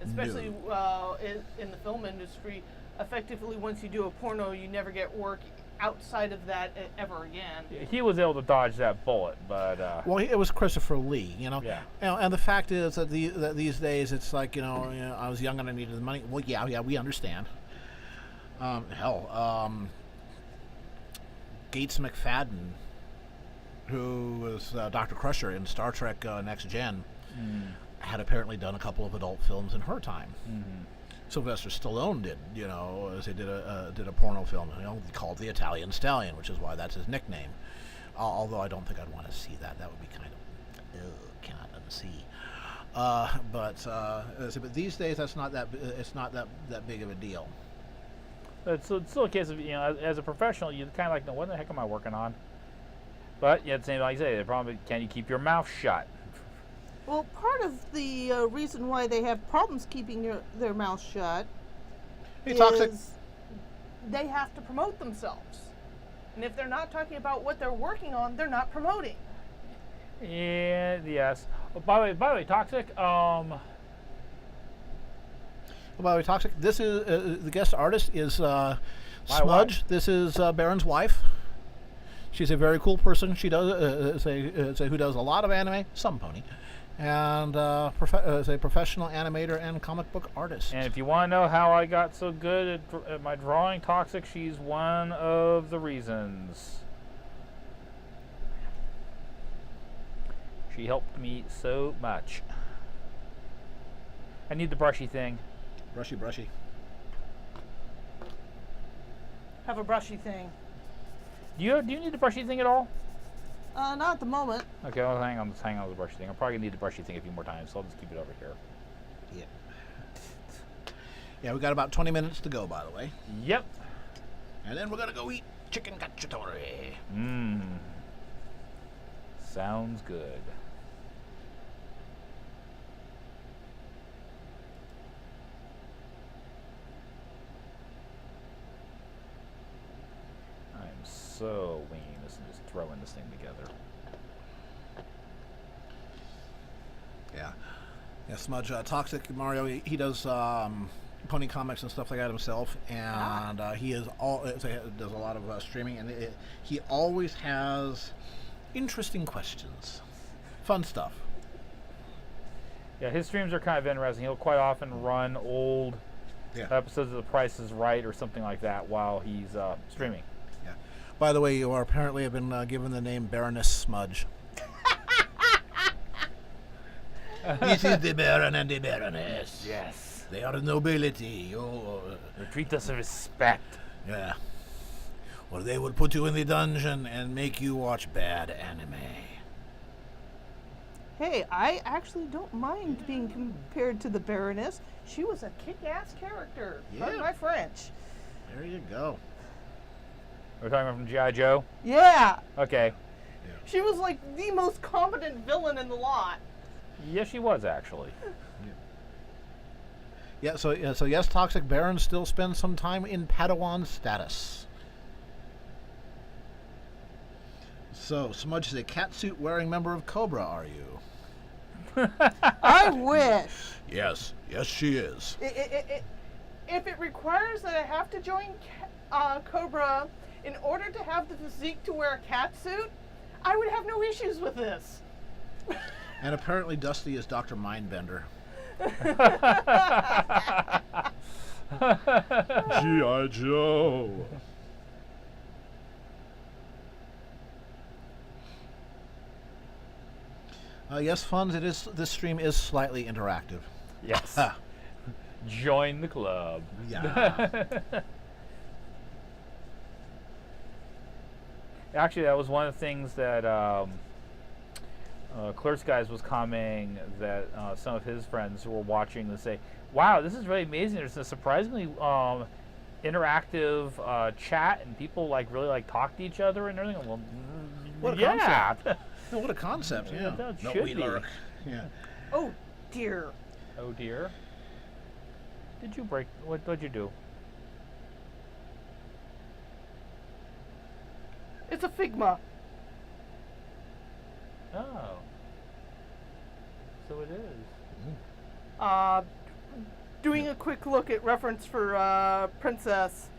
[SPEAKER 3] Especially in the film industry. Effectively, once you do a porno, you never get work outside of that ever again.
[SPEAKER 2] He was able to dodge that bullet, but...
[SPEAKER 4] well, it was Christopher Lee,
[SPEAKER 2] Yeah.
[SPEAKER 4] And the fact is that these days it's like, I was young and I needed the money. Well, yeah, we understand. Gates McFadden, who was Dr. Crusher in Star Trek Next Gen, had apparently done a couple of adult films in her time. Sylvester Stallone did, as he did a porno film, called The Italian Stallion, which is why that's his nickname. Although I don't think I'd want to see that. That would be kind of cannot unsee. But these days, it's not that big of a deal.
[SPEAKER 2] It's still a case of, as a professional, you kind of like, no, what the heck am I working on? But yet, same like I say, the problem is, can you keep your mouth shut?
[SPEAKER 6] Well, part of the reason why they have problems keeping their mouth shut
[SPEAKER 4] Hey, Toxic.
[SPEAKER 6] is
[SPEAKER 3] They have to promote themselves. And if they're not talking about what they're working on, they're not promoting.
[SPEAKER 2] Yeah, yes. Oh, by the way, Toxic,
[SPEAKER 4] By the way, Toxic, this is the guest artist is Smudge.
[SPEAKER 2] wife.
[SPEAKER 4] This is Baron's wife. She's a very cool person. She does who does a lot of anime, some pony, and is a professional animator and comic book artist.
[SPEAKER 2] and if you want to know how I got so good at my drawing, Toxic, she's one of the reasons. She helped me so much. I need the brushy thing.
[SPEAKER 4] Brushy.
[SPEAKER 3] Have a brushy thing.
[SPEAKER 2] Do you need the brushy thing at all?
[SPEAKER 6] not at the moment.
[SPEAKER 2] Okay, well, hang on with the brushy thing. I'm probably gonna need the brushy thing a few more times, so I'll just keep it over here.
[SPEAKER 4] Yeah, we got about 20 minutes to go, by the way.
[SPEAKER 2] Yep.
[SPEAKER 4] And then we're gonna go eat chicken cacciatore.
[SPEAKER 2] Sounds good. I'm so winging this and just throwing this thing together.
[SPEAKER 4] Yeah, Smudge, Toxic Mario, he does pony comics and stuff like that himself, and he does a lot of streaming, and he always has interesting questions, fun stuff.
[SPEAKER 2] Yeah, his streams are kind of interesting. He'll quite often run old episodes of The Price is Right or something like that while he's streaming.
[SPEAKER 4] Yeah. By the way, you are apparently have been given the name Baroness Smudge. This is the Baron and the Baroness.
[SPEAKER 2] Yes.
[SPEAKER 4] They are nobility. Oh,
[SPEAKER 2] They treat us with respect.
[SPEAKER 4] yeah. Or they would put you in the dungeon and make you watch bad anime.
[SPEAKER 6] Hey, I actually don't mind being compared to the Baroness. She was a kick-ass character. Pardon
[SPEAKER 4] Yeah.
[SPEAKER 6] my French.
[SPEAKER 4] There you go.
[SPEAKER 2] We're talking about from G.I. Joe?
[SPEAKER 6] Yeah,
[SPEAKER 2] Okay.
[SPEAKER 3] She was like the most competent villain in the lot.
[SPEAKER 2] Yes, she was actually.
[SPEAKER 4] Yeah, so yes, Toxic Baron still spends some time in Padawan status. So, Smudge is a catsuit wearing member of Cobra, are you?
[SPEAKER 6] I wish.
[SPEAKER 4] Yes, she is.
[SPEAKER 3] If it requires that I have to join Cobra in order to have the physique to wear a cat suit, I would have no issues with this.
[SPEAKER 4] And apparently Dusty is Dr. Mindbender.
[SPEAKER 5] G.I. Joe.
[SPEAKER 4] Yes, Funds, this stream is slightly interactive.
[SPEAKER 2] Yes.
[SPEAKER 4] Ah.
[SPEAKER 2] Join the club.
[SPEAKER 4] Yeah.
[SPEAKER 2] Actually, that was one of the things that Clerks Guys was commenting that some of his friends were watching to say, wow, this is really amazing. There's a surprisingly interactive chat and people really talk to each other and everything. Well,
[SPEAKER 4] What a
[SPEAKER 2] yeah.
[SPEAKER 4] Oh, what a concept, yeah.
[SPEAKER 2] That
[SPEAKER 4] No,
[SPEAKER 2] should
[SPEAKER 4] we
[SPEAKER 2] be.
[SPEAKER 4] lurk. Yeah.
[SPEAKER 3] Oh dear.
[SPEAKER 2] Oh dear. Did you break? What'd you do?
[SPEAKER 3] It's a Figma.
[SPEAKER 2] Oh. So it is.
[SPEAKER 3] Doing a quick look at reference for Princess,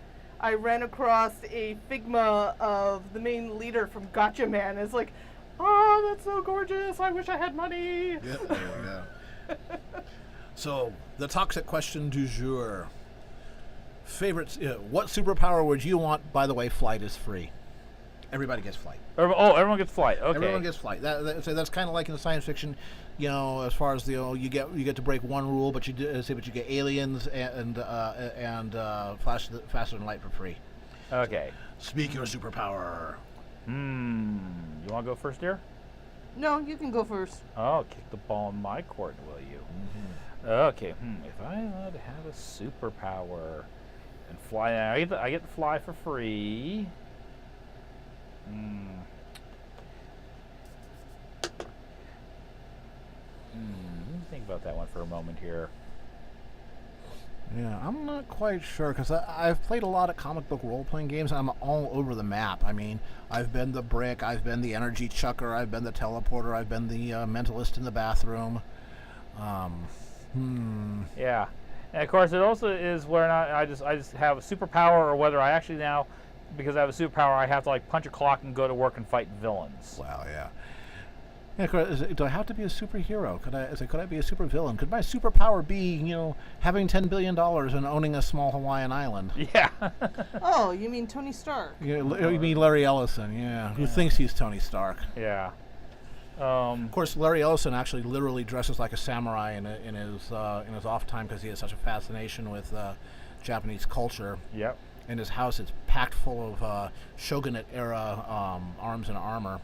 [SPEAKER 3] I ran across a Figma of the main leader from Gotcha Man. It's like, oh, that's so gorgeous. I wish I had money.
[SPEAKER 4] Yeah, there we go. So, the toxic question du jour. Favorites, what superpower would you want? By the way, flight is free. Everybody gets flight.
[SPEAKER 2] Everyone gets flight. Okay.
[SPEAKER 4] Everyone gets flight. So that's kind of like in the science fiction, as far as you get to break one rule, but you get aliens and faster than light for free.
[SPEAKER 2] Okay.
[SPEAKER 4] Speak your superpower.
[SPEAKER 2] You want to go first, dear?
[SPEAKER 6] No, you can go first.
[SPEAKER 2] Oh, kick the ball in my court, will you? Okay. If I had to have a superpower and fly, I get to fly for free. Let me think about that one for a moment here.
[SPEAKER 4] Yeah, I'm not quite sure because I've played a lot of comic book role-playing games. And I'm all over the map. I mean, I've been the brick, I've been the energy chucker, I've been the teleporter, I've been the mentalist in the bathroom.
[SPEAKER 2] Yeah, and of course it also is whether or not I just have a superpower or whether I actually now, because I have a superpower, I have to punch a clock and go to work and fight villains.
[SPEAKER 4] Wow, yeah. Yeah, do I have to be a superhero? Could I be a supervillain? Could my superpower be, having $10 billion and owning a small Hawaiian island?
[SPEAKER 2] Yeah.
[SPEAKER 6] Oh, you mean Tony Stark?
[SPEAKER 4] You mean Larry Ellison? Yeah. Who thinks he's Tony Stark?
[SPEAKER 2] Yeah.
[SPEAKER 4] Of course, Larry Ellison actually literally dresses like a samurai in his off time because he has such a fascination with Japanese culture.
[SPEAKER 2] Yep.
[SPEAKER 4] And his house is packed full of shogunate era arms and armor.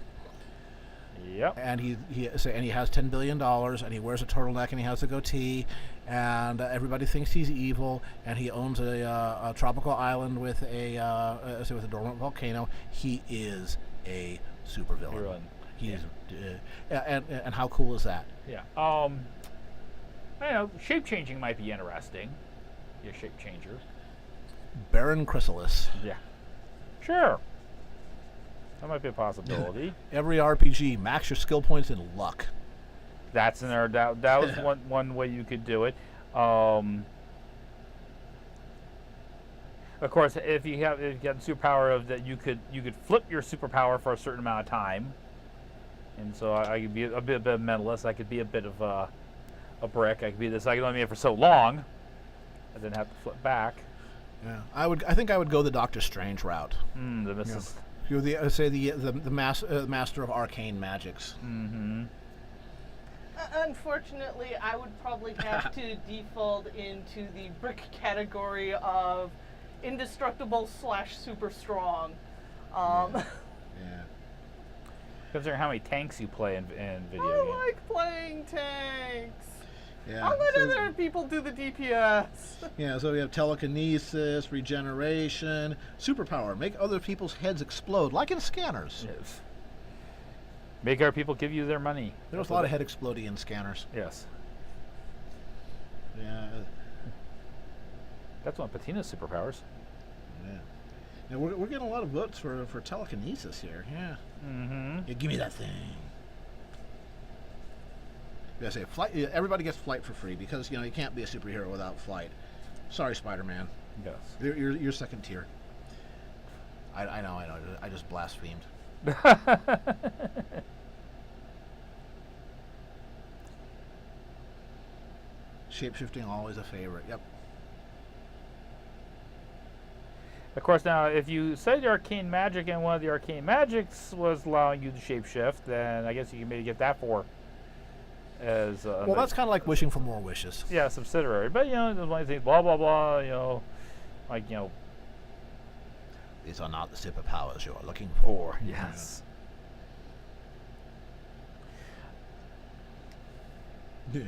[SPEAKER 2] Yep.
[SPEAKER 4] And he has $10 billion, and he wears a turtleneck, and he has a goatee, and everybody thinks he's evil, and he owns a tropical island with a dormant volcano. He is a supervillain. He's and how cool is that?
[SPEAKER 2] Yeah. I know shape changing might be interesting. Be a shape changer.
[SPEAKER 4] Baron Chrysalis.
[SPEAKER 2] Yeah. Sure. That might be a possibility.
[SPEAKER 4] Every RPG, max your skill points in luck.
[SPEAKER 2] That's in there. That was one way you could do it. Of course, if you get the superpower of that, you could flip your superpower for a certain amount of time. And so I could be a bit of a mentalist. I could be a bit of a brick. I could be this. I could only be it for so long. I didn't have to flip back.
[SPEAKER 4] Yeah, I think I would go the Doctor Strange route.
[SPEAKER 2] The Mrs.
[SPEAKER 4] You're the master of arcane magics.
[SPEAKER 2] Mm-hmm.
[SPEAKER 3] Unfortunately, I would probably have to default into the brick category of indestructible / super strong.
[SPEAKER 4] Yeah.
[SPEAKER 2] Considering how many tanks you play in video
[SPEAKER 3] I
[SPEAKER 2] games.
[SPEAKER 3] like playing tanks.
[SPEAKER 4] Yeah.
[SPEAKER 3] I'll let
[SPEAKER 4] So-
[SPEAKER 3] other people do the DPS.
[SPEAKER 4] Yeah, so we have telekinesis, regeneration, superpower, make other people's heads explode, like in scanners.
[SPEAKER 2] Yes. Make our people give you their money.
[SPEAKER 4] There was a lot of head exploding in scanners.
[SPEAKER 2] Yes.
[SPEAKER 4] Yeah.
[SPEAKER 2] That's one of Patina's superpowers.
[SPEAKER 4] Yeah. Now we're getting a lot of votes for telekinesis here. Yeah.
[SPEAKER 2] Mm-hmm.
[SPEAKER 4] Yeah, give me that thing. Yeah, say flight. Yeah, everybody gets flight for free because you can't be a superhero without flight. Sorry, Spider-Man.
[SPEAKER 2] Yes.
[SPEAKER 4] You're second tier. I know. I just blasphemed. Shapeshifting always a favorite. Yep.
[SPEAKER 2] Of course, now, if you said arcane magic and one of the arcane magics was allowing you to shapeshift, then I guess you can maybe get that for as
[SPEAKER 4] Well, that's kind of like wishing for more wishes.
[SPEAKER 2] yeah, subsidiary. But there's one thing, blah blah blah.
[SPEAKER 4] These are not the superpowers you are looking for.
[SPEAKER 2] Yes.
[SPEAKER 4] Yeah.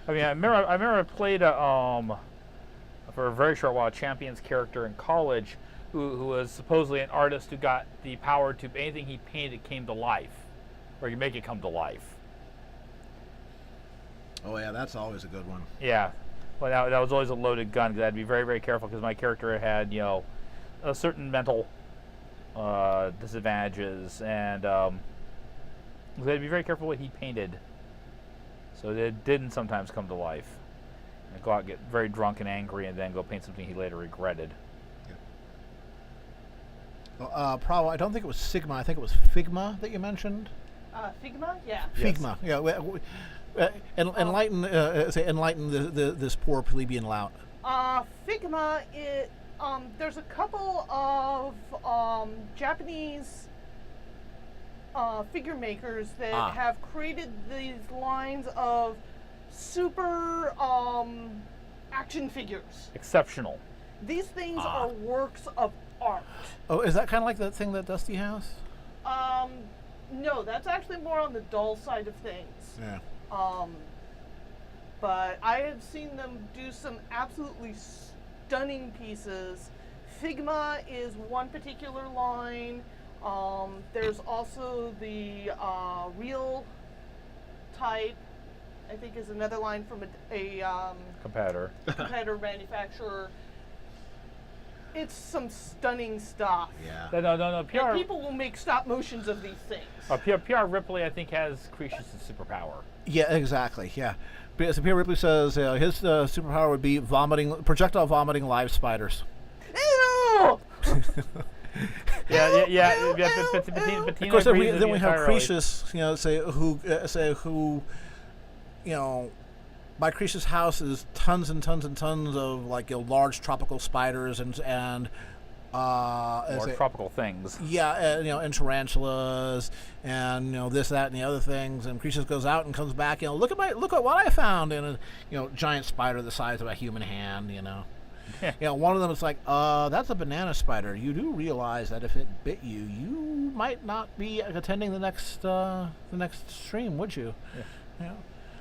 [SPEAKER 2] I mean, I remember I played for a very short while a Champion's character in college, who was supposedly an artist who got the power to anything he painted came to life, or you make it come to life.
[SPEAKER 4] Oh yeah, that's always a good one.
[SPEAKER 2] Yeah, well, that was always a loaded gun because I had to be very, very careful because my character had, a certain mental disadvantages, and I had to be very careful what he painted, so it didn't sometimes come to life. And go out, get very drunk and angry, and then go paint something he later regretted.
[SPEAKER 4] Probably, I don't think it was Sigma. I think it was Figma that you mentioned.
[SPEAKER 3] Figma? Yeah.
[SPEAKER 2] Yes.
[SPEAKER 4] Figma. Yeah. Enlighten this poor plebeian lout.
[SPEAKER 3] Figma, there's a couple of Japanese figure makers that have created these lines of super action figures.
[SPEAKER 2] Exceptional.
[SPEAKER 3] These things are works of art.
[SPEAKER 4] Oh, is that kind of like that thing that Dusty has?
[SPEAKER 3] No, that's actually more on the dull side of things.
[SPEAKER 4] Yeah.
[SPEAKER 3] But I have seen them do some absolutely stunning pieces. Figma is one particular line. There's also the real type, I think, is another line from a
[SPEAKER 2] Competitor.
[SPEAKER 3] competitor manufacturer. It's some stunning stuff.
[SPEAKER 4] Yeah.
[SPEAKER 2] No.
[SPEAKER 3] And
[SPEAKER 2] PR,
[SPEAKER 3] people will make stop motions of these things.
[SPEAKER 2] PR Ripley, I think, has Cretius' superpower.
[SPEAKER 4] Yeah, exactly. Yeah. Because Pierre Ripley says his superpower would be projectile vomiting live spiders.
[SPEAKER 3] Ew!
[SPEAKER 2] Yeah. Bettina
[SPEAKER 4] Of course, then we
[SPEAKER 2] agrees with you
[SPEAKER 4] have
[SPEAKER 2] entirely.
[SPEAKER 4] Cretius, who, by Cretius' house is tons and tons and tons of large tropical spiders and
[SPEAKER 2] More tropical things.
[SPEAKER 4] yeah, and tarantulas and this, that, and the other things. And Cretius goes out and comes back. Look at what I found in a giant spider the size of a human hand. One of them is like, that's a banana spider. You do realize that if it bit you, you might not be attending the next stream, would you? Yeah.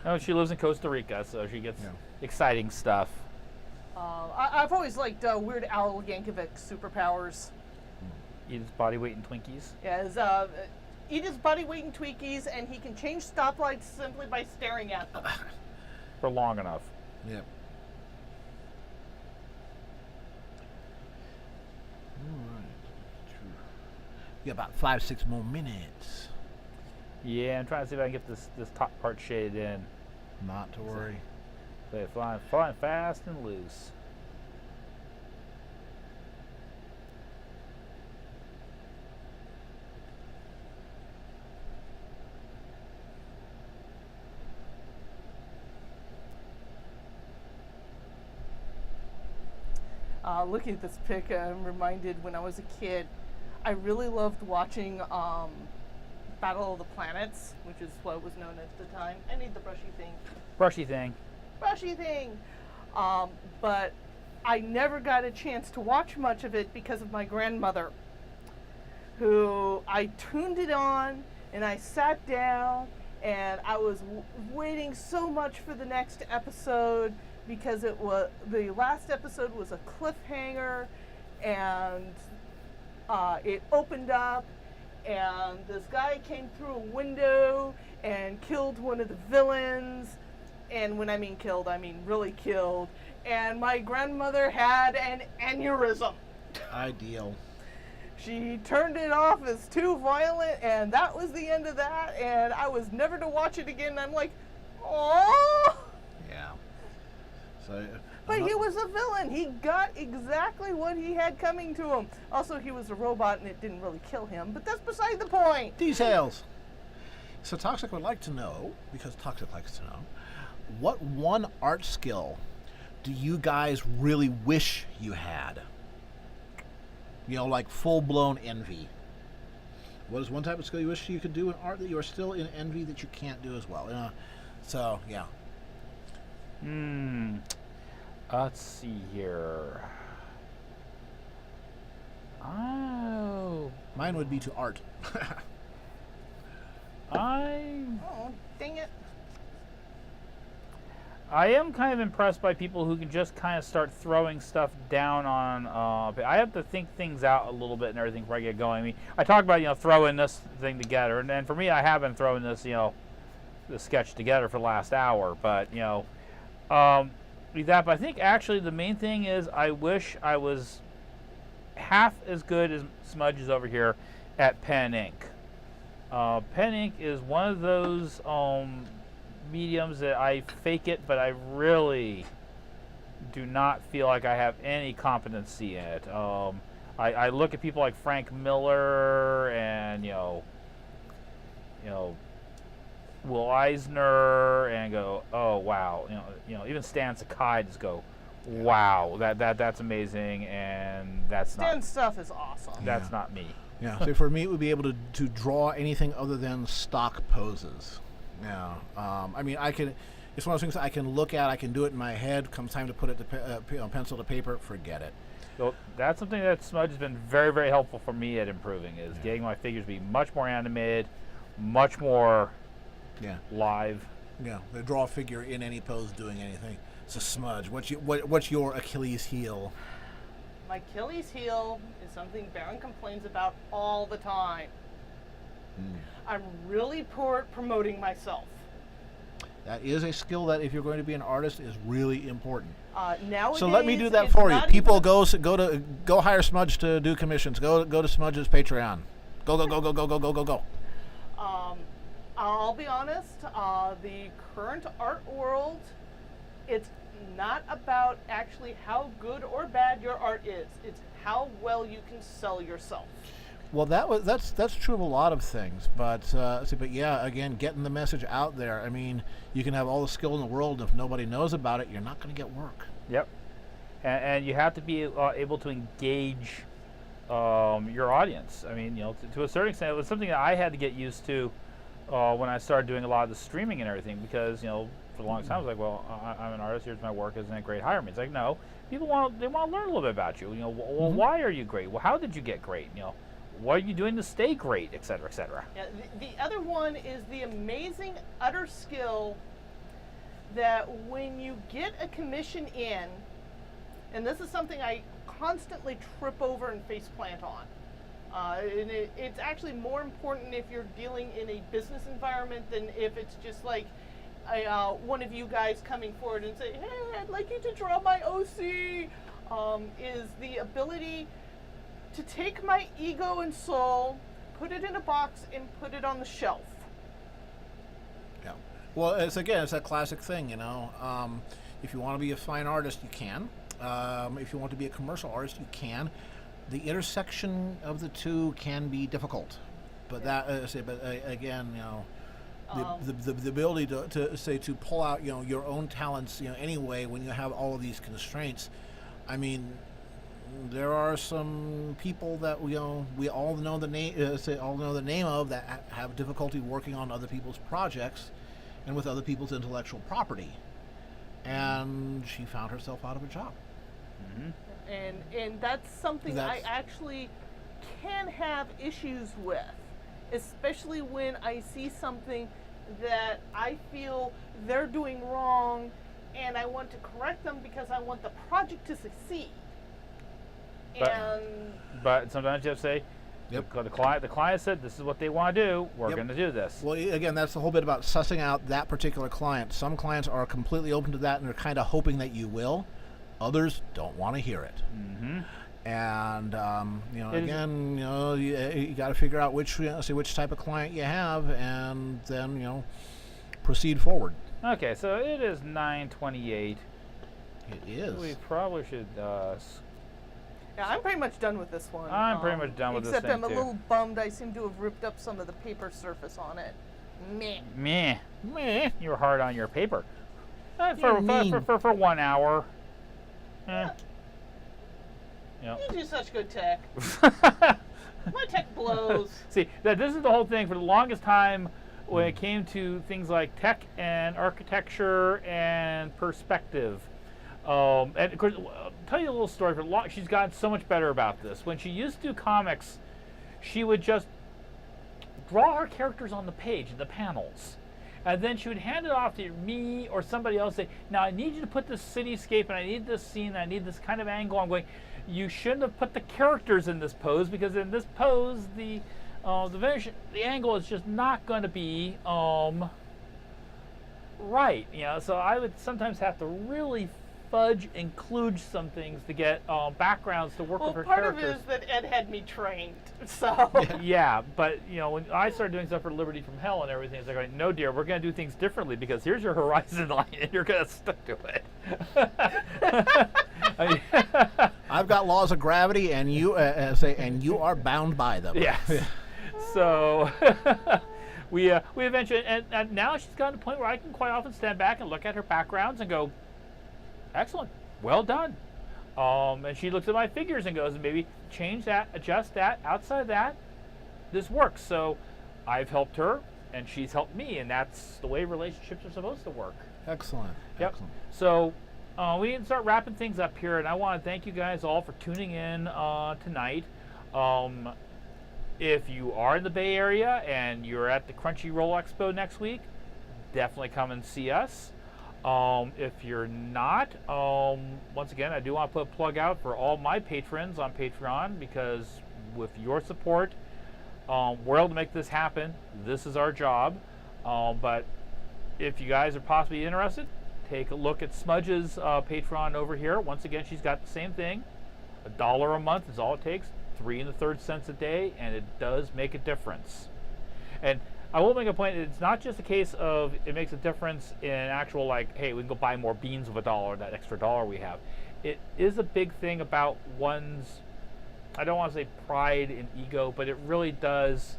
[SPEAKER 2] No, she lives in Costa Rica, so she gets exciting stuff.
[SPEAKER 3] I've always liked Weird Al Yankovic's superpowers.
[SPEAKER 2] Eat his body weight in Twinkies.
[SPEAKER 3] Yeah, eat his body weight in Twinkies, and he can change stoplights simply by staring at them.
[SPEAKER 2] For long enough.
[SPEAKER 4] Yep. You got about 5-6 more minutes.
[SPEAKER 2] Yeah, I'm trying to see if I can get this top part shaded in.
[SPEAKER 4] Not to worry.
[SPEAKER 2] Play it flying fast and loose.
[SPEAKER 3] Looking at this pic, I'm reminded when I was a kid, I really loved watching Battle of the Planets, which is what was known at the time. I need the brushy thing.
[SPEAKER 2] Brushy thing.
[SPEAKER 3] Brushy thing. But I never got a chance to watch much of it because of my grandmother, who I tuned it on and I sat down and I was waiting so much for the next episode because it was the last episode was a cliffhanger, and it opened up and this guy came through a window and killed one of the villains. And when I mean killed, I mean really killed. And my grandmother had an aneurysm.
[SPEAKER 4] Ideal.
[SPEAKER 3] She turned it off as too violent, and that was the end of that. And I was never to watch it again. And I'm like, oh.
[SPEAKER 4] Yeah. So.
[SPEAKER 3] But he was a villain. He got exactly what he had coming to him. Also, he was a robot, and it didn't really kill him. But that's beside the point.
[SPEAKER 4] Details. So Toxic would like to know, because Toxic likes to know, what one art skill do you guys really wish you had? You know, like full-blown envy. What is one type of skill you wish you could do in art that you are still in envy that you can't do as well? So, yeah.
[SPEAKER 2] Let's see here. Oh.
[SPEAKER 4] Mine would be to art.
[SPEAKER 3] Oh, dang it.
[SPEAKER 2] I am kind of impressed by people who can just kind of start throwing stuff down on. I have to think things out a little bit and everything before I get going. I mean, I talk about throwing this thing together, and for me, I have been throwing this the sketch together for the last hour. But that. But I think actually the main thing is I wish I was half as good as Smudge is over here at pen ink. Pen ink is one of those mediums that I fake it, but I really do not feel like I have any competency in it. I look at people like Frank Miller and Will Eisner and go, oh wow, even Stan Sakai just go, wow, that's amazing, and that's
[SPEAKER 3] Stan's stuff is awesome.
[SPEAKER 2] That's not me.
[SPEAKER 4] Yeah. So for me, it would be able to draw anything other than stock poses. Yeah. I mean, I can. It's one of those things I can look at. I can do it in my head. Comes time to put it to pencil to paper. Forget it.
[SPEAKER 2] So that's something that Smudge has been very, very helpful for me at improving, is getting my figures to be much more animated, much more live.
[SPEAKER 4] Yeah. They draw a figure in any pose, doing anything. So Smudge, what's your Achilles heel?
[SPEAKER 3] My Achilles heel is something Baron complains about all the time. I'm really poor at promoting myself.
[SPEAKER 4] That is a skill that, if you're going to be an artist, is really important.
[SPEAKER 3] Nowadays,
[SPEAKER 4] so let me do that
[SPEAKER 3] it's
[SPEAKER 4] for you.
[SPEAKER 3] not
[SPEAKER 4] People
[SPEAKER 3] even
[SPEAKER 4] go hire Smudge to do commissions. Go to Smudge's Patreon. Go.
[SPEAKER 3] I'll be honest. The current art world, it's not about actually how good or bad your art is. It's how well you can sell yourself.
[SPEAKER 4] Well, that's true of a lot of things, but yeah, again, getting the message out there. I mean, you can have all the skill in the world, and if nobody knows about it, you're not going to get work.
[SPEAKER 2] Yep, and you have to be able to engage your audience. I mean, to a certain extent, it was something that I had to get used to when I started doing a lot of the streaming and everything, because for the longest time I was like, well, I'm an artist. Here's my work. Isn't it great? Hire me. It's like, no, people want to learn a little bit about you. Well, why are you great? Well, how did you get great? What are you doing to stay great, et cetera, et cetera?
[SPEAKER 3] Yeah, the other one is the amazing utter skill that when you get a commission in, and this is something I constantly trip over and faceplant on. And it's actually more important if you're dealing in a business environment than if it's just like one of you guys coming forward and say, hey, I'd like you to draw my OC, is the ability to take my ego and soul, put it in a box, and put it on the shelf.
[SPEAKER 4] Yeah. Well, it's that classic thing, if you want to be a fine artist, you can. If you want to be a commercial artist, you can. The intersection of the two can be difficult, but again, the ability to pull out your own talents anyway when you have all of these constraints. I mean, there are some people that we all know the name of that have difficulty working on other people's projects and with other people's intellectual property, and she found herself out of a job.
[SPEAKER 3] And that's something I actually can have issues with, especially when I see something that I feel they're doing wrong, and I want to correct them because I want the project to succeed.
[SPEAKER 2] But sometimes you have to say,
[SPEAKER 4] Yep.
[SPEAKER 2] the client said this is what they want to do. We're
[SPEAKER 4] Yep.
[SPEAKER 2] going to do this.
[SPEAKER 4] Well, again, that's the whole bit about sussing out that particular client. Some clients are completely open to that and they're kind of hoping that you will. Others don't want to hear it. And again, you got to figure out which type of client you have, and then proceed forward.
[SPEAKER 2] Okay, so it is 9:28.
[SPEAKER 4] It is.
[SPEAKER 2] We probably should.
[SPEAKER 3] Yeah, I'm pretty much done with this one.
[SPEAKER 2] I'm pretty much done with this
[SPEAKER 3] except
[SPEAKER 2] thing,
[SPEAKER 3] I'm a
[SPEAKER 2] too.
[SPEAKER 3] little bummed I seem to have ripped up some of the paper surface on it. Meh.
[SPEAKER 2] Meh. You're hard on your paper.
[SPEAKER 4] You're mean.
[SPEAKER 2] For 1 hour. Yep.
[SPEAKER 3] You do such good tech. My tech blows.
[SPEAKER 2] See, this is the whole thing. For the longest time, when it came to things like tech and architecture and perspective, and of course, I'll tell you a little story. She's gotten so much better about this. When she used to do comics, she would just draw her characters on the page, in the panels. And then she would hand it off to me or somebody else, say, now I need you to put this cityscape, and I need this scene, and I need this kind of angle. I'm going, you shouldn't have put the characters in this pose, because in this pose, the angle is just not going to be right. So I would sometimes have to really fudge and kludge some things to get backgrounds to work with her
[SPEAKER 3] part
[SPEAKER 2] characters.
[SPEAKER 3] of it is that Ed had me trained, so.
[SPEAKER 2] Yeah, but when I started doing stuff for Liberty from Hell and everything, it's like, going, no, dear, we're going to do things differently because here's your horizon line and you're going to stick to it.
[SPEAKER 4] I've got laws of gravity, and you and you are bound by them.
[SPEAKER 2] Yes. So we eventually, and now she's gotten to the point where I can quite often stand back and look at her backgrounds and go, excellent, well done. And she looks at my figures and goes, maybe change that, adjust that, outside of that, this works. So I've helped her, and she's helped me, and that's the way relationships are supposed to work.
[SPEAKER 4] Excellent.
[SPEAKER 2] Yep.
[SPEAKER 4] Excellent.
[SPEAKER 2] So we need to start wrapping things up here, and I want to thank you guys all for tuning in tonight. If you are in the Bay Area and you're at the Crunchyroll Expo next week, definitely come and see us. If you're not, once again, I do want to put a plug out for all my patrons on Patreon, because with your support, we're able to make this happen. This is our job. But if you guys are possibly interested, take a look at Smudge's Patreon over here. Once again, she's got the same thing. $1 a month is all it takes. 3 1/3 cents a day, and it does make a difference. And I will make a point, it's not just a case of it makes a difference in actual, like, hey, we can go buy more beans with $1, that extra $1 we have. It is a big thing about one's, I don't want to say pride and ego, but it really does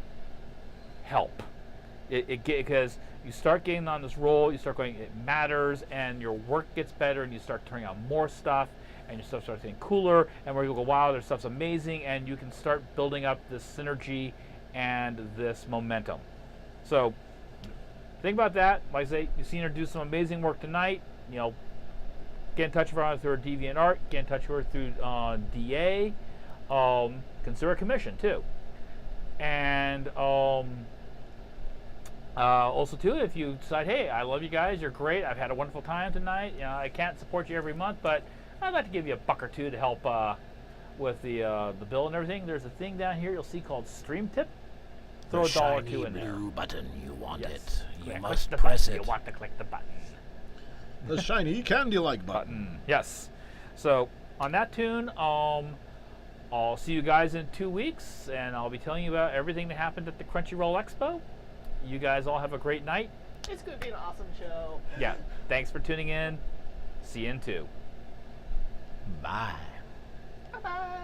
[SPEAKER 2] help. Because you start getting on this roll, you start going, it matters, and your work gets better, and you start turning out more stuff, and your stuff starts getting cooler, and where you go, wow, their stuff's amazing, and you can start building up this synergy and this momentum. So think about that. Like I say, you've seen her do some amazing work tonight. Get in touch with her through her DeviantArt. Get in touch with her through DA. Consider a commission too. And also too, if you decide, hey, I love you guys, you're great, I've had a wonderful time tonight. I can't support you every month, but I'd like to give you $1 or $2 to help with the bill and everything. There's a thing down here you'll see called Stream Tip. Throw $1 or $2 in there.
[SPEAKER 4] Blue button, you want
[SPEAKER 2] Yes.
[SPEAKER 4] it. You
[SPEAKER 2] Click
[SPEAKER 4] must
[SPEAKER 2] the
[SPEAKER 4] press
[SPEAKER 2] button.
[SPEAKER 4] it.
[SPEAKER 2] You want to click the button.
[SPEAKER 5] The shiny candy-like button.
[SPEAKER 2] Yes. So on that tune, I'll see you guys in 2 weeks, and I'll be telling you about everything that happened at the Crunchyroll Expo. You guys all have a great night.
[SPEAKER 3] It's going to be an awesome show.
[SPEAKER 2] Yeah. Thanks for tuning in. See you in 2.
[SPEAKER 4] Bye.
[SPEAKER 3] Bye-bye.